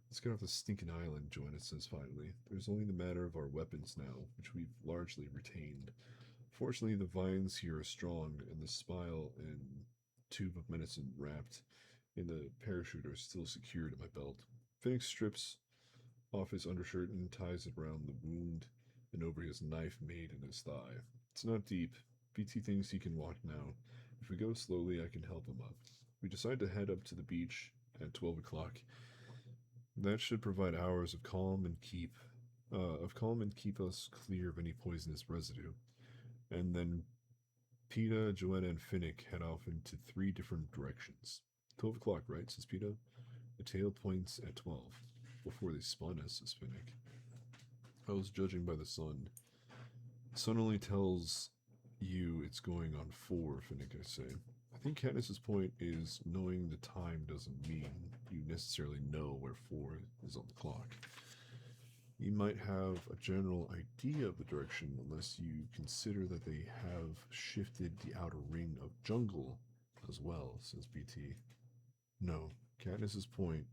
Let's get off this stinking island, Joanna says finally. There's only the matter of our weapons now, which we've largely retained. Fortunately, the vines here are strong, and the spile and tube of medicine wrapped in the parachute are still secured at my belt. Phoenix strips off his undershirt and ties it around the wound and over his knife made in his thigh. It's not deep. BT thinks he can walk now. If we go slowly, I can help him up. We decide to head up to the beach at 12 o'clock. That should provide hours of calm and keep us clear of any poisonous residue. And then PETA, Joanna, and Finnick head off into 3 different directions. 12 o'clock, right? Says PETA. The tail points at 12. Before they spawn us, says Finnick. I was judging by the sun. The sun only tells you it's going on 4, Finnick, I say. I think Katniss's point is knowing the time doesn't mean you necessarily know where 4 is on the clock. You might have a general idea of the direction unless you consider that they have shifted the outer ring of jungle as well, says BT. No, Katniss's point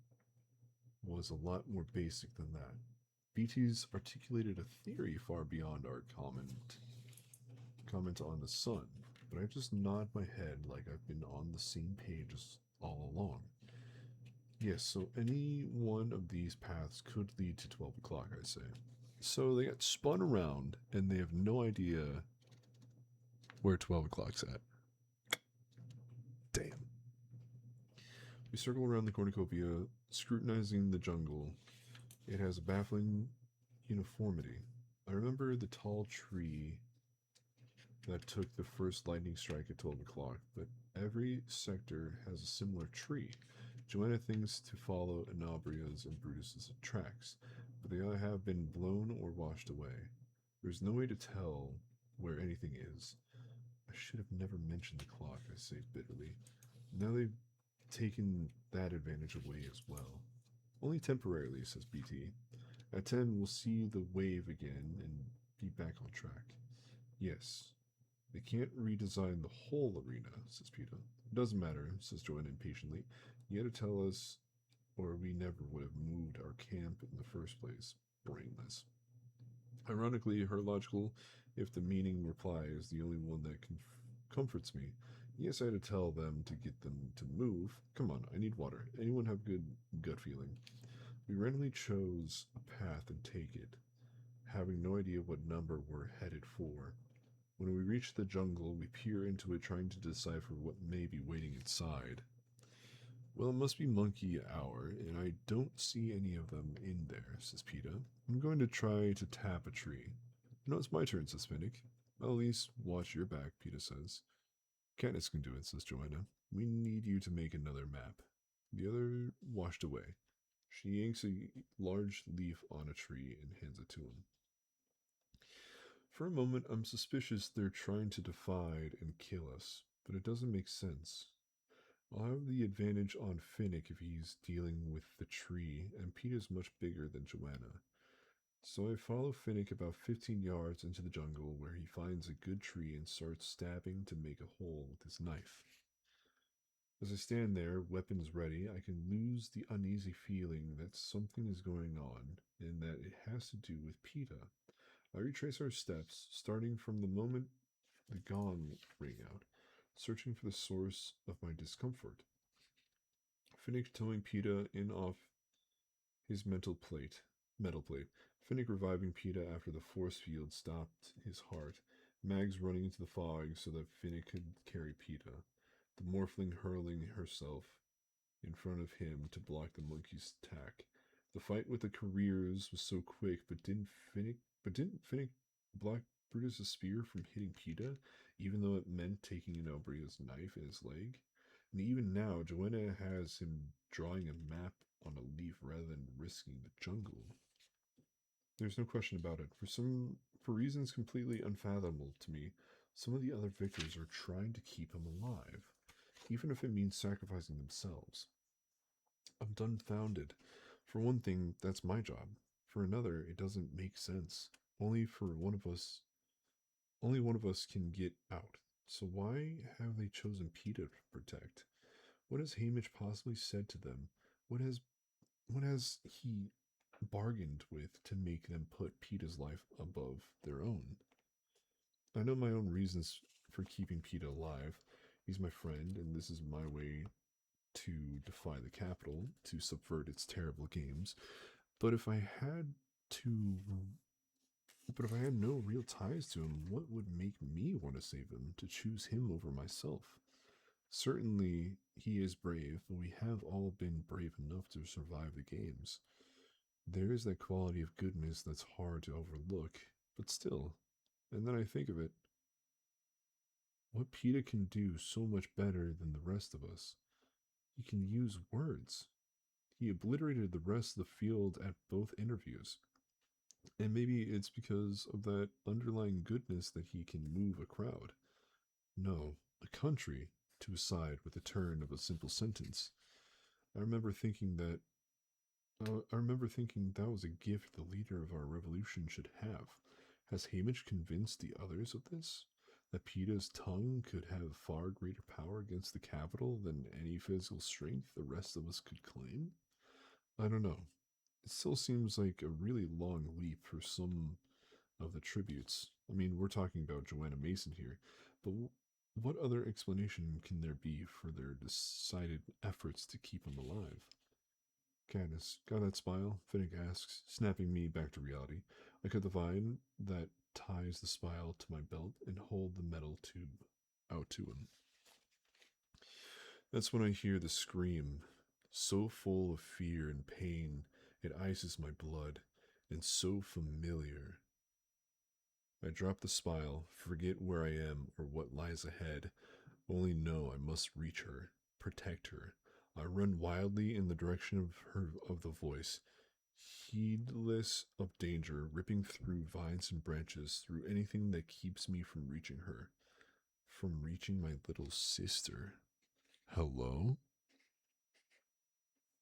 was a lot more basic than that. BT's articulated a theory far beyond our comment on the sun, but I just nod my head like I've been on the same page all along. Yes, so any one of these paths could lead to 12 o'clock, I say. So they got spun around, and they have no idea where 12 o'clock's at. Damn. We circle around the cornucopia, scrutinizing the jungle. It has a baffling uniformity. I remember the tall tree that took the first lightning strike at 12 o'clock, but every sector has a similar tree. Joanna thinks to follow Anabria's and Brutus's tracks, but they have been blown or washed away. There's no way to tell where anything is. I should have never mentioned the clock, I say bitterly. Now they've taken that advantage away as well. Only temporarily, says BT. At 10, we'll see the wave again and be back on track. Yes. They can't redesign the whole arena, says PETA. It doesn't matter, says Joanna impatiently. You had to tell us, or we never would have moved our camp in the first place. Brainless. Ironically, her logical, if the meaning reply is the only one that comforts me. Yes, I had to tell them to get them to move. Come on, I need water. Anyone have good gut feeling? We randomly chose a path and take it, having no idea what number we're headed for. When we reach the jungle, we peer into it trying to decipher what may be waiting inside. Well, it must be monkey hour, and I don't see any of them in there, says PETA. I'm going to try to tap a tree. No, it's my turn, says Finnick. Well, at least watch your back, PETA says. Katniss can do it, says Joanna. We need you to make another map. The other washed away. She yanks a large leaf on a tree and hands it to him. For a moment, I'm suspicious they're trying to divide and kill us, but it doesn't make sense. I'll have the advantage on Finnick if he's dealing with the tree, and PETA's much bigger than Joanna. So I follow Finnick about 15 yards into the jungle where he finds a good tree and starts stabbing to make a hole with his knife. As I stand there, weapons ready, I can lose the uneasy feeling that something is going on and that it has to do with PETA. I retrace our steps, starting from the moment the gong rang out, searching for the source of my discomfort. Finnick towing PETA in off his metal plate. Finnick reviving PETA after the force field stopped his heart. Mags running into the fog so that Finnick could carry PETA. The morphling hurling herself in front of him to block the monkey's attack. The fight with the careers was so quick, but didn't Finnick block Brutus's spear from hitting PETA, even though it meant taking Anabria's knife in his leg? And even now, Joanna has him drawing a map on a leaf rather than risking the jungle. There's no question about it. For reasons completely unfathomable to me, some of the other victors are trying to keep him alive, even if it means sacrificing themselves. I'm dumbfounded. For one thing, that's my job. For another, it doesn't make sense. Only for one of us Only one of us can get out. So why have they chosen Peeta to protect? What has Hamish possibly said to them? What has he bargained with to make them put Peeta's life above their own? I know my own reasons for keeping Peeta alive. He's my friend, and this is my way to defy the capital, to subvert its terrible games. But if I had to But if I had no real ties to him, what would make me want to save him, to choose him over myself? Certainly, he is brave, but we have all been brave enough to survive the games. There is that quality of goodness that's hard to overlook, but still. And then I think of it, what Peeta can do so much better than the rest of us. He can use words. He obliterated the rest of the field at both interviews. And maybe it's because of that underlying goodness that he can move a crowd. No, a country to a side with the turn of a simple sentence. I remember thinking that that was a gift the leader of our revolution should have. Has Hamish convinced the others of this? That Peeta's tongue could have far greater power against the capital than any physical strength the rest of us could claim? I don't know. It still seems like a really long leap for some of the tributes. I mean, we're talking about Joanna Mason here, but what other explanation can there be for their decided efforts to keep him alive? Katniss, got that smile? Finnick asks, snapping me back to reality. I cut the vine that ties the spile to my belt and hold the metal tube out to him. That's when I hear the scream, so full of fear and pain it ices my blood, and so familiar. I drop the spile, forget where I am or what lies ahead, only know I must reach her, protect her. I run wildly in the direction of the voice, heedless of danger, ripping through vines and branches, through anything that keeps me from reaching her, from reaching my little sister. Hello?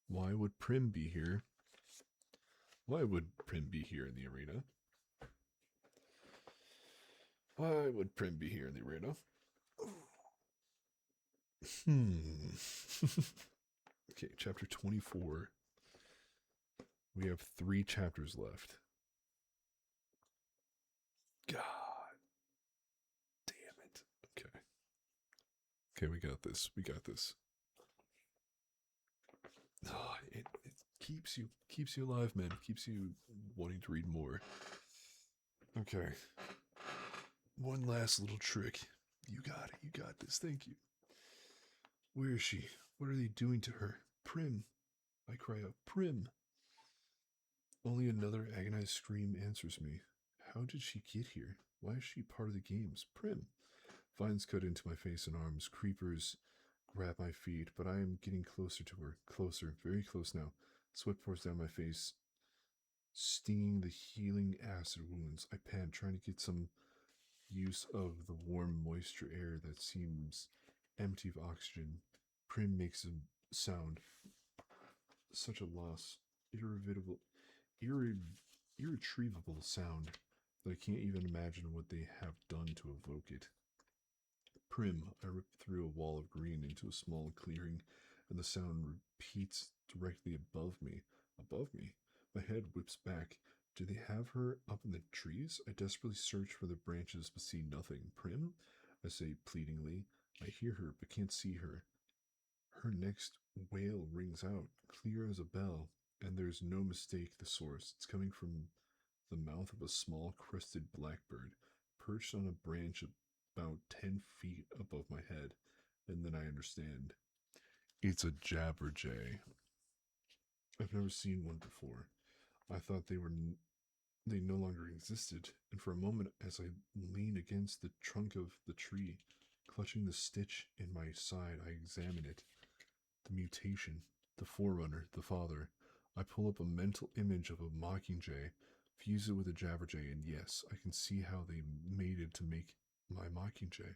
Why would Prim be here? Why would Prim be here in the arena? Why would Prim be here in the arena? Okay, chapter 24. We have 3 chapters left. God damn it. Okay. Okay, we got this. We got this. Oh, it keeps you alive, man. It keeps you wanting to read more. Okay. One last little trick. You got it. You got this. Thank you. Where is she? What are they doing to her? Prim. I cry out, Prim. Only another agonized scream answers me. How did she get here? Why is she part of the games? Prim. Vines cut into my face and arms. Creepers grab my feet, but I am getting closer to her. Closer. Very close now. Sweat pours down my face, stinging the healing acid wounds. I pant, trying to get some use of the warm moisture air that seems empty of oxygen. Prim makes a sound. Such a loss. Irretrievable sound that I can't even imagine what they have done to evoke it. Prim, I rip through a wall of green into a small clearing, and the sound repeats directly above me. Above me? My head whips back. Do they have her up in the trees? I desperately search for the branches but see nothing. Prim? I say pleadingly. I hear her but can't see her. Her next wail rings out, clear as a bell, and there's no mistake the source. It's coming from the mouth of a small crested blackbird, perched on a branch about 10 feet above my head. And then I understand. It's a jabberjay. I've never seen one before. I thought they no longer existed, and for a moment, as I lean against the trunk of the tree, Clutching the stitch in my side, I examine it. The mutation, the forerunner, the father. I pull up a mental image of a mockingjay, fuse it with a jabberjay, and yes, I can see how they mated to make my mockingjay.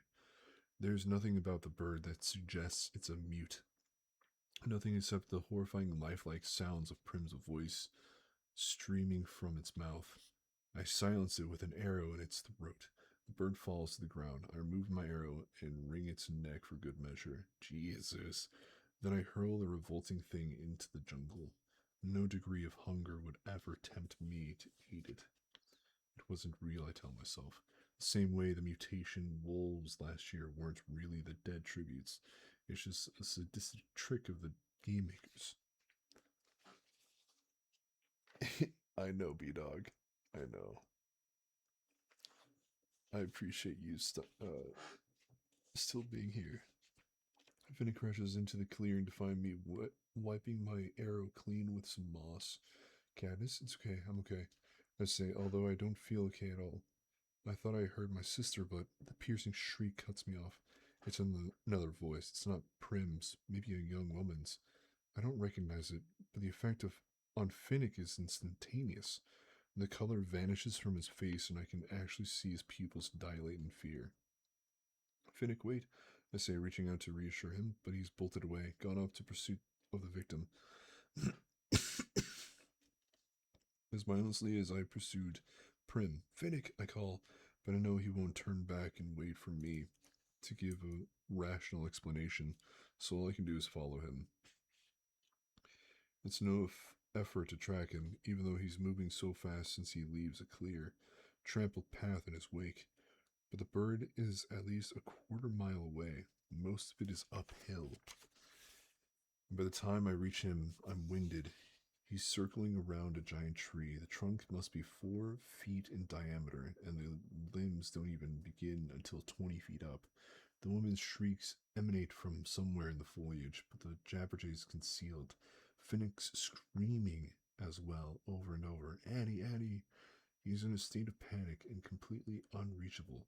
There's nothing about the bird that suggests it's a mute. Nothing except the horrifying lifelike sounds of Prim's voice streaming from its mouth. I silence it with an arrow in its throat. The bird falls to the ground. I remove my arrow and wring its neck for good measure. Jesus. Then I hurl the revolting thing into the jungle. No degree of hunger would ever tempt me to eat it. It wasn't real, I tell myself. The same way the mutation wolves last year weren't really the dead tributes. It's just a sadistic trick of the game makers. I know, B-Dog. I know. I appreciate you still being here. Finnick rushes into the clearing to find me wiping my arrow clean with some moss. Cadmus, it's okay, I'm okay. I say, although I don't feel okay at all. I thought I heard my sister, but the piercing shriek cuts me off. It's another voice. It's not Prim's, maybe a young woman's. I don't recognize it, but the effect on Finnick is instantaneous. The color vanishes from his face, and I can actually see his pupils dilate in fear. Finnick, wait, I say, reaching out to reassure him, but he's bolted away, gone off to pursuit of the victim. As mindlessly as I pursued Prim, Finnick, I call, but I know he won't turn back and wait for me to give a rational explanation, so all I can do is follow him. It's no effort to track him, even though he's moving so fast since he leaves a clear, trampled path in his wake. But the bird is at least a quarter-mile away. Most of it is uphill. By the time I reach him, I'm winded. He's circling around a giant tree. The trunk must be 4 feet in diameter, and the limbs don't even begin until 20 feet up. The woman's shrieks emanate from somewhere in the foliage, but the jabberjay is concealed. Finnick's screaming as well, over and over. Annie, Annie! He's in a state of panic and completely unreachable.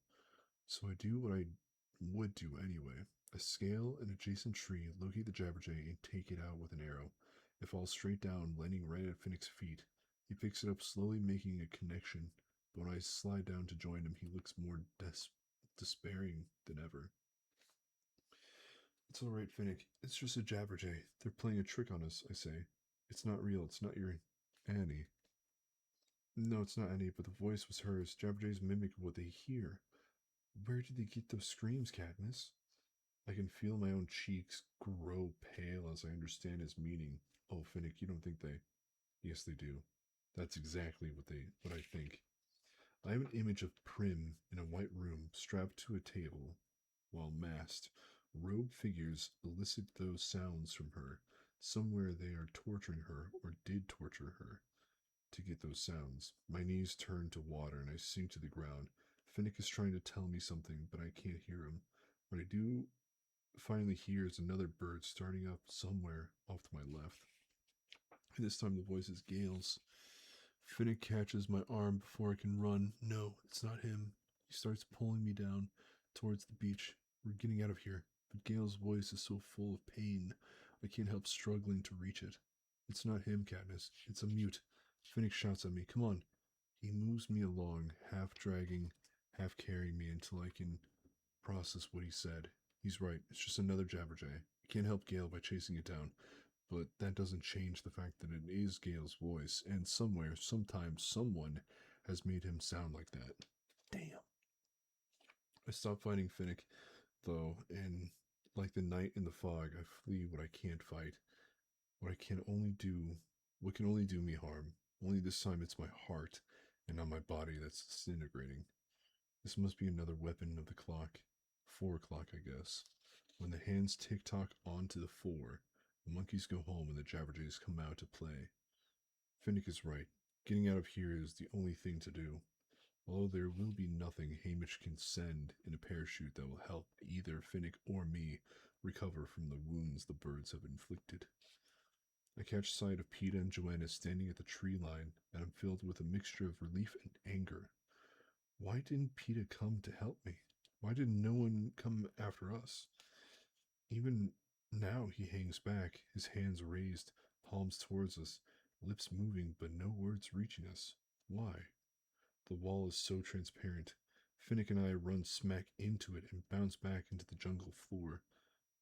So I do what I would do anyway. I scale an adjacent tree, locate the jabberjay, and take it out with an arrow. It falls straight down, landing right at Finnick's feet. He picks it up, slowly making a connection, but when I slide down to join him, he looks more despairing than ever. It's all right, Finnick. It's just a jabberjay. They're playing a trick on us, I say. It's not real. It's not your Annie. No, it's not Annie, but the voice was hers. Jabberjays mimic what they hear. Where did they get those screams, Cadmus? I can feel my own cheeks grow pale as I understand his meaning. Oh, Finnick, you don't think they... Yes, they do. That's exactly what I think. I have an image of Prim in a white room, strapped to a table, while masked. Robed figures elicit those sounds from her. Somewhere they are torturing her, or did torture her, to get those sounds. My knees turn to water and I sink to the ground. Finnick is trying to tell me something, but I can't hear him. What I do finally hear is another bird starting up somewhere off to my left. And this time the voice is Gale's. Finnick catches my arm before I can run. No, it's not him. He starts pulling me down towards the beach. We're getting out of here. But Gale's voice is so full of pain, I can't help struggling to reach it. It's not him, Katniss. It's a mute. Finnick shouts at me. Come on. He moves me along, half dragging, half carrying me until I can process what he said. He's right. It's just another jabberjay. I can't help Gale by chasing it down. But that doesn't change the fact that it is Gale's voice, and somewhere, sometimes, someone has made him sound like that. Damn. I stop fighting Finnick, though, and like the night in the fog, I flee what I can't fight. What can only do me harm. Only this time it's my heart, and not my body that's disintegrating. This must be another weapon of the clock. 4 o'clock, I guess. When the hands tick-tock on to the 4, the monkeys go home and the jabberjays come out to play. Finnick is right. Getting out of here is the only thing to do. Although there will be nothing Hamish can send in a parachute that will help either Finnick or me recover from the wounds the birds have inflicted. I catch sight of Peeta and Joanna standing at the tree line, and I'm filled with a mixture of relief and anger. Why didn't Peeta come to help me? Why did no one come after us? Even now he hangs back, his hands raised, palms towards us, lips moving but no words reaching us. Why? The wall is so transparent. Finnick and I run smack into it and bounce back into the jungle floor.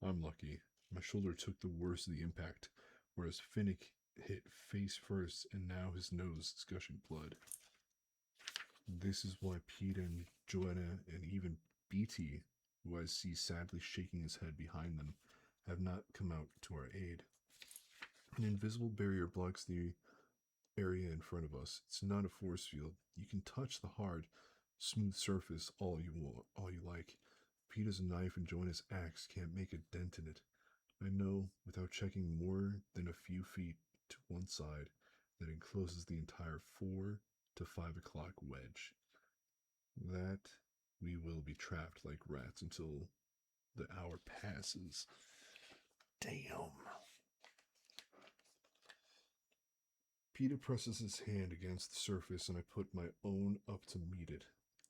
I'm lucky. My shoulder took the worst of the impact, whereas Finnick hit face first and now his nose is gushing blood. This is why Pete and Joanna and even BT, who I see sadly shaking his head behind them, have not come out to our aid. An invisible barrier blocks the area in front of us. It's not a force field. You can touch the hard, smooth surface all you want, all you like. Peter's knife and Joanna's axe can't make a dent in it. I know, without checking more than a few feet to one side, that encloses the entire 4 to 5 o'clock wedge. That we will be trapped like rats until the hour passes. Damn. Peter presses his hand against the surface, and I put my own up to meet it,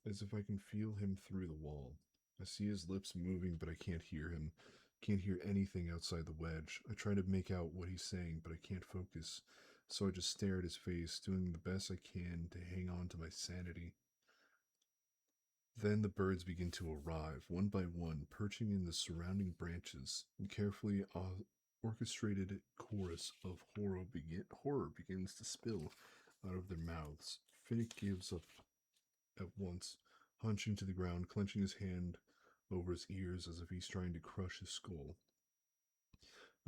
as if I can feel him through the wall. I see his lips moving, but I can't hear him. Can't hear anything outside the wedge. I try to make out what he's saying, but I can't focus, so I just stare at his face, doing the best I can to hang on to my sanity. Then the birds begin to arrive, one by one, perching in the surrounding branches. A carefully orchestrated chorus of horror begins to spill out of their mouths. Finnick gives up at once, hunching to the ground, clenching his hand over his ears as if he's trying to crush his skull.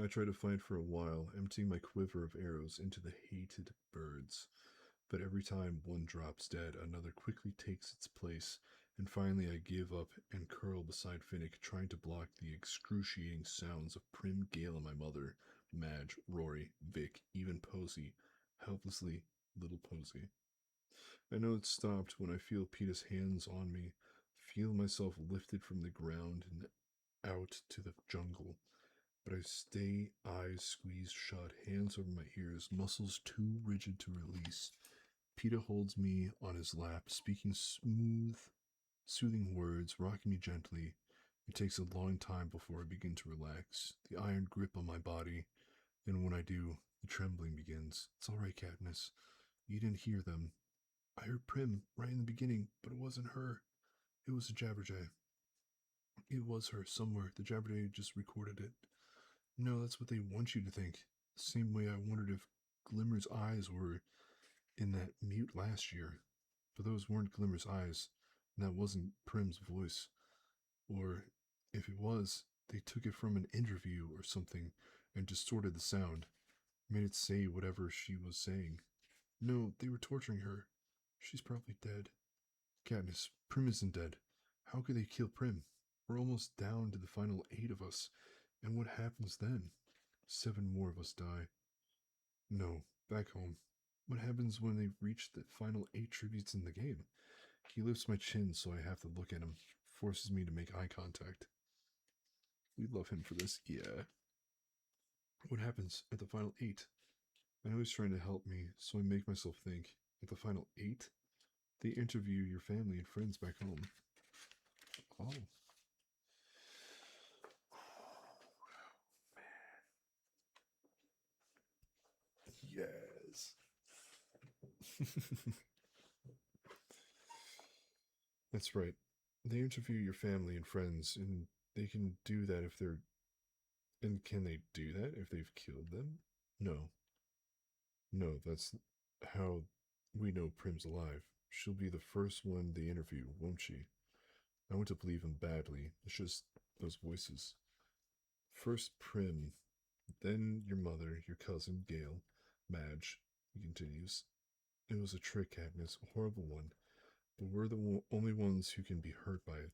I try to fight for a while, emptying my quiver of arrows into the hated birds. But every time one drops dead, another quickly takes its place, and finally I give up and curl beside Finnick, trying to block the excruciating sounds of Prim, Gale, and my mother, Madge, Rory, Vic, even Posy, helplessly little Posy. I know it's stopped when I feel Peter's hands on me, feel myself lifted from the ground and out to the jungle. But I stay, eyes squeezed shut, hands over my ears, muscles too rigid to release. Peter holds me on his lap, speaking smooth, soothing words, rocking me gently. It takes a long time before I begin to relax, the iron grip on my body, and when I do, the trembling begins. It's all right, Katniss. You didn't hear them. I heard Prim right in the beginning, but it wasn't her. It was the Jabberjay. It was her somewhere. The Jabberjay just recorded it. No, that's what they want you to think. The same way I wondered if Glimmer's eyes were in that mute last year. But those weren't Glimmer's eyes, and that wasn't Prim's voice. Or if it was, they took it from an interview or something and distorted the sound, made it say whatever she was saying. No, they were torturing her. She's probably dead. Katniss, Prim isn't dead. How could they kill Prim? We're almost down to the final 8 of us. And what happens then? 7 more of us die. No, back home. What happens when they reach the final 8 tributes in the game? He lifts my chin so I have to look at him, forces me to make eye contact. We love him for this, yeah. What happens at the final 8? I know he's trying to help me, so I make myself think. At the final 8? They interview your family and friends back home. Oh. Yes. That's right. They interview your family and friends, and they can do that if they're. And can they do that if they've killed them? No. No, that's how we know Prim's alive. She'll be the first one they interview, won't she? I want to believe him badly. It's just those voices. First Prim, then your mother, your cousin, Gale, Madge, he continues. It was a trick, Agnes, a horrible one. But we're the only ones who can be hurt by it.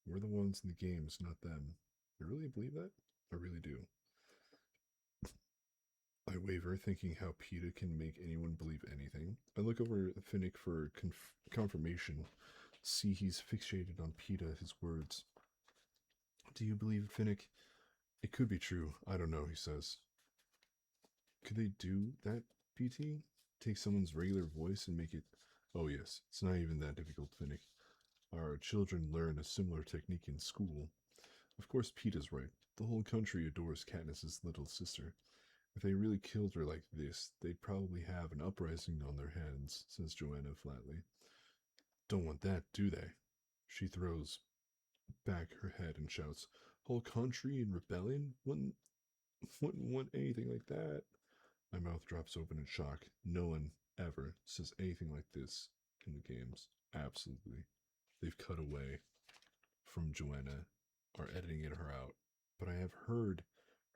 We're the ones in the games, not them. You really believe that? I really do. I waver, thinking how PETA can make anyone believe anything. I look over at Finnick for confirmation. See, he's fixated on PETA, his words. Do you believe it, Finnick? It could be true. I don't know, he says. Could they do that, PT? Take someone's regular voice and make it. Oh, yes. It's not even that difficult, Finnick. All our children learn a similar technique in school. Of course, Peeta's right. The whole country adores Katniss's little sister. If they really killed her like this, they'd probably have an uprising on their hands, says Joanna flatly. Don't want that, do they? She throws back her head and shouts, Whole country in rebellion? Wouldn't want anything like that. My mouth drops open in shock. No one ever says anything like this in the games. Absolutely. They've cut away from Joanna, are editing her out. But I have heard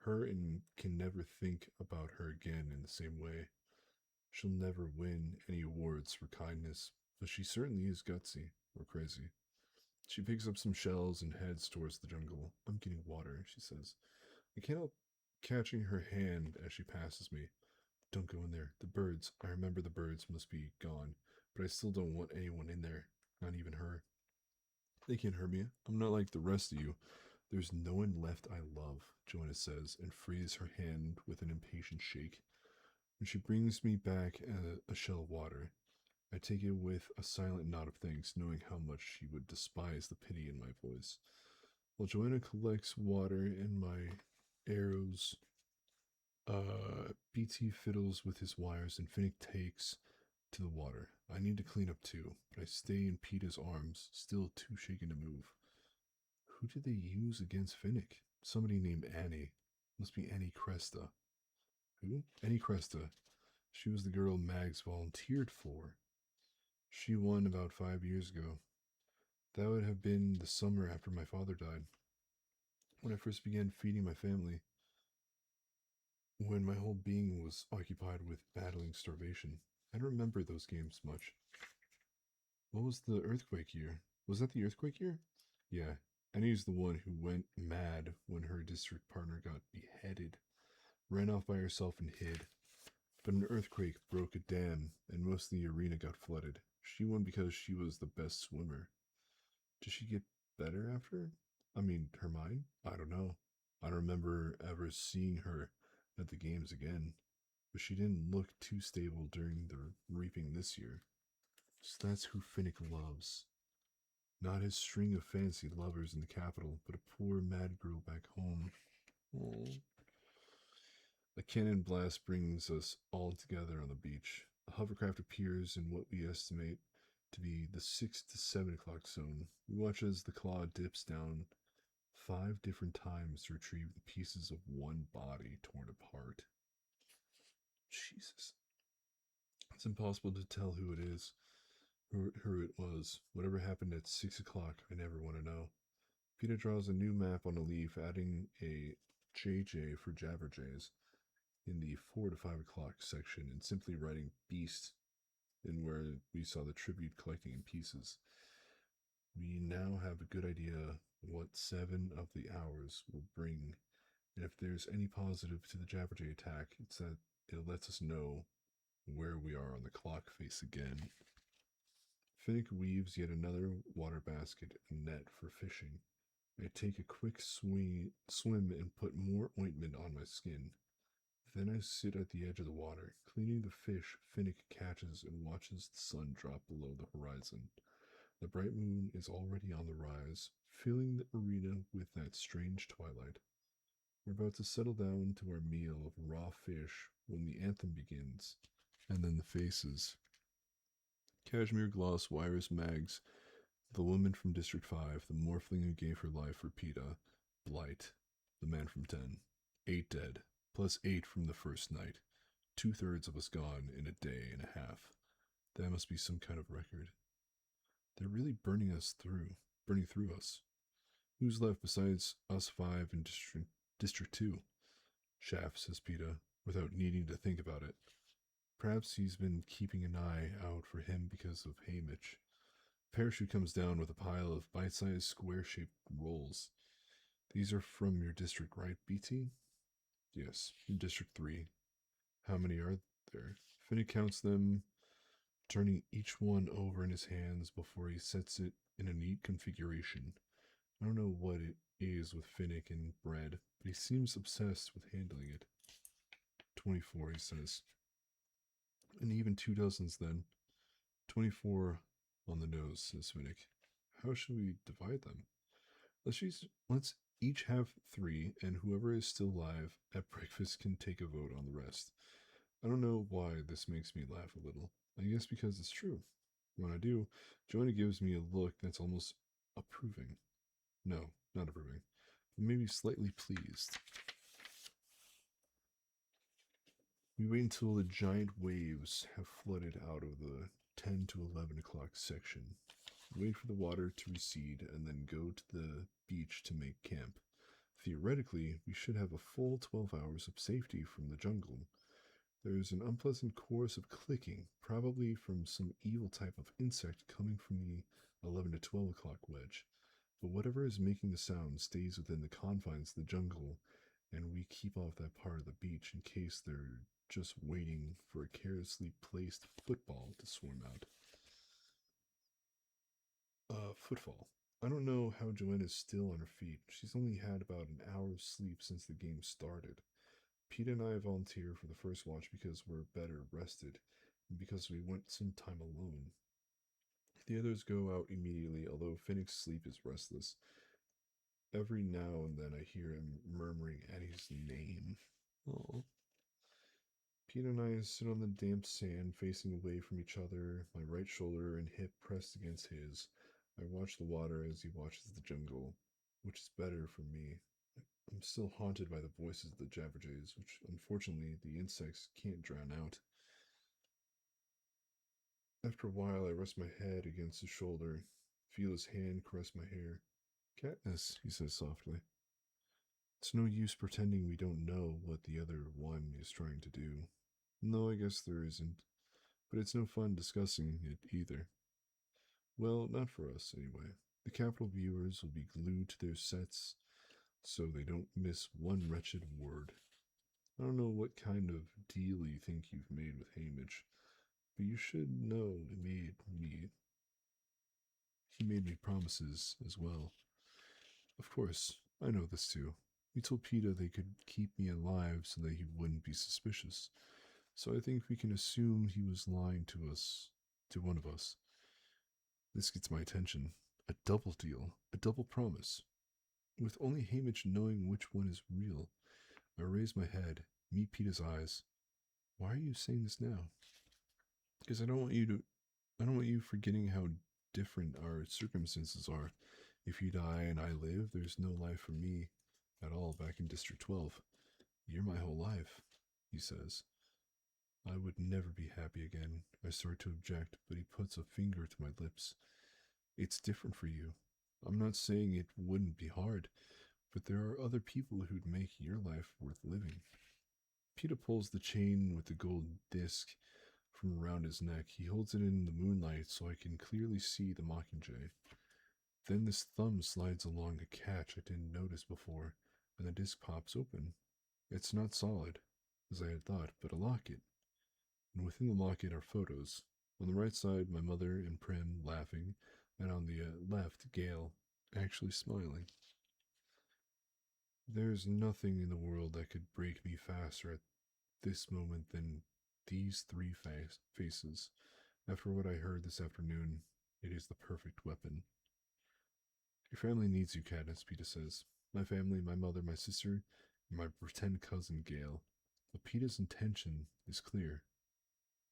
her and can never think about her again in the same way. She'll never win any awards for kindness, but she certainly is gutsy or crazy. She picks up some shells and heads towards the jungle. I'm getting water, she says. I can't help catching her hand as she passes me. Don't go in there. The birds. I remember the birds must be gone, but I still don't want anyone in there. Not even her. They can't hurt me. I'm not like the rest of you. There's no one left I love, Joanna says, and frees her hand with an impatient shake. When she brings me back a shell of water, I take it with a silent nod of thanks, knowing how much she would despise the pity in my voice. While Joanna collects water and my arrows, BT fiddles with his wires and Finnick takes to the water. I need to clean up too, but I stay in Peeta's arms, still too shaken to move. Who did they use against Finnick? Somebody named Annie. Must be Annie Cresta. Who? Annie Cresta. She was the girl Mags volunteered for. She won about 5 years ago. That would have been the summer after my father died. When I first began feeding my family. When my whole being was occupied with battling starvation. I don't remember those games much. What was the earthquake year? Was that the earthquake year? Yeah, Annie's the one who went mad when her district partner got beheaded, ran off by herself and hid. But an earthquake broke a dam, and most of the arena got flooded. She won because she was the best swimmer. Did she get better after? I mean, her mind? I don't know. I don't remember ever seeing her at the games again, but she didn't look too stable during the reaping this year. So that's who Finnick loves. Not his string of fancy lovers in the capital, but a poor mad girl back home. Oh. A cannon blast brings us all together on the beach. A hovercraft appears in what we estimate to be the 6 to 7 o'clock zone. We watch as the claw dips down 5 different times to retrieve the pieces of one body torn apart. Jesus. It's impossible to tell who it is, who it was. Whatever happened at 6 o'clock, I never want to know. Peeta draws a new map on a leaf, adding a JJ for Jabberjays in the 4 to 5 o'clock section and simply writing beast in where we saw the tribute collecting in pieces. We now have a good idea what 7 of the hours will bring, and if there's any positive to the Jabberjay attack, it's that it lets us know where we are on the clock face again. Finnick weaves yet another water basket and net for fishing. I take a quick swim and put more ointment on my skin. Then I sit at the edge of the water, cleaning the fish Finnick catches and watches the sun drop below the horizon. The bright moon is already on the rise, filling the arena with that strange twilight. We're about to settle down to our meal of raw fish when the anthem begins, and then the faces. Cashmere Gloss wires Mags, the woman from District 5, the morphling who gave her life for Peeta, Blight, the man from 10. 8 dead, plus 8 from the first night. 2/3 of us gone in a day and a half. That must be some kind of record. They're really burning through us. Who's left besides us 5 in District 2? Shaft, says Peeta, without needing to think about it. Perhaps he's been keeping an eye out for him because of Haymitch. Parachute comes down with a pile of bite-sized square-shaped rolls. These are from your district, right, BT? Yes, from District 3. How many are there? Finnick counts them, turning each one over in his hands before he sets it in a neat configuration. I don't know what it is with Finnick and bread, but he seems obsessed with handling it. 24, he says. And even 2 dozens then. 24 on the nose, says Finnick. How should we divide them? Let's each have three, and whoever is still alive at breakfast can take a vote on the rest. I don't know why this makes me laugh a little. I guess because it's true. When I do, Joanna gives me a look that's almost approving. No, not approving. Maybe slightly pleased. We wait until the giant waves have flooded out of the 10 to 11 o'clock section. Wait for the water to recede and then go to the beach to make camp. Theoretically, we should have a full 12 hours of safety from the jungle. There is an unpleasant chorus of clicking, probably from some evil type of insect coming from the 11 to 12 o'clock wedge. But whatever is making the sound stays within the confines of the jungle, and we keep off that part of the beach in case they're just waiting for a carelessly placed football to swarm out. Footfall. I don't know how Joanna's still on her feet. She's only had about an hour of sleep since the game started. Pete and I volunteer for the first watch because we're better rested and because we went some time alone. The others go out immediately, although Finnick's sleep is restless. Every now and then I hear him murmuring Annie's name. Oh. Pete and I sit on the damp sand, facing away from each other, my right shoulder and hip pressed against his. I watch the water as he watches the jungle, which is better for me. I'm still haunted by the voices of the Jabberjays, which unfortunately the insects can't drown out. After a while, I rest my head against his shoulder, feel his hand caress my hair. Katniss, he says softly. It's no use pretending we don't know what the other one is trying to do. No, I guess there isn't. But it's no fun discussing it either. Well, not for us, anyway. The Capitol viewers will be glued to their sets so they don't miss one wretched word. I don't know what kind of deal you think you've made with Hamish, but you should know he made me promises as well. Of course, I know this too. We told Peeta they could keep me alive so that he wouldn't be suspicious. So I think we can assume he was lying to us, to one of us. This gets my attention. A double deal, a double promise. With only Hamish knowing which one is real. I raise my head, meet Peeta's eyes. Why are you saying this now? Because I don't want you forgetting how different our circumstances are. If you die and I live, there's no life for me at all back in District 12. You're my whole life, he says. I would never be happy again. I start to object, but he puts a finger to my lips. It's different for you. I'm not saying it wouldn't be hard, but there are other people who'd make your life worth living. Peeta pulls the chain with the gold disc from around his neck. He holds it in the moonlight so I can clearly see the Mockingjay. Then this thumb slides along a catch I didn't notice before, and the disc pops open. It's not solid, as I had thought, but a locket. And within the locket are photos. On the right side, my mother and Prim laughing, and on the left, Gale actually smiling. There's nothing in the world that could break me faster at this moment than these three faces. After what I heard this afternoon, it is the perfect weapon. Your family needs you, Katniss, Peeta says. My family, my mother, my sister, and my pretend cousin, Gale. But Peeta's intention is clear.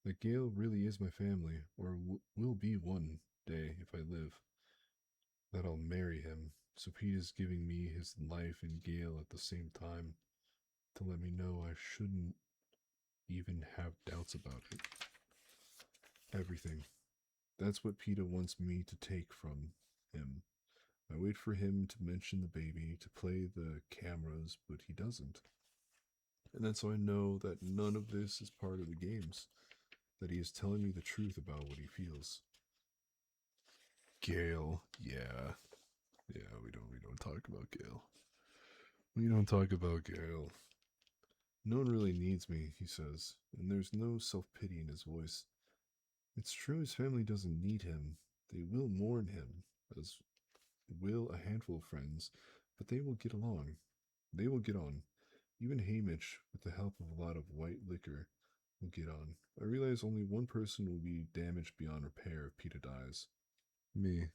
That Gale really is my family, or will be one day if I live. That I'll marry him, so Peeta's giving me his life and Gale at the same time to let me know I shouldn't even have doubts about it. Everything. That's what Peeta wants me to take from him. I wait for him to mention the baby, to play the cameras, but he doesn't. And that's how I know that none of this is part of the games. That he is telling me the truth about what he feels. Gale, yeah. Yeah, we don't talk about Gale. We don't talk about Gale. No one really needs me, he says, and there's no self-pity in his voice. It's true his family doesn't need him. They will mourn him, as will a handful of friends, but they will get along. They will get on. Even Hamish, with the help of a lot of white liquor, will get on. I realize only one person will be damaged beyond repair if Peeta dies. Me.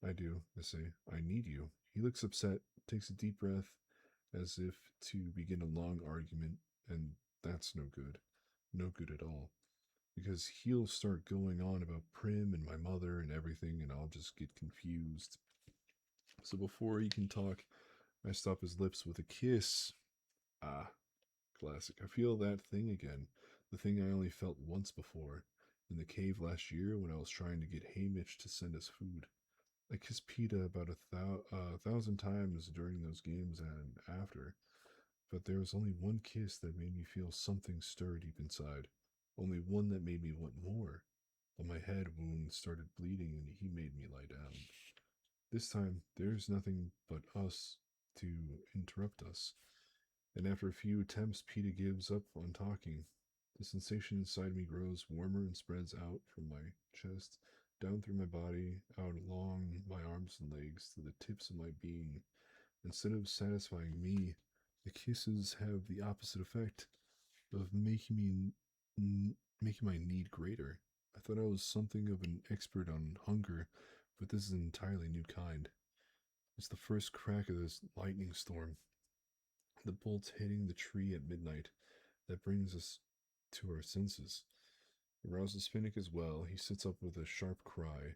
I do, I say. I need you. He looks upset, takes a deep breath, as if to begin a long argument, and that's no good. No good at all. Because he'll start going on about Prim and my mother and everything, and I'll just get confused. So before he can talk, I stop his lips with a kiss. Ah, classic. I feel that thing again. The thing I only felt once before. In the cave last year when I was trying to get Hamish to send us food. I kissed PETA about thousand times during those games and after, but there was only one kiss that made me feel something stir deep inside. Only one that made me want more. But my head wound started bleeding and he made me lie down. This time, there's nothing but us to interrupt us. And after a few attempts, PETA gives up on talking. The sensation inside me grows warmer and spreads out from my chest, down through my body, out along my arms and legs, to the tips of my being. Instead of satisfying me, the kisses have the opposite effect of making my need greater. I thought I was something of an expert on hunger, but this is an entirely new kind. It's the first crack of this lightning storm, the bolts hitting the tree at midnight, that brings us to our senses. It rouses Finnick as well. He sits up with a sharp cry.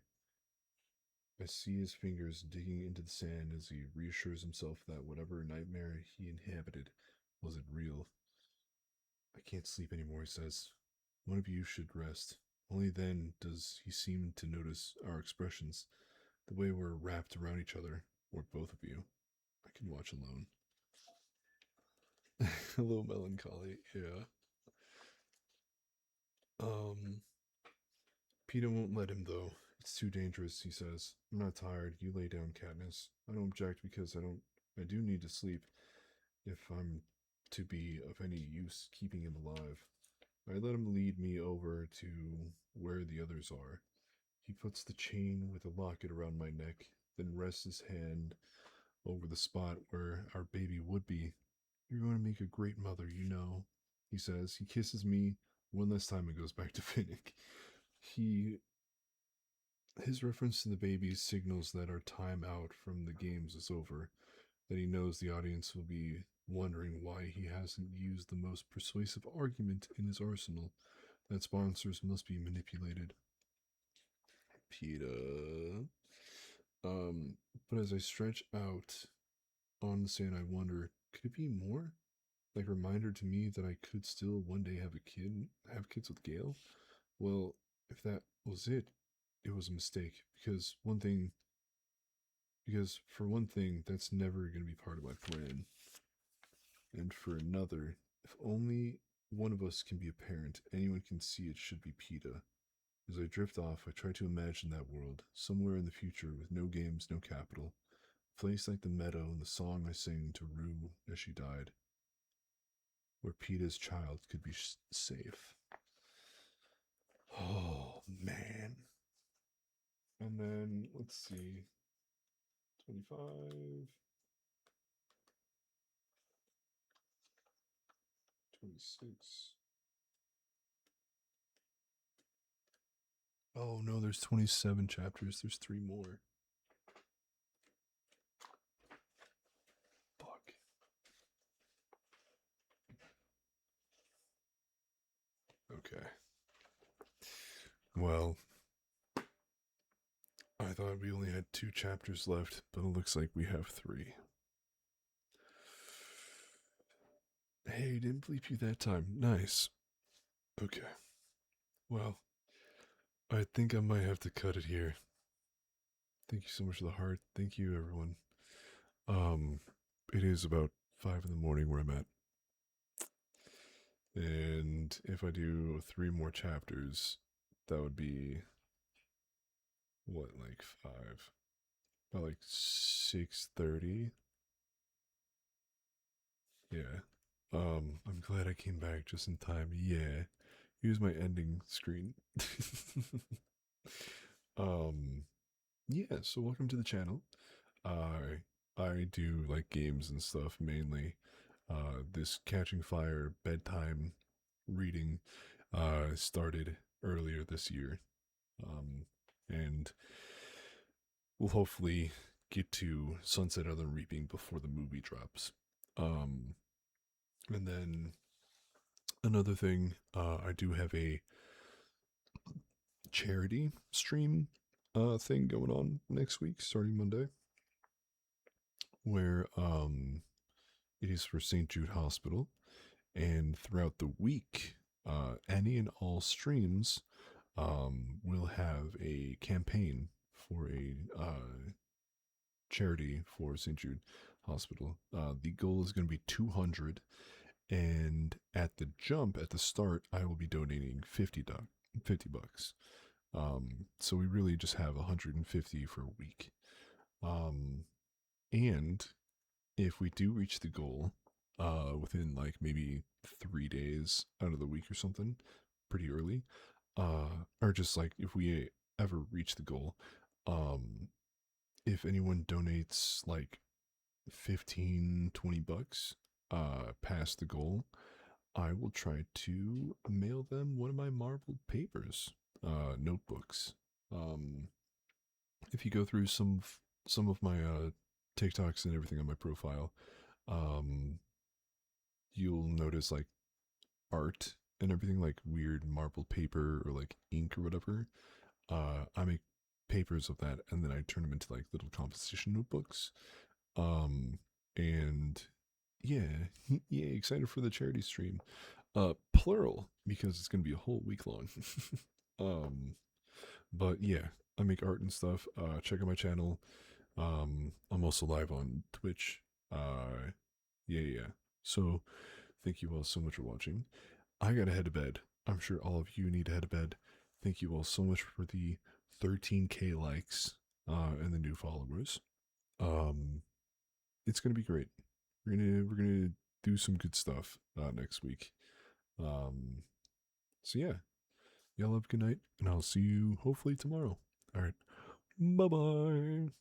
I see his fingers digging into the sand as he reassures himself that whatever nightmare he inhabited wasn't real. I can't sleep anymore, he says. One of you should rest. Only then does he seem to notice our expressions, the way we're wrapped around each other, or both of you. I can watch alone. A little melancholy, yeah. Um, PETA won't let him though. It's too dangerous, he says. I'm not tired. You lay down, Katniss. I don't object because I do need to sleep if I'm to be of any use keeping him alive. I let him lead me over to where the others are. He puts the chain with the locket around my neck, then rests his hand over the spot where our baby would be. You're going to make a great mother, you know, he says. He kisses me one last time and goes back to Finnick. His reference to the baby signals that our time out from the games is over, that he knows the audience will be wondering why he hasn't used the most persuasive argument in his arsenal, that sponsors must be manipulated. PETA. But as I stretch out on the sand, I wonder, could it be more? Like a reminder to me that I could still one day have kids with Gale? Well, if that was it was a mistake. Because for one thing, that's never going to be part of my plan. And for another, if only one of us can be a parent, anyone can see it should be PETA. As I drift off, I try to imagine that world, somewhere in the future with no games, no capital. A place like the meadow and the song I sang to Rue as she died, where PETA's child could be safe. Oh, man. And then, let's see, 25, 26. Oh no, there's 27 chapters. There's 3 more. Fuck. Okay. Well, I thought we only had 2 chapters left, but it looks like we have 3. Hey, didn't bleep you that time. Nice. Okay. Well, I think I might have to cut it here. Thank you so much for the heart. Thank you, everyone. It is about 5 in the morning where I'm at. And if I do 3 more chapters, that would be what, like 5? About like 6:30. Yeah. I'm glad I came back just in time. Yeah. Here's my ending screen. um yeah, so welcome to the channel. I do like games and stuff mainly. This Catching Fire bedtime reading started earlier this year. And we'll hopefully get to Sunset Island Reaping before the movie drops. Um, and then another thing, I do have a charity stream thing going on next week, starting Monday, where it is for St. Jude Hospital, and throughout the week, any and all streams will have a campaign for a charity for St. Jude Hospital. The goal is going to be 200, and at the jump at the start, I will be donating 50 bucks. So we really just have 150 for a week. And if we do reach the goal, within like maybe 3 days out of the week or something, pretty early, or just like if we ever reach the goal, um, if anyone donates like 15, 20 bucks, past the goal, I will try to mail them one of my marbled papers, notebooks. Um, if you go through some of my TikToks and everything on my profile, um, you'll notice like art and everything, like weird marbled paper or like ink or whatever. I make papers of that and then I turn them into like little composition notebooks. Um, and yeah, yeah, excited for the charity stream. Plural because it's gonna be a whole week long. um, but yeah, I make art and stuff. Check out my channel. I'm also live on Twitch. Yeah, yeah. So thank you all so much for watching. I gotta head to bed. I'm sure all of you need to head to bed. Thank you all so much for the 13K likes and the new followers. Um, it's gonna be great. We're gonna do some good stuff next week. Um, so yeah, y'all have a good night, and I'll see you hopefully tomorrow. All right, bye bye.